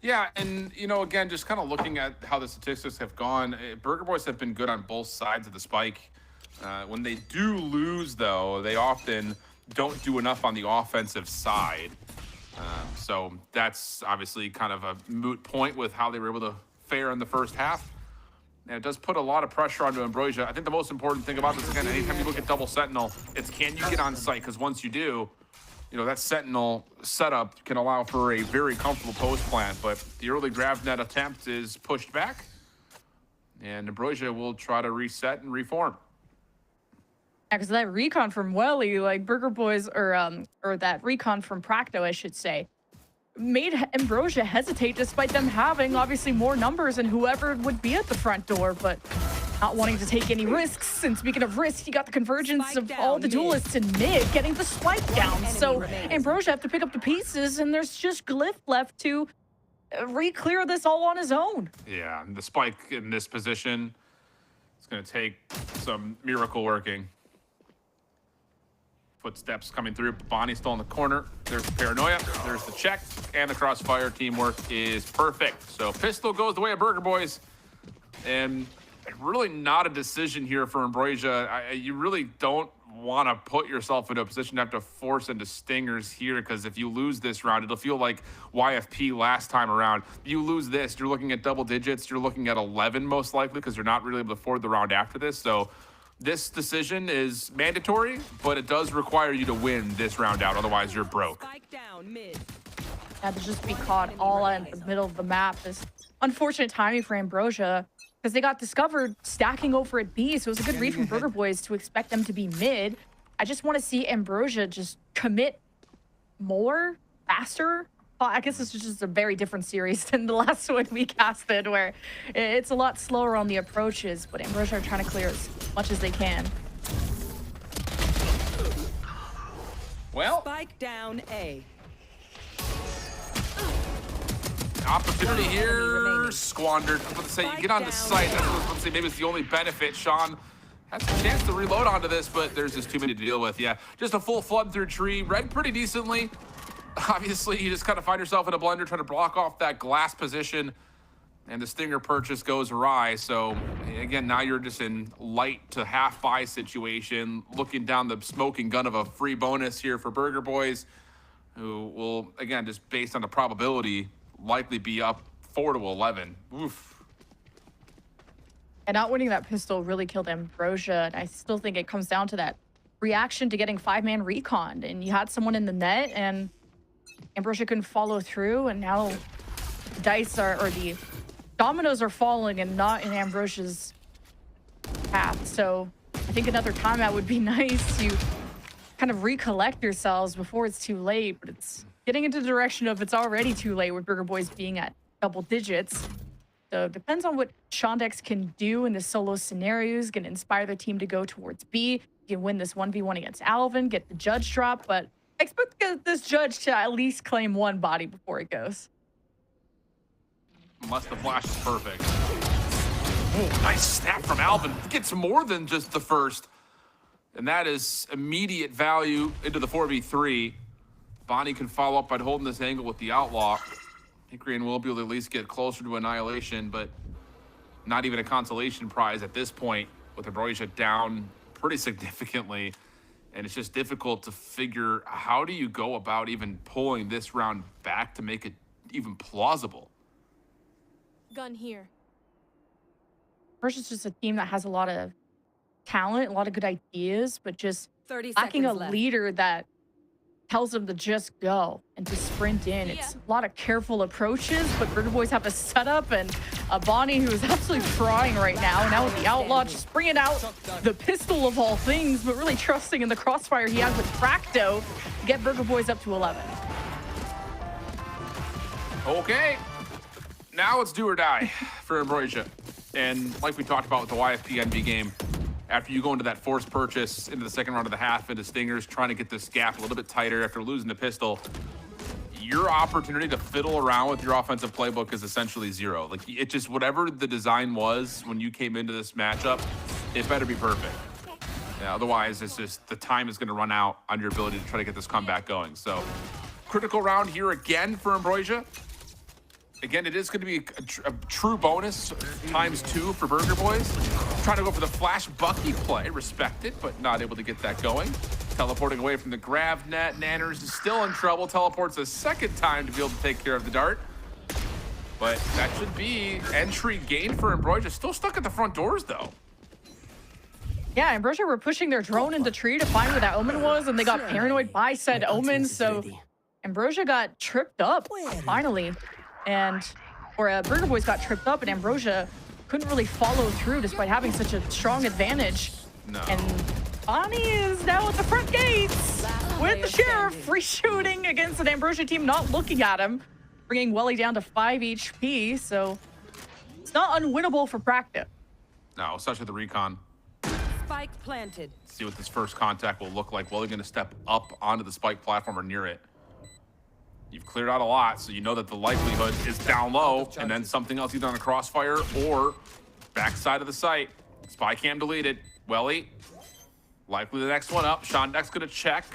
Yeah, and you know, again, just kind of looking at how the statistics have gone, Burger Boys have been good on both sides of the spike. When they do lose, though, they often don't do enough on the offensive side. So that's obviously kind of a moot point with how they were able to fare in the first half. And it does put a lot of pressure onto Ambrosia. I think the most important thing about this, again, anytime you look at double sentinel, it's can you get on site? Because once you do, you know, that sentinel setup can allow for a very comfortable post plant. But the early grab net attempt is pushed back. And Ambrosia will try to reset and reform. Yeah, because that recon from Welly, like Burger Boys, or that recon from Practo, I should say, made Ambrosia hesitate despite them having obviously more numbers and whoever would be at the front door, but not wanting to take any risks. And speaking of risks, you got the convergence of all the duelists in mid getting the spike down. So Ambrosia have to pick up the pieces, and there's just Glyph left to re-clear this all on his own. Yeah, and the spike in this position, it's going to take some miracle working. Footsteps coming through. Bonnie's still in the corner. There's the paranoia. There's the check. And the crossfire teamwork is perfect. So pistol goes the way of Burger Boys. And really not a decision here for Ambrosia. You really don't want to put yourself in a position to have to force into stingers here, because if you lose this round, it'll feel like YFP last time around. You lose this, you're looking at double digits. You're looking at 11 most likely, because you're not really able to afford the round after this. So this decision is mandatory, but it does require you to win this round out. Otherwise, you're broke. Yeah, to just be caught all in the middle of the map is unfortunate timing for Ambrosia, because they got discovered stacking over at B. So it was a good read from Burger Boys to expect them to be mid. I just want to see Ambrosia just commit more, faster. Well, I guess this is just a very different series than the last one we casted, where it's a lot slower on the approaches, but Ambrosia are trying to clear as much as they can. Well, spike down A. Opportunity here squandered. I was about to say, you get on the site. That's what I was about to say. Maybe it's the only benefit. Sean has a chance to reload onto this, but there's just too many to deal with. Yeah, just a full flood through tree. Read pretty decently. Obviously, you just kind of find yourself in a blender trying to block off that glass position, and the stinger purchase goes awry. So again, now you're just in light to half buy situation, looking down the smoking gun of a free bonus here for Burger Boys, who will, again, just based on the probability, likely be up 4-11. Oof. And not winning that pistol really killed Ambrosia, and I still think it comes down to that reaction to getting 5-man recon, and you had someone in the net, and Ambrosia couldn't follow through, and now dice are, or the dominoes are falling and not in Ambrosia's path. So I think another timeout would be nice to kind of recollect yourselves before it's too late, but it's getting into the direction of it's already too late with Burger Boys being at double digits. So it depends on what Shondex can do in the solo scenarios, can inspire the team to go towards B. You can win this 1v1 against Alvin, get the judge drop, but I expect this judge to at least claim one body before it goes. Unless the flash is perfect. Oh, nice snap from Alvin. Gets more than just the first. And that is immediate value into the 4v3. Bonnie can follow up by holding this angle with the Outlaw. Hickory will be able to at least get closer to Annihilation, but not even a consolation prize at this point, with Ambrosia down pretty significantly. And it's just difficult to figure, how do you go about even pulling this round back to make it even plausible? Gun here. Versus just a team that has a lot of talent, a lot of good ideas, but just 30 lacking a seconds left. leader that tells them to just go and to sprint in. It's a lot of careful approaches, but Burger Boys have a setup and a Bonnie who is absolutely trying right now. Now with the Outlaw, just bringing out the pistol of all things, but really trusting in the crossfire he has with Fracto to get Burger Boys up to 11. Okay, now it's do or die for Ambrosia. And like we talked about with the YFP NB game, after you go into that forced purchase into the second round of the half into Stingers, trying to get this gap a little bit tighter after losing the pistol, your opportunity to fiddle around with your offensive playbook is essentially zero. Like, it just, whatever the design was when you came into this matchup, it better be perfect. Yeah, otherwise, it's just, the time is going to run out on your ability to try to get this comeback going. So, critical round here again for Ambrosia. Again, it is going to be a true bonus ×2 for Burger Boys. Trying to go for the flash Bucky play, respected, but not able to get that going. Teleporting away from the grav net. Nanners is still in trouble. Teleports a second time to be able to take care of the dart. But that should be entry gain for Ambrosia. Still stuck at the front doors, though. Yeah, Ambrosia were pushing their drone into tree to find where that Omen was, and they got paranoid by said Omen, so Ambrosia got tripped up, finally. Burger Boys got tripped up, and Ambrosia couldn't really follow through despite having such a strong advantage. No. And Bonnie is now at the front gates with the Sheriff free shooting against an Ambrosia team not looking at him, bringing Welly down to 5 HP, so it's not unwinnable for Practice. No, especially the recon. Spike planted. See what this first contact will look like. Welly going to step up onto the spike platform or near it. You've cleared out a lot, so you know that the likelihood is down low, and then something else either on a crossfire or backside of the site. Spy cam deleted. Welly, likely the next one up. Shondek's gonna check.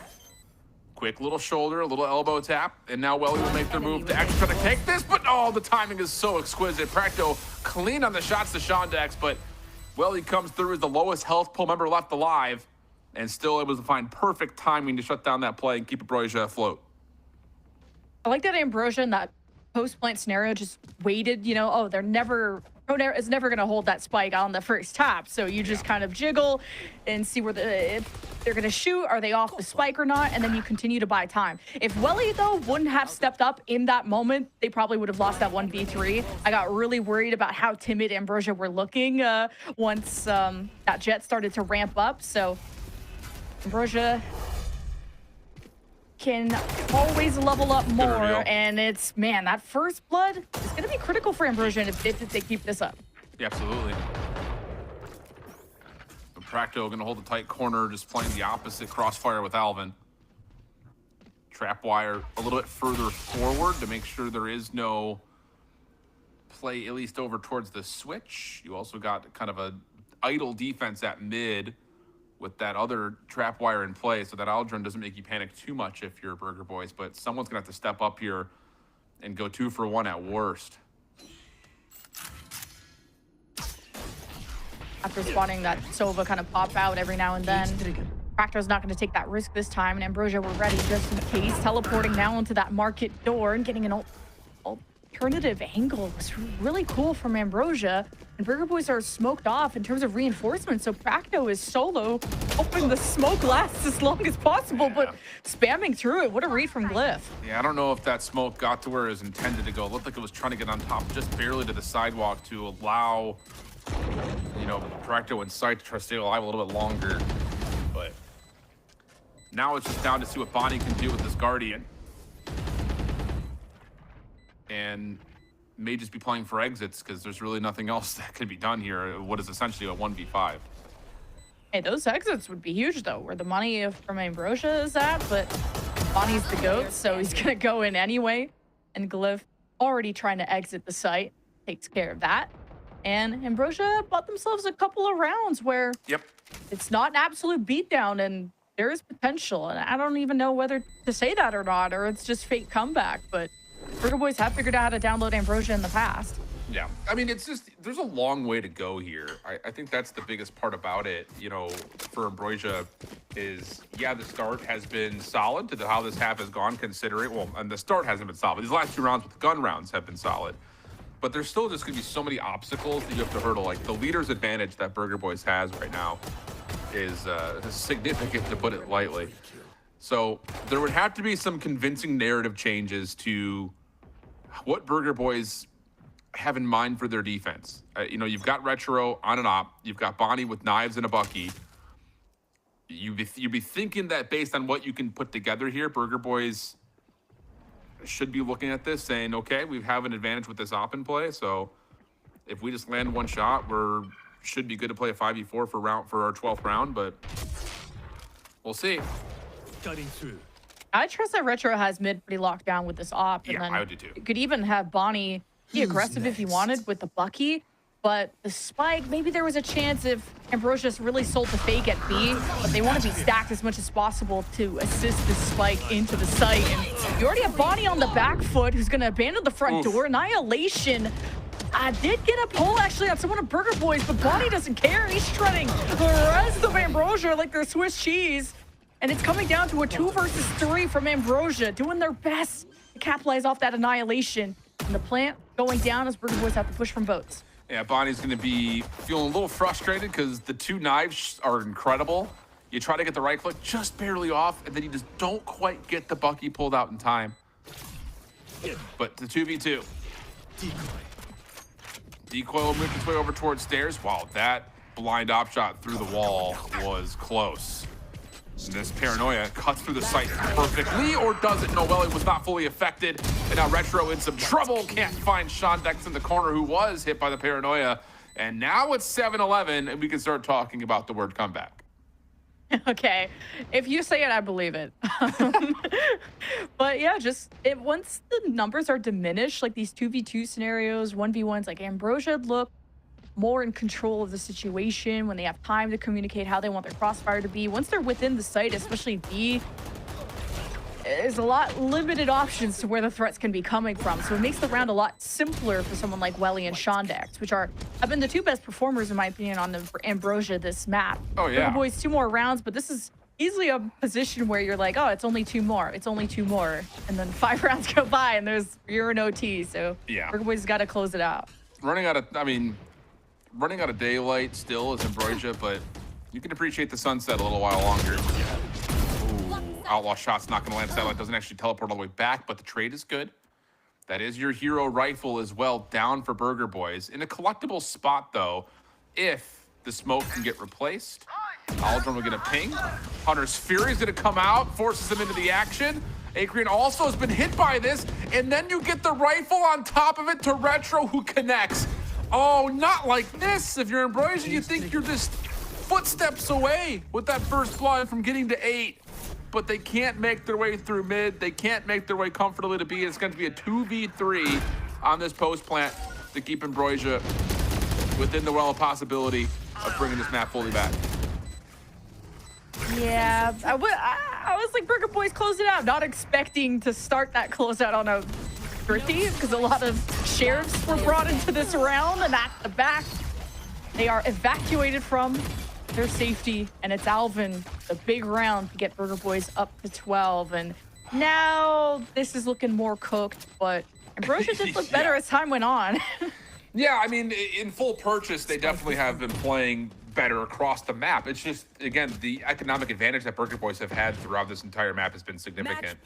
Quick little shoulder, a little elbow tap, and now Welly will make their move to actually try to take this, but oh, the timing is so exquisite. Practo clean on the shots to Shondex, but Welly comes through as the lowest health pool member left alive, and still able to find perfect timing to shut down that play and keep Ambrosia afloat. I like that Ambrosia in that post-plant scenario just waited, you know, oh, Pronair is never going to hold that spike on the first tap. So you just kind of jiggle and see where if they're going to shoot, are they off the spike or not? And then you continue to buy time. If Welly, though, wouldn't have stepped up in that moment, they probably would have lost that 1v3. I got really worried about how timid Ambrosia were looking once that jet started to ramp up. So Ambrosia can always level up more, and it's, man, that first blood is going to be critical for Ambrosia if they keep this up. Yeah, absolutely. Practo going to hold a tight corner, just playing the opposite crossfire with Alvin. Trapwire a little bit further forward to make sure there is no play, at least over towards the switch. You also got kind of a idle defense at mid with that other trap wire in play, so that Aldrin doesn't make you panic too much if you're Burger Boys, but someone's gonna have to step up here and go 2 for 1 at worst. After spawning that Sova kind of pop out every now and then, Fracto's not going to take that risk this time, and Ambrosia were ready just in case, teleporting now into that market door and getting an alternative angle. Was really cool from Ambrosia. And Burger Boys are smoked off in terms of reinforcements, so Practo is solo, hoping the smoke lasts as long as possible, but spamming through it. What a read from Glyph. Yeah, I don't know if that smoke got to where it was intended to go. It looked like it was trying to get on top, just barely to the sidewalk to allow, you know, Practo in sight to try to stay alive a little bit longer. But now it's just down to see what Bonnie can do with this Guardian. And may just be playing for exits because there's really nothing else that can be done here. What is essentially a 1v5. Hey, those exits would be huge though, where the money from Ambrosia is at, but Bonnie's the GOAT, so he's gonna go in anyway. And Glyph already trying to exit the site, takes care of that. And Ambrosia bought themselves a couple of rounds where it's not an absolute beatdown and there is potential. And I don't even know whether to say that or not, or it's just fake comeback. But Burger Boys have figured out how to download Ambrosia in the past. Yeah, I mean, it's just, there's a long way to go here. I think that's the biggest part about it, you know, for Ambrosia is, yeah, the start has been solid to how this half has gone, considering, well, and the start hasn't been solid. These last 2 rounds with the gun rounds have been solid. But there's still just going to be so many obstacles that you have to hurdle. Like, the leader's advantage that Burger Boys has right now is significant, to put it lightly. So there would have to be some convincing narrative changes to what Burger Boys have in mind for their defense. You know, you've got Retro on an op, you've got Bonnie with knives and a Bucky. You'd be thinking that based on what you can put together here, Burger Boys should be looking at this saying, okay, we have an advantage with this op in play, so if we just land 1 shot, should be good to play a 5v4 for our 12th round, but we'll see. I trust that Retro has mid pretty locked down with this op. And Yeah, then I would do too. You could even have Bonnie be aggressive if you wanted with the Bucky, but the spike, maybe there was a chance if Ambrosia really sold the fake at B, but they want to be stacked as much as possible to assist the spike into the site. And you already have Bonnie on the back foot who's going to abandon the front door. Annihilation did get a pull actually on someone of Burger Boys, but Bonnie doesn't care. He's shredding the rest of Ambrosia like they're Swiss cheese. And it's coming down to a 2 versus 3 from Ambrosia, doing their best to capitalize off that annihilation. And the plant going down as Burger Boys have to push from boats. Yeah, Bonnie's going to be feeling a little frustrated because the 2 knives are incredible. You try to get the right click just barely off, and then you just don't quite get the Bucky pulled out in time. But the 2v2. Decoy will move its way over towards stairs. Wow, that blind op shot through the wall was close. And this Paranoia cuts through the site perfectly, or does it? Noelle was not fully affected, and now Retro in some trouble. Can't find Sean Dex in the corner, who was hit by the Paranoia. And now it's 7-11, and we can start talking about the word comeback. Okay, if you say it, I believe it. But yeah, once the numbers are diminished, like these 2v2 scenarios, 1v1s, like Ambrosia look more in control of the situation when they have time to communicate how they want their crossfire to be. Once they're within the site, especially B, there's a lot limited options to where the threats can be coming from. So it makes the round a lot simpler for someone like Welly and Shondex, which have been the 2 best performers in my opinion on the Ambrosia this map. Oh yeah. Boys, 2 more rounds, but this is easily a position where you're like, oh, it's only 2 more. It's only 2 more. And then 5 rounds go by and you're in OT. So yeah, Burger Boys got to close it out. Running out of daylight still is Ambrosia, but you can appreciate the sunset a little while longer. Ooh, outlaw shot's not going to land. Satellite doesn't actually teleport all the way back, but the trade is good. That is your hero rifle as well, down for Burger Boys. In a collectible spot, though, if the smoke can get replaced, Aldrin will get a ping. Hunter's Fury is going to come out, forces him into the action. Acreon also has been hit by this, and then you get the rifle on top of it to Retro, who connects. Oh, not like this. If you're Ambrosia, you think you're just footsteps away with that first blood from getting to 8. But they can't make their way through mid. They can't make their way comfortably to B. It's going to be a 2v3 on this post plant to keep Ambrosia within the realm of possibility of bringing this map fully back. Yeah, I was like, Burger Boys close it out. Not expecting to start that closeout on a thrifty because a lot of sheriffs were brought into this round, and at the back, they are evacuated from their safety, and it's Alvin, the big round to get Burger Boys up to 12. And now this is looking more cooked, but Ambrosia did look better as time went on. Yeah, I mean, in full purchase, they definitely have been playing better across the map. It's just, again, the economic advantage that Burger Boys have had throughout this entire map has been significant.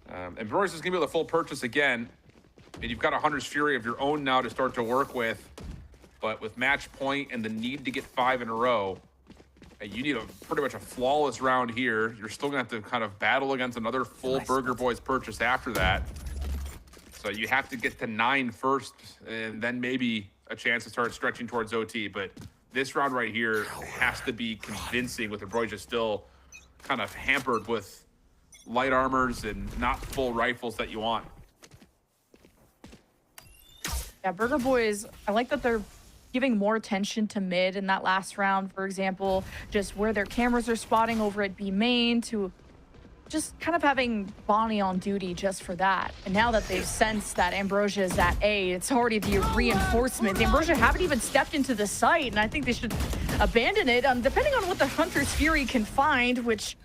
And Ambrosia is going to be able to full purchase again. And you've got a Hunter's Fury of your own now to start to work with. But with match point and the need to get 5 in a row, you need pretty much a flawless round here. You're still going to have to kind of battle against another full Burger Boys purchase after that. So you have to get to 9 first, and then maybe a chance to start stretching towards OT. But this round right here has to be convincing, with Ambrosia still kind of hampered with light armors and not full rifles that you want. Yeah, Burger Boys, I like that they're giving more attention to mid in that last round, for example, just where their cameras are spotting over at B main, to just kind of having Bonnie on duty just for that. And now that they've sensed that Ambrosia is at A, it's already the reinforcements. Ambrosia haven't even stepped into the site, and I think they should abandon it, depending on what the Hunter's Fury can find, which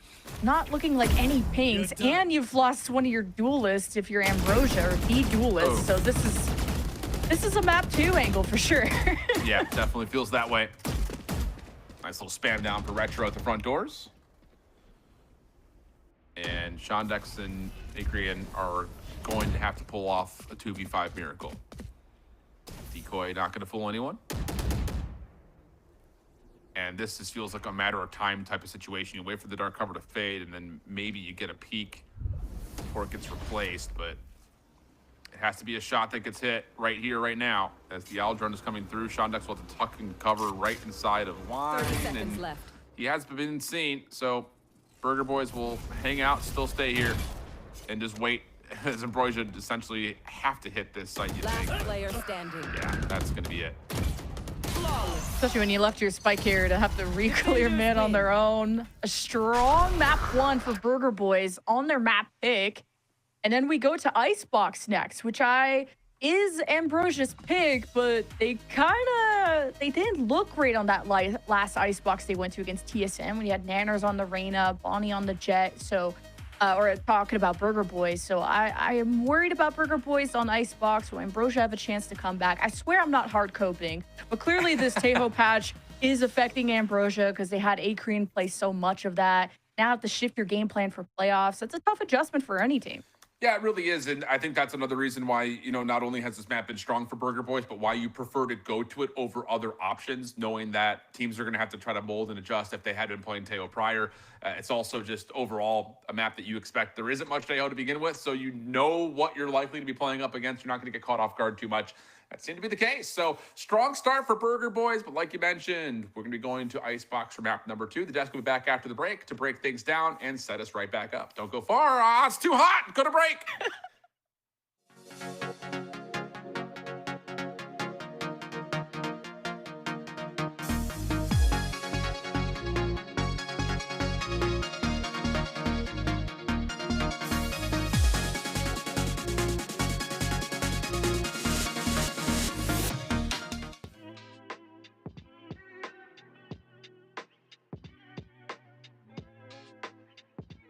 not looking like any pings. And you've lost one of your duelists if you're Ambrosia, or the duelist. So this is a map 2 angle for sure. Yeah, definitely feels that way. Nice little spam down for Retro at the front doors. And Shondex and Akrian are going to have to pull off a 2v5 miracle. Decoy not going to fool anyone. And this just feels like a matter of time type of situation. You wait for the dark cover to fade, and then maybe you get a peek before it gets replaced. But it has to be a shot that gets hit right here, right now. As the Aldrun is coming through, Shondex will have to tuck and cover right inside of Wine. 30 seconds left. He has been seen, so Burger Boys will hang out, still stay here, and just wait as Ambrosia essentially have to hit this site, you think. Last player standing. Yeah, that's going to be it. Especially when you left your spike here to have to re-clear mid on their own. A strong map 1 for Burger Boys on their map pick. And then we go to Icebox next, which is Ambrosia's pick, but they didn't look great on that last Icebox they went to against TSM when you had Nanners on the Reyna, Bonnie on the Jet. So, or talking about Burger Boys. So I am worried about Burger Boys on Icebox. Will Ambrosia have a chance to come back? I swear I'm not hard coping, but clearly this Taeho patch is affecting Ambrosia because they had Akrian play so much of that. Now have to shift your game plan for playoffs. It's a tough adjustment for any team. Yeah, it really is. And I think that's another reason why, you know, not only has this map been strong for Burger Boys, but why you prefer to go to it over other options, knowing that teams are going to have to try to mold and adjust if they had been playing Taeho prior. It's also just overall a map that you expect there isn't much Taeho to begin with, so you know what you're likely to be playing up against. You're not going to get caught off guard too much. That seemed to be the case. So strong start for Burger Boys, but like you mentioned, we're going to be going to Icebox for map number 2. The desk will be back after the break to break things down and set us right back up. Don't go far. It's too hot. Go to break.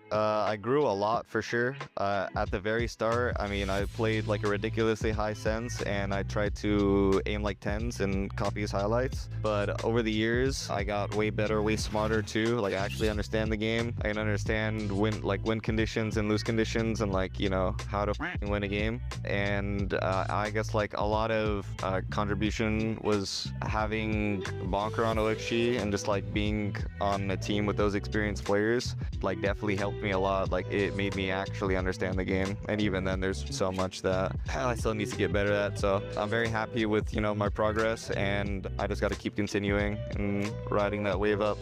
I grew a lot for sure. At the very start, I mean, I played like a ridiculously high sense and I tried to aim like 10s and copy his highlights. But over the years, I got way better, way smarter too. Like I actually understand the game. I can understand win conditions and lose conditions and like, you know, how to win a game. And I guess like a lot of contribution was having Bonker on OXG and just like being on a team with those experienced players, like definitely helped me a lot. Like it made me actually understand the game, and even then there's so much that I still need to get better at. So I'm very happy with, you know, my progress, and I just got to keep continuing and riding that wave up.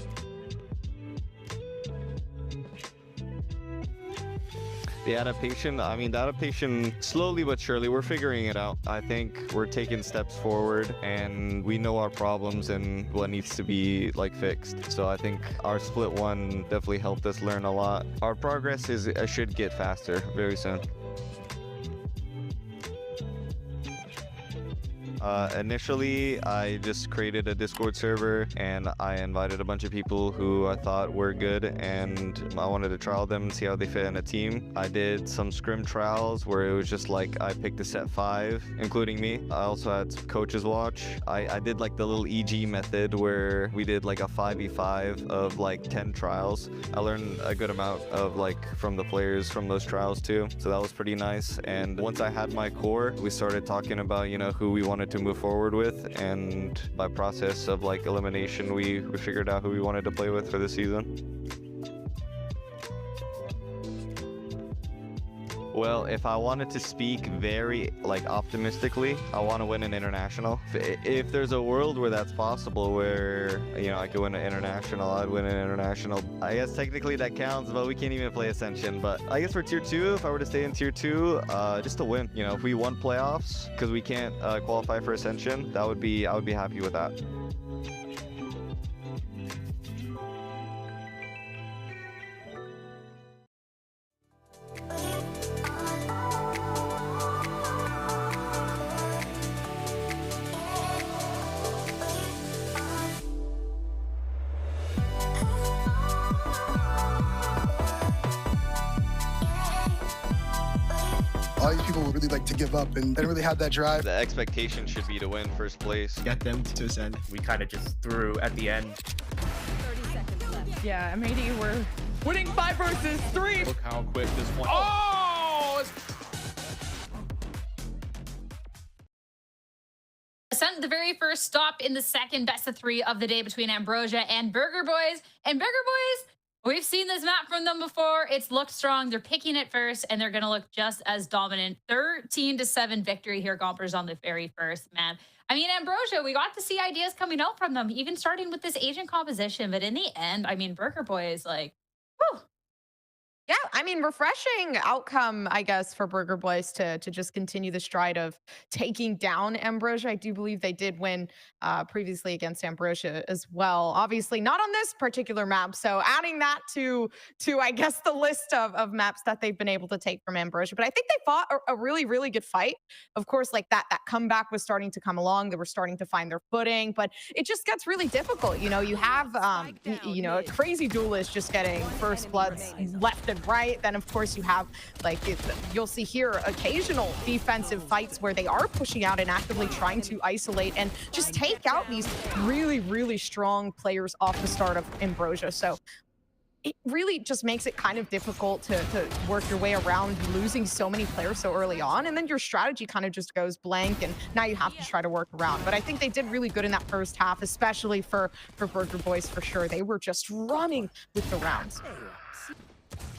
The adaptation, slowly but surely, we're figuring it out. I think we're taking steps forward and we know our problems and what needs to be like fixed. So I think our split 1 definitely helped us learn a lot. Our progress should get faster very soon. Initially, I just created a Discord server and I invited a bunch of people who I thought were good and I wanted to trial them and see how they fit in a team. I did some scrim trials where it was just like I picked a set 5, including me. I also had coaches watch. I did like the little EG method where we did like a 5v5 of like 10 trials. I learned a good amount of like from the players from those trials too. So that was pretty nice. And once I had my core, we started talking about, you know, who we wanted to move forward with, and by process of like elimination we figured out who we wanted to play with for the season. Well, if I wanted to speak very optimistically, I want to win an international. If there's a world where that's possible, where I could win an international, I'd win an international. I guess technically that counts, but we can't even play Ascension. But I guess for tier 2, if I were to stay in tier 2, just to win. If we won playoffs because we can't qualify for Ascension, I would be happy with that. All these people would really like to give up and they don't really have that drive. The expectation should be to win first place. Get them to ascend. We kind of just threw at the end. 30 seconds left. Yeah, MAD were winning 5 versus 3. Look how quick this one. Oh! Ascent, the very first stop in the second best of 3 of the day between Ambrosia and Burger Boys. And Burger Boys, we've seen this map from them before. It's looked strong. They're picking it first, and they're going to look just as dominant. 13-7 victory here, Gompers, on the very first, man. I mean, Ambrosia, we got to see ideas coming out from them, even starting with this agent composition. But in the end, I mean, Burger Boys, whew. Yeah, I mean, refreshing outcome, I guess, for Burger Boys to just continue the stride of taking down Ambrosia. I do believe they did win previously against Ambrosia as well. Obviously, not on this particular map. So adding that to I guess, the list of maps that they've been able to take from Ambrosia. But I think they fought a really, really good fight. Of course, that comeback was starting to come along. They were starting to find their footing, but it just gets really difficult. You have, a crazy duelist just getting first bloods left and right. Then of course you have you'll see here occasional defensive fights where they are pushing out and actively trying to isolate and just take out these really, really strong players off the start of Ambrosia. So it really just makes it kind of difficult to work your way around losing so many players so early on, and then your strategy kind of just goes blank, and now you have to try to work around. But I think they did really good in that first half, especially for Burger Boys for sure. They were just running with the rounds.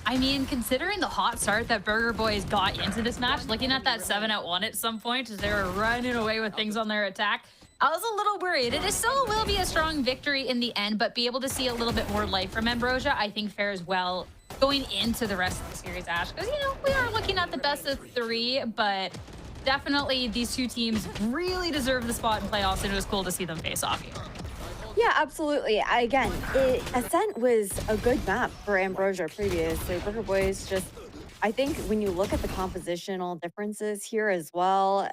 I mean, considering the hot start that Burger Boys got into this match, looking at that 7-1 at some point as they were running away with things on their attack, I was a little worried. It still will be a strong victory in the end, but be able to see a little bit more life from Ambrosia, I think fares well going into the rest of the series, Ash. Because, we are looking at the best of 3, but definitely these two teams really deserve the spot in playoffs, and it was cool to see them face off here. Yeah, absolutely. Again, Ascent was a good map for Ambrosia previously. Burger Boys just, I think when you look at the compositional differences here as well,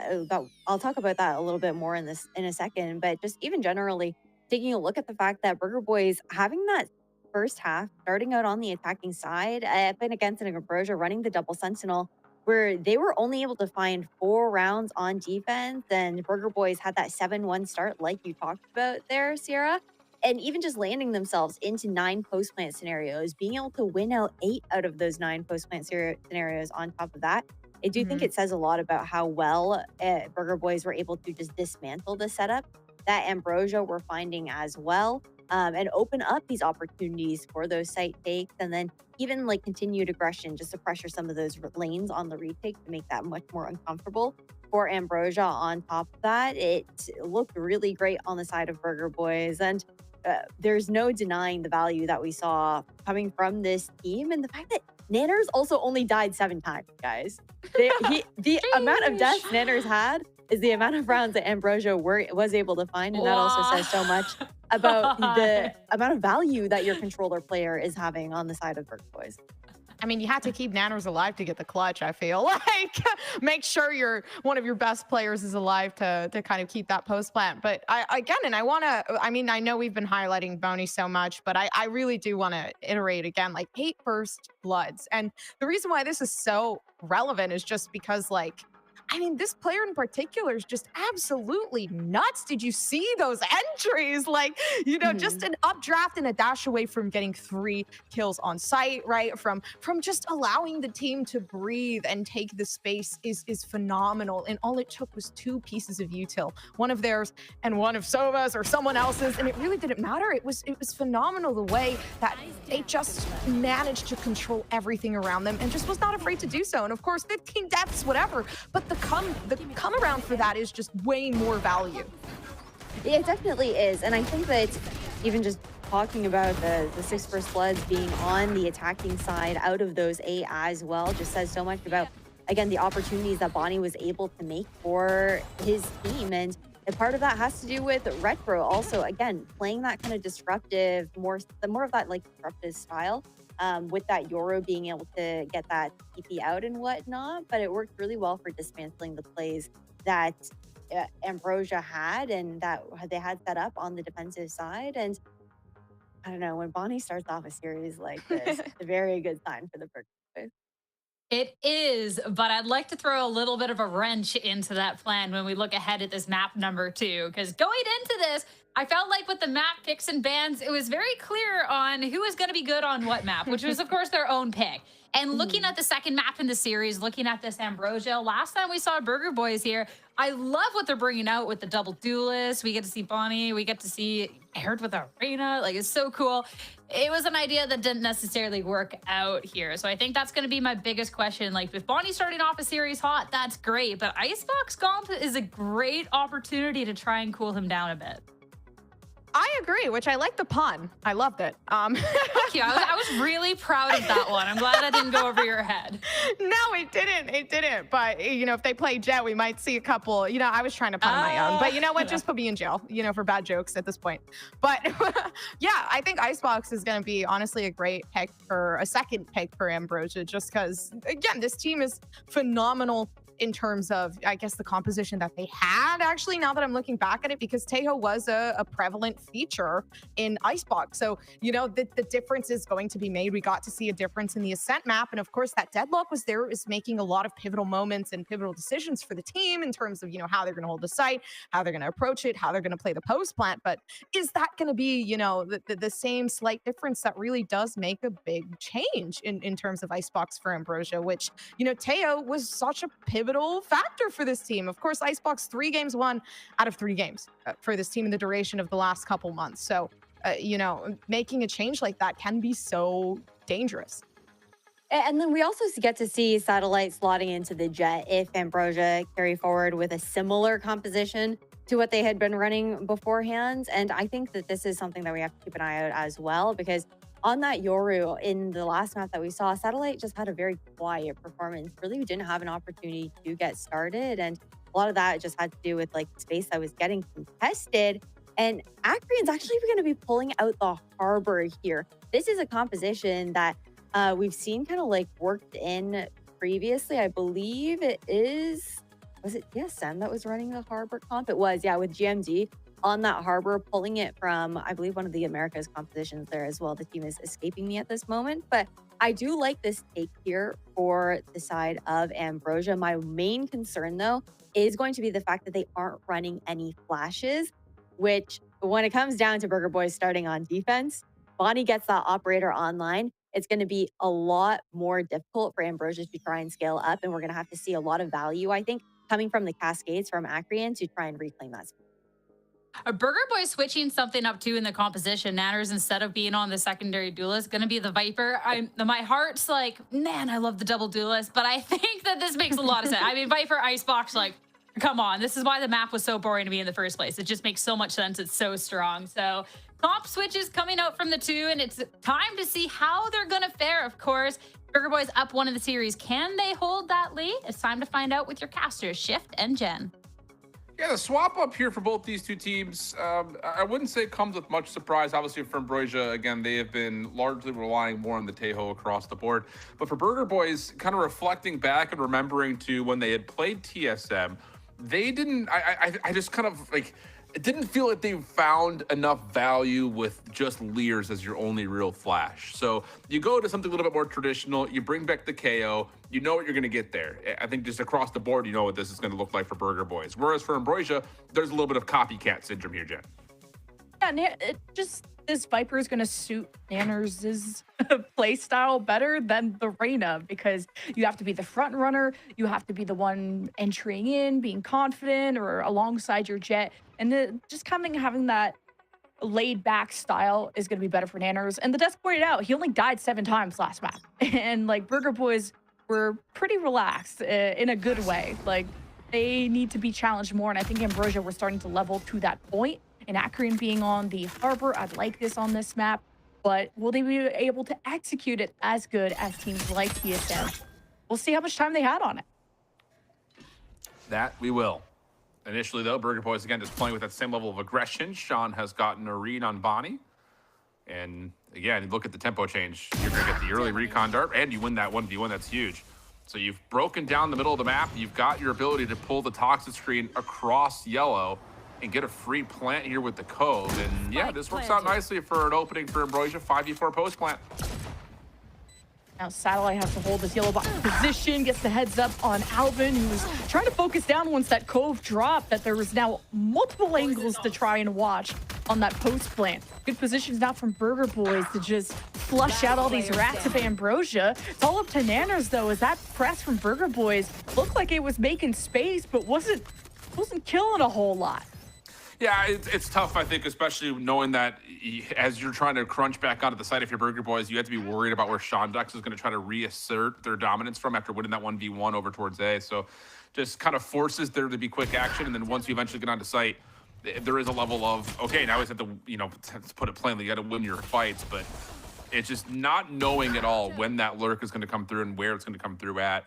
I'll talk about that a little bit more in a second, but just even generally taking a look at the fact that Burger Boys having that first half, starting out on the attacking side, been against an Ambrosia running the double sentinel, where they were only able to find 4 rounds on defense, and Burger Boys had that 7-1 start like you talked about there, Sierra, and even just landing themselves into 9 post-plant scenarios, being able to win out 8 out of those 9 post-plant scenarios on top of that. I do think it says a lot about how well Burger Boys were able to just dismantle the setup that Ambrosia were finding as well. And open up these opportunities for those site takes, and then even continued aggression just to pressure some of those lanes on the retake to make that much more uncomfortable for Ambrosia. On top of that, it looked really great on the side of Burger Boys, and there's no denying the value that we saw coming from this team, and the fact that Nanners also only died 7 times, guys. The amount of deaths Nanners had is the amount of rounds that Ambrosia was able to find, and that also says so much about the amount of value that your controller player is having on the side of Burger Boys. I mean, you had to keep Nanners alive to get the clutch, I feel make sure one of your best players is alive to kind of keep that post plant. But I know we've been highlighting Boney so much, but I really do want to iterate again, 8 first bloods. And the reason why this is so relevant is just because I mean, this player in particular is just absolutely nuts. Did you see those entries? Like, you know, just an updraft and a dash away from getting 3 kills on site, right? From just allowing the team to breathe and take the space is phenomenal. And all it took was 2 pieces of util, one of theirs and one of Sova's or someone else's, and it really didn't matter. It was phenomenal the way that they just managed to control everything around them and just was not afraid to do so. And of course, 15 deaths, whatever, but the come around for that is just way more value. It definitely is, and I think that even just talking about the 6 first bloods being on the attacking side out of those 8 as well just says so much about, again, the opportunities that Bonnie was able to make for his team. And part of that has to do with Retro also, again, playing that kind of disruptive, more of that like disruptive style. With that Yoru being able to get that TP out and whatnot, but it worked really well for dismantling the plays that Ambrosia had and that they had set up on the defensive side. And I don't know, when Bonnie starts off a series like this, it's a very good sign for the BURG boys. It is, but I'd like to throw a little bit of a wrench into that plan when we look ahead at this map number 2, because going into this, I felt like with the map picks and bans, it was very clear on who is going to be good on what map, which was, of course, their own pick. And looking at the second map in the series, looking at this Ambrosia, last time we saw Burger Boys here, I love what they're bringing out with the double duelist. We get to see Bonnie. We get to see paired with Arena. Like, it's so cool. It was an idea that didn't necessarily work out here. So I think that's going to be my biggest question. Like, with Bonnie starting off a series hot, that's great. But Icebox Gaunt is a great opportunity to try and cool him down a bit. I agree, which I like the pun. I loved it. Thank you. I was really proud of that one. I'm glad that didn't go over your head. No, it didn't. It didn't. But, you know, if they play Jet, we might see a couple. You know, I was trying to pun on my own. But you know what? Just put me in jail, you know, for bad jokes at this point. But yeah, I think Icebox is going to be honestly a great pick for a second pick for Ambrosia, just because, again, this team is phenomenal in terms of, I guess, the composition that they had, actually, now that I'm looking back at it, because Tejo was a prevalent feature in Icebox. So, you know, the difference is going to be made. We got to see a difference in the Ascent map. And of course, that Deadlock was there, is making a lot of pivotal moments and pivotal decisions for the team in terms of, you know, how they're going to hold the site, how they're going to approach it, how they're going to play the post plant. But is that going to be, you know, the same slight difference that really does make a big change in terms of Icebox for Ambrosia, which, you know, Tejo was such a pivotal factor for this team. Of course, Icebox 3 games won out of 3 games for this team in the duration of the last couple months. So, you know, making a change like that can be so dangerous. And then we also get to see Satellite slotting into the Jet if Ambrosia carry forward with a similar composition to what they had been running beforehand. And I think that this is something that we have to keep an eye out as well, because on that Yoru in the last map that we saw, Satellite just had a very quiet performance. Really, we didn't have an opportunity to get started. And a lot of that just had to do with like space that was getting contested. And Acreon's actually going to be pulling out the Harbor here. This is a composition that we've seen kind of like worked in previously. I believe it is, was it TSM that was running the Harbor comp? It was, yeah, with GMD on that Harbor, pulling it from, I believe, one of the Americas compositions there as well. The team is escaping me at this moment, but I do like this take here for the side of Ambrosia. My main concern, though, is going to be the fact that they aren't running any flashes, which when it comes down to Burger Boys starting on defense, Bonnie gets that operator online. It's going to be a lot more difficult for Ambrosia to try and scale up, and we're going to have to see a lot of value, I think, coming from the Cascades from Acreon to try and reclaim that space. A Burger Boy switching something up too in the composition. Nanners, instead of being on the secondary duelist, going to be the Viper. My heart's like, man, I love the double duelist, but I think that this makes a lot of sense. I mean, Viper, Icebox, like, come on. This is why the map was so boring to me in the first place. It just makes so much sense. It's so strong. So comp switches coming out from the 2, and it's time to see how they're going to fare, of course. Burger Boys up 1 in the series. Can they hold that lead? It's time to find out with your casters, Shift and Jen. Yeah, the swap up here for both these two teams, I wouldn't say it comes with much surprise. Obviously, for Ambrosia, again, they have been largely relying more on the Tejo across the board. But for Burger Boys, kind of reflecting back and remembering to when they had played TSM, they didn't, I just kind of like, it didn't feel like they found enough value with just Leers as your only real flash. So you go to something a little bit more traditional, you bring back the KO, you know what you're gonna get there. I think just across the board, you know what this is gonna look like for Burger Boys. Whereas for Ambrosia, there's a little bit of copycat syndrome here, Jen. Yeah, this Viper is going to suit Nanners' play style better than the Reyna, because you have to be the front runner, you have to be the one entering in, being confident, or alongside your Jet, and just kind of having that laid back style is going to be better for Nanners. And the desk pointed out he only died 7 times last map, and like Burger Boys were pretty relaxed in a good way. Like they need to be challenged more, and I think Ambrosia were starting to level to that point. And Akron being on the harbor, I'd like this on this map, but will they be able to execute it as good as teams like TSM? We'll see how much time they had on it. That we will. Initially, though, Burger Boys, again, just playing with that same level of aggression. Sean has gotten a read on Bonnie. And again, look at the tempo change. You're going to get the early recon dart, and you win that 1v1. That's huge. So you've broken down the middle of the map. You've got your ability to pull the toxic screen across yellow and get a free plant here with the Cove. And yeah, this works out nicely for an opening for Ambrosia. 5v4 post plant. Now Satellite has to hold this yellow box position, gets the heads up on Alvin, who's trying to focus down once that Cove dropped, that there was now multiple angles to try and watch on that post plant. Good positions now from Burger Boys to just flush out all these rats of Ambrosia. It's all up to Nanners, though, as that press from Burger Boys looked like it was making space, but wasn't killing a whole lot. Yeah, it's tough, I think, especially knowing that as you're trying to crunch back onto the site, if you're Burger Boys, you have to be worried about where Shondex is going to try to reassert their dominance from after winning that 1v1 over towards A. So just kind of forces there to be quick action. And then once you eventually get onto site, there is a level of, okay, now we have to, to put it plainly, you got to win your fights. But it's just not knowing at all when that lurk is going to come through and where it's going to come through at.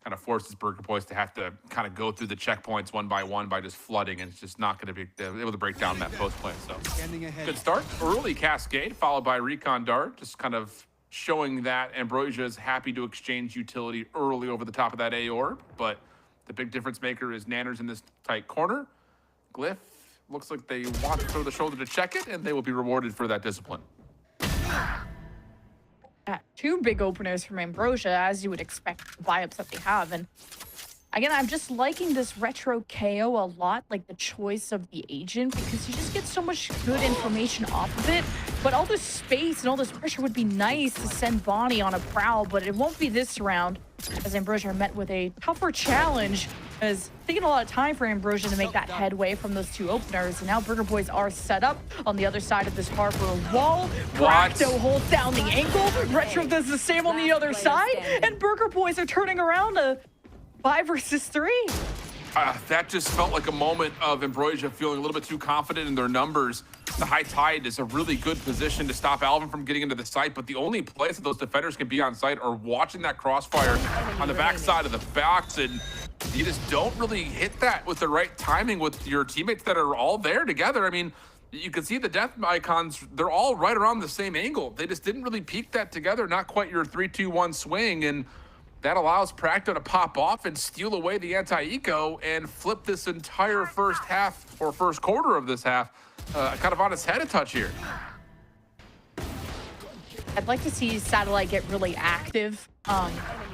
Kind of forces Burger Boys to have to kind of go through the checkpoints one by one by just flooding, and it's just not going to be able to break down that post plant. So good start, early cascade followed by recon dart, just kind of showing that Ambrosia is happy to exchange utility early over the top of that A orb. But the big difference maker is Nanners in this tight corner. Glyph looks like they want to throw the shoulder to check it, and they will be rewarded for that discipline. Two big openers from Ambrosia, as you would expect the buy-ups that they have. And again, I'm just liking this retro KO a lot, like the choice of the agent, because you just get so much good information off of it. But all this space and all this pressure would be nice to send Bonnie on a prowl, but it won't be this round, as Ambrosia are met with a tougher challenge. It's taking a lot of time for Ambrosia to make that headway from those two openers. And now Burger Boys are set up on the other side of this harbor wall. Bracto holds down the ankle. Retro does the same on the other side. And Burger Boys are turning around to 5 versus 3. That just felt like a moment of Ambrosia feeling a little bit too confident in their numbers. The high tide is a really good position to stop Alvin from getting into the site, but the only place that those defenders can be on site are watching that crossfire on the backside of the box, and you just don't really hit that with the right timing with your teammates that are all there together. I mean, you can see the death icons, they're all right around the same angle. They just didn't really peak that together, not quite your 3-2-1 swing, and that allows Practo to pop off and steal away the anti-eco and flip this entire first half, or first quarter of this half, kind of on its head a touch here. I'd like to see Satellite get really active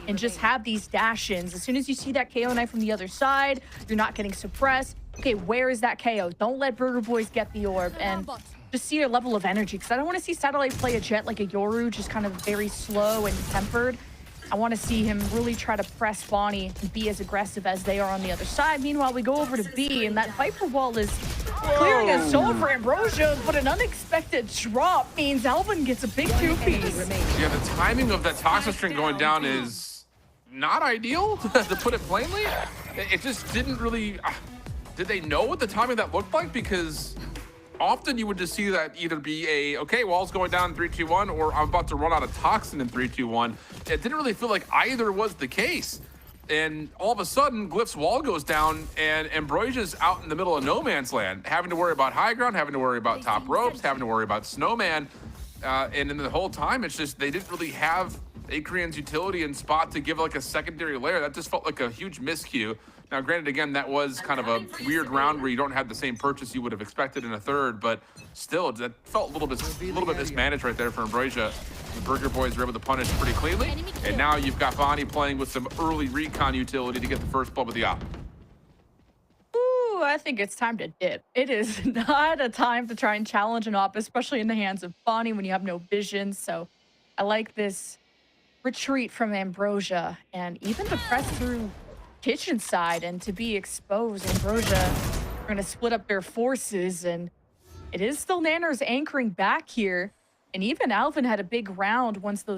and just have these dash-ins. As soon as you see that KO knife from the other side, you're not getting suppressed. Okay, where is that KO? Don't let Burger Boys get the orb, and just see your level of energy, because I don't want to see Satellite play a Jet like a Yoru, just kind of very slow and tempered. I want to see him really try to press Bonnie and be as aggressive as they are on the other side. Meanwhile, we go over to B, and that Viper wall is clearing a zone for Ambrosia, but an unexpected drop means Alvin gets a big two-piece. Yeah, the timing of that toxic string going down is not ideal, to put it plainly. It just didn't really... Did they know what the timing of that looked like? Because often you would just see that either be a, okay, wall's going down in 3-2-1, or I'm about to run out of toxin in 3-2-1. It didn't really feel like either was the case. And all of a sudden, Glyph's wall goes down, and Ambrosia's out in the middle of no man's land, having to worry about high ground, having to worry about top ropes, having to worry about snowman. And in the whole time, it's just they didn't really have Acreon's utility and spot to give like a secondary layer. That just felt like a huge miscue. Now, granted, again, that was kind of a weird round where you don't have the same purchase you would have expected in a third, but still, that felt a little bit mismanaged right there for Ambrosia. The Burger Boys were able to punish pretty cleanly, and now you've got Bonnie playing with some early recon utility to get the first blood with the op. Ooh, I think it's time to dip. It is not a time to try and challenge an op, especially in the hands of Bonnie when you have no vision. So I like this retreat from Ambrosia, and even to press through kitchen side and to be exposed. Ambrosia are going to split up their forces, and it is still Nanners anchoring back here. And even Alvin had a big round once the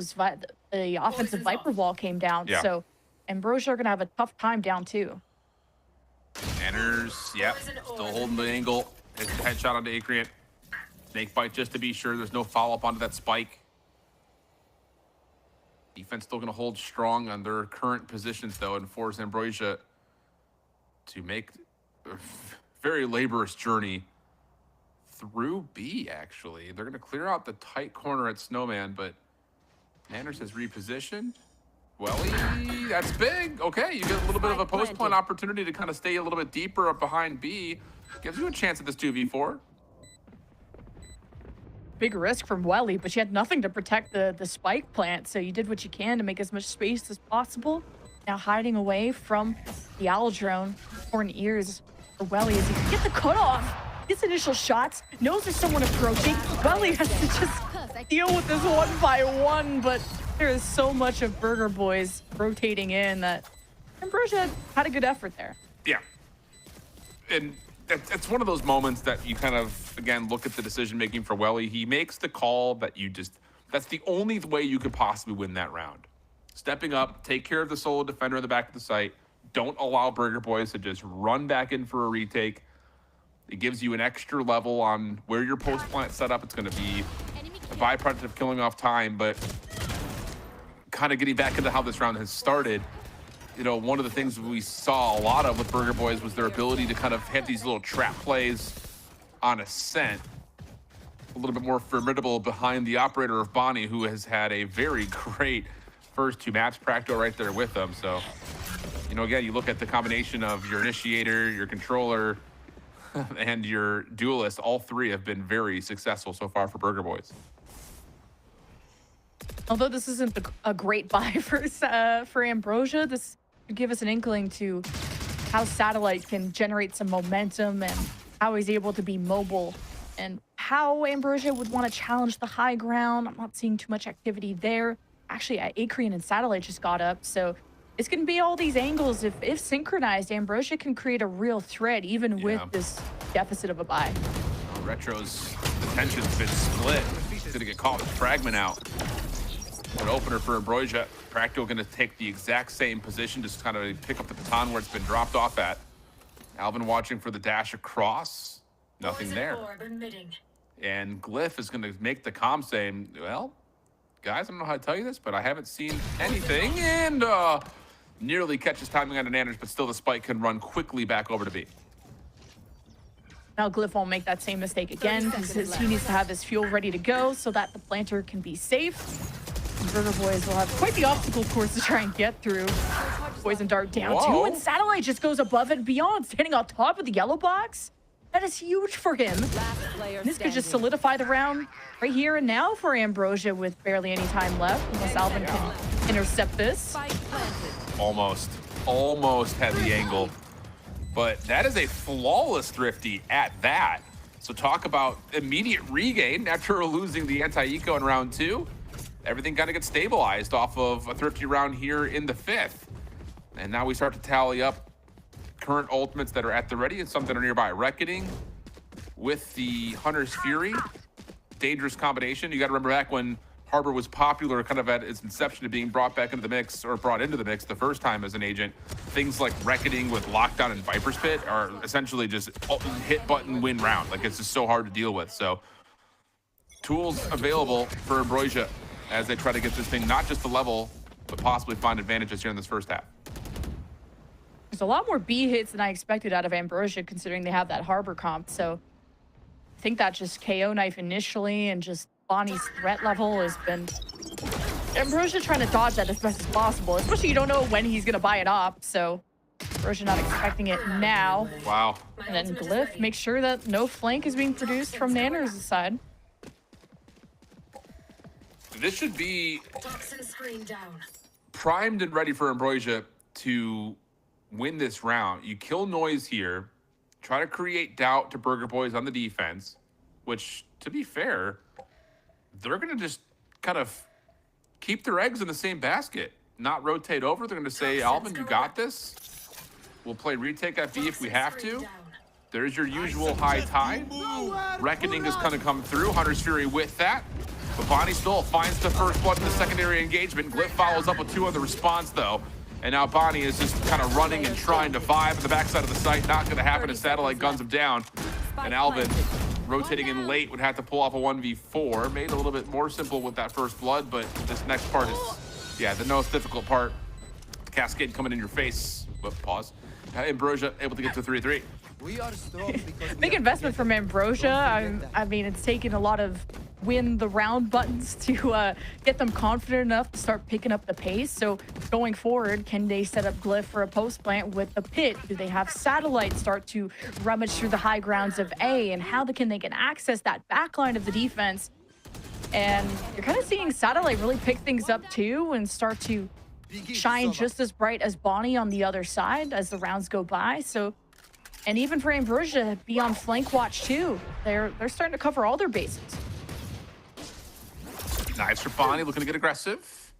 offensive Viper wall came down. Yeah. So Ambrosia are going to have a tough time down too. Nanners, yep, still holding the angle. Hits the headshot onto Acreon. Snake bite just to be sure there's no follow-up onto that spike. Defense still going to hold strong on their current positions, though, and force Ambrosia to make a very laborious journey through B, actually. They're going to clear out the tight corner at Snowman, but Nanners has repositioned. Welly, that's big. Okay, you get a little bit of a post-point opportunity to kind of stay a little bit deeper up behind B. Gives you a chance at this 2v4. Big risk from Welly, but you had nothing to protect the spike plant, so you did what you can to make as much space as possible. Now hiding away from the owl drone. Horn ears for Welly as he can get the cutoff. His initial shots, knows there's someone approaching. Welly has to just deal with this one by one, but there is so much of Burger Boys rotating in that Ambrosia had a good effort there. Yeah. And it's one of those moments that you kind of, again, look at the decision making for Welly. He makes the call that that's the only way you could possibly win that round. Stepping up, take care of the solo defender in the back of the site. Don't allow Burger Boys to just run back in for a retake. It gives you an extra level on where your post plant set up. It's going to be a byproduct of killing off time, but kind of getting back into how this round has started. You know, one of the things we saw a lot of with Burger Boys was their ability to kind of hit these little trap plays on ascent. A little bit more formidable behind the operator of Bonnie, who has had a very great first two maps. Practo right there with them. So, you know, again, you look at the combination of your initiator, your controller, and your duelist. All three have been very successful so far for Burger Boys. Although this isn't a great buy for Ambrosia, this could give us an inkling to how Satellite can generate some momentum and how he's able to be mobile and how Ambrosia would want to challenge the high ground. I'm not seeing too much activity there. Actually, Acreon and Satellite just got up, so it's going to be all these angles. If synchronized, Ambrosia can create a real threat even with this deficit of a buy. Retro's attention's been split. He's going to get caught with Fragment out. An opener for Ambrosia. Practo going to take the exact same position, just kind of pick up the baton where it's been dropped off at. Alvin watching for the dash across. Nothing there. And Glyph is going to make the comm saying, well, guys, I don't know how to tell you this, but I haven't seen anything. And nearly catches timing on the Nanners, but still the spike can run quickly back over to B. Now Glyph won't make that same mistake again because he needs to have his fuel ready to go so that the planter can be safe. Burger Boys will have quite the obstacle course to try and get through. Poison Dart down too, and Satellite just goes above and beyond, standing on top of the yellow box. That is huge for him. And this could just solidify the round right here and now for Ambrosia with barely any time left, unless Alvin can intercept this. Almost had the angle. But that is a flawless Thrifty at that. So talk about immediate regain after losing the anti-eco in round 2. Everything kind of gets stabilized off of a Thrifty round here in the 5th. And now we start to tally up current ultimates that are at the ready and some that are nearby. Reckoning with the Hunter's Fury. Dangerous combination. You got to remember back when Harbor was popular kind of at its inception of being brought back into the mix, or brought into the mix the first time as an agent. Things like Reckoning with Lockdown and Viper's Pit are essentially just hit button win round. Like, it's just so hard to deal with. So tools available for Ambrosia as they try to get this thing not just to level, but possibly find advantages here in this first half. There's a lot more B hits than I expected out of Ambrosia, considering they have that Harbor comp. So I think that just KO knife initially and just Bonnie's threat level has been Ambrosia trying to dodge that as best as possible, especially you don't know when he's gonna buy it up, so Ambrosia not expecting it now. Wow. And then Glyph makes sure that no flank is being produced from Nanner's side. This should be primed and ready for Ambrosia to win this round. You kill Noise here, try to create doubt to Burger Boys on the defense, which, to be fair, they're going to just kind of keep their eggs in the same basket, not rotate over. They're going to say, Alvin, you got this. We'll play retake at B if we have to. There's your usual high tide. Reckoning is going to come through. Hunter's Fury with that. But Bonnie still finds the first blood in the secondary engagement. Glyph follows up with 2 on the response, though. And now Bonnie is just kind of running and trying to vibe at the backside of the site. Not going to happen as Satellite guns him down. And Alvin, rotating in late, would have to pull off a 1v4. Made a little bit more simple with that first blood, but this next part is, yeah, the most difficult part. The cascade coming in your face. But pause. Ambrosia able to get to 3-3. Big investment from Ambrosia. I mean, it's taken a lot of win the round buttons to get them confident enough to start picking up the pace. So going forward, can they set up Glyph for a post plant with the pit? Do they have Satellite start to rummage through the high grounds of A? And how can they access that back line of the defense? And you're kind of seeing Satellite really pick things up too and start to shine just as bright as Bonnie on the other side as the rounds go by. So, and even for Ambrosia, be on flank watch too. They're starting to cover all their bases. Nice for Bonnie, looking to get aggressive.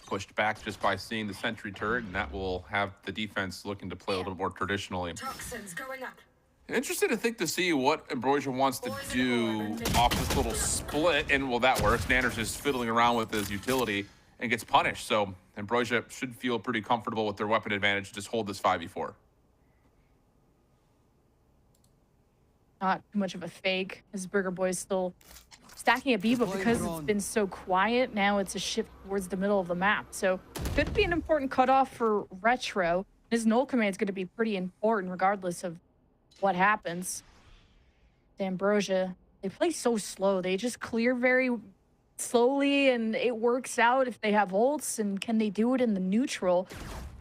Pushed back just by seeing the sentry turret, and that will have the defense looking to play a little more traditionally. Interested to see what Ambrosia wants to do off this little split, and well, that works. Nanner's just fiddling around with his utility and gets punished. So Ambrosia should feel pretty comfortable with their weapon advantage to just hold this 5v4. Not too much of a fake, as Burger Boy's still stacking a B, but because it's been so quiet, now it's a shift towards the middle of the map. So could be an important cutoff for Retro. His null command is going to be pretty important regardless of what happens. Ambrosia, they play so slow. They just clear very slowly, and it works out if they have ults. And can they do it in the neutral?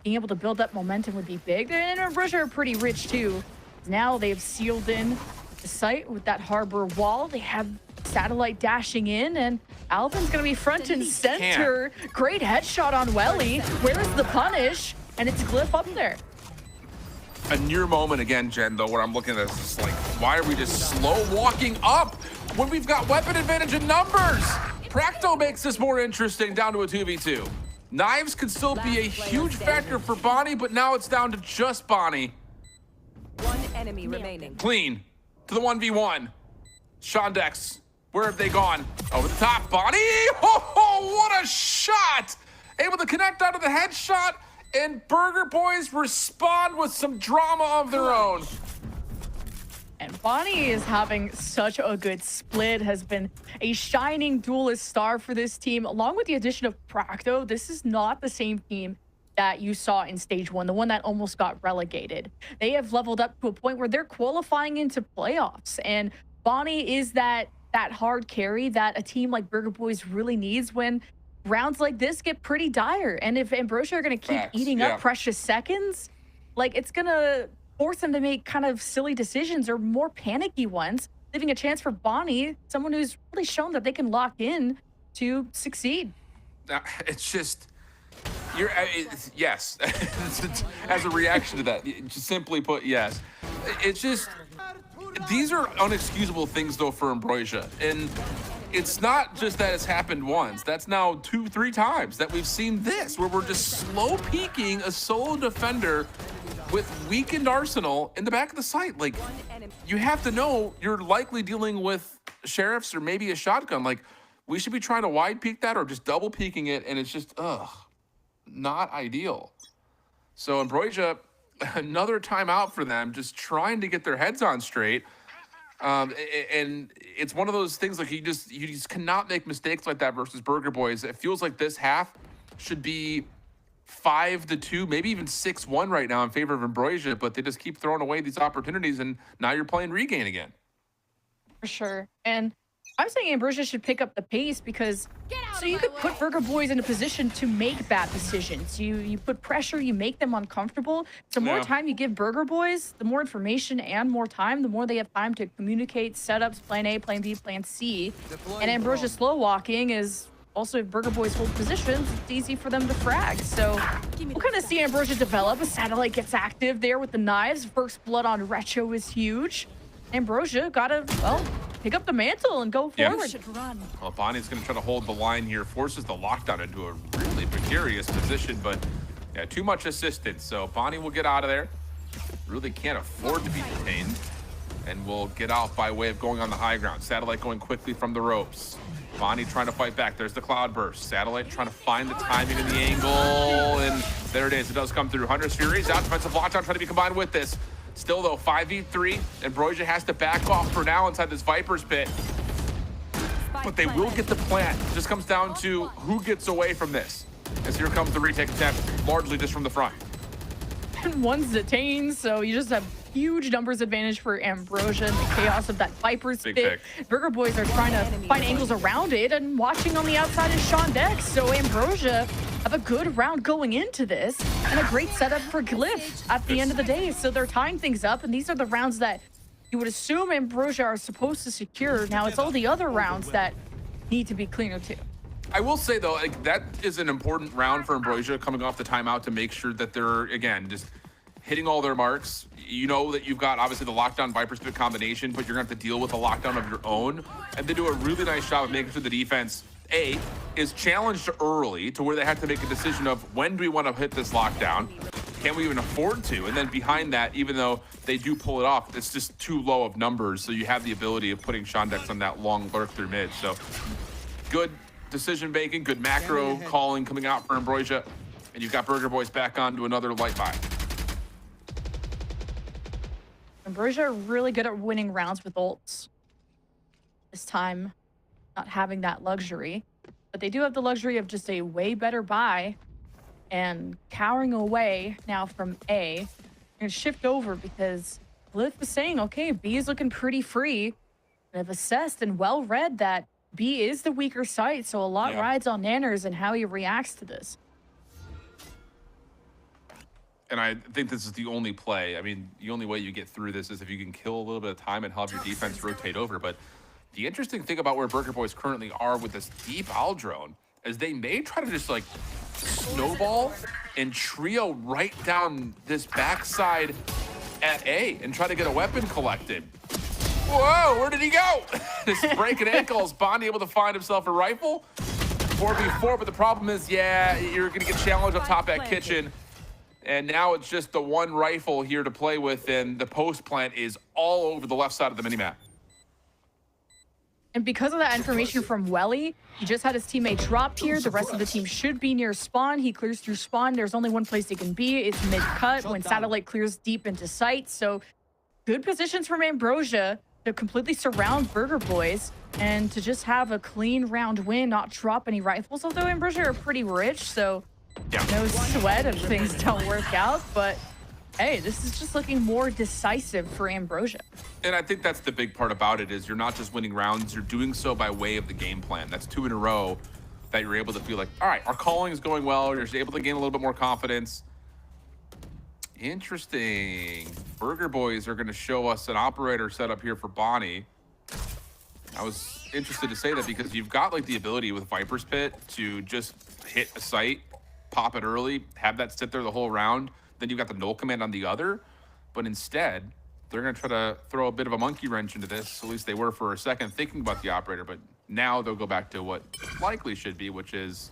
Being able to build up momentum would be big. And Ambrosia are pretty rich too. Now they've sealed in the site with that harbor wall. They have Satellite dashing in, and Alvin's gonna be front and center. Great headshot on Welly. Where's the punish? And it's Glyph up there. A near moment again, Jen, though, where I'm looking at this, it's like, why are we just slow walking up when we've got weapon advantage in numbers? Practo makes this more interesting, down to a 2v2. Knives could still be a huge factor for Bonnie, but now it's down to just Bonnie. One enemy remaining. Clean to the 1v1. Shondex, where have they gone? Over the top, Bonnie. Oh, what a shot! Able to connect out of the headshot, and Burger Boys respond with some drama of their own. And Bonnie is having such a good split, has been a shining duelist star for this team. Along with the addition of Practo, this is not the same team that you saw in stage 1, the one that almost got relegated. They have leveled up to a point where they're qualifying into playoffs. And Bonnie is that hard carry that a team like Burger Boys really needs when rounds like this get pretty dire. And if Ambrosia are going to keep eating up precious seconds, like, it's going to force them to make kind of silly decisions or more panicky ones, leaving a chance for Bonnie, someone who's really shown that they can lock in to succeed. It's just, yes. As a reaction to that, just simply put, yes. It's just, these are unexcusable things, though, for Ambrosia. And it's not just that it's happened once. That's now 2-3 times that we've seen this, where we're just slow peeking a solo defender with weakened arsenal in the back of the site. Like, you have to know you're likely dealing with sheriffs or maybe a shotgun. Like, we should be trying to wide peek that or just double peeking it, and it's just, not ideal. So Ambrosia, another timeout for them, just trying to get their heads on straight. And it's one of those things, like, you just cannot make mistakes like that versus Burger Boys. It feels like this half should be 5-2, maybe even 6-1 right now in favor of Ambrosia, but they just keep throwing away these opportunities, and now you're playing regain again. For sure. And I'm saying Ambrosia should pick up the pace because so you could put Burger Boys in a position to make bad decisions. You put pressure, you make them uncomfortable. The more time you give Burger Boys, the more information and more time, the more they have time to communicate setups, plan A, plan B, plan C. And Ambrosia slow walking is also, if Burger Boys hold positions, it's easy for them to frag. So we'll kind of see Ambrosia develop. A Satellite gets active there with the knives. First blood on Recho is huge. Ambrosia gotta, well, pick up the mantle and go forward. Well, Bonnie's going to try to hold the line here, forces the lockdown into a really precarious position, but yeah, too much assistance. So Bonnie will get out of there. Really can't afford to be detained, and will get out by way of going on the high ground. Satellite going quickly from the ropes. Bonnie trying to fight back. There's the cloud burst. Satellite trying to find the timing and the angle, and there it is. It does come through. Hunter's Fury is out. Defensive lockdown trying to be combined with this. Still, though, 5v3. Ambrosia has to back off for now inside this Viper's pit. But they will get the plant. It just comes down to who gets away from this. As here comes the retake attempt, largely just from the front. And one's detained, so you just have huge numbers advantage for Ambrosia and the chaos of that Viper's pit. Burger Boys are trying to find angles around it, and watching on the outside is Sean Dex. So Ambrosia have a good round going into this, and a great setup for Glyph at the end of the day. So they're tying things up, and these are the rounds that you would assume Ambrosia are supposed to secure. Now it's all the other rounds that need to be cleaner too. I will say, though, like, that is an important round for Ambrosia coming off the timeout to make sure that they're, again, just hitting all their marks. You know that you've got, obviously, the lockdown Viper's pit combination, but you're going to have to deal with a lockdown of your own. And they do a really nice job of making sure the defense, A, is challenged early to where they have to make a decision of when do we want to hit this lockdown? Can we even afford to? And then behind that, even though they do pull it off, it's just too low of numbers. So you have the ability of putting Shondex on that long lurk through mid. So good decision making, good macro calling coming out for Ambrosia. And you've got Burger Boys back on to another light buy. Ambrosia are really good at winning rounds with ults. This time, not having that luxury. But they do have the luxury of just a way better buy. And cowering away now from A. And shift over because Glyph was saying, okay, B is looking pretty free. And have assessed and well read that B is the weaker side. So a lot rides on Nanners and how he reacts to this. And I think this is the only play. I mean, the only way you get through this is if you can kill a little bit of time and have your defense rotate over. But the interesting thing about where Burger Boys currently are with this deep owl drone is they may try to just like snowball and trio right down this backside at A and try to get a weapon collected. Whoa, where did he go? Just breaking ankles. Bonnie able to find himself a rifle. 4v4, but the problem is, yeah, you're going to get challenged up top at kitchen. And now it's just the one rifle here to play with, and the post plant is all over the left side of the minimap. And because of that information from Welly, he just had his teammate drop here. The rest of the team should be near spawn. He clears through spawn. There's only one place he can be. It's mid-cut when Satellite clears deep into sight. So good positions from Ambrosia to completely surround Burger Boys and to just have a clean round win, not drop any rifles. Although Ambrosia are pretty rich, so no sweat if things don't work out. But hey, this is just looking more decisive for Ambrosia. And I think that's the big part about it is you're not just winning rounds, you're doing so by way of the game plan. That's 2 in a row that you're able to feel like, all right, our calling is going well. You're able to gain a little bit more confidence. Interesting. Burger Boys are going to show us an operator setup here for Bonnie. I was interested to say that because you've got like the ability with Viper's Pit to just hit a site, pop it early, have that sit there the whole round. Then you've got the null command on the other. But instead, they're going to try to throw a bit of a monkey wrench into this. At least they were for a second thinking about the operator. But now they'll go back to what likely should be, which is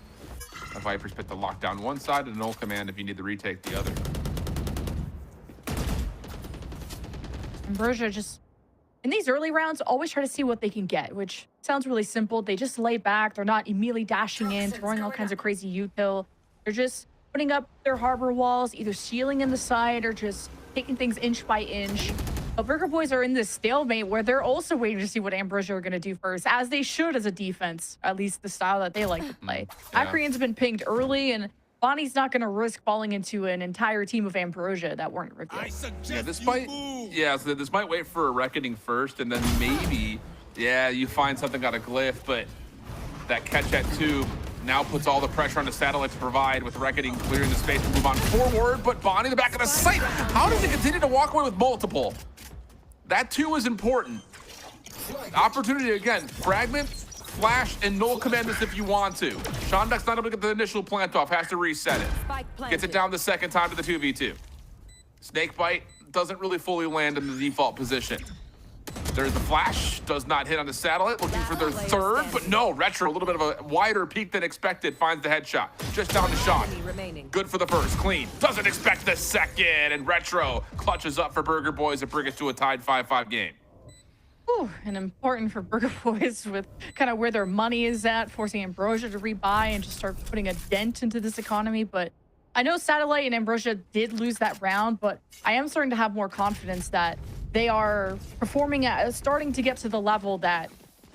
a Viper's Pit to lock down one side and a null command if you need to retake the other. Ambrosia just, in these early rounds, always try to see what they can get, which sounds really simple. They just lay back. They're not immediately dashing in, throwing all kinds of crazy util. They're just putting up their harbor walls, either sealing in the side or just taking things inch by inch. But Burger Boys are in this stalemate where they're also waiting to see what Ambrosia are going to do first, as they should as a defense, at least the style that they like to play. Akrian's been pinged early, and Bonnie's not going to risk falling into an entire team of Ambrosia that weren't revealed. Yeah, this might wait for a reckoning first, and then maybe Yeah, you find something on a glyph, but that catch at 2 now puts all the pressure on the satellite to provide, with Reckoning clearing the space to move on forward, but Bonnie in the back of the site. How does he continue to walk away with multiple? That 2 is important. Opportunity again, fragment, flash, and null command this if you want to. Shonduk's not able to get the initial plant off, has to reset it. Gets it down the second time to the 2v2. Snakebite doesn't really fully land in the default position. There's the flash, does not hit on the satellite, looking for their third, but no, Retro, a little bit of a wider peak than expected, finds the headshot. Just down to Sean. Good for the first, clean. Doesn't expect the second, and Retro clutches up for Burger Boys to bring us to a tied 5-5 game. Ooh, and important for Burger Boys with kind of where their money is at, forcing Ambrosia to rebuy and just start putting a dent into this economy. But I know Satellite and Ambrosia did lose that round, but I am starting to have more confidence that they are performing at, starting to get to the level that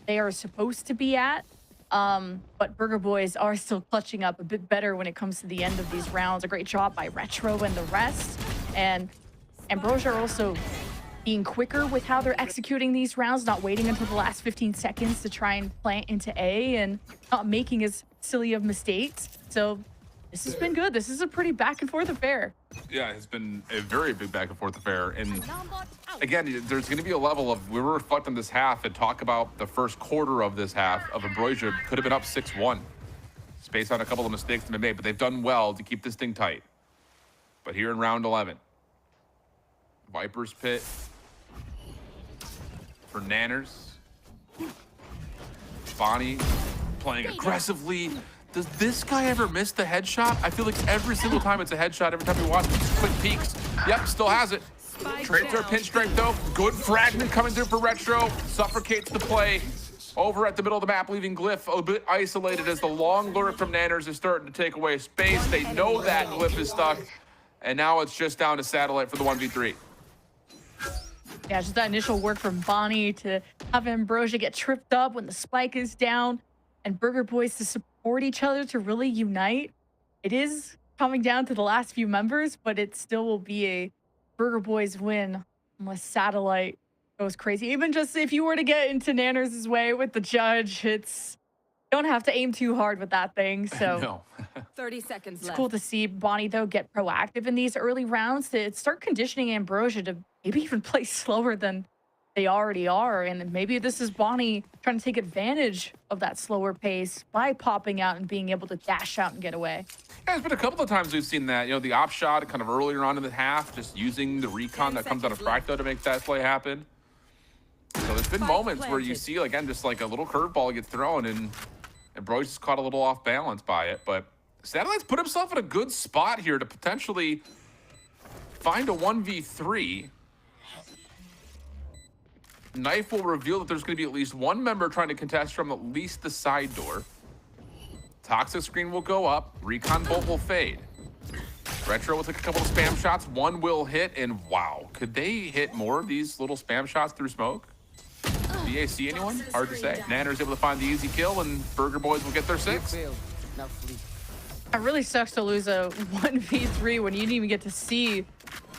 they are supposed to be at. But Burger Boys are still clutching up a bit better when it comes to the end of these rounds. A great job by Retro and the rest. And Ambrosia are also being quicker with how they're executing these rounds, not waiting until the last 15 seconds to try and plant into A and not making as silly of mistakes. So this has been good. This is a pretty back and forth affair. Yeah, it's been a very big back and forth affair. And again, there's going to be a level of, we were reflecting this half and talk about the first quarter of this half of Ambrosia could have been up 6-1. It's based on a couple of mistakes that have been made, but they've done well to keep this thing tight. But here in round 11, Viper's Pit for Nanners. Bonnie playing aggressively. Does this guy ever miss the headshot? I feel like every single time it's a headshot, every time you watch it, just quick peeks. Yep, still has it. Transfer pinch strength though. Good fragment coming through for Retro. Suffocates the play over at the middle of the map, leaving Glyph a bit isolated as the long lurk from Nanners is starting to take away space. They know that Glyph is stuck, and now it's just down to Satellite for the 1v3. Yeah, just that initial work from Bonnie to have Ambrosia get tripped up when the spike is down, and Burger Boys to support each other to really unite. It is coming down to the last few members, but it still will be a Burger Boys win unless Satellite goes crazy. Even just if you were to get into Nanners' way with the judge, it's, you don't have to aim too hard with that thing. So no. 30 seconds left. It's cool to see Bonnie, though, get proactive in these early rounds to start conditioning Ambrosia to maybe even play slower than they already are. And maybe this is Bonnie trying to take advantage of that slower pace by popping out and being able to dash out and get away. Yeah, there's been a couple of times we've seen that. You know, the op shot kind of earlier on in the half, just using the recon that comes out of Fracto to make that play happen. So there's been moments where you see, again, just like a little curveball gets thrown and Ambrosia's caught a little off balance by it. But Satellite's put himself in a good spot here to potentially find a 1v3. Knife will reveal that there's going to be at least one member trying to contest from at least the side door. Toxic screen will go up. Recon bolt will fade. Retro will take a couple of spam shots. One will hit, and wow, could they hit more of these little spam shots through smoke? BAC anyone? Hard to say. Nanner's able to find the easy kill, and Burger Boys will get their 6. It really sucks to lose a 1v3 when you didn't even get to see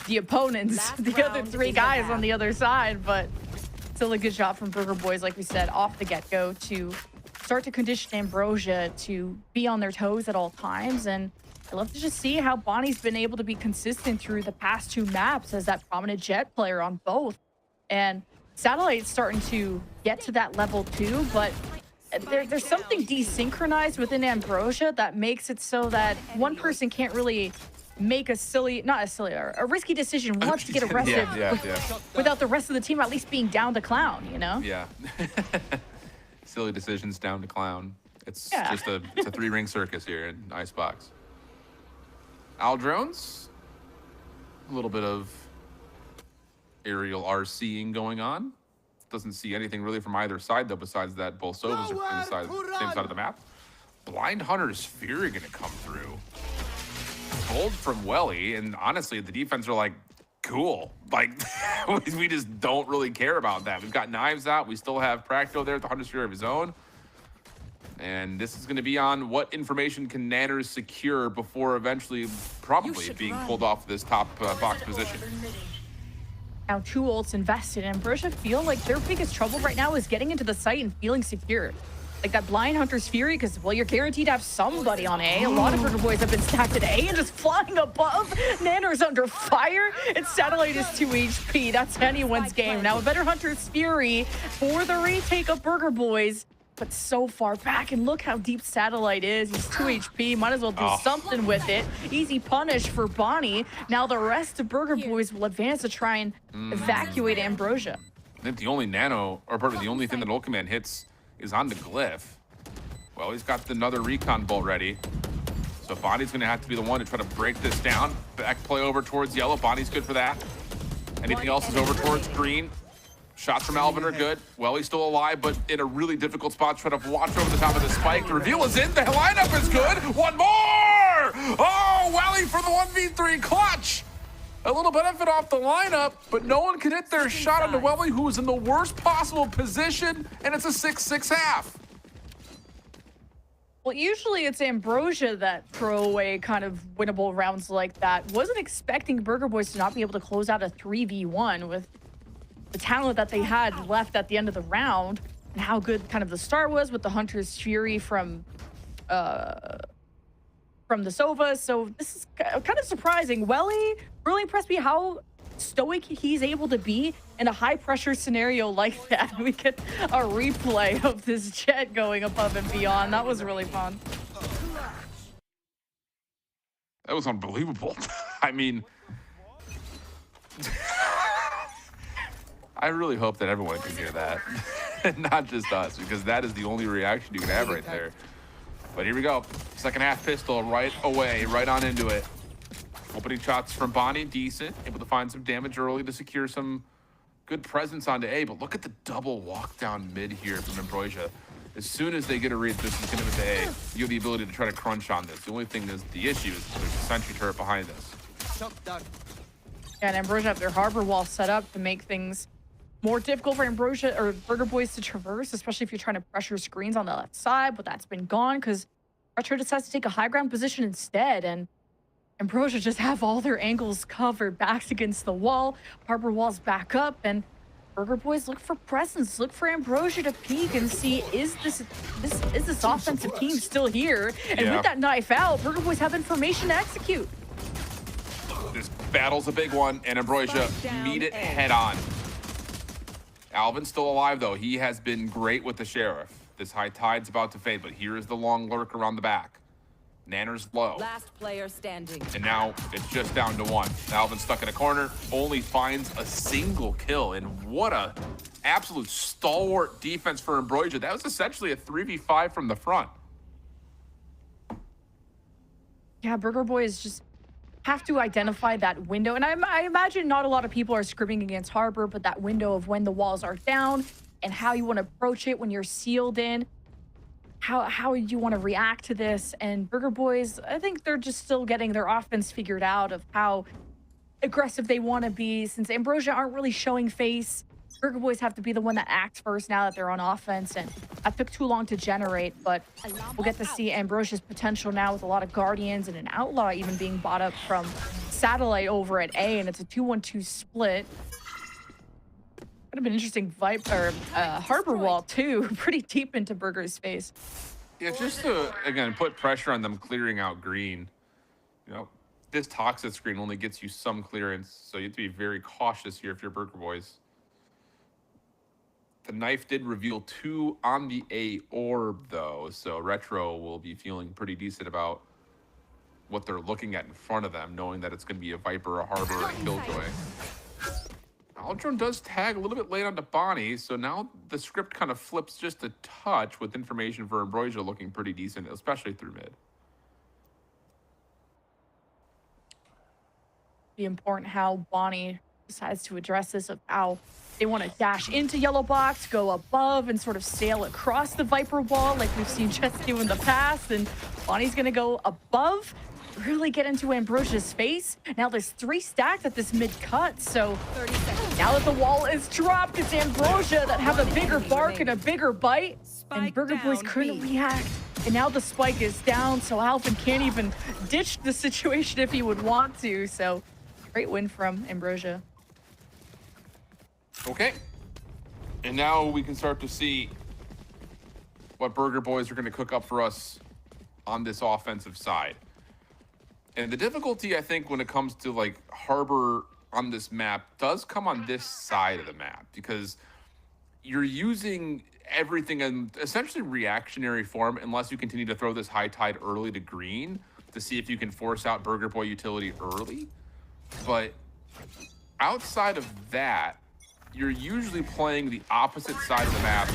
the opponents, the other 3 guys on the other side, but still a good shot from Burger Boys, like we said, off the get-go to start to condition Ambrosia to be on their toes at all times. And I love to just see how Bonnie's been able to be consistent through the past 2 maps as that prominent jet player on both. And Satellite's starting to get to that level too, but there's something desynchronized within Ambrosia that makes it so that one person can't really make a a risky decision once to get arrested without the rest of the team at least being down to clown, you know? Yeah. Silly decisions down to clown. It's just a 3-ring circus here in Icebox. Owl drones. A little bit of aerial RCing going on. Doesn't see anything really from either side though, besides that both Sovas are from the same side of the map. Blind Hunter's Fury gonna come through. Bold from Welly, and honestly, the defense are like, cool. Like, we just don't really care about that. We've got knives out. We still have Practo there with the Hunter's Fury of his own. And this is going to be on what information can Nanners secure before eventually probably being pulled off this top box position. Now 2 ults invested, and Ambrosia feel like their biggest trouble right now is getting into the site and feeling secure. Like that blind Hunter's Fury, because, well, you're guaranteed to have somebody on A. A lot of Burger Boys have been stacked at A and just flying above. Nanner's under fire, and Satellite is 2 HP. That's anyone's game. Now a better Hunter's Fury for the retake of Burger Boys, but so far back, and look how deep Satellite is. He's 2 HP, might as well do something with it. Easy punish for Bonnie. Now the rest of Burger Boys will advance to try and evacuate Ambrosia. I think the only nano, or part of the only thing that Ult Command hits is on the glyph. Well, he's got another recon bolt ready. So Bonnie's gonna have to be the one to try to break this down. Back play over towards yellow. Bonnie's good for that. Anything else is over towards green. Shots from Alvin are good. Well, he's still alive, but in a really difficult spot. Trying to watch over the top of the spike. The reveal is in. The lineup is good. One more! Oh, Welly for the 1v3 clutch. A little benefit off the lineup, but no one can hit their shot on Welly, who is in the worst possible position, and it's a 6-6 half. Well, usually it's Ambrosia that throw away kind of winnable rounds like that. Wasn't expecting Burger Boys to not be able to close out a 3v1 with the talent that they had left at the end of the round, and how good kind of the start was with the Hunter's Fury from the Sova. So this is kind of surprising. Welly really impressed me how stoic he's able to be in a high pressure scenario like that. We get a replay of this Jet going above and beyond. That was really fun. That was unbelievable. I mean, I really hope that everyone can hear that, and not just us, because that is the only reaction you can have right there. But here we go. Second half pistol right away, right on into it. Opening shots from Bonnie, decent. Able to find some damage early to secure some good presence onto A. But look at the double walk down mid here from Ambrosia. As soon as they get a read, this is going to A. You have the ability to try to crunch on this. The only thing is, the issue is there's a sentry turret behind this. Yeah, and Ambrosia have their harbor wall set up to make things more difficult for Ambrosia or Burger Boys to traverse, especially if you're trying to pressure screens on the left side, but that's been gone because Retro decides to take a high ground position instead, and Ambrosia just have all their angles covered, backs against the wall, harbor walls back up, and Burger Boys look for presence, look for Ambrosia to peek and see, is this offensive team still here? And with that knife out, Burger Boys have information to execute. This battle's a big one, and Ambrosia meet it head on. Alvin's still alive, though. He has been great with the Sheriff. This high tide's about to fade, but here is the long lurk around the back. Nanner's low. Last player standing. And now it's just down to 1. Alvin's stuck in a corner, only finds a single kill. And what a absolute stalwart defense for Ambrosia. That was essentially a 3v5 from the front. Yeah, Burger Boys just have to identify that window. And I imagine not a lot of people are scrimming against Harbor, but that window of when the walls are down and how you want to approach it when you're sealed in, how you want to react to this. And Burger Boys, I think they're just still getting their offense figured out of how aggressive they want to be. Since Ambrosia aren't really showing face, Burger Boys have to be the one that acts first now that they're on offense, and that took too long to generate, but we'll get to see Ambrosia's potential now with a lot of Guardians and an Outlaw even being bought up from Satellite over at A, and it's a 2-1-2 split. Would have been interesting harbor wall too, pretty deep into Burger's face. Yeah, just to, again, put pressure on them clearing out green. You know, this toxic screen only gets you some clearance, so you have to be very cautious here if you're Burger Boys. The knife did reveal 2 on the A orb, though, so Retro will be feeling pretty decent about what they're looking at in front of them, knowing that it's going to be a Viper, a Harbor, and a Killjoy. Aldrin does tag a little bit late onto Bonnie, so now the script kind of flips just a touch with information for Ambrosia looking pretty decent, especially through mid. Be important how Bonnie decides to address this, of how they want to dash into yellow box, go above, and sort of sail across the Viper wall like we've seen Jets do in the past. And Bonnie's going to go above, really get into Ambrosia's face. Now there's 3 stacked at this mid cut, so now that the wall is dropped, it's Ambrosia that have a bigger bark and a bigger bite, and Burger Boys couldn't react. And now the spike is down, so Alvin can't even ditch the situation if he would want to. So great win from Ambrosia. Okay. And now we can start to see what Burger Boys are going to cook up for us on this offensive side. And the difficulty, I think, when it comes to like Harbor on this map does come on this side of the map, because you're using everything in essentially reactionary form unless you continue to throw this high tide early to green to see if you can force out Burger Boy utility early. But outside of that, you're usually playing the opposite side of the map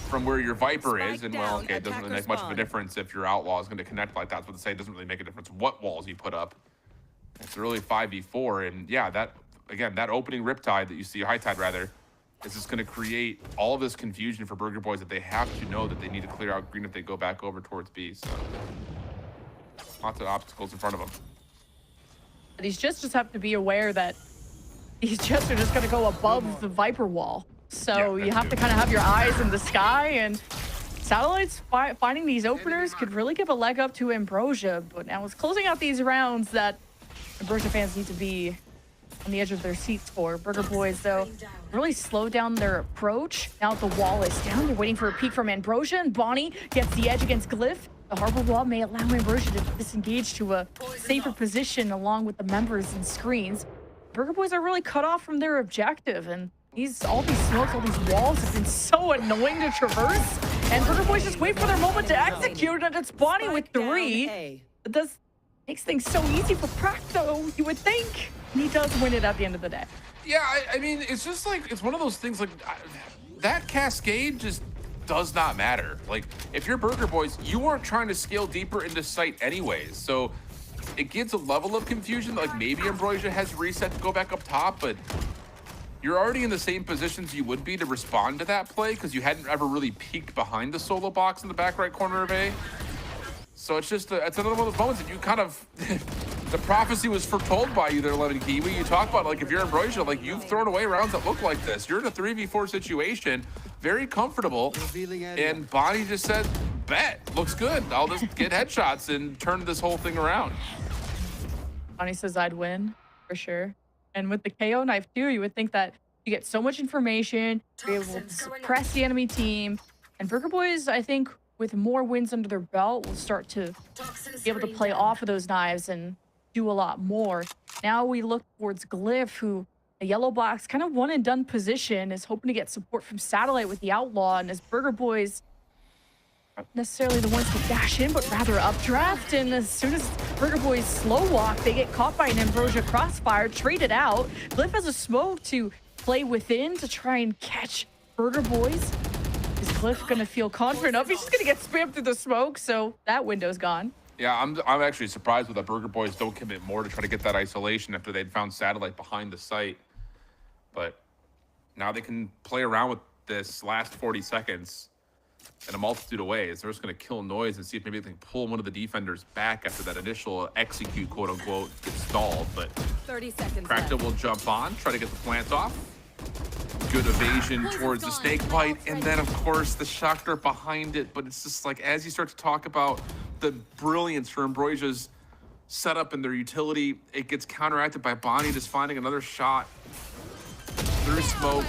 from where your Viper is, and well, okay, it doesn't really make much of a difference if your Outlaw is going to connect like that. That's what they say. It doesn't really make a difference what walls you put up. It's really 5v4, and yeah, that again, that opening Riptide that you see, High Tide rather, is just going to create all of this confusion for Burger Boys that they have to know that they need to clear out green if they go back over towards B. So lots of obstacles in front of them. These Jets just have to be aware that these Jets are just going to go above the Viper wall. So you have to kind of have your eyes in the sky, and Satellites finding these openers could really give a leg up to Ambrosia. But now it's closing out these rounds that Ambrosia fans need to be on the edge of their seats for. Burger Boys, though, really slowed down their approach. Now the wall is down. They're waiting for a peek from Ambrosia, and Bonnie gets the edge against Glyph. The Harbor wall may allow Ambrosia to disengage to a safer position along with the members and screens. Burger Boys are really cut off from their objective, and all these smokes, all these walls have been so annoying to traverse. And Burger Boys just wait for their moment to execute, and it's Bonnie with 3. It makes things so easy for Prac, though, you would think. And he does win it at the end of the day. Yeah, I mean, it's just like, it's one of those things like, that cascade just does not matter. Like, if you're Burger Boys, you aren't trying to scale deeper into sight anyways. So it gets a level of confusion. Like, maybe Ambrosia has reset to go back up top, but you're already in the same positions you would be to respond to that play because you hadn't ever really peeked behind the solo box in the back right corner of A. So it's just, it's another one of those moments that you kind of, the prophecy was foretold by you there, Lemon Kiwi. You talk about, like, if you're Ambrosia, like, you've thrown away rounds that look like this. You're in a 3v4 situation, very comfortable, and Bonnie just said, bet, looks good. I'll just get headshots and turn this whole thing around. Bonnie says I'd win, for sure. And with the KO knife too, you would think that you get so much information, you're able to suppress the enemy team. And Burger Boys, I think, with more wins under their belt, will start to be able to play off of those knives and do a lot more. Now we look towards Glyph, who, a yellow box, kind of one and done position, is hoping to get support from Satellite with the Outlaw. And as Burger Boys aren't necessarily the ones to dash in, but rather updraft. And as soon as Burger Boys slow walk, they get caught by an Ambrosia crossfire, traded out. Glyph has a smoke to play within to try and catch Burger Boys. Is Glyph gonna feel confident enough? He's just gonna get spammed through the smoke, so that window's gone. Yeah, I'm actually surprised with that Burger Boys don't commit more to try to get that isolation after they'd found Satellite behind the site. But now they can play around with this last 40 seconds in a multitude of ways. They're just going to kill noise and see if maybe they can pull one of the defenders back after that initial execute, quote unquote, gets stalled. But 30 seconds Kracta will jump on, try to get the plant off. Good evasion towards the snake bite, and then of course the shock dart behind it. But it's just like, as you start to talk about the brilliance for Ambrosia's setup and their utility, it gets counteracted by Bonnie just finding another shot through smoke.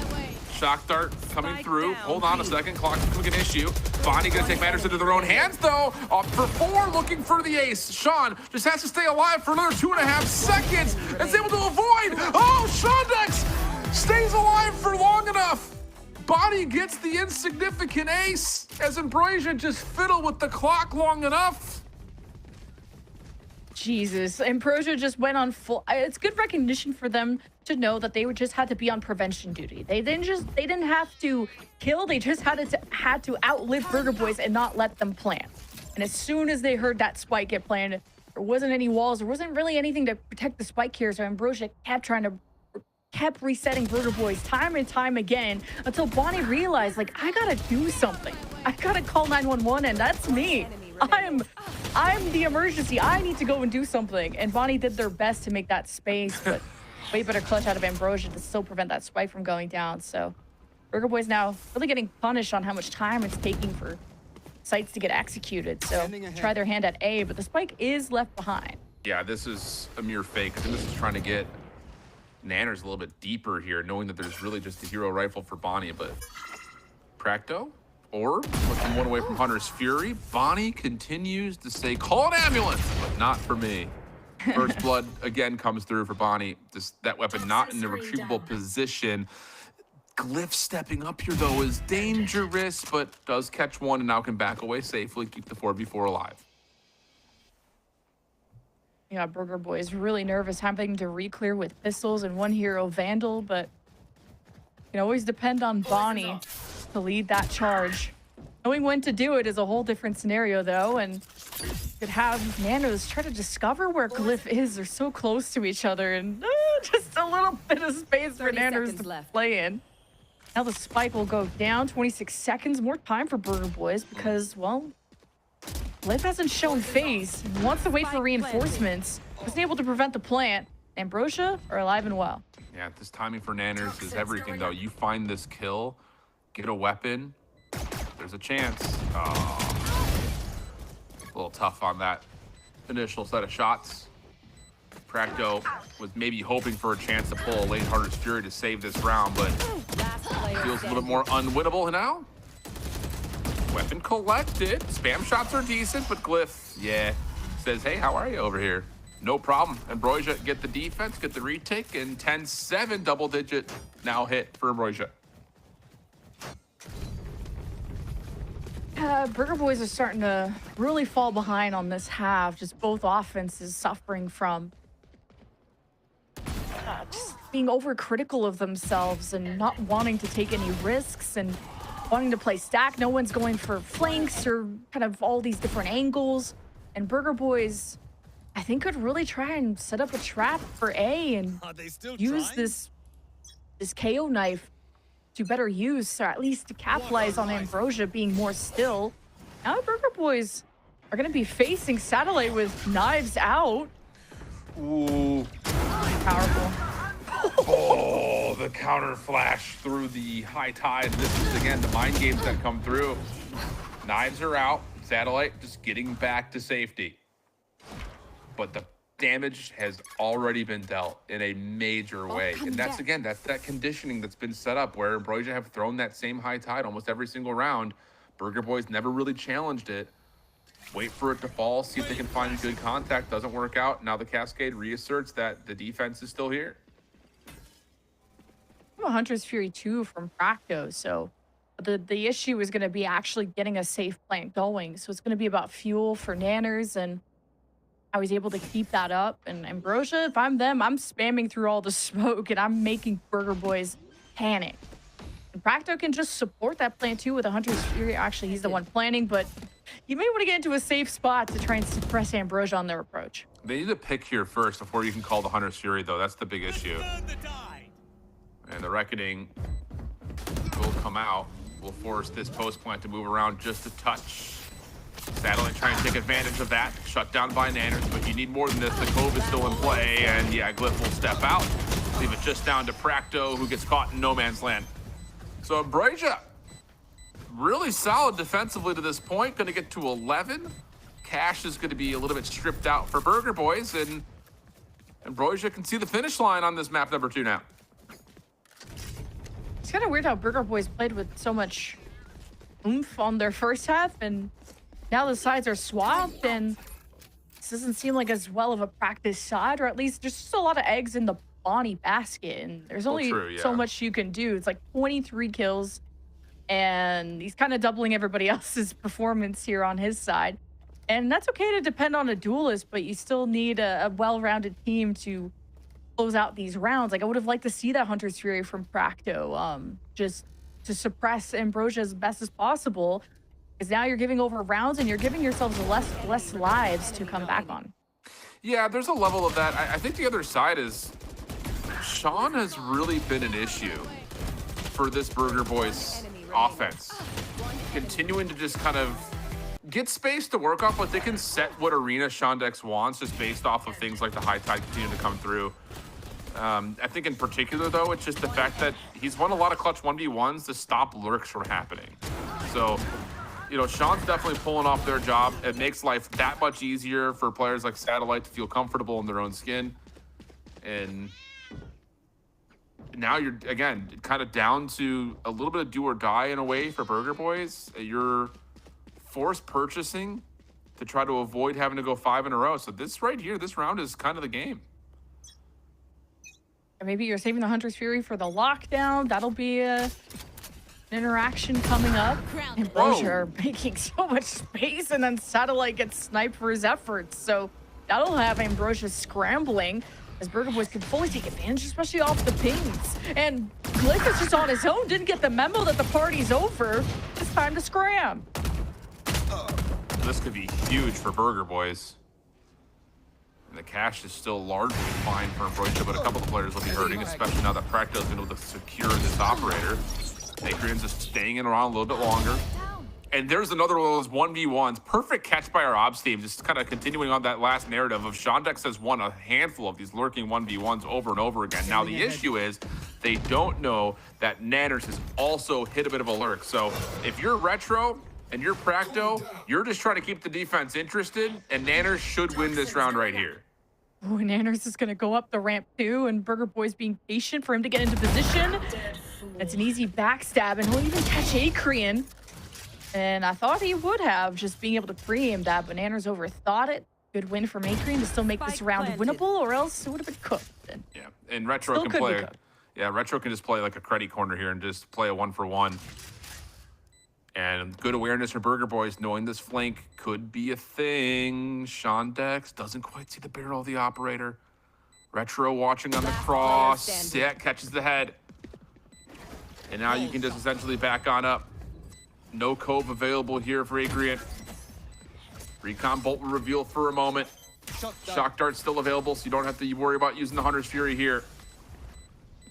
Shock dart coming through. Hold on a second. Clock's becoming an issue. Bonnie gonna take matters into their own hands, though. Up for 4, looking for the ace. Sean just has to stay alive for another 2.5 seconds. It's able to avoid. Oh, Shondex stays alive for long enough. Bonnie gets the insignificant ace as Ambrosia just fiddle with the clock long enough. Jesus, Ambrosia just went on full. It's good recognition for them to know that they just had to be on prevention duty. They didn't have to kill. They just had to outlive Burger Boys and not let them plant. And as soon as they heard that spike get planted, there wasn't any walls. There wasn't really anything to protect the spike here. So Ambrosia kept resetting Burger Boys time and time again until Bonnie realized, like, I gotta do something. I gotta call 911, and that's me. I'm the emergency. I need to go and do something. And Bonnie did their best to make that space, but way better clutch out of Ambrosia to still prevent that spike from going down. So Burger Boys now really getting punished on how much time it's taking for sites to get executed. So try their hand at A, but the spike is left behind. Yeah, this is a mere fake. I think this is trying to get Nanner's a little bit deeper here, knowing that there's really just a hero rifle for Bonnie, but Practo or looking one away from Hunter's Fury. Bonnie continues to say, call an ambulance, but not for me. First blood again comes through for Bonnie. That weapon not in a retrievable position. Glyph stepping up here though is dangerous, but does catch one and now can back away safely, keep the 4v4 alive. Yeah, Burger Boy is really nervous having to re-clear with pistols and one hero Vandal, but you can always depend on Bonnie to lead that charge. Knowing when to do it is a whole different scenario though, and you could have Nanos try to discover where Glyph is. They're so close to each other, and just a little bit of space for Nanos to play in. Now the spike will go down, 26 seconds, more time for Burger Boys because, well, Glyph hasn't shown face, wants to wait for reinforcements, wasn't able to prevent the plant. Ambrosia are alive and well. Yeah, this timing for Nanners is everything though. You find this kill, get a weapon, there's a chance. Oh, a little tough on that initial set of shots. Practo was maybe hoping for a chance to pull a late Hunter's Fury to save this round, but feels a little bit more unwinnable now. Weapon collected. Spam shots are decent, but Glyph, yeah, says, hey, how are you over here? No problem. Ambrosia get the defense, get the retake, and 10-7 double digit now hit for Ambrosia. Burger Boys are starting to really fall behind on this half. Just both offenses suffering from just being overcritical of themselves and not wanting to take any risks and wanting to play stack. No one's going for flanks or kind of all these different angles. And Burger Boys, I think, could really try and set up a trap for A and use this KO knife to better use, or at least to capitalize on Ambrosia being more still. Now Burger Boys are going to be facing Satellite with knives out. Ooh. Powerful. Oh, the counter flash through the high tide. This is, again, the mind games that come through. Knives are out. Satellite just getting back to safety. But the damage has already been dealt in a major way. And that's, again, that's that conditioning that's been set up where Ambrosia have thrown that same high tide almost every single round. Burger Boys never really challenged it. Wait for it to fall, see if they can find good contact. Doesn't work out. Now the Cascade reasserts that the defense is still here. Hunter's Fury 2 from Practo, so the issue is going to be actually getting a safe plant going. So it's going to be about fuel for Nanners, and I was able to keep that up. And Ambrosia, if I'm them, I'm spamming through all the smoke and I'm making Burger Boys panic. And Practo can just support that plant too with a Hunter's Fury. Actually, he's the one planning, but you may want to get into a safe spot to try and suppress Ambrosia on their approach. They need to pick here first before you can call the Hunter's Fury, though. That's the big issue. And the Reckoning will come out. Will force this post plant to move around just a touch. Satellite trying to take advantage of that. Shut down by Nanners, but you need more than this. The Cove is still in play, and yeah, Glyph will step out. Leave it just down to Practo, who gets caught in no man's land. So Ambrosia, really solid defensively to this point. Going to get to 11. Cash is going to be a little bit stripped out for Burger Boys, and Ambrosia can see the finish line on this map number 2 now. It's kind of weird how Burger Boys played with so much oomph on their first half, and now the sides are swapped, and this doesn't seem like as well of a practice side, or at least there's just a lot of eggs in the Bonnie basket, and there's only so much you can do. It's like 23 kills, and he's kind of doubling everybody else's performance here on his side. And that's okay to depend on a duelist, but you still need a well-rounded team to close out these rounds. Like, I would have liked to see that Hunter's Fury from Practo, just to suppress Ambrosia as best as possible, because now you're giving over rounds and you're giving yourselves less lives to come back on. Yeah, there's a level of that. I think the other side is Sean has really been an issue for this Burger Boys offense. Continuing to just kind of get space to work off, but they can set what arena Shondex wants just based off of things like the high tide continuing to come through. I think in particular, though, it's just the fact that he's won a lot of clutch 1v1s to stop lurks from happening. So, you know, Sean's definitely pulling off their job. It makes life that much easier for players like Satellite to feel comfortable in their own skin. And now you're, again, kind of down to a little bit of do or die in a way for Burger Boys. You're forced purchasing to try to avoid having to go 5 in a row. So this right here, this round is kind of the game. Or maybe you're saving the Hunter's Fury for the lockdown. That'll be an interaction coming up. Ambrosia are making so much space, and then Satellite gets sniped for his efforts. So that'll have Ambrosia scrambling as Burger Boys can fully take advantage, especially off the pings. And Glyph is just on his own, didn't get the memo that the party's over. It's time to scram. This could be huge for Burger Boys. And the cash is still largely fine for Ambrosia, but a couple of players will be hurting, especially now that Practo's been able to secure this operator. Adrian's just staying around a little bit longer. And there's another one of those 1v1s. Perfect catch by our ops team, just kind of continuing on that last narrative of Shondex has won a handful of these lurking 1v1s over and over again. Now, the issue is they don't know that Nanners has also hit a bit of a lurk. So if you're Retro and you're Practo, you're just trying to keep the defense interested, and Nanners should win this round right here. Oh, Nanners is going to go up the ramp too, and Burger Boy's being patient for him to get into position. It's an easy backstab, and he'll even catch Acreon. And I thought he would have, just being able to pre-aim that, but Nanners overthought it. Good win from Acreon to still make this round winnable, or else it would have been cooked. And yeah, and Retro can play. Yeah, Retro can just play like a credit corner here and just play a 1-for-1. And good awareness for Burger Boys, knowing this flank could be a thing. Shondex doesn't quite see the barrel of the operator. Retro watching on the cross. Set catches the head. And now you can just essentially back on up. No cove available here for Acreon. Recon Bolt will reveal for a moment. Shock Dart still available, so you don't have to worry about using the Hunter's Fury here.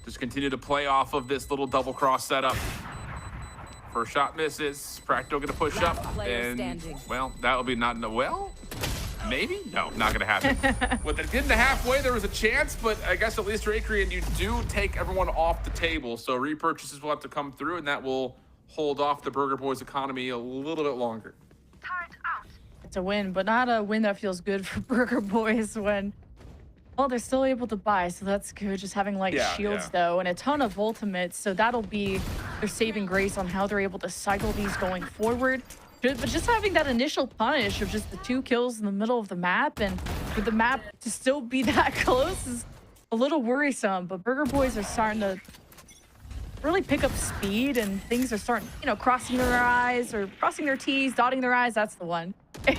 Just continue to play off of this little double cross setup. First shot misses. Practo gonna push up, and well, that'll be not well. Maybe? No, not gonna happen. With it getting to halfway, there was a chance, but I guess at least for Acreon, you do take everyone off the table, so repurchases will have to come through, and that will hold off the Burger Boys economy a little bit longer. it's a win, but not a win that feels good for Burger Boys when, well, they're still able to buy, so that's good. Just having light shields, though, and a ton of ultimates, so that'll be their saving grace on how they're able to cycle these going forward. But just having that initial punish of just the 2 kills in the middle of the map, and for the map to still be that close is a little worrisome, but Burger Boys are starting to really pick up speed, and things are starting, you know, crossing their eyes or crossing their T's, dotting their I's, that's the one.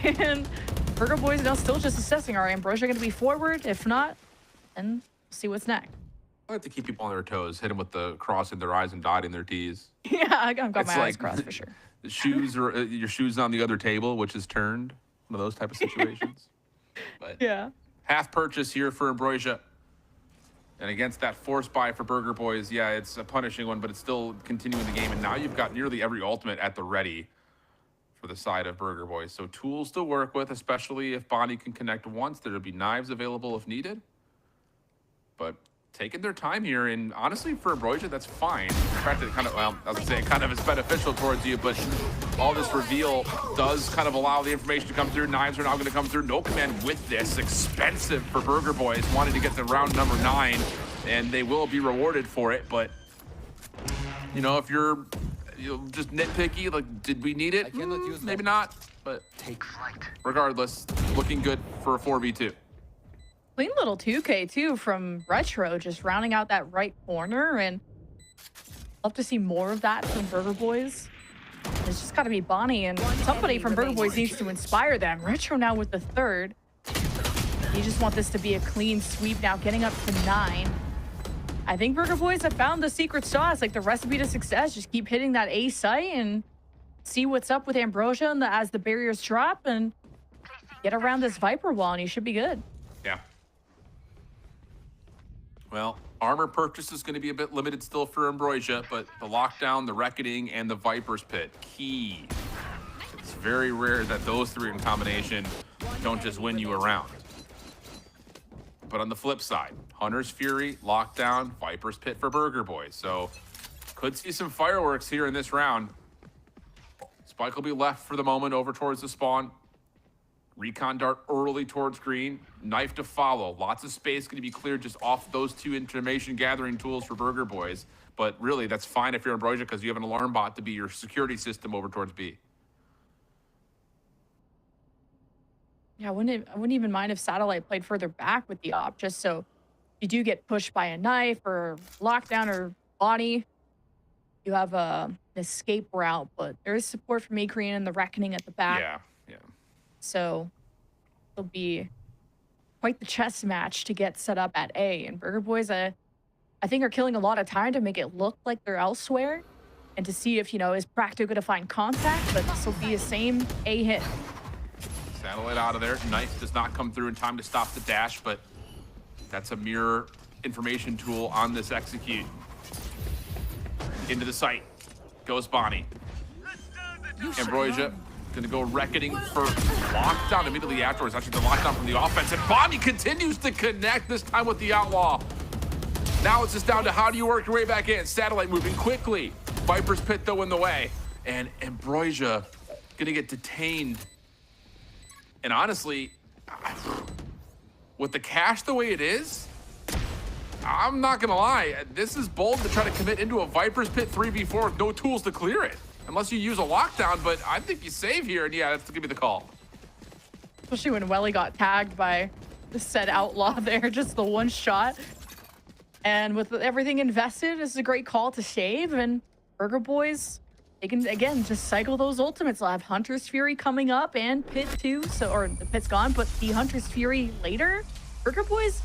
And Burger Boys now still just assessing, are Ambrosia going to be forward? If not, then we'll see what's next. I like to keep people on their toes, hit them with the crossing their eyes and dotting their T's. Yeah, I've got my eyes crossed for sure. The shoes are your shoes on the other table, which is turned. One of those type of situations. But yeah, half purchase here for Ambrosia. And against that force buy for Burger Boys, yeah, it's a punishing one, but it's still continuing the game. And now you've got nearly every ultimate at the ready for the side of Burger Boys. So tools to work with, especially if Bonnie can connect once. There'll be knives available if needed. But taking their time here, and honestly, for Ambrosia, that's fine. In fact, it kind of, well, I was gonna say it kind of is beneficial towards you, but all this reveal does kind of allow the information to come through. Knives are now going to come through. No command with this. Expensive for Burger Boys, wanting to get to round number 9, and they will be rewarded for it. But, you know, if you're just nitpicky, like, did we need it? Maybe not, but regardless, looking good for a 4v2. Clean little 2K too from Retro, just rounding out that right corner, and love to see more of that from Burger Boys. It's just got to be Bonnie, and somebody from Burger Boys needs to inspire them. Retro now with the 3rd. You just want this to be a clean sweep now, getting up to 9. I think Burger Boys have found the secret sauce, like the recipe to success. Just keep hitting that A site and see what's up with Ambrosia and as the barriers drop, and get around this Viper wall, and you should be good. Yeah. Well, armor purchase is going to be a bit limited still for Ambrosia, but the lockdown, the reckoning, and the Viper's Pit, key. It's very rare that those 3 in combination don't just win you a round. But on the flip side, Hunter's Fury, lockdown, Viper's Pit for Burger Boys. So could see some fireworks here in this round. Spike will be left for the moment over towards the spawn. Recon dart early towards green. Knife to follow. Lots of space going to be cleared just off those two information gathering tools for Burger Boys. But really, that's fine if you're Ambrosia because you have an alarm bot to be your security system over towards B. Yeah, I wouldn't even mind if Satellite played further back with the op, just so you do get pushed by a knife or lockdown or body, you have an escape route. But there is support from Akrian and the Reckoning at the back. Yeah. So it'll be quite the chess match to get set up at A. And Burger Boys, I think, are killing a lot of time to make it look like they're elsewhere and to see if, is Practo going to find contact, but this will be the same A hit. Satellite out of there. Knife does not come through in time to stop the dash, but that's a mirror information tool on this execute. Into the site goes Bonnie. Ambrosia gonna go Reckoning first. Lockdown immediately afterwards. Actually, the lockdown from the offense. And Bonnie continues to connect, this time with the Outlaw. Now it's just down to how do you work your way back in. Satellite moving quickly. Viper's Pit, though, in the way. And Ambrosia gonna get detained. And honestly, with the cash the way it is, I'm not gonna lie, this is bold to try to commit into a Viper's Pit 3v4 with no tools to clear it. Unless you use a lockdown, but I think you save here, and yeah, that's gonna be the call. Especially when Welly got tagged by the said Outlaw there, just the one shot. And with everything invested, this is a great call to save. And Burger Boys, they can, again, just cycle those ultimates. They'll have Hunter's Fury coming up and Pit 2, or the Pit's gone, but the Hunter's Fury later. Burger Boys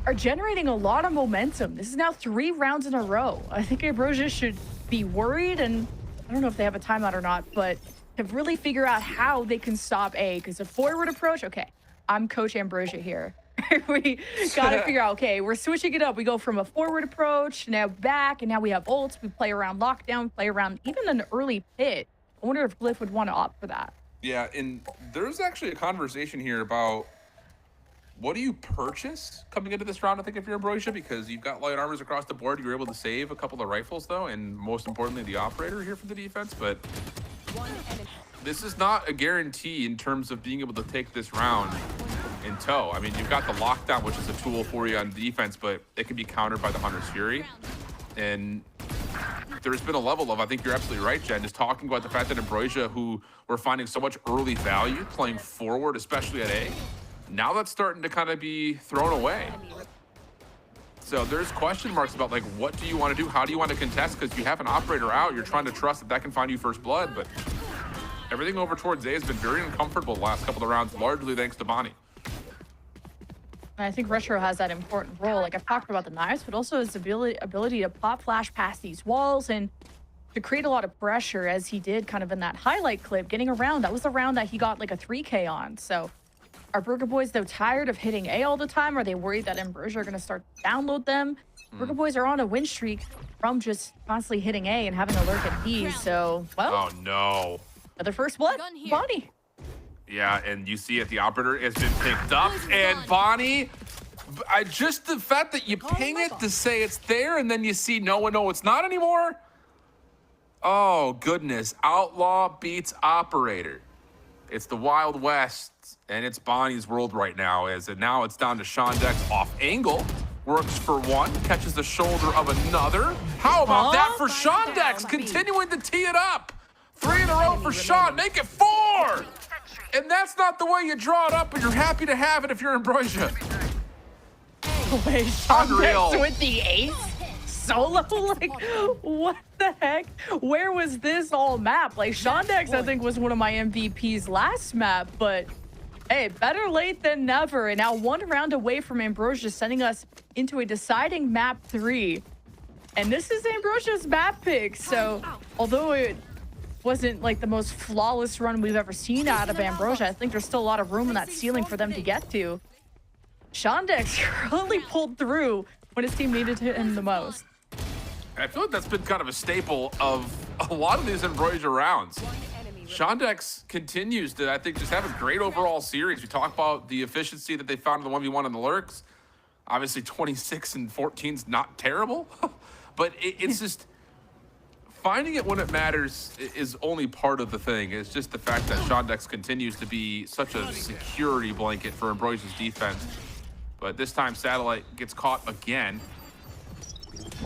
are generating a lot of momentum. This is now 3 rounds in a row. I think Ambrosia should be worried, and I don't know if they have a timeout or not, but to really figure out how they can stop A, because a forward approach, okay, I'm Coach Ambrosia here. We gotta figure out, okay, we're switching it up. We go from a forward approach, now back, and now we have ults. We play around lockdown, play around even an early pit. I wonder if Glyph would want to opt for that. Yeah, and there's actually a conversation here about what do you purchase coming into this round, I think, if you're Ambrosia, because you've got light armors across the board. You're able to save a couple of rifles, though, and most importantly, the operator here for the defense. But this is not a guarantee in terms of being able to take this round in tow. I mean, you've got the lockdown, which is a tool for you on defense, but it can be countered by the Hunter's Fury. And there's been a level of, I think you're absolutely right, Jen, just talking about the fact that Ambrosia, who we're finding so much early value playing forward, especially at A, now that's starting to kind of be thrown away. So there's question marks about, like, what do you want to do? How do you want to contest? Because you have an operator out, you're trying to trust that that can find you first blood, but everything over towards A has been very uncomfortable the last couple of rounds, largely thanks to Bonnie. And I think Retro has that important role. Like, I've talked about the knives, but also his ability to pop flash past these walls and to create a lot of pressure, as he did kind of in that highlight clip, getting around. That was the round that he got like a 3K on. So are Burger Boys, though, tired of hitting A all the time? Are they worried that Ambrosia are going to start to download them? Burger Boys are on a win streak from just constantly hitting A and having a lurk at B. So, well. Oh, no. Another first blood. Bonnie. Yeah, and you see it, the operator has been picked up, and Bonnie, just the fact that you ping it to say it's there, and then you see no, it's not anymore. Oh, goodness. Outlaw beats operator. It's the Wild West, and it's Bonnie's world right now, now it's down to Shondex off angle. Works for one, catches the shoulder of another. How about that for Shondex, continuing to tee it up. 3 in a row for Sean, make it 4! And that's not the way you draw it up, but you're happy to have it if you're Ambrosia. Wait, Shondex with the ace? Solo? Like, what the heck? Where was this all map? Like, Shondex, I think, was one of my MVPs last map, but hey, better late than never. And now 1 round away from Ambrosia, sending us into a deciding map 3. And this is Ambrosia's map pick, so although it wasn't like the most flawless run we've ever seen out of Ambrosia, I think there's still a lot of room in that ceiling for them to get to. Shondex really pulled through when his team needed him the most. I feel like that's been kind of a staple of a lot of these Ambrosia rounds. Shondex continues to, I think, just have a great overall series. We talk about the efficiency that they found in the 1v1 in the lurks. Obviously, 26 and 14 is not terrible, but it's just finding it when it matters is only part of the thing. It's just the fact that Shandex continues to be such a security blanket for Ambrosia's defense. But this time, Satellite gets caught again.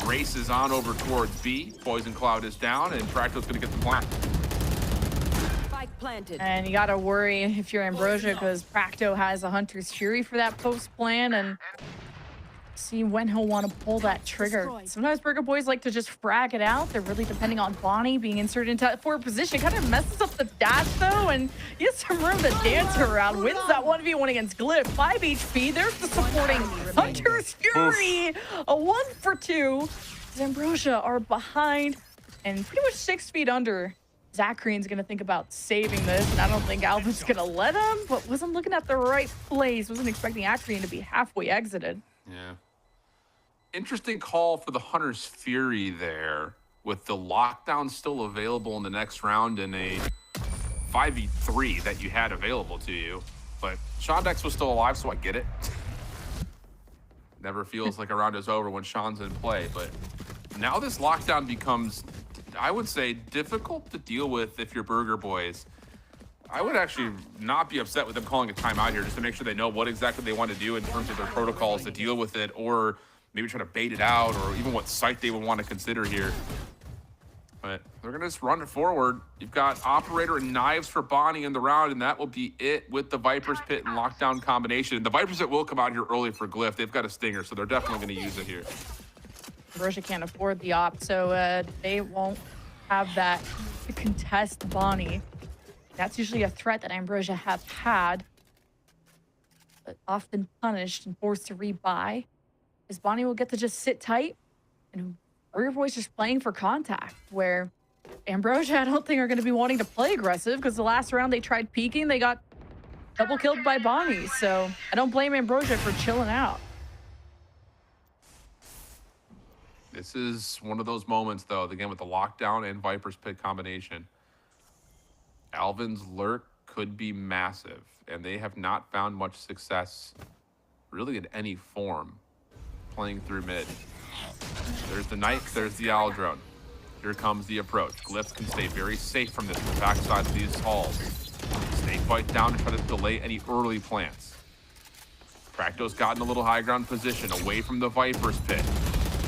Races on over towards B. Poison Cloud is down, and Fractal's going to get the plant. And you gotta worry if you're Ambrosia, because Practo has a Hunter's Fury for that post plan, and see when he'll want to pull that trigger. Sometimes Burger Boys like to just frag it out. They're really depending on Bonnie being inserted into that forward position. Kind of messes up the dash though, and he has some room to dance around. Wins that 1v1 against Glyph. 5 HP. There's the supporting Hunter's Fury. A 1 for 2. Ambrosia are behind and pretty much 6 feet under. Zachary's gonna think about saving this, and I don't think Alvin's gonna let him, but wasn't looking at the right place. Wasn't expecting Acrian to be halfway exited. Yeah. Interesting call for the Hunter's Fury there, with the lockdown still available in the next round in a 5v3 that you had available to you. But Shandex was still alive, so I get it. Never feels like a round is over when Sean's in play, but now this lockdown becomes, I would say, difficult to deal with if you're Burger Boys. I would actually not be upset with them calling a timeout here, just to make sure they know what exactly they want to do in terms of their protocols to deal with it, or maybe try to bait it out, or even what site they would want to consider here. But they're going to just run it forward. You've got Operator and Knives for Bonnie in the round, and that will be it with the Viper's Pit and Lockdown combination. The Viper's Pit will come out here early for Glyph. They've got a stinger, so they're definitely going to use it here. Ambrosia can't afford the op, so they won't have that to contest Bonnie. That's usually a threat that Ambrosia have had, but often punished and forced to rebuy. As Bonnie will get to just sit tight, and Burger Boys just playing for contact, where Ambrosia I don't think are going to be wanting to play aggressive, because the last round they tried peeking, they got double killed by Bonnie, so I don't blame Ambrosia for chilling out. This is one of those moments, though, again, with the Lockdown and Viper's Pit combination. Alvin's lurk could be massive, and they have not found much success, really in any form, playing through mid. There's the knife, there's the owl drone. Here comes the approach. Glyph can stay very safe from this, from the backside of these halls. Snake bite down to try to delay any early plants. Practo's gotten a little high ground position away from the Viper's Pit.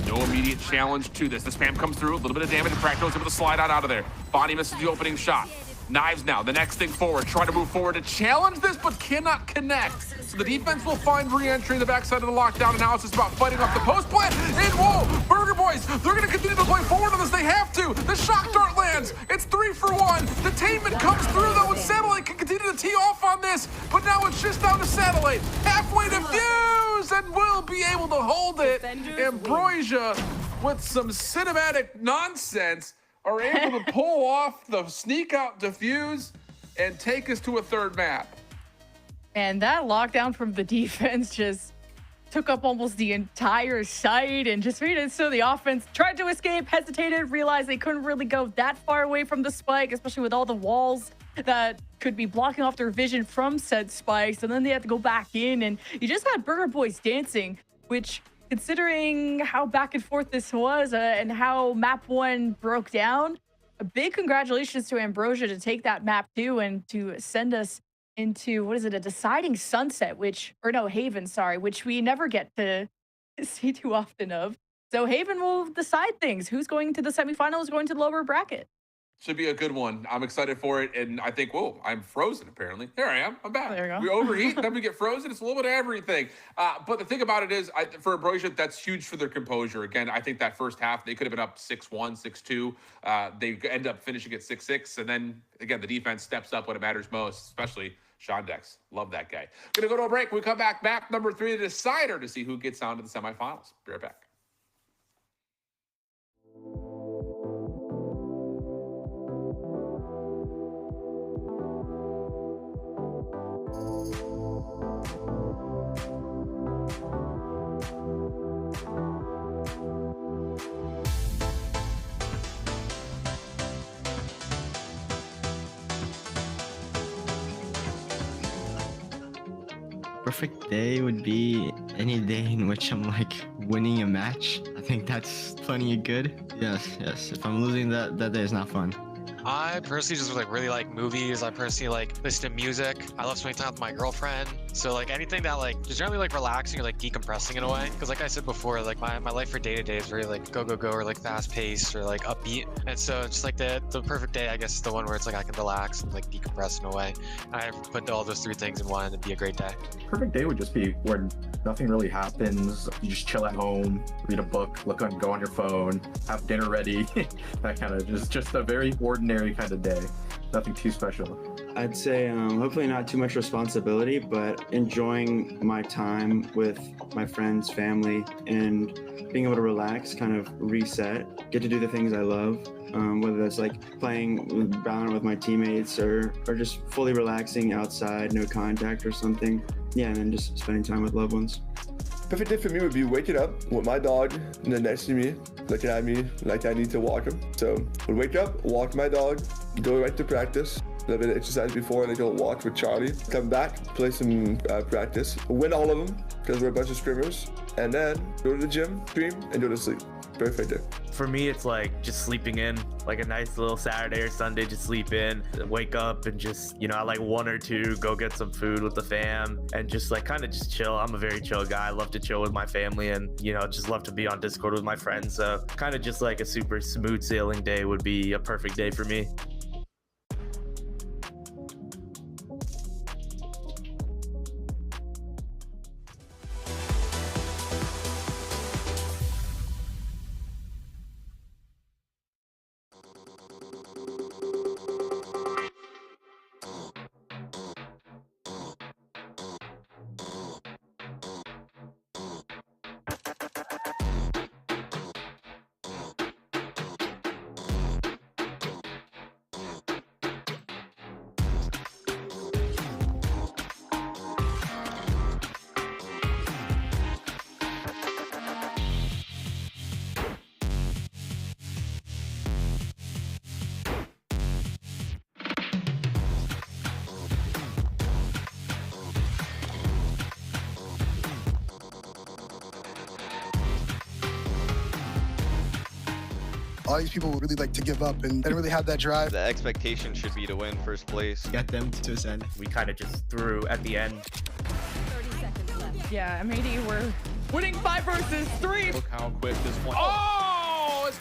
No immediate challenge to this. The spam comes through, a little bit of damage, and Practo's able to slide out of there. Bonnie misses the opening shot. Knives now, the next thing forward, trying to move forward to challenge this, but cannot connect. So the defense will find re-entry in the backside of the lockdown, and now it's just about fighting off the post plant. And whoa, Burger Boys, they're going to continue to play forward on this. They have to. The shock dart lands. It's 3 for 1. Detainment comes through, though, and Satellite can continue to tee off on this, but now it's just down to Satellite. Halfway to Fuse, and will be able to hold it. Ambrosia, with some cinematic nonsense, are able to pull off the sneak out defuse and take us to a third map. And that lockdown from the defense just took up almost the entire site and just made it so the offense tried to escape, hesitated, realized they couldn't really go that far away from the spike, especially with all the walls that could be blocking off their vision from said spikes. And then they had to go back in, and you just had Burger Boys dancing, which, considering how back and forth this was and how map 1 broke down, a big congratulations to Ambrosia to take that map 2 and to send us into, what is it, a deciding sunset, Haven, sorry, which we never get to see too often of. So Haven will decide things. Who's going to the semifinals, going to the lower bracket. Should be a good one. I'm excited for it, and I think, whoa, I'm frozen, apparently. There I am. I'm back. There you go. We overheat, then we get frozen. It's a little bit of everything. But the thing about it is, for Ambrosia, that's huge for their composure. Again, I think that first half, they could have been up 6-1, 6-2. They end up finishing at 6-6, and then, again, the defense steps up when it matters most, especially Shandex. Love that guy. Gonna go to a break. When we come back, map number 3, the decider, to see who gets on to the semifinals. Be right back. Perfect day would be any day in which I'm like winning a match, I think that's plenty good. Yes. If I'm losing, that day is not fun. I personally just like really like movies. I personally like listen to music. I love spending time with my girlfriend. So like anything that like is generally like relaxing or like decompressing in a way. Because like I said before, like my life for day to day is very like go or like fast paced or like upbeat. And so it's like the perfect day, I guess, is the one where it's like I can relax and like decompress in a way. I put all those three things in one and it'd be a great day. Perfect day would just be where nothing really happens. You just chill at home, read a book, go on your phone, have dinner ready. That kind of just a very ordinary kind of day. Nothing too special. I'd say hopefully not too much responsibility, but enjoying my time with my friends, family, and being able to relax, kind of reset, get to do the things I love, whether that's like playing VALORANT with my teammates or just fully relaxing outside, no contact or something. Yeah, and then just spending time with loved ones. Perfect day for me would be waking up with my dog next to me, looking at me like I need to walk him. So would wake up, walk my dog, go right to practice, a little bit of exercise before, and then go walk with Charlie, come back, play some practice, win all of them because we're a bunch of scrimmers, and then go to the gym, stream, and go to sleep. Perfect day. For me, it's like just sleeping in, like a nice little Saturday or Sunday, just sleep in, wake up and just, at like 1 or 2, go get some food with the fam and just like kind of just chill. I'm a very chill guy. I love to chill with my family and, just love to be on Discord with my friends. So kind of just like a super smooth sailing day would be a perfect day for me. All these people would really like to give up and they don't really have that drive. The expectation should be to win first place. Get them to ascend. We kind of just threw at the end. 30 seconds left. Yeah, MAD were winning 5 versus 3. Look how quick this one. Oh!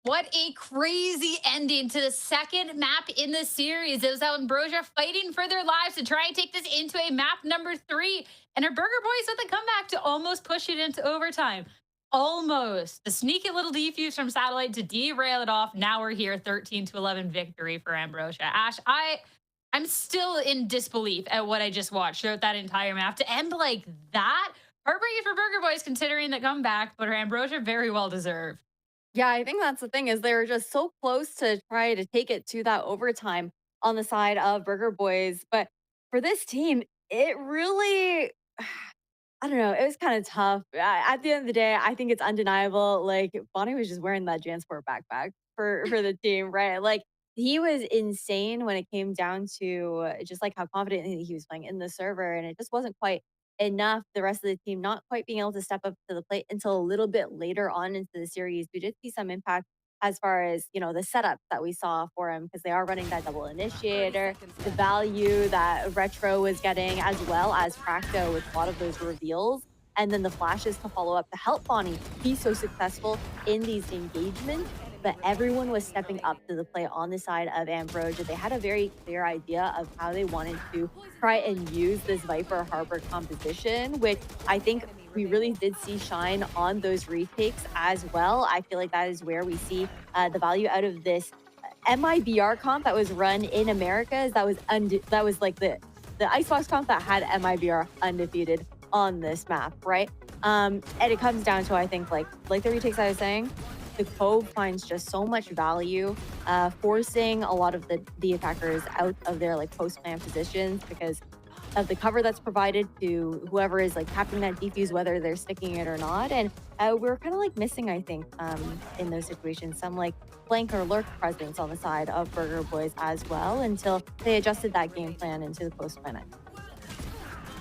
What a crazy ending to the second map in the series. It was Ambrosia fighting for their lives to try and take this into a map number 3. And our Burger Boys with a comeback to almost push it into overtime. Almost. The sneaky little defuse from Satellite to derail it off. Now we're here, 13-11 victory for Ambrosia. Ash, I'm still in disbelief at what I just watched throughout that entire map. To end like that, heartbreaking for Burger Boys considering the comeback, but Ambrosia very well deserved. Yeah, I think that's the thing is they were just so close to try to take it to that overtime on the side of Burger Boys. But for this team, it really, I don't know, it was kind of tough. At the end of the day, I think it's undeniable. Like Bonnie was just wearing that Jansport backpack for the team, right? Like he was insane when it came down to just like how confident he was playing in the server. And it just wasn't quite enough. The rest of the team not quite being able to step up to the plate until a little bit later on into the series. We did see some impact as far as, the setups that we saw for him because they are running that double initiator, the value that Retro was getting as well as Fracto with a lot of those reveals. And then the flashes to follow up to help Bonnie be so successful in these engagements. But everyone was stepping up to the plate on the side of Ambrosia. They had a very clear idea of how they wanted to try and use this Viper Harbor composition, which I think we really did see shine on those retakes as well. I feel like that is where we see the value out of this MIBR comp that was run in Americas. That was like the Icebox comp that had MIBR undefeated on this map, right? And it comes down to, I think, like the retakes I was saying, the Cove finds just so much value, forcing a lot of the attackers out of their like post-plan positions because of the cover that's provided to whoever is like tapping that defuse, whether they're sticking it or not. And we're kind of like missing, I think, in those situations, some like flank or lurk presence on the side of Burger Boys as well until they adjusted that game plan into the post-plan.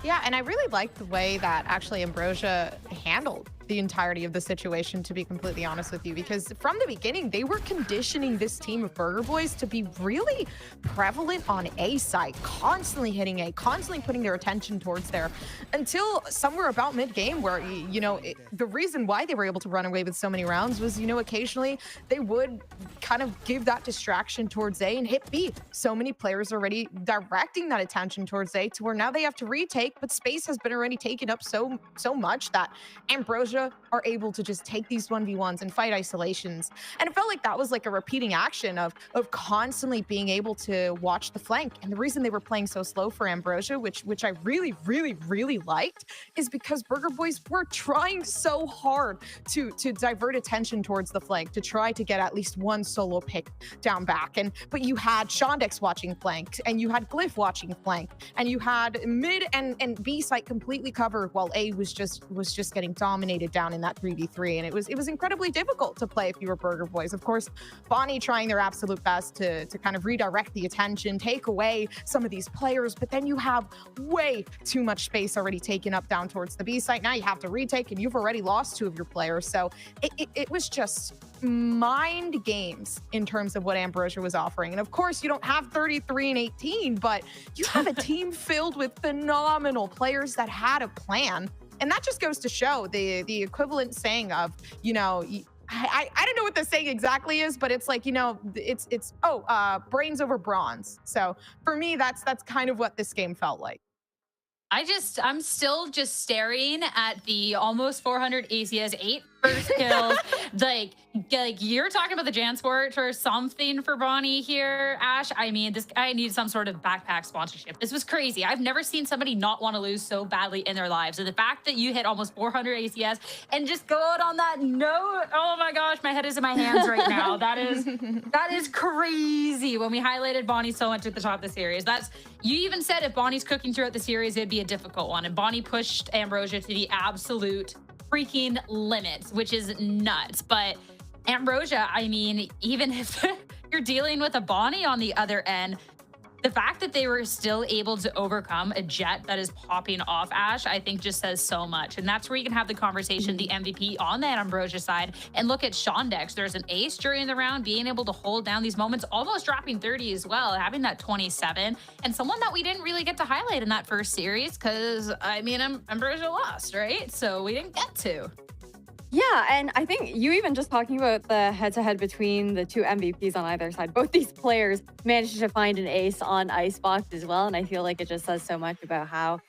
Yeah, and I really liked the way that actually Ambrosia handled the entirety of the situation, to be completely honest with you, because from the beginning, they were conditioning this team of Burger Boys to be really prevalent on A side, constantly hitting A, constantly putting their attention towards there, until somewhere about mid-game where, you know, the reason why they were able to run away with so many rounds was, you know, occasionally they would kind of give that distraction towards A and hit B. So many players already directing that attention towards A to where now they have to retake, but space has been already taken up so much that Ambrosia are able to just take these 1v1s and fight isolations. And it felt like that was like a repeating action of constantly being able to watch the flank. And the reason they were playing so slow for Ambrosia, which I really liked, is because Burger Boys were trying so hard to divert attention towards the flank, to try to get at least one solo pick down back. But you had Shondex watching flank, and you had Glyph watching flank, and you had mid and B site completely covered while A was just getting dominated down in that 3v3, and it was incredibly difficult to play if you were Burger Boys. Of course, Bonnie trying their absolute best to kind of redirect the attention, take away some of these players, but then you have way too much space already taken up down towards the B site. Now you have to retake, and you've already lost 2 of your players. So it was just mind games in terms of what Ambrosia was offering. And of course, you don't have 33 and 18, but you have a team filled with phenomenal players that had a plan. And that just goes to show the equivalent saying of, you know, I don't know what the saying exactly is, but it's like, you know, it's brains over bronze. So for me, that's kind of what this game felt like. I'm still just staring at the almost 400 ACS, 8 first kills. like you're talking about the Jansport or something for Bonnie here, Ash. I mean, this guy needs some sort of backpack sponsorship. This was crazy. I've never seen somebody not want to lose so badly in their lives. And the fact that you hit almost 400 ACS and just go out on that note, oh my gosh, my head is in my hands right now. That is crazy. When we highlighted Bonnie so much at the top of the series, you even said if Bonnie's cooking throughout the series, it'd be a difficult one. And Bonnie pushed Ambrosia to the absolute freaking limits, which is nuts. But Ambrosia, I mean, even if you're dealing with a Bonnie on the other end, the fact that they were still able to overcome a jet that is popping off, Ash, I think just says so much. And that's where you can have the conversation, the MVP on that Ambrosia side. And look at Shondex. There's an ace during the round, being able to hold down these moments, almost dropping 30 as well, having that 27. And someone that we didn't really get to highlight in that first series because, I mean, Ambrosia lost, right? So we didn't get to. Yeah, and I think you even just talking about the head-to-head between the 2 MVPs on either side, both these players managed to find an ace on Icebox as well, and I feel like it just says so much about how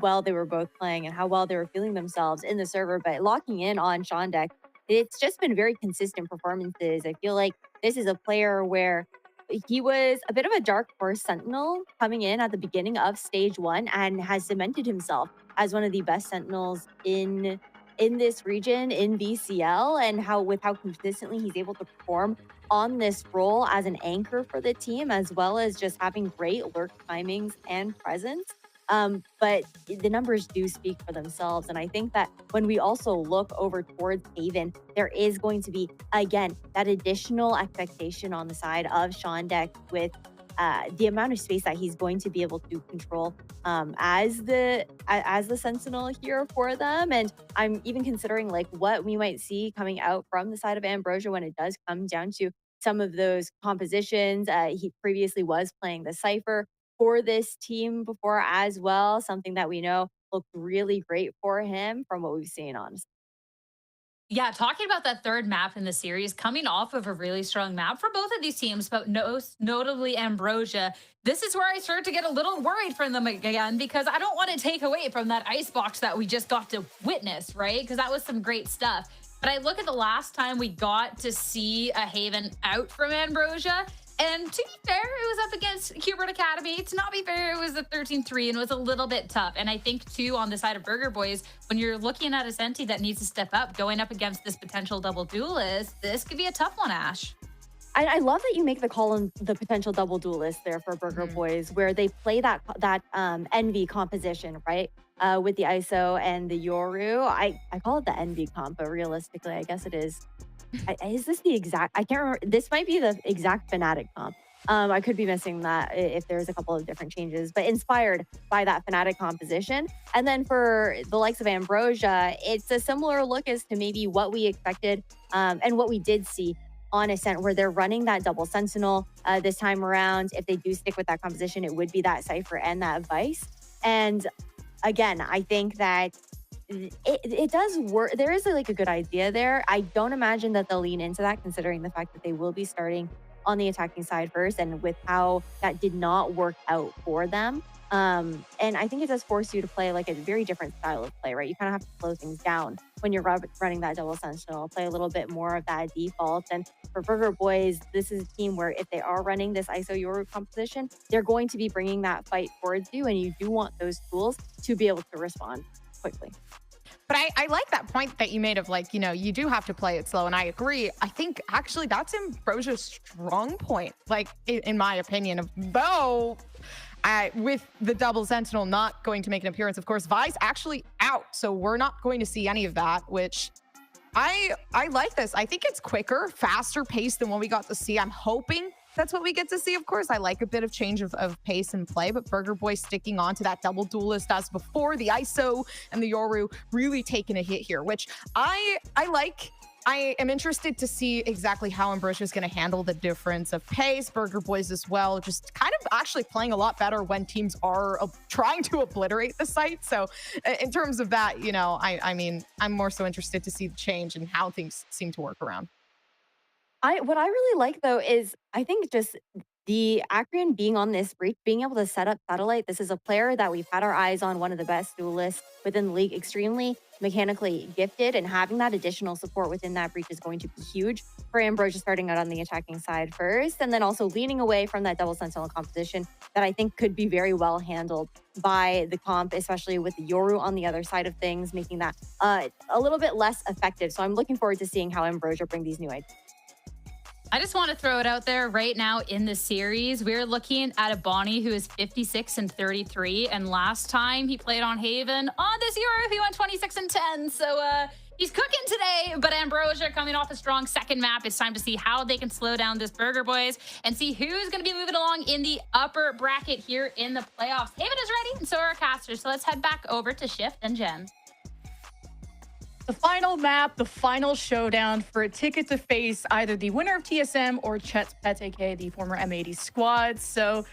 well they were both playing and how well they were feeling themselves in the server. But locking in on Shondex, it's just been very consistent performances. I feel like this is a player where he was a bit of a dark horse sentinel coming in at the beginning of stage 1 and has cemented himself as one of the best sentinels in this region in VCL, and how consistently he's able to perform on this role as an anchor for the team, as well as just having great lurk timings and presence. But the numbers do speak for themselves. And I think that when we also look over towards Haven, there is going to be, again, that additional expectation on the side of Shondex with the amount of space that he's going to be able to control as the sentinel here for them. And I'm even considering like what we might see coming out from the side of Ambrosia when it does come down to some of those compositions. He previously was playing the Cypher for this team before as well, something that we know looked really great for him from what we've seen, honestly. Yeah, talking about that third map in the series, coming off of a really strong map for both of these teams, but notably Ambrosia, this is where I start to get a little worried from them again, because I don't want to take away from that Icebox that we just got to witness, right? Because that was some great stuff. But I look at the last time we got to see a Haven out from Ambrosia, and to be fair, it was up against Hubert Academy. To not be fair, it was a 13-3 and was a little bit tough. And I think, too, on the side of Burger Boys, when you're looking at a Senti that needs to step up, going up against this potential double duelist, this could be a tough one, Ash. I love that you make the call on the potential double duelist there for Burger Boys, where they play that Envy composition, right? With the ISO and the Yoru. I call it the Envy comp, but realistically, I guess it is. Is this the exact? I can't remember. This might be the exact Fnatic comp. I could be missing that if there's a couple of different changes, but inspired by that Fnatic composition. And then for the likes of Ambrosia, it's a similar look as to maybe what we expected and what we did see on Ascent, where they're running that double Sentinel this time around. If they do stick with that composition, it would be that Cypher and that Vice. And again, I think that it does work. There is like a good idea there. I don't imagine that they'll lean into that, considering the fact that they will be starting on the attacking side first, and with how that did not work out for them. And I think it does force you to play like a very different style of play, right? You kind of have to slow things down when you're running that double Sentinel, play a little bit more of that default. And for Burger Boys, this is a team where if they are running this ISO Yoru composition, they're going to be bringing that fight towards you, and you do want those tools to be able to respond quickly. But I like that point that you made of like, you know, you do have to play it slow. And I agree. I think actually that's Ambrosia's strong point, like in my opinion, though with the double Sentinel not going to make an appearance, of course, Vi's actually out. So we're not going to see any of that, which I like this. I think it's quicker, faster paced than what we got to see. I'm hoping that's what we get to see. Of course, I like a bit of change of pace and play, but Burger Boy sticking on to that double duelist as before, the ISO and the Yoru really taking a hit here, which I like. I am interested to see exactly how Ambrosia is going to handle the difference of pace. Burger Boys as well, just kind of actually playing a lot better when teams are trying to obliterate the site. So in terms of that, you know, I mean, I'm more so interested to see the change and how things seem to work around. What I really like though is I think just the Acreon being on this breach, being able to set up Satellite. This is a player that we've had our eyes on, one of the best duelists within the league, extremely mechanically gifted, and having that additional support within that breach is going to be huge for Ambrosia, starting out on the attacking side first, and then also leaning away from that double Sentinel composition that I think could be very well handled by the comp, especially with the Yoru on the other side of things, making that a little bit less effective. So I'm looking forward to seeing how Ambrosia bring these new ideas. I just want to throw it out there right now in the series. We're looking at a Bonnie who is 56 and 33. And last time he played on Haven on this Euro, he went 26 and 10. So he's cooking today. But Ambrosia coming off a strong second map. It's time to see how they can slow down this Burger Boys and see who's going to be moving along in the upper bracket here in the playoffs. Haven is ready, and so are our casters. So let's head back over to Shift and Jen. The final map, the final showdown for a ticket to face either the winner of TSM or Chet's Pets, aka the former M80 squad. So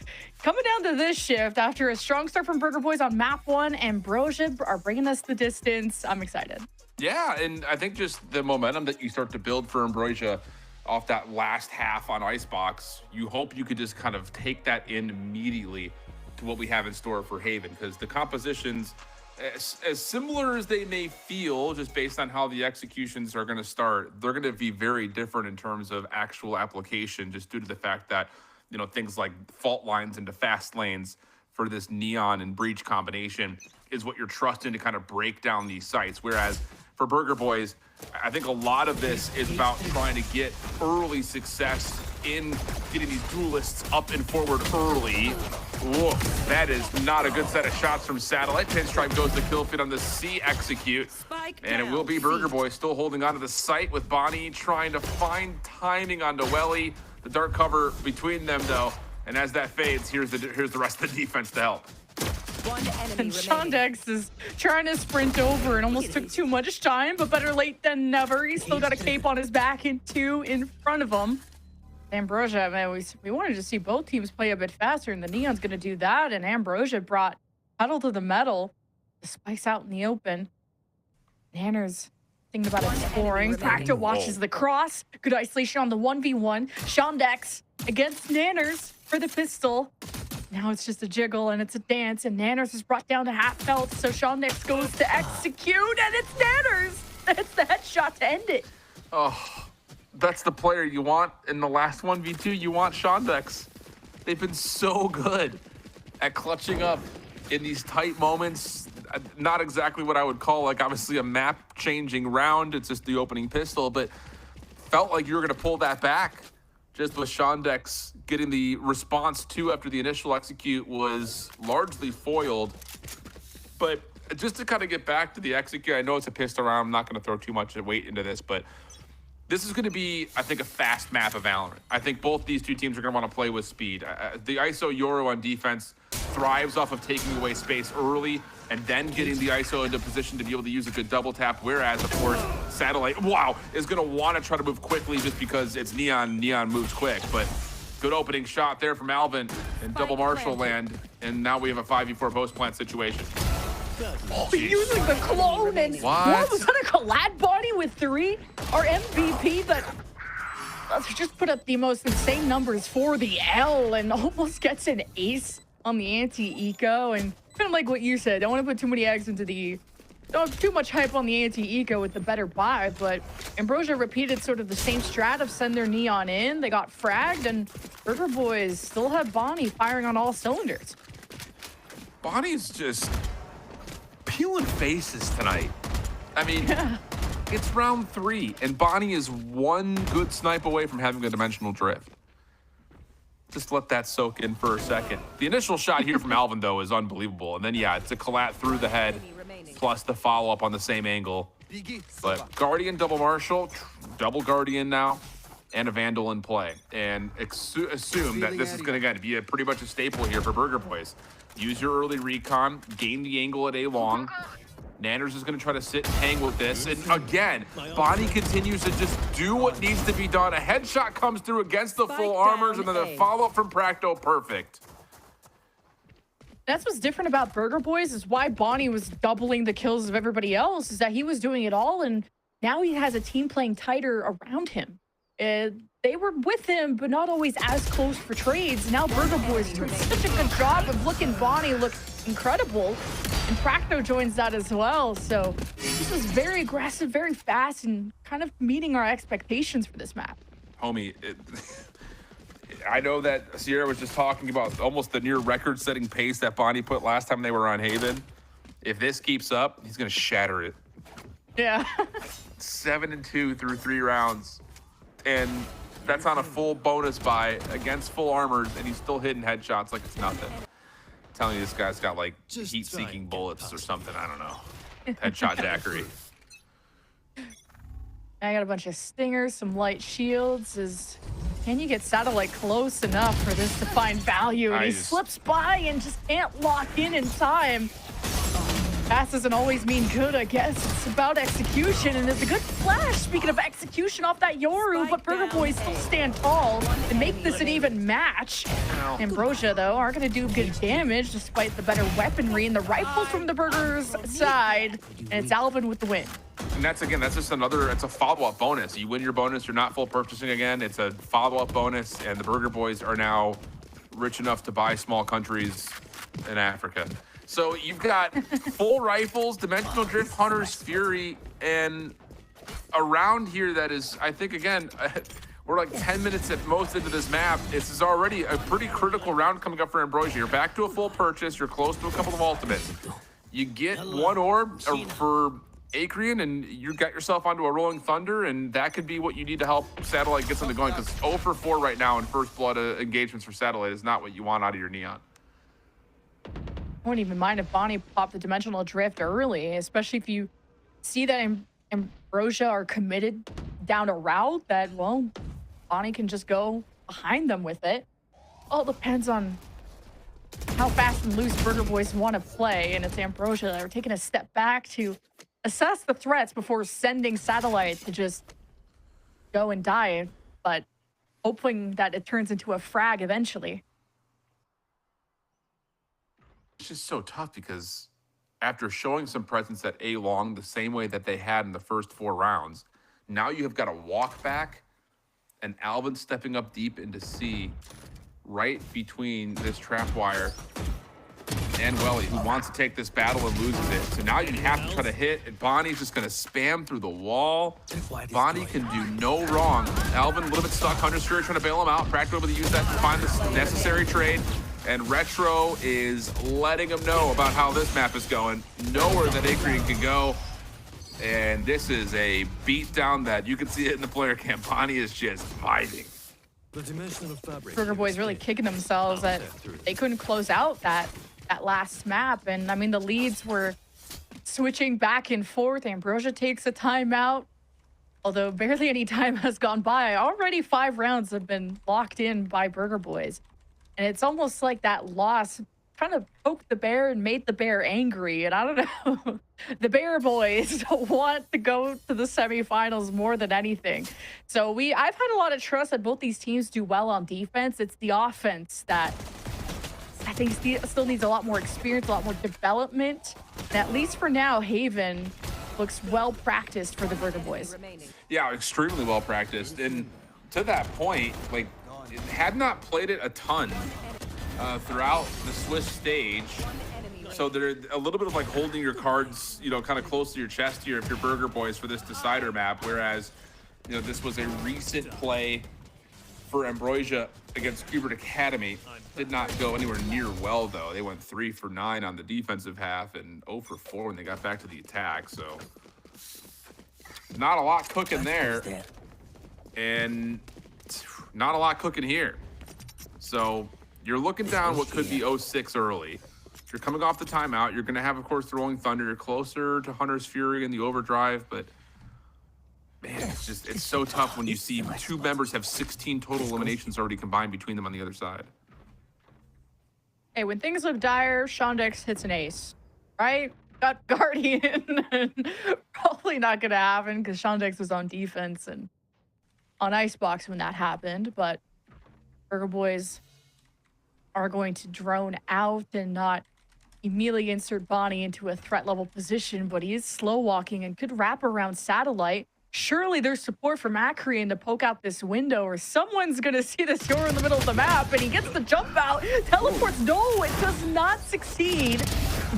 coming down to this shift, after a strong start from Burger Boys on map 1, Ambrosia are bringing us the distance. I'm excited. Yeah, and I think just the momentum that you start to build for Ambrosia off that last half on Icebox, you hope you could just kind of take that in immediately to what we have in store for Haven, because the compositions, as similar as they may feel, just based on how the executions are going to start, they're going to be very different in terms of actual application, just due to the fact that, you know, things like fault lines into fast lanes for this Neon and Breach combination is what you're trusting to kind of break down these sites. Whereas for Burger Boys, I think a lot of this is about trying to get early success in getting these duelists up and forward early. Whoa, that is not a good set of shots from Satellite. Pinstripe goes to kill feed on the C execute. And it will be Burger Boy still holding onto the site, with Bonnie trying to find timing on Noelle. The dark cover between them though. And as that fades, here's the rest of the defense to help. And Shondex is trying to sprint over and almost took too much time, but better late than never. He's still got a cape on his back and 2 in front of him. Ambrosia, man, we wanted to see both teams play a bit faster, and the Neon's going to do that. And Ambrosia brought pedal to the metal. The spikes out in the open. Nanners thinking about exploring. Practo watches the cross. Good isolation on the 1v1. Shondex against Nanners for the pistol. Now it's just a jiggle and it's a dance, and Nanners is brought down to half health. So Shondex goes to execute, and it's Nanners. That's the headshot to end it. Oh, that's the player you want in the last 1v2. You want Shondex. They've been so good at clutching up in these tight moments. Not exactly what I would call, like, obviously a map-changing round. It's just the opening pistol, but felt like you were going to pull that back. Just with Shondex getting the response to after the initial execute was largely foiled. But just to kind of get back to the execute, I know it's a pistol round. I'm not going to throw too much weight into this, but This is going to be, I think, a fast map of Valorant. I think both these two teams are going to want to play with speed. The ISO Euro on defense thrives off of taking away space early and then getting the ISO into position to be able to use a good double tap, whereas, of course, Satellite, is going to want to try to move quickly just because it's Neon. Neon moves quick, but good opening shot there from Alvin and double Marshall land, and now we have a 5v4 post-plant situation. Using the clone and what was that, a collab body with 3? Our MVP that just put up the most insane numbers for the L and almost gets an ace on the anti-eco, and kind of like what you said, don't want to put too many eggs into the, don't have too much hype on the anti-eco with the better buy, but Ambrosia repeated sort of the same strat of send their Neon in, they got fragged, and Burger Boys still have Bonnie firing on all cylinders. Bonnie's just peeling faces tonight. I mean, it's round 3, and Bonnie is one good snipe away from having a dimensional drift. Just let that soak in for a second. The initial shot here from Alvin, though, is unbelievable. And then, yeah, it's a collat through the head, plus the follow-up on the same angle. But Guardian, double Marshall, double Guardian now, and a Vandal in play. And assume that this is going to, again, be pretty much a staple here for Burger Boys. Use your early recon, gain the angle at A long. Nanners is going to try to sit and hang with this. And again, Bonnie continues to just do what needs to be done. A headshot comes through against the full armors, and then a follow-up from Practo, perfect. That's what's different about Burger Boys, is why Bonnie was doubling the kills of everybody else, is that he was doing it all, and now he has a team playing tighter around him. They were with him, but not always as close for trades. Now Burger Boys doing such a good job of looking Bonnie look incredible, and Practo joins that as well. So this is very aggressive, very fast, and kind of meeting our expectations for this map. Homie, I know that Sierra was just talking about almost the near record-setting pace that Bonnie put last time they were on Haven. If this keeps up, he's going to shatter it. Yeah. 7-2 through 3 rounds. And that's on a full bonus buy against full armors, and he's still hitting headshots like it's nothing. I'm telling you, this guy's got like heat-seeking bullets or something. I don't know. Headshot daiquiri. I got a bunch of stingers, some light shields. Can you get Satellite close enough for this to find value? And he slips by and just can't lock in time. Fast doesn't always mean good, I guess. It's about execution, and there's a good flash, speaking of execution, off that Yoru, but Burger Boys still stand tall and make this an even match. Ambrosia, though, are going to do good damage despite the better weaponry and the rifle from the Burgers' side, and it's Alvin with the win. And that's just another, it's a follow-up bonus. You win your bonus, you're not full purchasing again. It's a follow-up bonus, and the Burger Boys are now rich enough to buy small countries in Africa. So you've got full rifles, Dimensional Drift, Hunter's Fury, and around here that is, I think, again, we're like 10 minutes at most into this map. This is already a pretty critical round coming up for Ambrosia. You're back to a full purchase. You're close to a couple of ultimates. You get one orb for Acreon, and you got yourself onto a Rolling Thunder, and that could be what you need to help Satellite get something going, because 0 for 4 right now in first blood engagements for Satellite is not what you want out of your Neon. I wouldn't even mind if Bonnie popped the Dimensional Drift early, especially if you see that Ambrosia are committed down a route that, well, Bonnie can just go behind them with it. All depends on how fast and loose Burger Boys want to play, and it's Ambrosia that are taking a step back to assess the threats before sending Satellite to just go and die, but hoping that it turns into a frag eventually. It's just so tough because after showing some presence at A long the same way that they had in the first 4 rounds, now you have got to walk back, and Alvin stepping up deep into C right between this trap wire and Welly, who wants to take this battle and loses it. So now you have to try to hit, and Bonnie's just going to spam through the wall. Bonnie can do no wrong. Alvin a little bit stuck. Hunter's Fury trying to bail him out. Practical able to use that to find this necessary trade. And Retro is letting him know about how this map is going. Nowhere that Acreon can go. And this is a beatdown that you can see it in the player cam. Bonnie is just vibing. Burger Boys really kicking themselves that they couldn't close out that last map. And I mean, the leads were switching back and forth. Ambrosia takes a timeout. Although barely any time has gone by, already 5 rounds have been locked in by Burger Boys. And it's almost like that loss kind of poked the bear and made the bear angry. And I don't know, the Bear Boys want to go to the semifinals more than anything. So I've had a lot of trust that both these teams do well on defense. It's the offense that I think still needs a lot more experience, a lot more development. And at least for now, Haven looks well practiced for the Burger Boys. Yeah, extremely well practiced. And to that point, like, it had not played it a ton throughout the Swiss stage. So they're a little bit of like holding your cards, you know, kind of close to your chest here if you're Burger Boys for this decider map. Whereas, you know, this was a recent play for Ambrosia against Cubert Academy. Did not go anywhere near well, though. They went 3 for 9 on the defensive half and 0 for 4 when they got back to the attack. So not a lot cooking there. And not a lot cooking here. So you're looking down what could be 0-6 early. You're coming off the timeout. You're going to have, of course, the Rolling Thunder. You're closer to Hunter's Fury and the Overdrive, but man, it's so tough when you see 2 members have 16 total eliminations already combined between them on the other side. Hey, when things look dire, Shondex hits an ace, right? Got Guardian. Probably not going to happen because Shondex was on defense and on Icebox when that happened, but Burger Boys are going to drone out and not immediately insert Bonnie into a threat level position, but he is slow walking and could wrap around Satellite. Surely there's support from Akrian to poke out this window, or someone's gonna see this door in the middle of the map, and he gets the jump out, teleports. No, it does not succeed.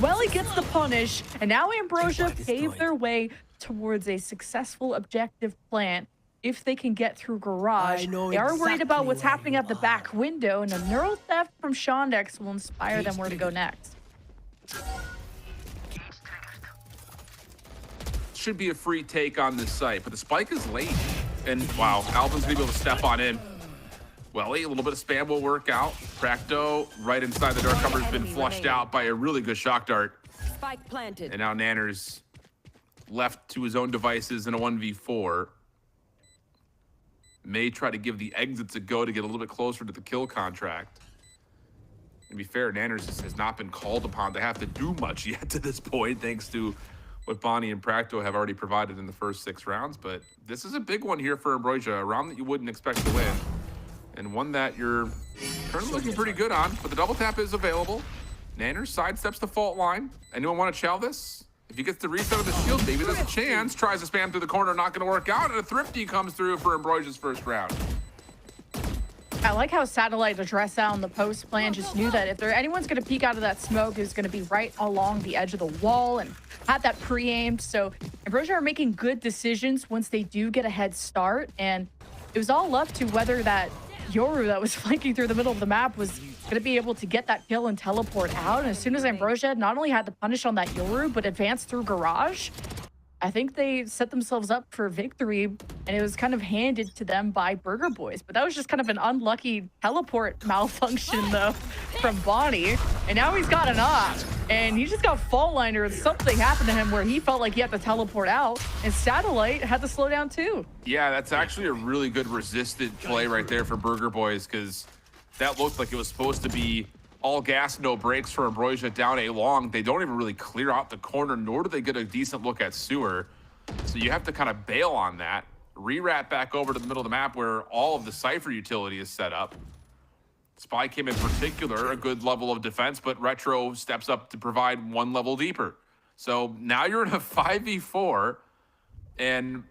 Well, he gets the punish, and now Ambrosia pave their way towards a successful objective plant. If they can get through Garage, they are worried about what's happening at the back window, and a neural theft from Shondex will inspire them where to go next. Should be a free take on this site, but the spike is late. And wow, Alvin's gonna be able to step on in. Well, a little bit of spam will work out. Practo right inside the dark cover has been flushed out by a really good shock dart. Spike planted. And now Nanner's left to his own devices in a 1v4. May try to give the exits a go to get a little bit closer to the kill contract. To be fair, Nanners has not been called upon to have to do much yet to this point, thanks to what Bonnie and Practo have already provided in the first 6 rounds. But this is a big one here for Ambrosia, a round that you wouldn't expect to win, and one that you're currently looking pretty good on. But the double tap is available. Nanners sidesteps the fault line. Anyone want to chow this? If he gets the reset of the shield, maybe there's a chance. Tries to spam through the corner, not going to work out, and a Thrifty comes through for Ambrosia's first round. I like how Satellite addressed that on the post plan. Just knew that if anyone's going to peek out of that smoke, it's going to be right along the edge of the wall, and had that pre-aimed. So Ambrosia are making good decisions once they do get a head start, and it was all up to whether that Yoru that was flanking through the middle of the map was going to be able to get that kill and teleport out. And as soon as Ambrosia not only had the punish on that Yoru, but advanced through Garage, I think they set themselves up for victory, and it was kind of handed to them by Burger Boys. But that was just kind of an unlucky teleport malfunction, though, from Bonnie. And now he's got an op, and he just got fault liner, and something happened to him where he felt like he had to teleport out, and Satellite had to slow down too. Yeah, that's actually a really good resisted play right there for Burger Boys, because that looked like it was supposed to be all gas, no brakes for Ambrosia down A long. They don't even really clear out the corner, nor do they get a decent look at Sewer. So you have to kind of bail on that. Re-rat back over to the middle of the map where all of the Cypher utility is set up. Spy came in particular, a good level of defense, but Retro steps up to provide 1 level deeper. So now you're in a 5v4, and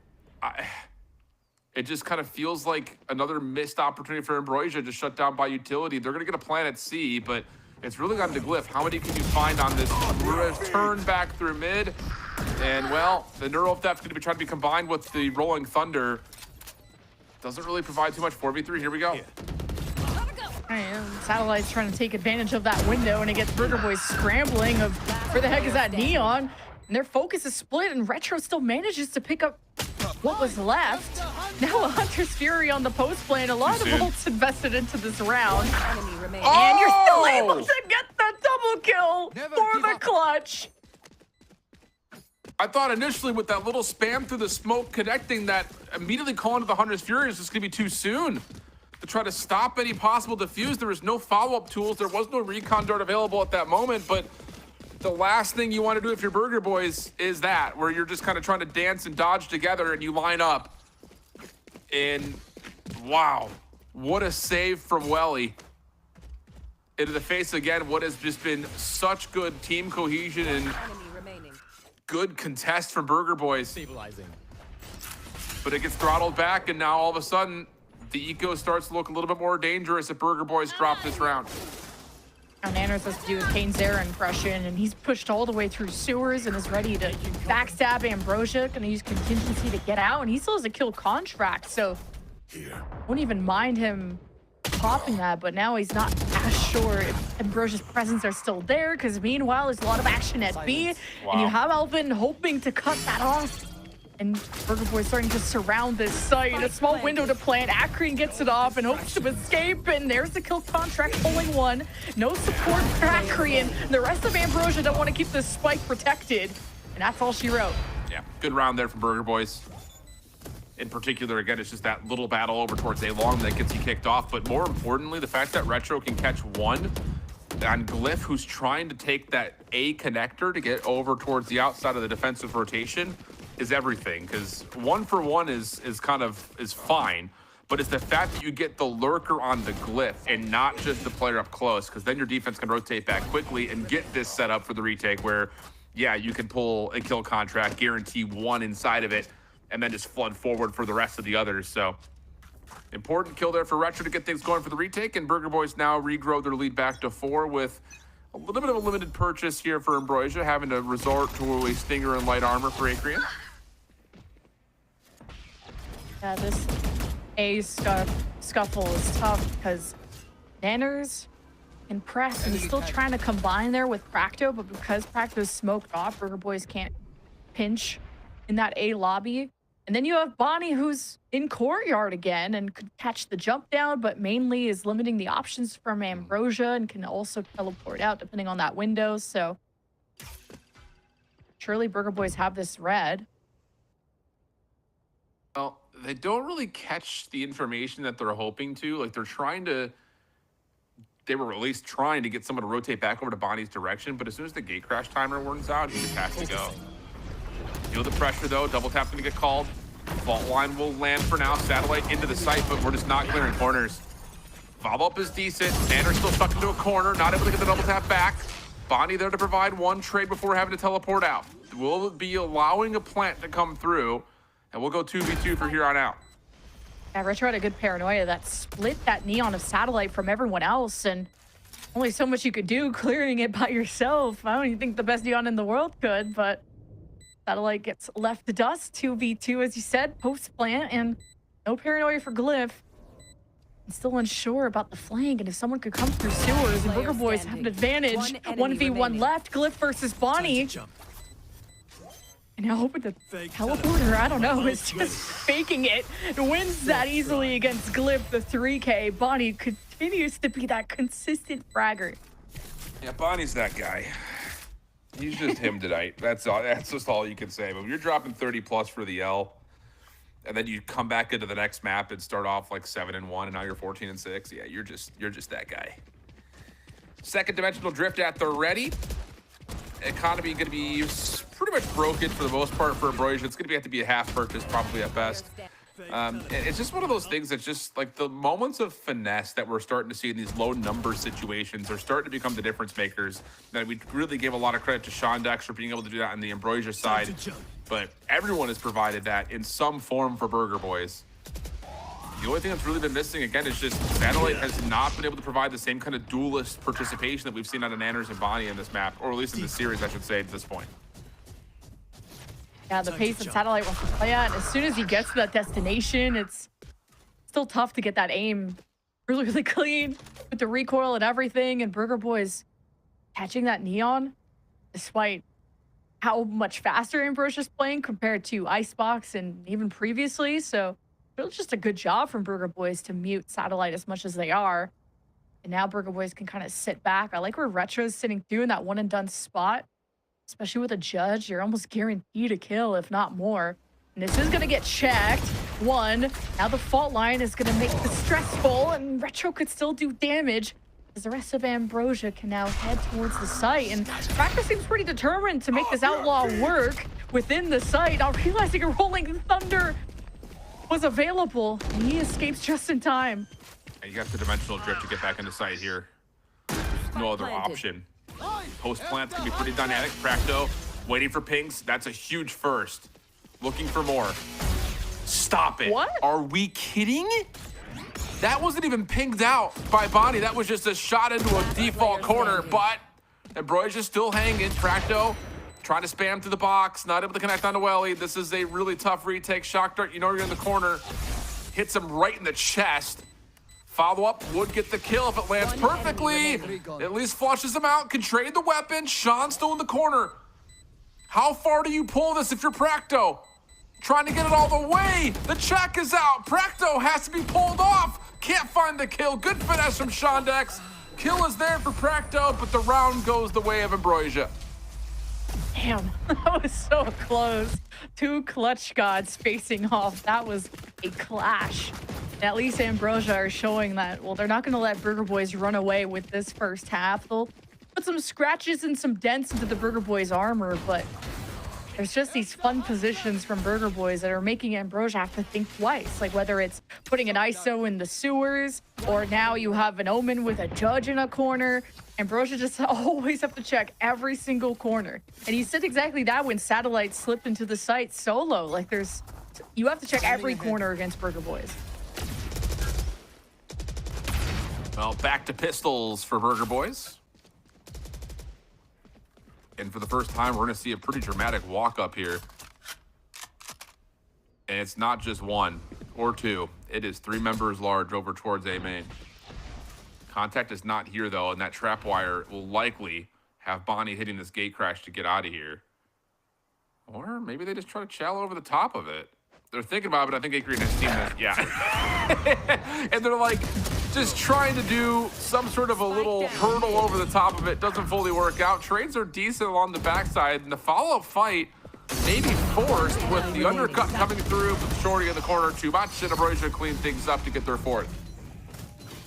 it just kind of feels like another missed opportunity for Ambrosia, just shut down by utility. They're going to get a plan at C, but it's really gotten to Glyph. How many can you find on this turn back through mid? And, well, the Neural Theft going to be trying to be combined with the Rolling Thunder. Doesn't really provide too much. 4v3, here we go. Satellite's trying to take advantage of that window, and it gets Burger Boys scrambling of where the heck is that Neon? And their focus is split, and Retro still manages to pick up what was left. Now a Hunter's Fury on the post plan. A lot of bolts invested into this round. And you're still able to get the double kill for the clutch. I thought initially with that little spam through the smoke connecting that immediately calling to the Hunter's Fury is just going to be too soon to try to stop any possible defuse. There was no follow-up tools. There was no recon dart available at that moment, but the last thing you want to do if you're Burger Boys is that, where you're just kind of trying to dance and dodge together and you line up. And wow, what a save from Welly. Into the face again, what has just been such good team cohesion and good contest from Burger Boys. Stabilizing. But it gets throttled back, and now all of a sudden, the eco starts to look a little bit more dangerous if Burger Boys drop this round. Now Nanners has to do his Kane's Air impression, and he's pushed all the way through sewers and is ready to backstab Ambrosia. Gonna use contingency to get out, and he still has a kill contract, so wouldn't even mind him popping that, but now he's not as sure if Ambrosia's presence are still there, because meanwhile there's a lot of action at B, and you have Alvin hoping to cut that off. And Burger Boy starting to surround this site. A small window to plant. Akrian gets it off and hopes to escape. And there's the kill contract pulling one. No support for Akrian. The rest of Ambrosia don't want to keep this spike protected. And that's all she wrote. Yeah, good round there from Burger Boys. In particular, again, it's just that little battle over towards A-Long that gets you kicked off. But more importantly, the fact that Retro can catch one on Glyph, who's trying to take that A connector to get over towards the outside of the defensive rotation, is everything, because 1-for-1 is fine, but it's the fact that you get the lurker on the Glyph and not just the player up close, because then your defense can rotate back quickly and get this set up for the retake where, yeah, you can pull a kill contract, guarantee one inside of it, and then just flood forward for the rest of the others. So important kill there for Retro to get things going for the retake, and Burger Boys now regrow their lead back to 4 with a little bit of a limited purchase here for Ambrosia, having to resort to a Stinger and light armor for Akrian. Yeah, this A scuffle is tough because Nanners can press and he's still trying to combine there with Practo, but because Practo's smoked off, Burger Boys can't pinch in that A lobby. And then you have Bonnie, who's in courtyard again and could catch the jump down, but mainly is limiting the options from Ambrosia and can also teleport out depending on that window. So surely Burger Boys have this red. Well, they don't really catch the information that they're hoping to. Like, they were at least trying to get someone to rotate back over to Bonnie's direction, but as soon as the gate crash timer runs out, he just has to go. Feel the pressure, though. Double tap's going to get called. Vault line will land for now. Satellite into the site, but we're just not clearing corners. Follow-up is decent. Nanner's still stuck into a corner, not able to get the double tap back. Bonnie there to provide one trade before having to teleport out. We'll be allowing a plant to come through, and we'll go 2v2 for here on out. Yeah, Retro had a good paranoia that split that neon of Satellite from everyone else, and only so much you could do clearing it by yourself. I don't even think the best neon in the world could, but Satellite gets left to dust. 2v2, as you said, post-plant, and no paranoia for Glyph. I'm still unsure about the flank, and if someone could come through sewers, and Burger Boys have an advantage. 1v1 left, Glyph versus Bonnie. And now hoping the teleporter, I don't know, is just faking it. Wins that easily against Glyph, the 3K. Bonnie continues to be that consistent fragger. Yeah, Bonnie's that guy. He's just him tonight. That's all. That's just all you can say. But when you're dropping 30 plus for the L, and then you come back into the next map and start off like 7-1, and now you're 14-6. Yeah, you're just that guy. Second dimensional drift at the ready. Economy going to be pretty much broken for the most part for Ambrosia. It's going to have to be a half purchase, probably at best. It's just one of those things that's just like the moments of finesse that we're starting to see in these low number situations are starting to become the difference makers. That we really gave a lot of credit to Sean Dex for being able to do that on the Ambrosia side, but everyone has provided that in some form for Burger Boys. The only thing that's really been missing, again, is just Satellite has not been able to provide the same kind of duelist participation that we've seen out of Nanners and Bonnie in this map, or at least in this series, I should say, at this point. Yeah, the pace that Satellite wants to play at, as soon as he gets to that destination, it's still tough to get that aim really, really clean with the recoil and everything. And Burger Boys catching that neon, despite how much faster Ambrosia's playing compared to Icebox and even previously. So really just a good job from Burger Boys to mute Satellite as much as they are. And now Burger Boys can kind of sit back. I like where Retro's sitting through in that one and done spot. especially with a judge, you're almost guaranteed a kill, if not more. And this is gonna get checked. One, now the fault line is gonna make this stressful, and Retro could still do damage as the rest of Ambrosia can now head towards the site. And Fractor seems pretty determined to make this outlaw work within the site. Now realizing a Rolling Thunder was available, and he escapes just in time. And you got the dimensional drift to get back into sight here. There's no other option. Post plant's gonna be pretty dynamic. Practo waiting for pings. That's a huge first. Looking for more. Stop it. What? Are we kidding? That wasn't even pinged out by Bonnie. That was just a shot into a default corner, but Ambrosia's still hanging. Practo trying to spam through the box, not able to connect onto Welly. This is a really tough retake. Shock dart, you know you're in the corner. Hits him right in the chest. Follow up would get the kill if it lands perfectly. At least flushes him out, can trade the weapon. Sean still in the corner. How far do you pull this if you're Practo? Trying to get it all the way. The check is out. Practo has to be pulled off. Can't find the kill. Good finesse from Shondex. Kill is there for Practo, but the round goes the way of Ambrosia. Damn, that was so close. Two clutch gods facing off. That was a clash. And at least Ambrosia are showing that, well, they're not going to let Burger Boys run away with this first half. They'll put some scratches and some dents into the Burger Boys armor, but there's just these fun positions from Burger Boys that are making Ambrosia have to think twice. Like whether it's putting an ISO in the sewers, or now you have an Omen with a judge in a corner. Ambrosia just always have to check every single corner. And he said exactly that when Satellite slipped into the site solo. Like you have to check every corner against Burger Boys. Well, back to pistols for Burger Boys. And for the first time, we're going to see a pretty dramatic walk up here. And it's not just one or two. It is 3 members large over towards A main. Contact is not here, though, and that trap wire will likely have Bonnie hitting this gate crash to get out of here. Or maybe they just try to challenge over the top of it. They're thinking about it, but I think Acre has seen this. Yeah. And they're like just trying to do some sort of a little hurdle over the top of it. Doesn't fully work out. Trades are decent along the backside, and the follow-up fight may be forced with the undercut coming through with Shorty in the corner too much, and Ambrosia clean things up to get their fourth.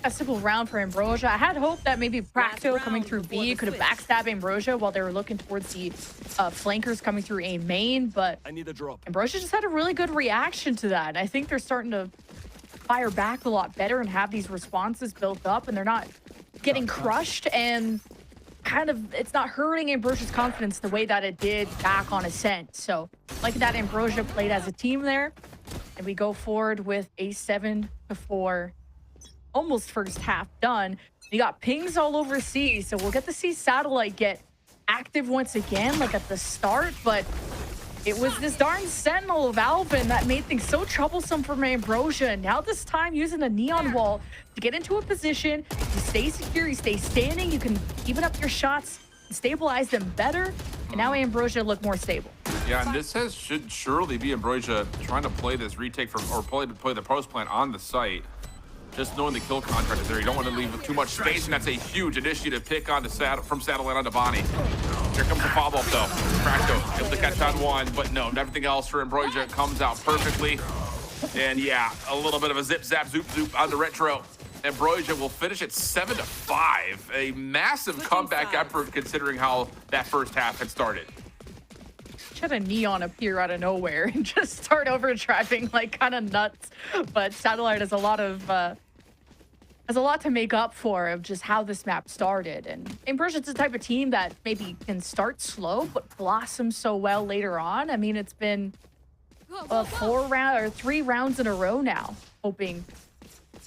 A simple round for Ambrosia. I had hoped that maybe Practo coming through B could have backstabbed Ambrosia while they were looking towards the flankers coming through A main, but Ambrosia just had a really good reaction to that. I think they're starting to fire back a lot better and have these responses built up, and they're not getting crushed, and kind of it's not hurting Ambrosia's confidence the way that it did back on Ascent. So like that, Ambrosia played as a team there, and we go forward with a 7-4 almost first half done. You got pings all over C, so we'll get to see Satellite get active once again like at the start, but it was this darn Sentinel of Alvin that made things so troublesome for Ambrosia. Now this time using a neon wall to get into a position, you stay secure, you stay standing, you can even up your shots, stabilize them better, and now Ambrosia look more stable. Yeah, and this should surely be Ambrosia trying to play this retake from, or play the post plant on the site. Just knowing the kill contract is there, you don't want to leave with too much space, and that's a huge initiative pick onto from Satellite onto Bonnie. Here comes the follow-up, though. Practo able to catch on one, but no, everything else for Ambrosia comes out perfectly. And yeah, a little bit of a zip, zap, zoop, zoop on the Retro. Ambrosia will finish at 7-5. A massive comeback effort considering how that first half had started. Had a neon appear out of nowhere and just start overdriving like kind of nuts, but Satellite has a lot to make up for of just how this map started. And Ambrosia's the type of team that maybe can start slow but blossom so well later on. I mean, it's been 3 rounds in a row now, hoping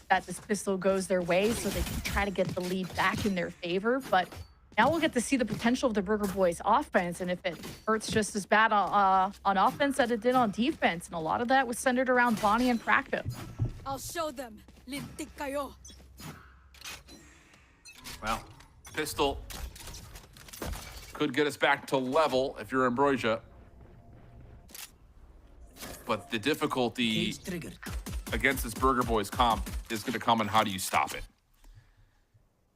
that this pistol goes their way so they can try to get the lead back in their favor. But now we'll get to see the potential of the Burger Boys offense, and if it hurts just as bad on offense as it did on defense. And a lot of that was centered around Bonnie and Practo. I'll show them. Lintik kayo. Well, pistol could get us back to level if you're Ambrosia. But the difficulty against this Burger Boys comp is going to come on how do you stop it.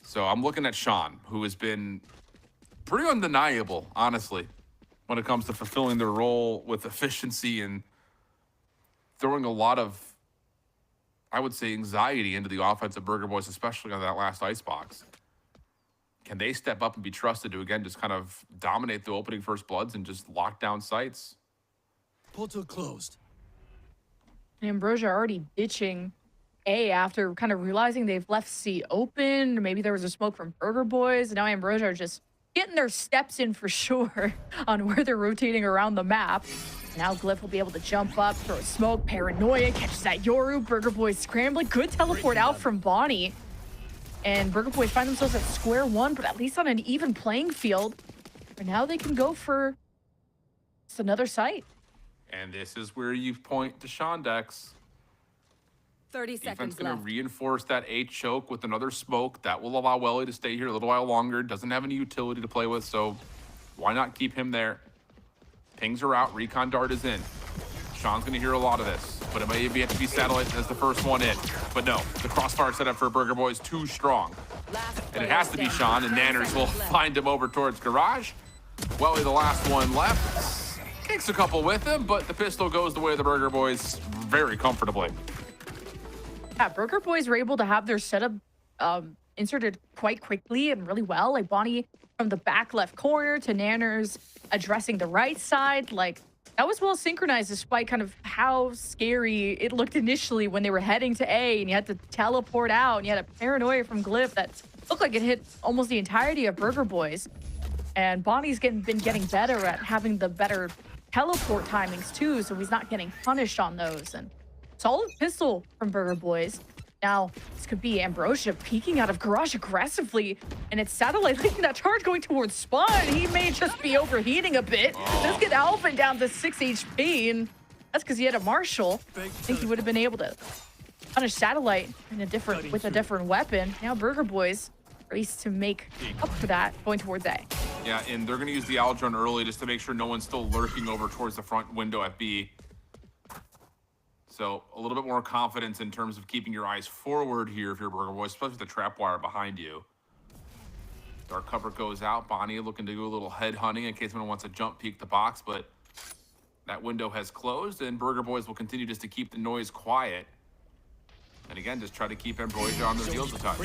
So I'm looking at Sean, who has been pretty undeniable, honestly, when it comes to fulfilling their role with efficiency and throwing a lot of, I would say, anxiety into the offense of Burger Boys, especially on that last Icebox. Can they step up and be trusted to, again, just kind of dominate the opening first bloods and just lock down sites? Portal closed. Ambrosia already ditching A after kind of realizing they've left C open. Maybe there was a smoke from Burger Boys. And now Ambrosia are just getting their steps in for sure on where they're rotating around the map. Now Glyph will be able to jump up, throw a smoke. Paranoia catches that Yoru. Burger Boys scrambling. Good teleport out from Bonnie. And Burger Boys find themselves at square one, but at least on an even playing field. And now they can go for just another site. And this is where you point to Shondex. 30 seconds Defense going to left. reinforce that A choke with another smoke. That will allow Welly to stay here a little while longer. Doesn't have any utility to play with, so why not keep him there? Pings are out. Recon dart is in. Sean's going to hear a lot of this, but it may have to be Satellite as the first one in. But no, the crossfire setup for Burger Boy is too strong. And it has to be Sean, and Nanners will find him over towards Garage. Welly, the last one left. Takes a couple with him, but the pistol goes the way of the Burger Boys very comfortably. Yeah, Burger Boys were able to have their setup inserted quite quickly and really well. Like Bonnie from the back left corner to Nanners addressing the right side. Like, that was well synchronized despite kind of how scary it looked initially when they were heading to A and you had to teleport out and you had a paranoia from Glyph that looked like it hit almost the entirety of Burger Boys. And Bonnie's been getting better at having the better teleport timings too, so he's not getting punished on those. And solid pistol from Burger Boys. Now, this could be Ambrosia peeking out of Garage aggressively, and it's Satellite leading that charge going towards Spawn. He may just be overheating a bit. Let's get Alvin down to 6 HP, and that's because he had a Marshall. I think he would have been able to punish Satellite in with a different weapon. Now Burger Boys race to make up for that going towards A. Yeah, and they're going to use the Aldron early just to make sure no one's still lurking over towards the front window at B. So a little bit more confidence in terms of keeping your eyes forward here if you're Burger Boys, especially with the trap wire behind you. Dark cover goes out. Bonnie looking to do a little head hunting in case anyone wants to jump peek the box, but that window has closed, and Burger Boys will continue just to keep the noise quiet. And again, just try to keep Ambrosia on their heels a touch.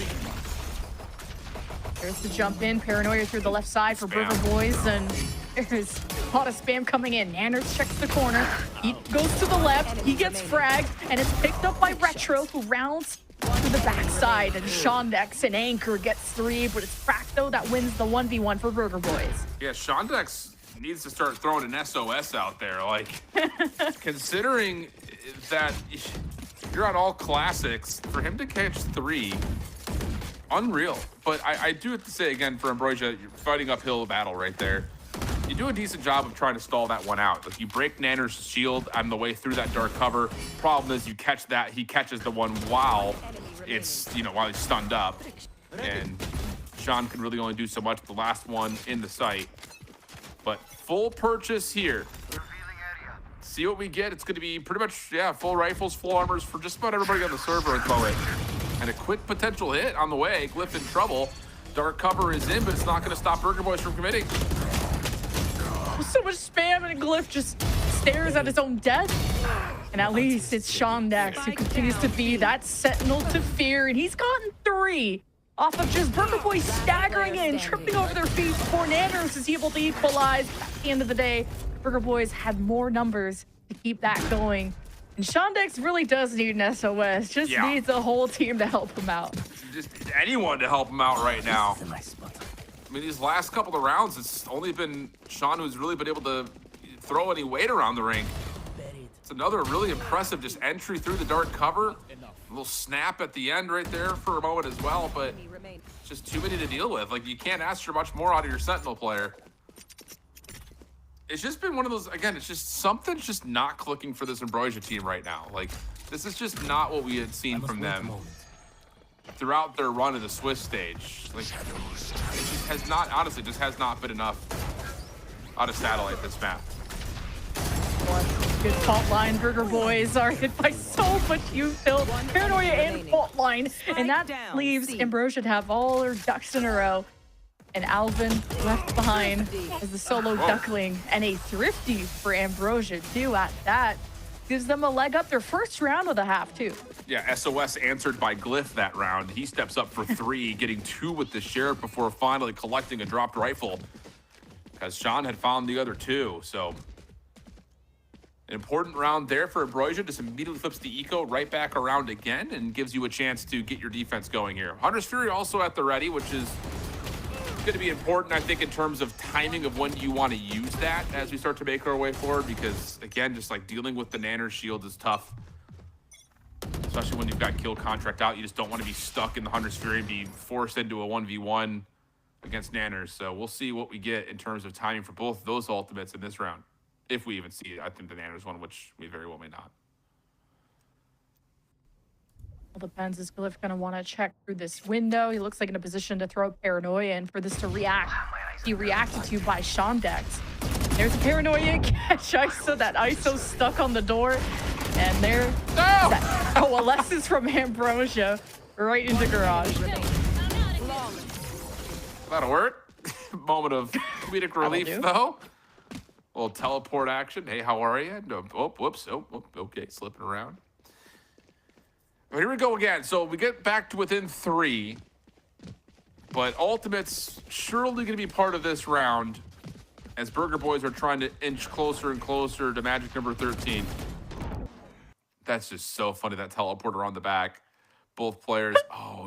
There's the jump in, Paranoia through the left side for Burger Boys, and there's a lot of spam coming in. Nanners checks the corner, he goes to the left, he gets fragged, and it's picked up by Retro, who rounds to the backside, and Shondex and Anchor gets 3, but it's Fracto that wins the 1v1 for Burger Boys. Yeah, Shondex needs to start throwing an SOS out there. Like, considering that you're at all classics, for him to catch 3, unreal. But I do have to say again, for Ambrosia, you're fighting uphill battle right there. You do a decent job of trying to stall that one out. Like, you break Nanner's shield on the way through that dark cover. Problem is you catch that, he catches the one while it's, while he's stunned up. And Sean can really only do so much. The last one in the site. But full purchase here. See what we get. It's going to be pretty much, yeah, full rifles, full armors for just about everybody on the server at the moment. And a quick potential hit on the way. Glyph in trouble. Dark cover is in, but it's not going to stop Burger Boys from committing. So much spam, and Glyph just stares at his own death. And at least it's Shondex who continues to be that sentinel to fear, and he's gotten 3 off of just Burger Boys staggering in, tripping over their feet before Nanners is able to equalize. At the end of the day, Burger Boys had more numbers to keep that going. And Shondex really does need an SOS, just needs a whole team to help him out. Just anyone to help him out right now. I mean, these last couple of rounds, it's only been Sean who's really been able to throw any weight around the ring. It's another really impressive just entry through the dark cover. A little snap at the end right there for a moment as well, but it's just too many to deal with. Like, you can't ask for much more out of your Sentinel player. It's just been one of those, again, it's just something's just not clicking for this Ambrosia team right now. Like, this is just not what we had seen from them throughout their run in the Swiss stage. Like, it just has not, honestly, just has not been enough out of Satellite this map. Good fault line. Burger Boys are hit by so much util. Paranoia and fault line. And that leaves Ambrosia to have all her ducks in a row. and Alvin left behind as the solo duckling, and a thrifty for Ambrosia too at that. Gives them a leg up their first round of the half too. Yeah, SOS answered by Glyph that round. He steps up for 3, getting 2 with the Sheriff before finally collecting a dropped rifle, because Sean had found the other 2. So an important round there for Ambrosia. Just immediately flips the eco right back around again and gives you a chance to get your defense going here. Hunter's Fury also at the ready, which is going to be important, I think, in terms of timing of when you want to use that as we start to make our way forward, because again, just like dealing with the Nanner's shield is tough, especially when you've got kill contract out. You just don't want to be stuck in the Hunter's Fury and be forced into a 1v1 against Nanners. So we'll see what we get in terms of timing for both of those ultimates in this round, if we even see it. I think the Nanners one, which we very well may not. All depends. Is Glyph going to want to check through this window? He looks like in a position to throw Paranoia in for this to react. He reacted to by Shondex. There's a Paranoia catch ISO. That ISO stuck on the door. And there. Oh, a lesson from Ambrosia right into garage. That'll work. Moment of comedic relief, though. A little teleport action. Hey, how are you? No, oh, whoops. Oh, okay, slipping around. Here we go again. So we get back to within 3, but ultimates surely going to be part of this round as Burger Boys are trying to inch closer and closer to magic number 13. That's just so funny, that teleporter on the back. Both players,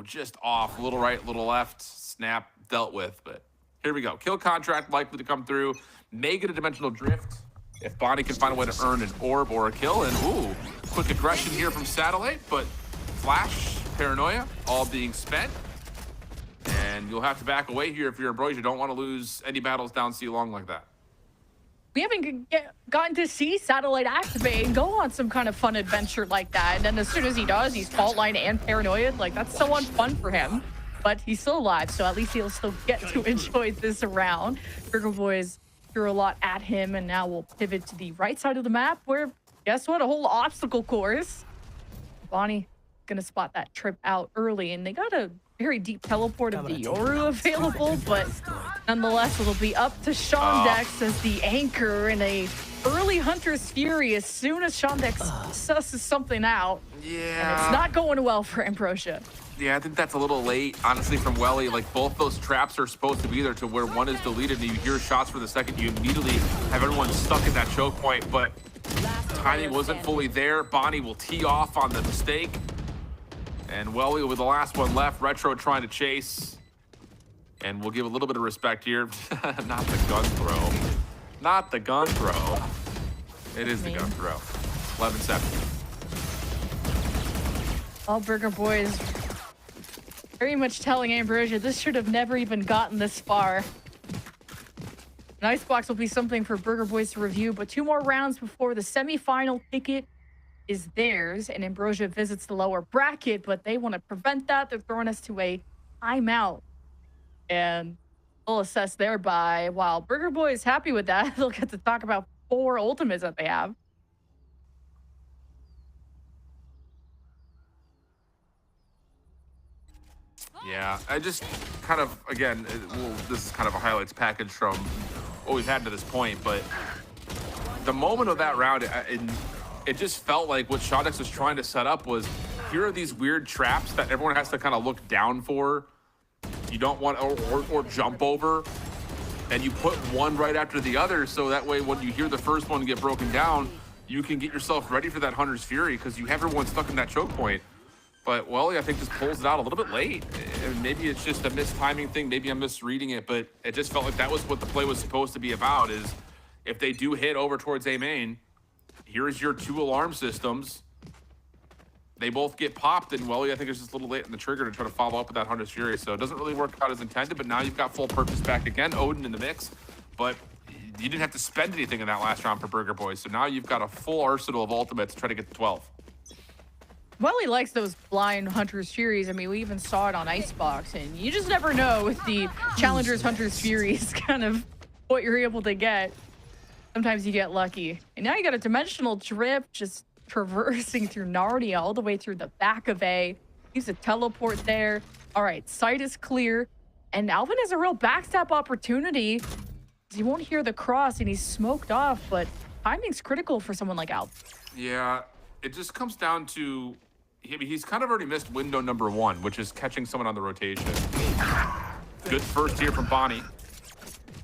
just off. Little right, little left. Snap dealt with, but here we go. Kill contract likely to come through. May get a dimensional drift if Bonnie can find a way to earn an orb or a kill. And ooh, quick aggression here from Satellite, but Flash, Paranoia, all being spent. And you'll have to back away here if you're Ambrosia. You don't want to lose any battles down C long like that. We haven't gotten to see Satellite activate and go on some kind of fun adventure like that. And then as soon as he does, he's fault line and paranoid. Like, that's so unfun for him. But he's still alive, so at least he'll still get to enjoy this round. Burger Boys threw a lot at him, and now we'll pivot to the right side of the map where, guess what? A whole obstacle course. Bonnie gonna spot that trip out early, and they got a very deep teleport of the Yoru available, but nonetheless, it'll be up to Shondex as the anchor in a early Hunter's Fury as soon as Shondex susses something out. Yeah. And it's not going well for Ambrosia. Yeah, I think that's a little late, honestly, from Welly. Like, both those traps are supposed to be there to where one is deleted, and you hear shots for the second, you immediately have everyone stuck in that choke point, but timing wasn't fully there. Bonnie will tee off on the mistake. And Welly with the last one left, Retro trying to chase. And we'll give a little bit of respect here. Not the gun throw. Not the gun throw. It is the gun throw. 11-7. All Burger Boys very much telling Ambrosia this should have never even gotten this far. An Icebox will be something for Burger Boys to review, but 2 more rounds before the semifinal ticket is theirs, and Ambrosia visits the lower bracket, but they want to prevent that. They're throwing us to a timeout, and we'll assess thereby. While Burger Boy is happy with that, they'll get to talk about 4 ultimates that they have. Yeah, I just kind of, again, this is kind of a highlights package from what we've had to this point, but the moment of that round, it just felt like what Shondex was trying to set up was, here are these weird traps that everyone has to kind of look down for. You don't want, or jump over, and you put one right after the other, so that way when you hear the first one get broken down, you can get yourself ready for that Hunter's Fury, because you have everyone stuck in that choke point. But Welly, I think, just pulls it out a little bit late. And maybe it's just a mistiming thing. Maybe I'm misreading it, but it just felt like that was what the play was supposed to be about, is if they do hit over towards A main, here's your 2 alarm systems. They both get popped, and Welly, I think, is just a little late in the trigger to try to follow up with that Hunter's Fury. So it doesn't really work out as intended, but now you've got full purpose back again. Odin in the mix, but you didn't have to spend anything in that last round for Burger Boys. So now you've got a full arsenal of ultimates to try to get to 12. Welly likes those blind Hunter's Furies. I mean, we even saw it on Icebox, and you just never know with the Challengers Hunter's Furies kind of what you're able to get. Sometimes you get lucky. And now you got a dimensional drip just traversing through Narnia all the way through the back of A. Use a teleport there. All right, site is clear. And Alvin has a real backstab opportunity. He won't hear the cross and he's smoked off, but timing's critical for someone like Alvin. Yeah, it just comes down to, I mean, he's kind of already missed window number 1, which is catching someone on the rotation. Good first here from Bonnie.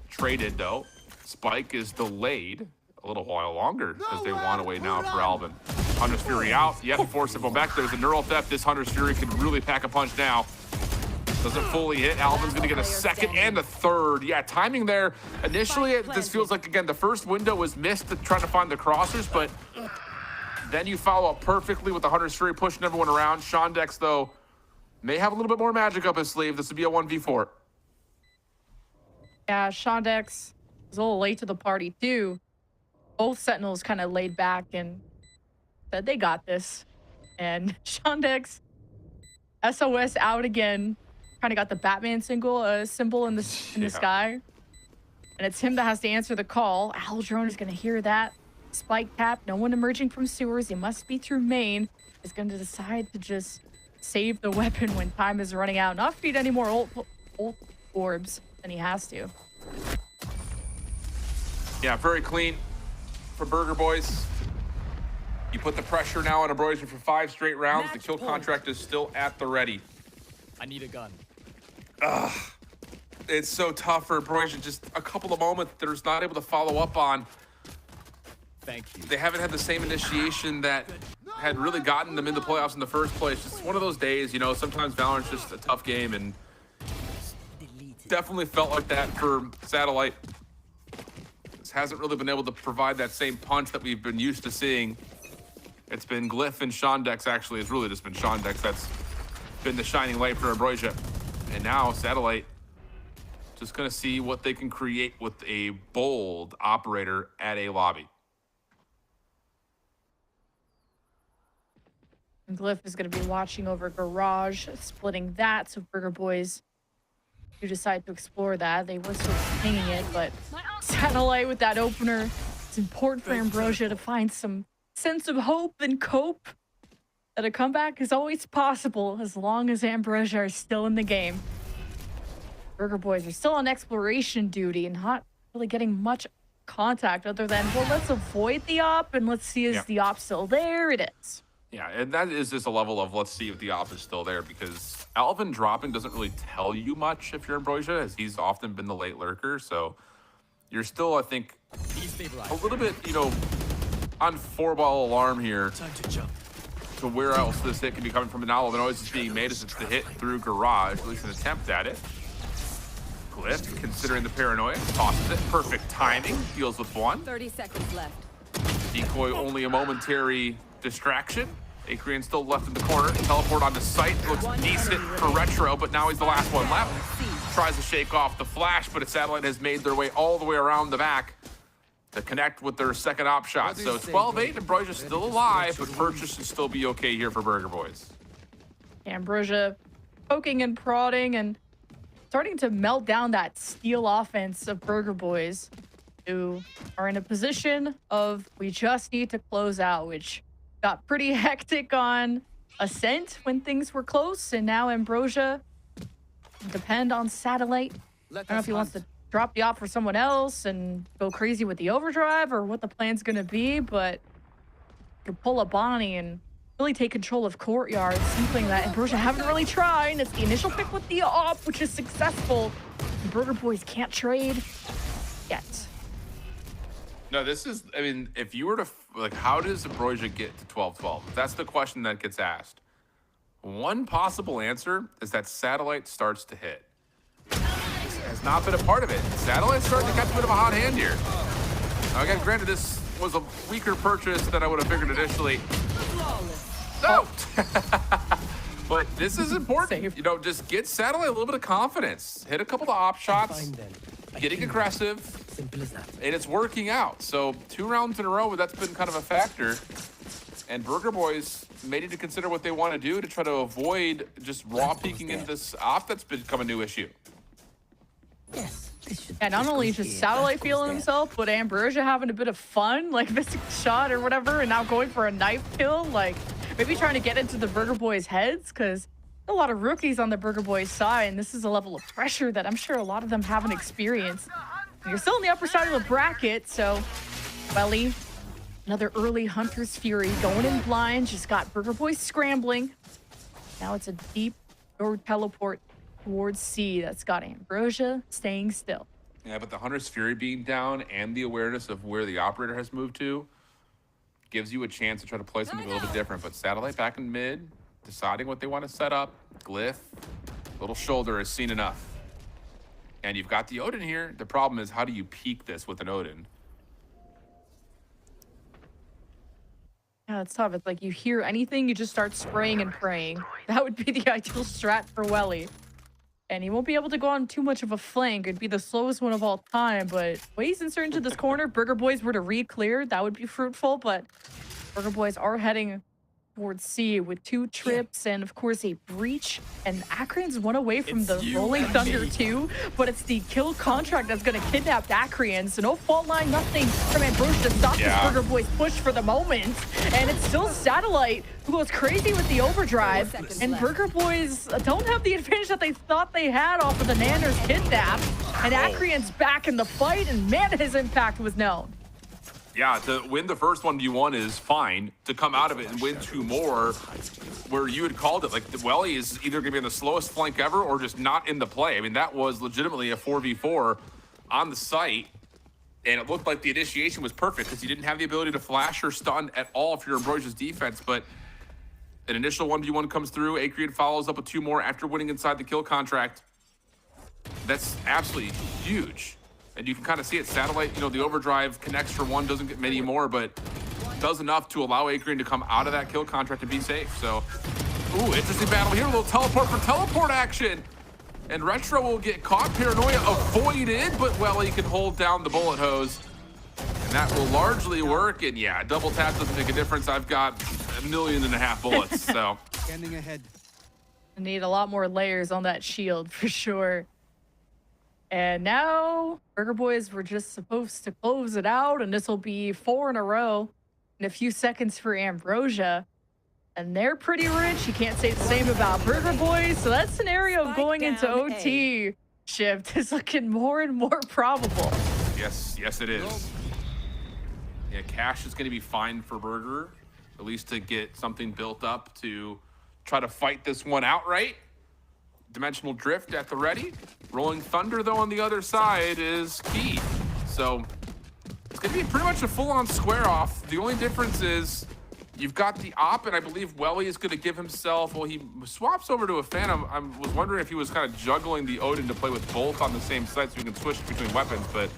Traded though. Spike is delayed a little while longer as they want away now for Alvin. Hunter's Fury out. Yet force it back. There's a neural theft. This Hunter's Fury can really pack a punch now. Doesn't fully hit. Alvin's going to get a second and a third. Yeah, timing there. Initially, this feels like, again, the first window was missed to trying to find the crossers, but then you follow up perfectly with the Hunter's Fury pushing everyone around. Shondex, though, may have a little bit more magic up his sleeve. This would be a 1v4. Yeah, Shondex was a little late to the party, too. Both Sentinels kind of laid back and said they got this. And Shondex, SOS out again. Kind of got the Batman symbol in the sky. And it's him that has to answer the call. Aldrone is going to hear that. Spike tap, no one emerging from sewers. He must be through main. Is going to decide to just save the weapon when time is running out. Not feed any more ult orbs than he has to. Yeah, very clean for Burger Boys. You put the pressure now on Ambrosia for 5 straight rounds. Match the kill point. contract is still at the ready. I need a gun. Ugh. It's so tough for Ambrosia. Just a couple of moments they're just not able to follow up on. Thank you. They haven't had the same initiation that had really gotten them in the playoffs in the first place. Just one of those days, you know, sometimes Valorant's just a tough game, and definitely felt like that for Satellite. This hasn't really been able to provide that same punch that we've been used to seeing. It's been Glyph and Shondex, actually. It's really just been Shondex that's been the shining light for Ambrosia. And now Satellite just going to see what they can create with a bold operator at a lobby. And Glyph is going to be watching over Garage, splitting that. So Burger Boys do decide to explore that. They were sort of pinging it, but Satellite with that opener. It's important for Ambrosia to find some sense of hope and cope. That a comeback is always possible as long as Ambrosia is still in the game. Burger Boys are still on exploration duty and not really getting much contact other than, well, let's avoid the op and let's see is the op still there. It is. Yeah, and that is just a level of let's see if the op is still there, because Alvin dropping doesn't really tell you much if you're Ambrosia, as he's often been the late lurker. So you're still, I think, a little bit, you know, on 4-ball alarm here. Time to jump. To where else this hit can be coming from. And all the noise is being made as it's the hit through Garage, at least an attempt at it. Glyph, considering the paranoia, tosses it. Perfect timing, deals with 1. 30 seconds left. Decoy only a momentary distraction. Acreon still left in the corner. Teleport onto site. Looks decent for Retro, but now he's the last one left. Tries to shake off the flash, but Satellite has made their way all the way around the back to connect with their second op shot. So 12-8, Ambrosia still alive, but purchase should still be okay here for Burger Boys. Ambrosia poking and prodding and starting to melt down that steal offense of Burger Boys, who are in a position of we just need to close out, which got pretty hectic on Ascent when things were close, and now Ambrosia depend on Satellite. I don't know if he wants to drop the op for someone else and go crazy with the overdrive or what the plan's going to be, but you can pull a Bonnie and really take control of Courtyard, something that Ambrosia haven't really tried. It's the initial pick with the op, which is successful. The Burger Boys can't trade yet. No, this is, I mean, if you were to, like, how does Ambrosia get to 12-12? That's the question that gets asked. One possible answer is that Satellite starts to hit. This has not been a part of it. Satellite's starting to catch a bit of a hot hand here. Now, again, granted, this was a weaker purchase than I would have figured initially. No! But this is important. You know, just get Satellite a little bit of confidence. Hit a couple of op shots. Getting aggressive. Simple as that. And it's working out. So 2 rounds in a row, that's been kind of a factor. And Burger Boys may need to consider what they want to do to try to avoid just raw peeking into this op that's become a new issue. Yes. And not only just Satellite feeling himself, but Ambrosia having a bit of fun, like missing a shot or whatever, and now going for a knife kill, like maybe trying to get into the Burger Boys' heads, because a lot of rookies on the Burger Boys side, and this is a level of pressure that I'm sure a lot of them haven't experienced. You're still on the upper side of the bracket, so Welly, another early Hunter's Fury going in blind, just got Burger Boys scrambling. Now it's a deep door teleport towards C that's got Ambrosia staying still. Yeah, but the Hunter's Fury being down and the awareness of where the operator has moved to gives you a chance to try to play something a little bit different. But Satellite back in mid, deciding what they want to set up. Glyph, little shoulder has seen enough. And you've got the Odin here. The problem is, how do you peak this with an Odin? Yeah, it's tough. It's like you hear anything, you just start spraying and praying. That would be the ideal strat for Welly. And he won't be able to go on too much of a flank. It'd be the slowest one of all time. But when he's inserted into this corner, Burger Boys were to re-clear, that would be fruitful. But Burger Boys are heading towards C with 2 trips and, of course, a breach. And Acreon's one away from the Rolling Thunder too. But it's the kill contract that's going to kidnap Acreon. So no fault line, nothing from Ambrosia to stop this Burger Boys push for the moment. And it's still Satellite who goes crazy with the overdrive. And Burger Boys don't have the advantage that they thought they had off of the Nanner's kidnap. And Acreon's back in the fight, and man, his impact was known. Yeah, to win the first 1v1 is fine. To come out of it and win 2 more, where you had called it, like, Welly is either going to be on the slowest flank ever or just not in the play. I mean, that was legitimately a 4v4 on the site, and it looked like the initiation was perfect because you didn't have the ability to flash or stun at all for your Ambrosia's defense, but an initial 1v1 comes through. Acreon follows up with 2 more after winning inside the kill contract. That's absolutely huge. And you can kind of see it. Satellite, you know, the overdrive connects for 1, doesn't get many more, but does enough to allow Acreon to come out of that kill contract and be safe. So, ooh, interesting battle here. A little teleport for teleport action. And Retro will get caught. Paranoia avoided, but Welly can hold down the bullet hose. And that will largely work. And yeah, double tap doesn't make a difference. I've got 1.5 million bullets, so. Standing ahead. I need a lot more layers on that shield for sure. And now Burger Boys were just supposed to close it out, and this will be 4 in a row in a few seconds for Ambrosia. And they're pretty rich. You can't say the same about Burger Boys. So that scenario of going into OT shift is looking more and more probable. Yes, yes it is. Yeah, cash is going to be fine for Burger, at least to get something built up to try to fight this one outright. Dimensional Drift at the ready. Rolling Thunder, though, on the other side is key. So it's going to be pretty much a full-on square-off. The only difference is you've got the op, and I believe Welly is going to give himself, well, he swaps over to a Phantom. I was wondering if he was kind of juggling the Odin to play with both on the same side so he can switch between weapons, but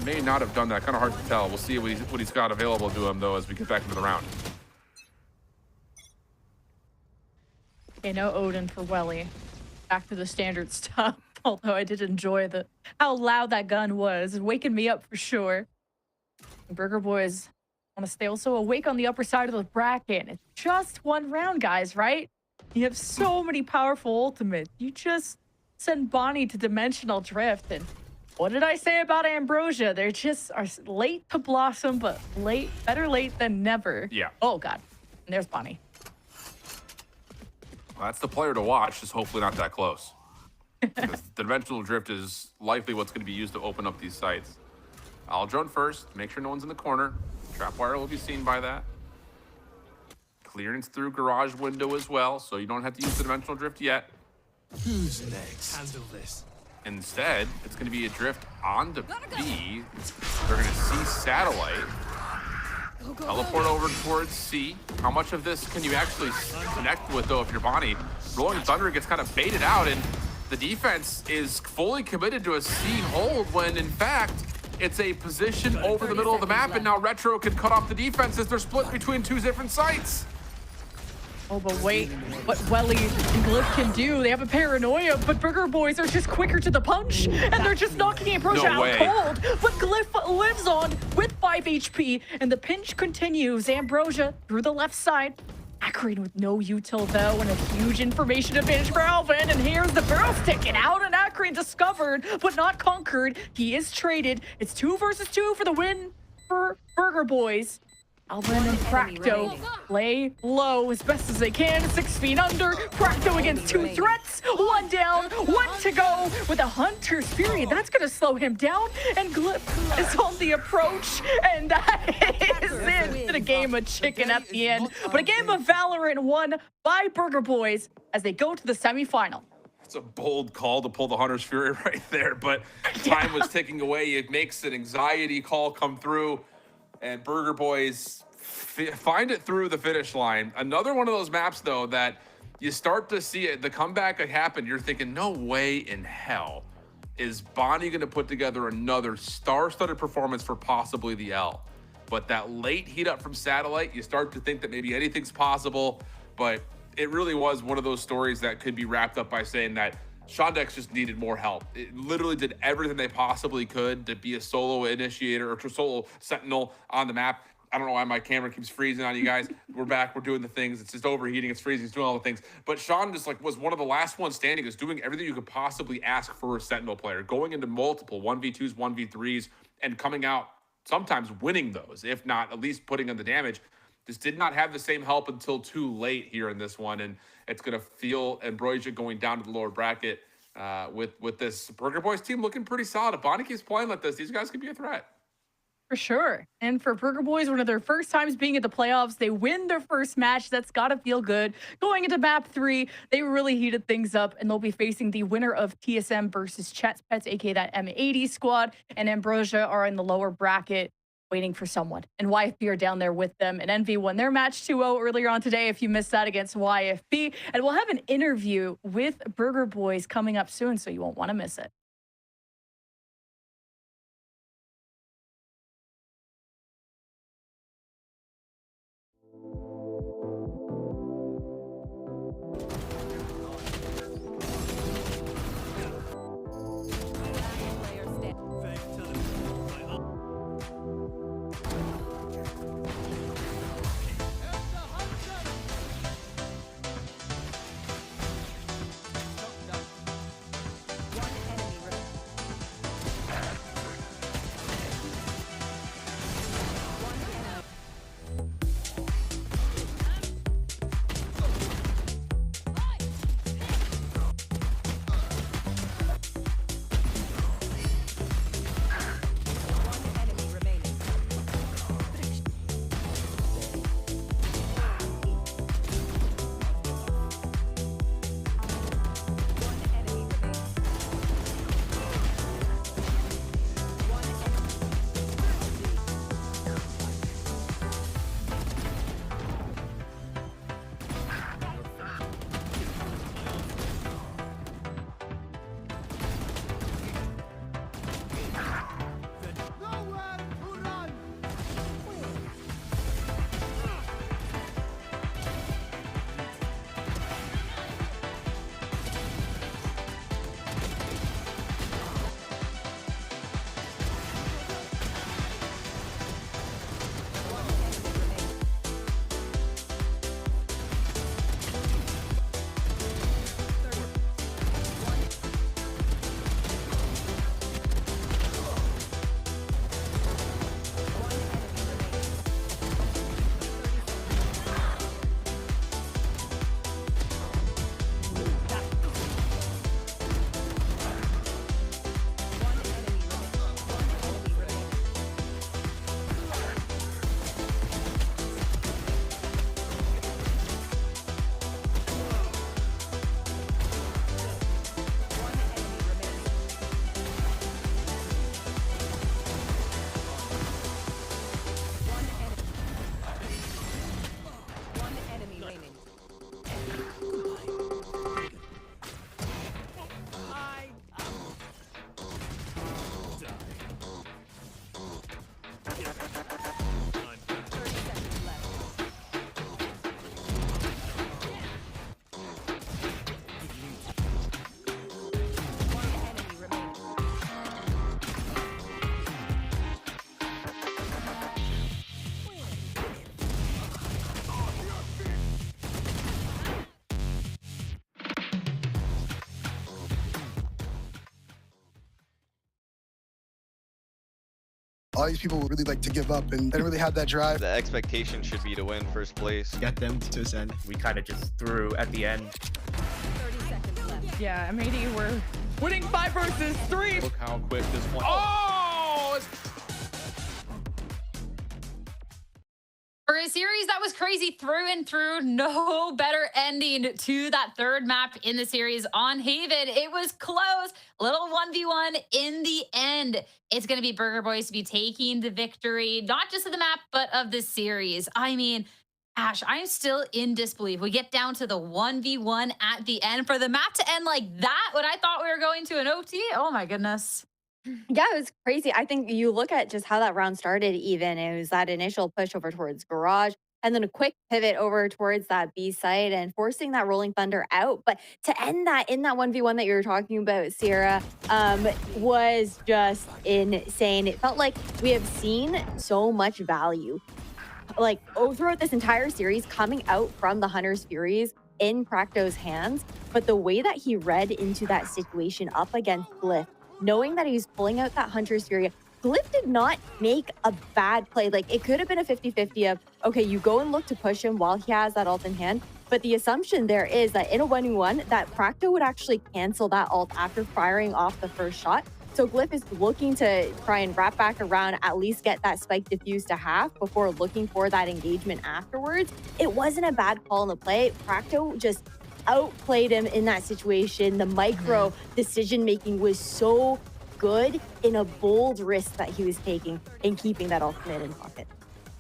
may not have done that. Kind of hard to tell. We'll see what he's got available to him, though, as we get back into the round. Okay, no Odin for Welly. Back to the standard stuff. Although I did enjoy how loud that gun was. Waking me up for sure. The Burger Boys want to stay also awake on the upper side of the bracket. It's just 1 round, guys, right? You have so many powerful ultimates. You just send Bonnie to Dimensional Drift. And what did I say about Ambrosia? They're just are late to blossom, but better late than never. Yeah. Oh, God. And there's Bonnie. Well, that's the player to watch, just hopefully not that close. The Dimensional Drift is likely what's going to be used to open up these sites. I'll drone first, make sure no one's in the corner. Trapwire will be seen by that. Clearance through garage window as well, so you don't have to use the Dimensional Drift yet. Who's next? Handle this. Instead, it's going to be a drift onto B. They're going to see Satellite. Teleport over towards C. How much of this can you actually connect with, though, if you're Bonnie? Rolling Thunder gets kind of baited out, and the defense is fully committed to a C hold when, in fact, it's a position over the middle of the map, and now Retro can cut off the defenses. They're split between 2 different sites. Oh, but wait, what Welly and Glyph can do, they have a paranoia, but Burger Boys are just quicker to the punch, and they're just knocking Ambrosia out cold. But Glyph lives on with 5 HP, and the pinch continues. Ambrosia through the left side. Acreon with no util, though, and a huge information advantage for Alvin. And here's the barrel sticking out, and Acreon discovered, but not conquered. He is traded. It's 2 versus 2 for the win for Burger Boys. Alvin and Practo play low as best as they can. 6 feet under. Practo against 2 threats. 1 down, 1 to go with a Hunter's Fury. That's going to slow him down. And Glyph is on the approach. And that is it. A game of chicken at the end. But a game of Valorant won by Burger Boys as they go to the semifinal. It's a bold call to pull the Hunter's Fury right there, but time was ticking away. It makes an anxiety call come through, and Burger Boys find it through the finish line. Another one of those maps, though, that you start to see it, the comeback had happened. You're thinking, no way in hell is Bonnie going to put together another star-studded performance for possibly the L. But that late heat up from Satellite, you start to think that maybe anything's possible, but it really was one of those stories that could be wrapped up by saying that Shondex just needed more help. It literally did everything they possibly could to be a solo initiator or solo sentinel on the map. I don't know why my camera keeps freezing on you guys. We're back. We're doing the things. It's just overheating. It's freezing. It's doing all the things. But Sean just was one of the last ones standing. Is doing everything you could possibly ask for a sentinel player, going into multiple 1v2s, 1v3s, and coming out sometimes winning those, if not at least putting in the damage. Just did not have the same help until too late here in this one, and it's going to feel Ambrosia going down to the lower bracket with this Burger Boys team looking pretty solid. If Bonnie keeps playing like this, these guys could be a threat. For sure. And for Burger Boys, one of their first times being at the playoffs, they win their first match. That's got to feel good. Going into map 3, they really heated things up, and they'll be facing the winner of TSM versus Chet's Pets, aka that M80 squad, and Ambrosia are in the lower bracket, waiting for someone. And YFP are down there with them. And Envy won their match 2-0 earlier on today, if you missed that, against YFP. And we'll have an interview with Burger Boys coming up soon, so you won't want to miss it. All these people would really like to give up and they don't really have that drive. The expectation should be to win first place. Get them to send. We kind of just threw at the end. 30 seconds left. Yeah, MAD were winning 5 versus 3. Look how quick this one. Oh! For a series that was crazy through and through, no better ending to that third map in the series on Haven. It was close, little 1v1 in the end. It's going to be Burger Boys to be taking the victory, not just of the map, but of the series. I mean, Ash, I'm still in disbelief. We get down to the 1v1 at the end. For the map to end like that, when I thought we were going to an OT, oh my goodness. Yeah, it was crazy. I think you look at just how that round started even. It was that initial push over towards Garage and then a quick pivot over towards that B site and forcing that Rolling Thunder out. But to end that in that 1v1 that you were talking about, Sierra, was just insane. It felt like we have seen so much value like throughout this entire series coming out from the Hunter's Furies in Practo's hands. But the way that he read into that situation up against Glyph, knowing that he was pulling out that Hunter's Fury, Glyph did not make a bad play. Like, it could have been a 50-50 of, okay, you go and look to push him while he has that ult in hand. But the assumption there is that in a 1v1, that Practo would actually cancel that ult after firing off the first shot. So Glyph is looking to try and wrap back around, at least get that spike diffused to half before looking for that engagement afterwards. It wasn't a bad call in the play. Practo just outplayed him in that situation. The micro decision-making was so good in a bold risk that he was taking and keeping that ultimate in pocket.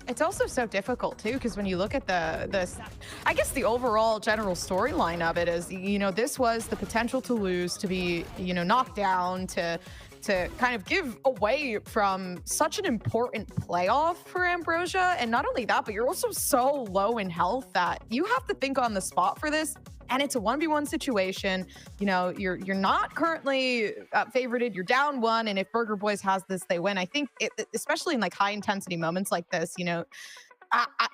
It's also so difficult too, because when you look at I guess the overall general storyline of it is, you know, this was the potential to lose, to be, you know, knocked down, to kind of give away from such an important playoff for Ambrosia. And not only that, but you're also so low in health that you have to think on the spot for this. And it's a 1v1 situation. You know, you're not currently favorited. You're down 1. And if Burger Boys has this, they win. I think, especially in like high intensity moments like this, you know,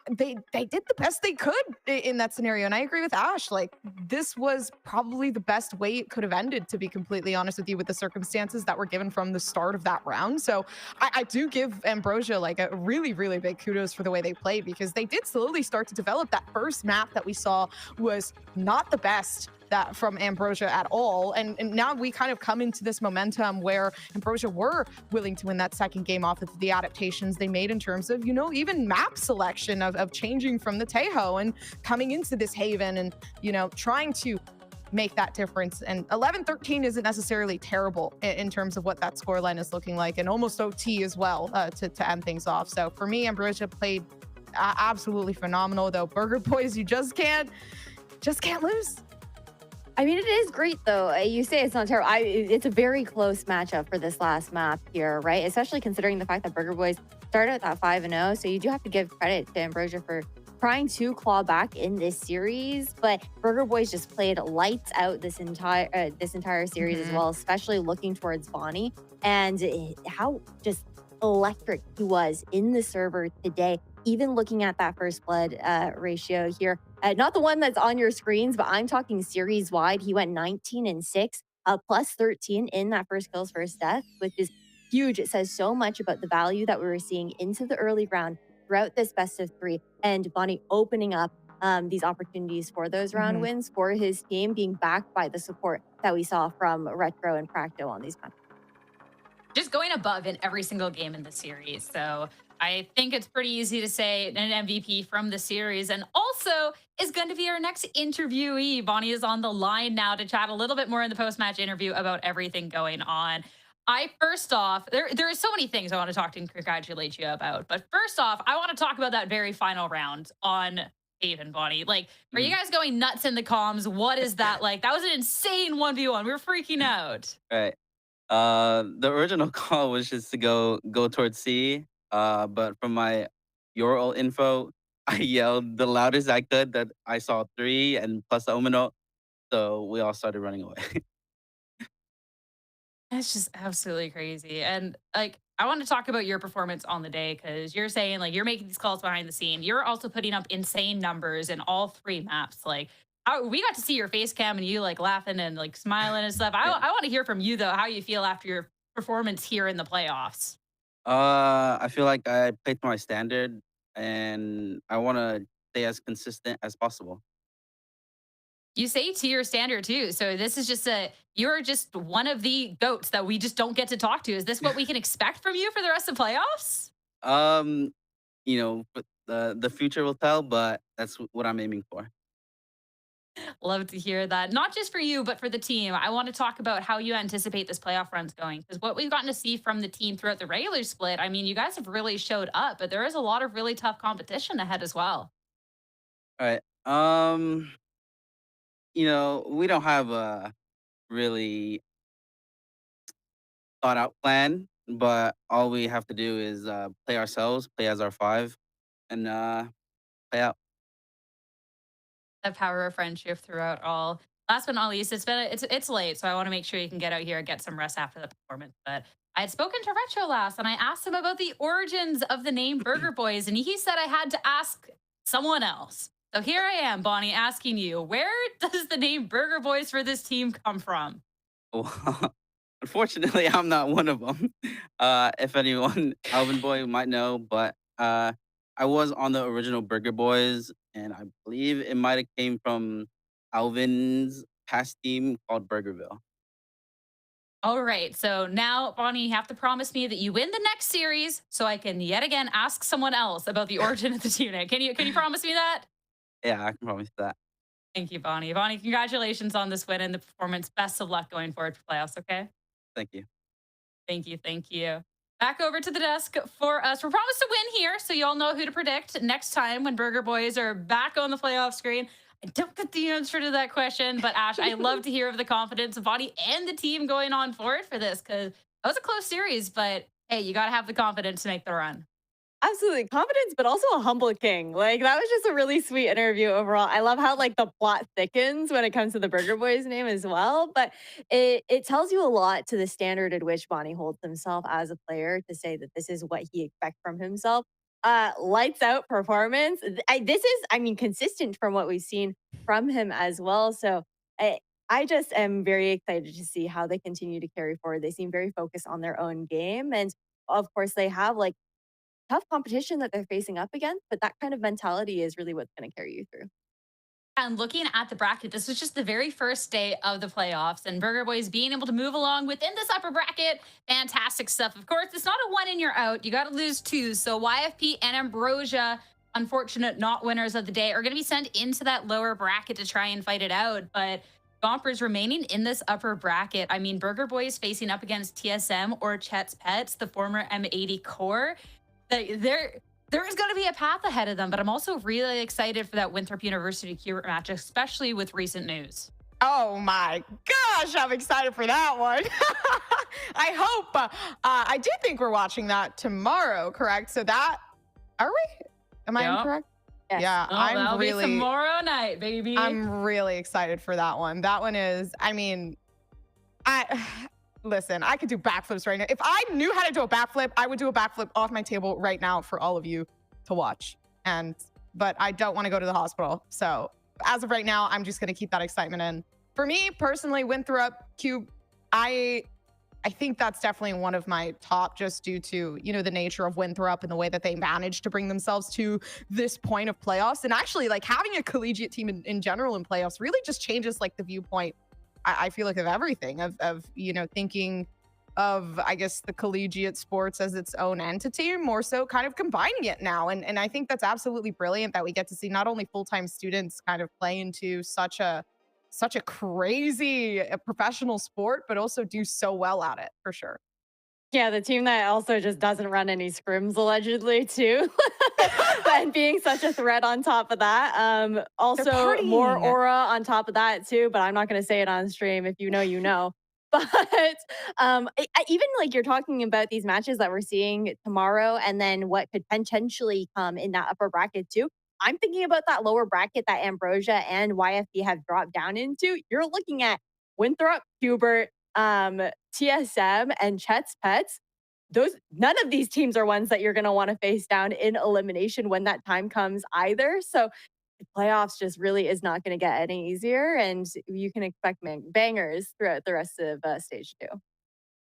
they did the best they could in that scenario. And I agree with Ash. Like, this was probably the best way it could have ended, to be completely honest with you, with the circumstances that were given from the start of that round. So I do give Ambrosia like a really, really big kudos for the way they played, because they did slowly start to develop. That first map that we saw was not the best that from Ambrosia at all. And now we kind of come into this momentum where Ambrosia were willing to win that second game off of the adaptations they made in terms of, you know, even map selection of changing from the Tejo and coming into this Haven and, you know, trying to make that difference. And 11-13 isn't necessarily terrible in terms of what that scoreline is looking like, and almost OT as well to end things off. So for me, Ambrosia played absolutely phenomenal, though. Burger Boys, you just can't lose. I mean, it is great, though. You say it's not terrible. It's a very close matchup for this last map here, right? Especially considering the fact that Burger Boys started at that 5-0. So you do have to give credit to Ambrosia for trying to claw back in this series. But Burger Boys just played lights out this entire series as well, especially looking towards Bonnie and how just electric he was in the server today. Even looking at that first blood ratio here, not the one that's on your screens, but I'm talking series wide. He went 19-6, plus 13 in that first kills, first death, which is huge. It says so much about the value that we were seeing into the early round throughout this best of 3, and Bonnie opening up these opportunities for those round wins for his team, being backed by the support that we saw from Retro and Practo on these maps. Just going above in every single game in the series. So I think it's pretty easy to say an MVP from the series, and also is going to be our next interviewee. Bonnie is on the line now to chat a little bit more in the post-match interview about everything going on. First off, there are so many things I want to talk to and congratulate you about. But first off, I want to talk about that very final round on Haven, Bonnie. Like, are you guys going nuts in the comms? What is that like? That was an insane 1v1. We were freaking out. Right. The original call was just to go towards C. But from my URL info, I yelled the loudest I could that I saw 3 and plus the Omino. So we all started running away. That's just absolutely crazy. And like, I want to talk about your performance on the day, because you're saying like you're making these calls behind the scene. You're also putting up insane numbers in all 3 maps. Like, we got to see your face cam and you like laughing and like smiling and stuff. I want to hear from you though, how you feel after your performance here in the playoffs. I feel like I played to my standard, and I want to stay as consistent as possible. You say to your standard too. So this is just you're just one of the goats that we just don't get to talk to. Is this what we can expect from you for the rest of playoffs? Um, but the future will tell, but that's what I'm aiming for. Love to hear that. Not just for you, but for the team. I want to talk about how you anticipate this playoff run's going. Because what we've gotten to see from the team throughout the regular split, I mean, you guys have really showed up, but there is a lot of really tough competition ahead as well. All right. We don't have a really thought out plan, but all we have to do is play ourselves, play as our five, and play out. The power of friendship throughout all. Last but not least, it's late, so I want to make sure you can get out here and get some rest after the performance. But I had spoken to Retro last, and I asked him about the origins of the name Burger Boys, and he said I had to ask someone else. So here I am, Bonnie, asking you, where does the name Burger Boys for this team come from? Well, unfortunately, I'm not one of them. If anyone, Alvin Boy might know, but I was on the original Burger Boys, and I believe it might have came from Alvin's past team called Burgerville. All right. So now, Bonnie, you have to promise me that you win the next series so I can yet again ask someone else about the origin of the unit. Can you promise me that? Yeah, I can promise that. Thank you, Bonnie. Bonnie, congratulations on this win and the performance. Best of luck going forward for playoffs, okay? Thank you. Thank you. Thank you. Back over to the desk for us. We're promised to win here, so you all know who to predict next time when Burger Boys are back on the playoff screen. I don't get the answer to that question, but Ash, I love to hear of the confidence of Bonnie and the team going on forward for this because that was a close series, but hey, you got to have the confidence to make the run. Absolutely. Confidence, but also a humble king. Like, that was just a really sweet interview overall. I love how, like, the plot thickens when it comes to the Burger Boys name as well. But it tells you a lot to the standard at which Bonnie holds himself as a player to say that this is what he expects from himself. Lights out performance. This is, I mean, consistent from what we've seen from him as well. So I just am very excited to see how they continue to carry forward. They seem very focused on their own game. And of course, they have like tough competition that they're facing up against, but that kind of mentality is really what's going to carry you through. And looking at the bracket, this was just the very first day of the playoffs, and Burger Boys being able to move along within this upper bracket. Fantastic stuff. Of course, it's not a one in, you're out. You got to lose two. So YFP and Ambrosia, unfortunate not winners of the day, are going to be sent into that lower bracket to try and fight it out. But Gompers remaining in this upper bracket. I mean, Burger Boys facing up against TSM or Chet's Pets, the former M80 core. There is going to be a path ahead of them, but I'm also really excited for that Winthrop University Cubert match, especially with recent news. Oh my gosh, I'm excited for that one. I hope. I do think we're watching that tomorrow, correct? So that, are we? Am I incorrect? Yes. Yeah, that'll be tomorrow night, baby. I'm really excited for that one. That one is, I mean, listen, I could do backflips right now. If I knew how to do a backflip, I would do a backflip off my table right now for all of you to watch. But I don't want to go to the hospital. So as of right now, I'm just going to keep that excitement in. For me personally, Winthrop Cube, I think that's definitely one of my top, just due to, you know, the nature of Winthrop and the way that they managed to bring themselves to this point of playoffs. And actually, like, having a collegiate team in general in playoffs really just changes like the viewpoint, I feel like, of everything, of you know, thinking of, I guess, the collegiate sports as its own entity, more so kind of combining it now. And I think that's absolutely brilliant that we get to see not only full-time students kind of play into such a crazy professional sport, but also do so well at it, for sure. Yeah, the team that also just doesn't run any scrims, allegedly, too. And being such a threat on top of that. Also, more aura on top of that, too. But I'm not going to say it on stream. If you know, you know. But even like you're talking about these matches that we're seeing tomorrow and then what could potentially come in that upper bracket, too. I'm thinking about that lower bracket that Ambrosia and YFP have dropped down into. You're looking at Winthrop, Hubert, TSM, and Chet's Pets. None of these teams are ones that you're going to want to face down in elimination when that time comes either. So the playoffs just really is not going to get any easier, and you can expect bangers throughout the rest of stage 2.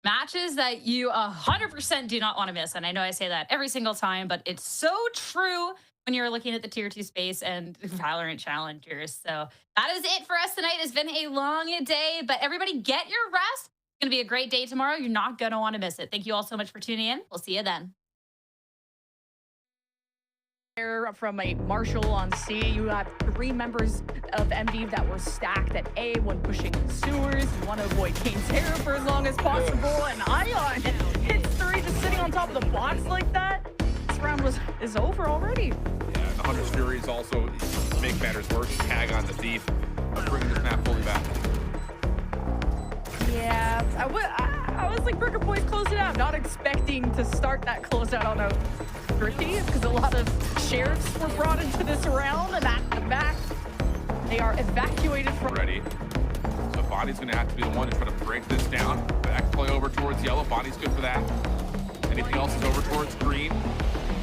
Matches that you 100% do not want to miss. And I know I say that every single time, but it's so true when you're looking at the tier 2 space and Valorant Challengers. So that is it for us tonight. It's been a long day, but everybody get your rest. It's going to be a great day tomorrow. You're not going to want to miss it. Thank you all so much for tuning in. We'll see you then. From a Marshall on C, you have 3 members of MV that were stacked at A, one pushing the sewers. You want to avoid Kane's hair for as long as possible, and Ion hits 3 just sitting on top of the box like that. This round is over already. Yeah, the Hunter's Fury is also, to make matters worse, tag on the Thief. I'm bringing this map fully back. Yeah, I was like, Burger Boys, close it out. Not expecting to start that closeout on a Thrifty, because a lot of sheriffs were brought into this round, and at the back, they are evacuated from. Ready. So Bonnie's going to have to be the one to try to break this down. Back play over towards yellow. Bonnie's good for that. Anything else is over towards green.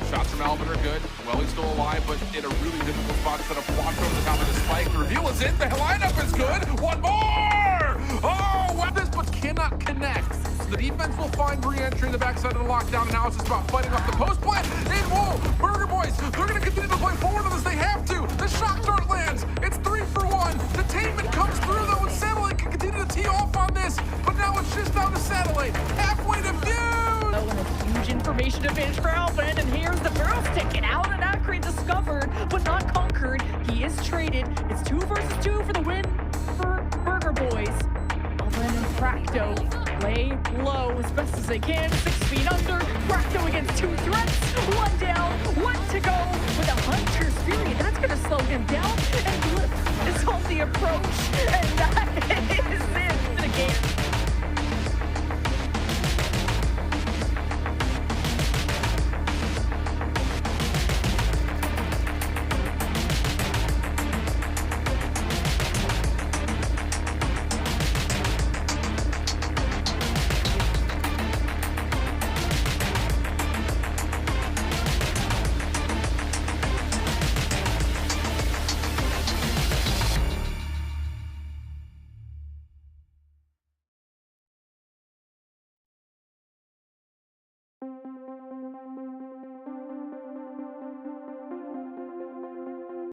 Shots from Alvin are good. Well, he's still alive, but in a really difficult spot to put a block over the top of the spike. The reveal is in. The lineup is good. One more! Oh, weapons, but cannot connect. So the defense will find re-entry in the backside of the lockdown. Now it's just about fighting off the post plant. In whoa, Burger Boys, they're going to continue to play forward on this. They have to. The shock dart lands. It's 3 for 1. Detainment comes through, though, and Satellite can continue to tee off on this. But now it's just down to Satellite. Halfway to Fuse. Oh, and a huge information advantage for Alvin, and here's the barrel sticking out, and Akri discovered, but not conquered. He is traded. It's 2 versus 2 for the win for Burger Boys. Alvin and Fracto lay low as best as they can. 6 feet under. Fracto against 2 threats. 1 down, 1 to go with a Hunter's Fury. That's going to slow him down, and Blip is on the approach, and that is it for the game.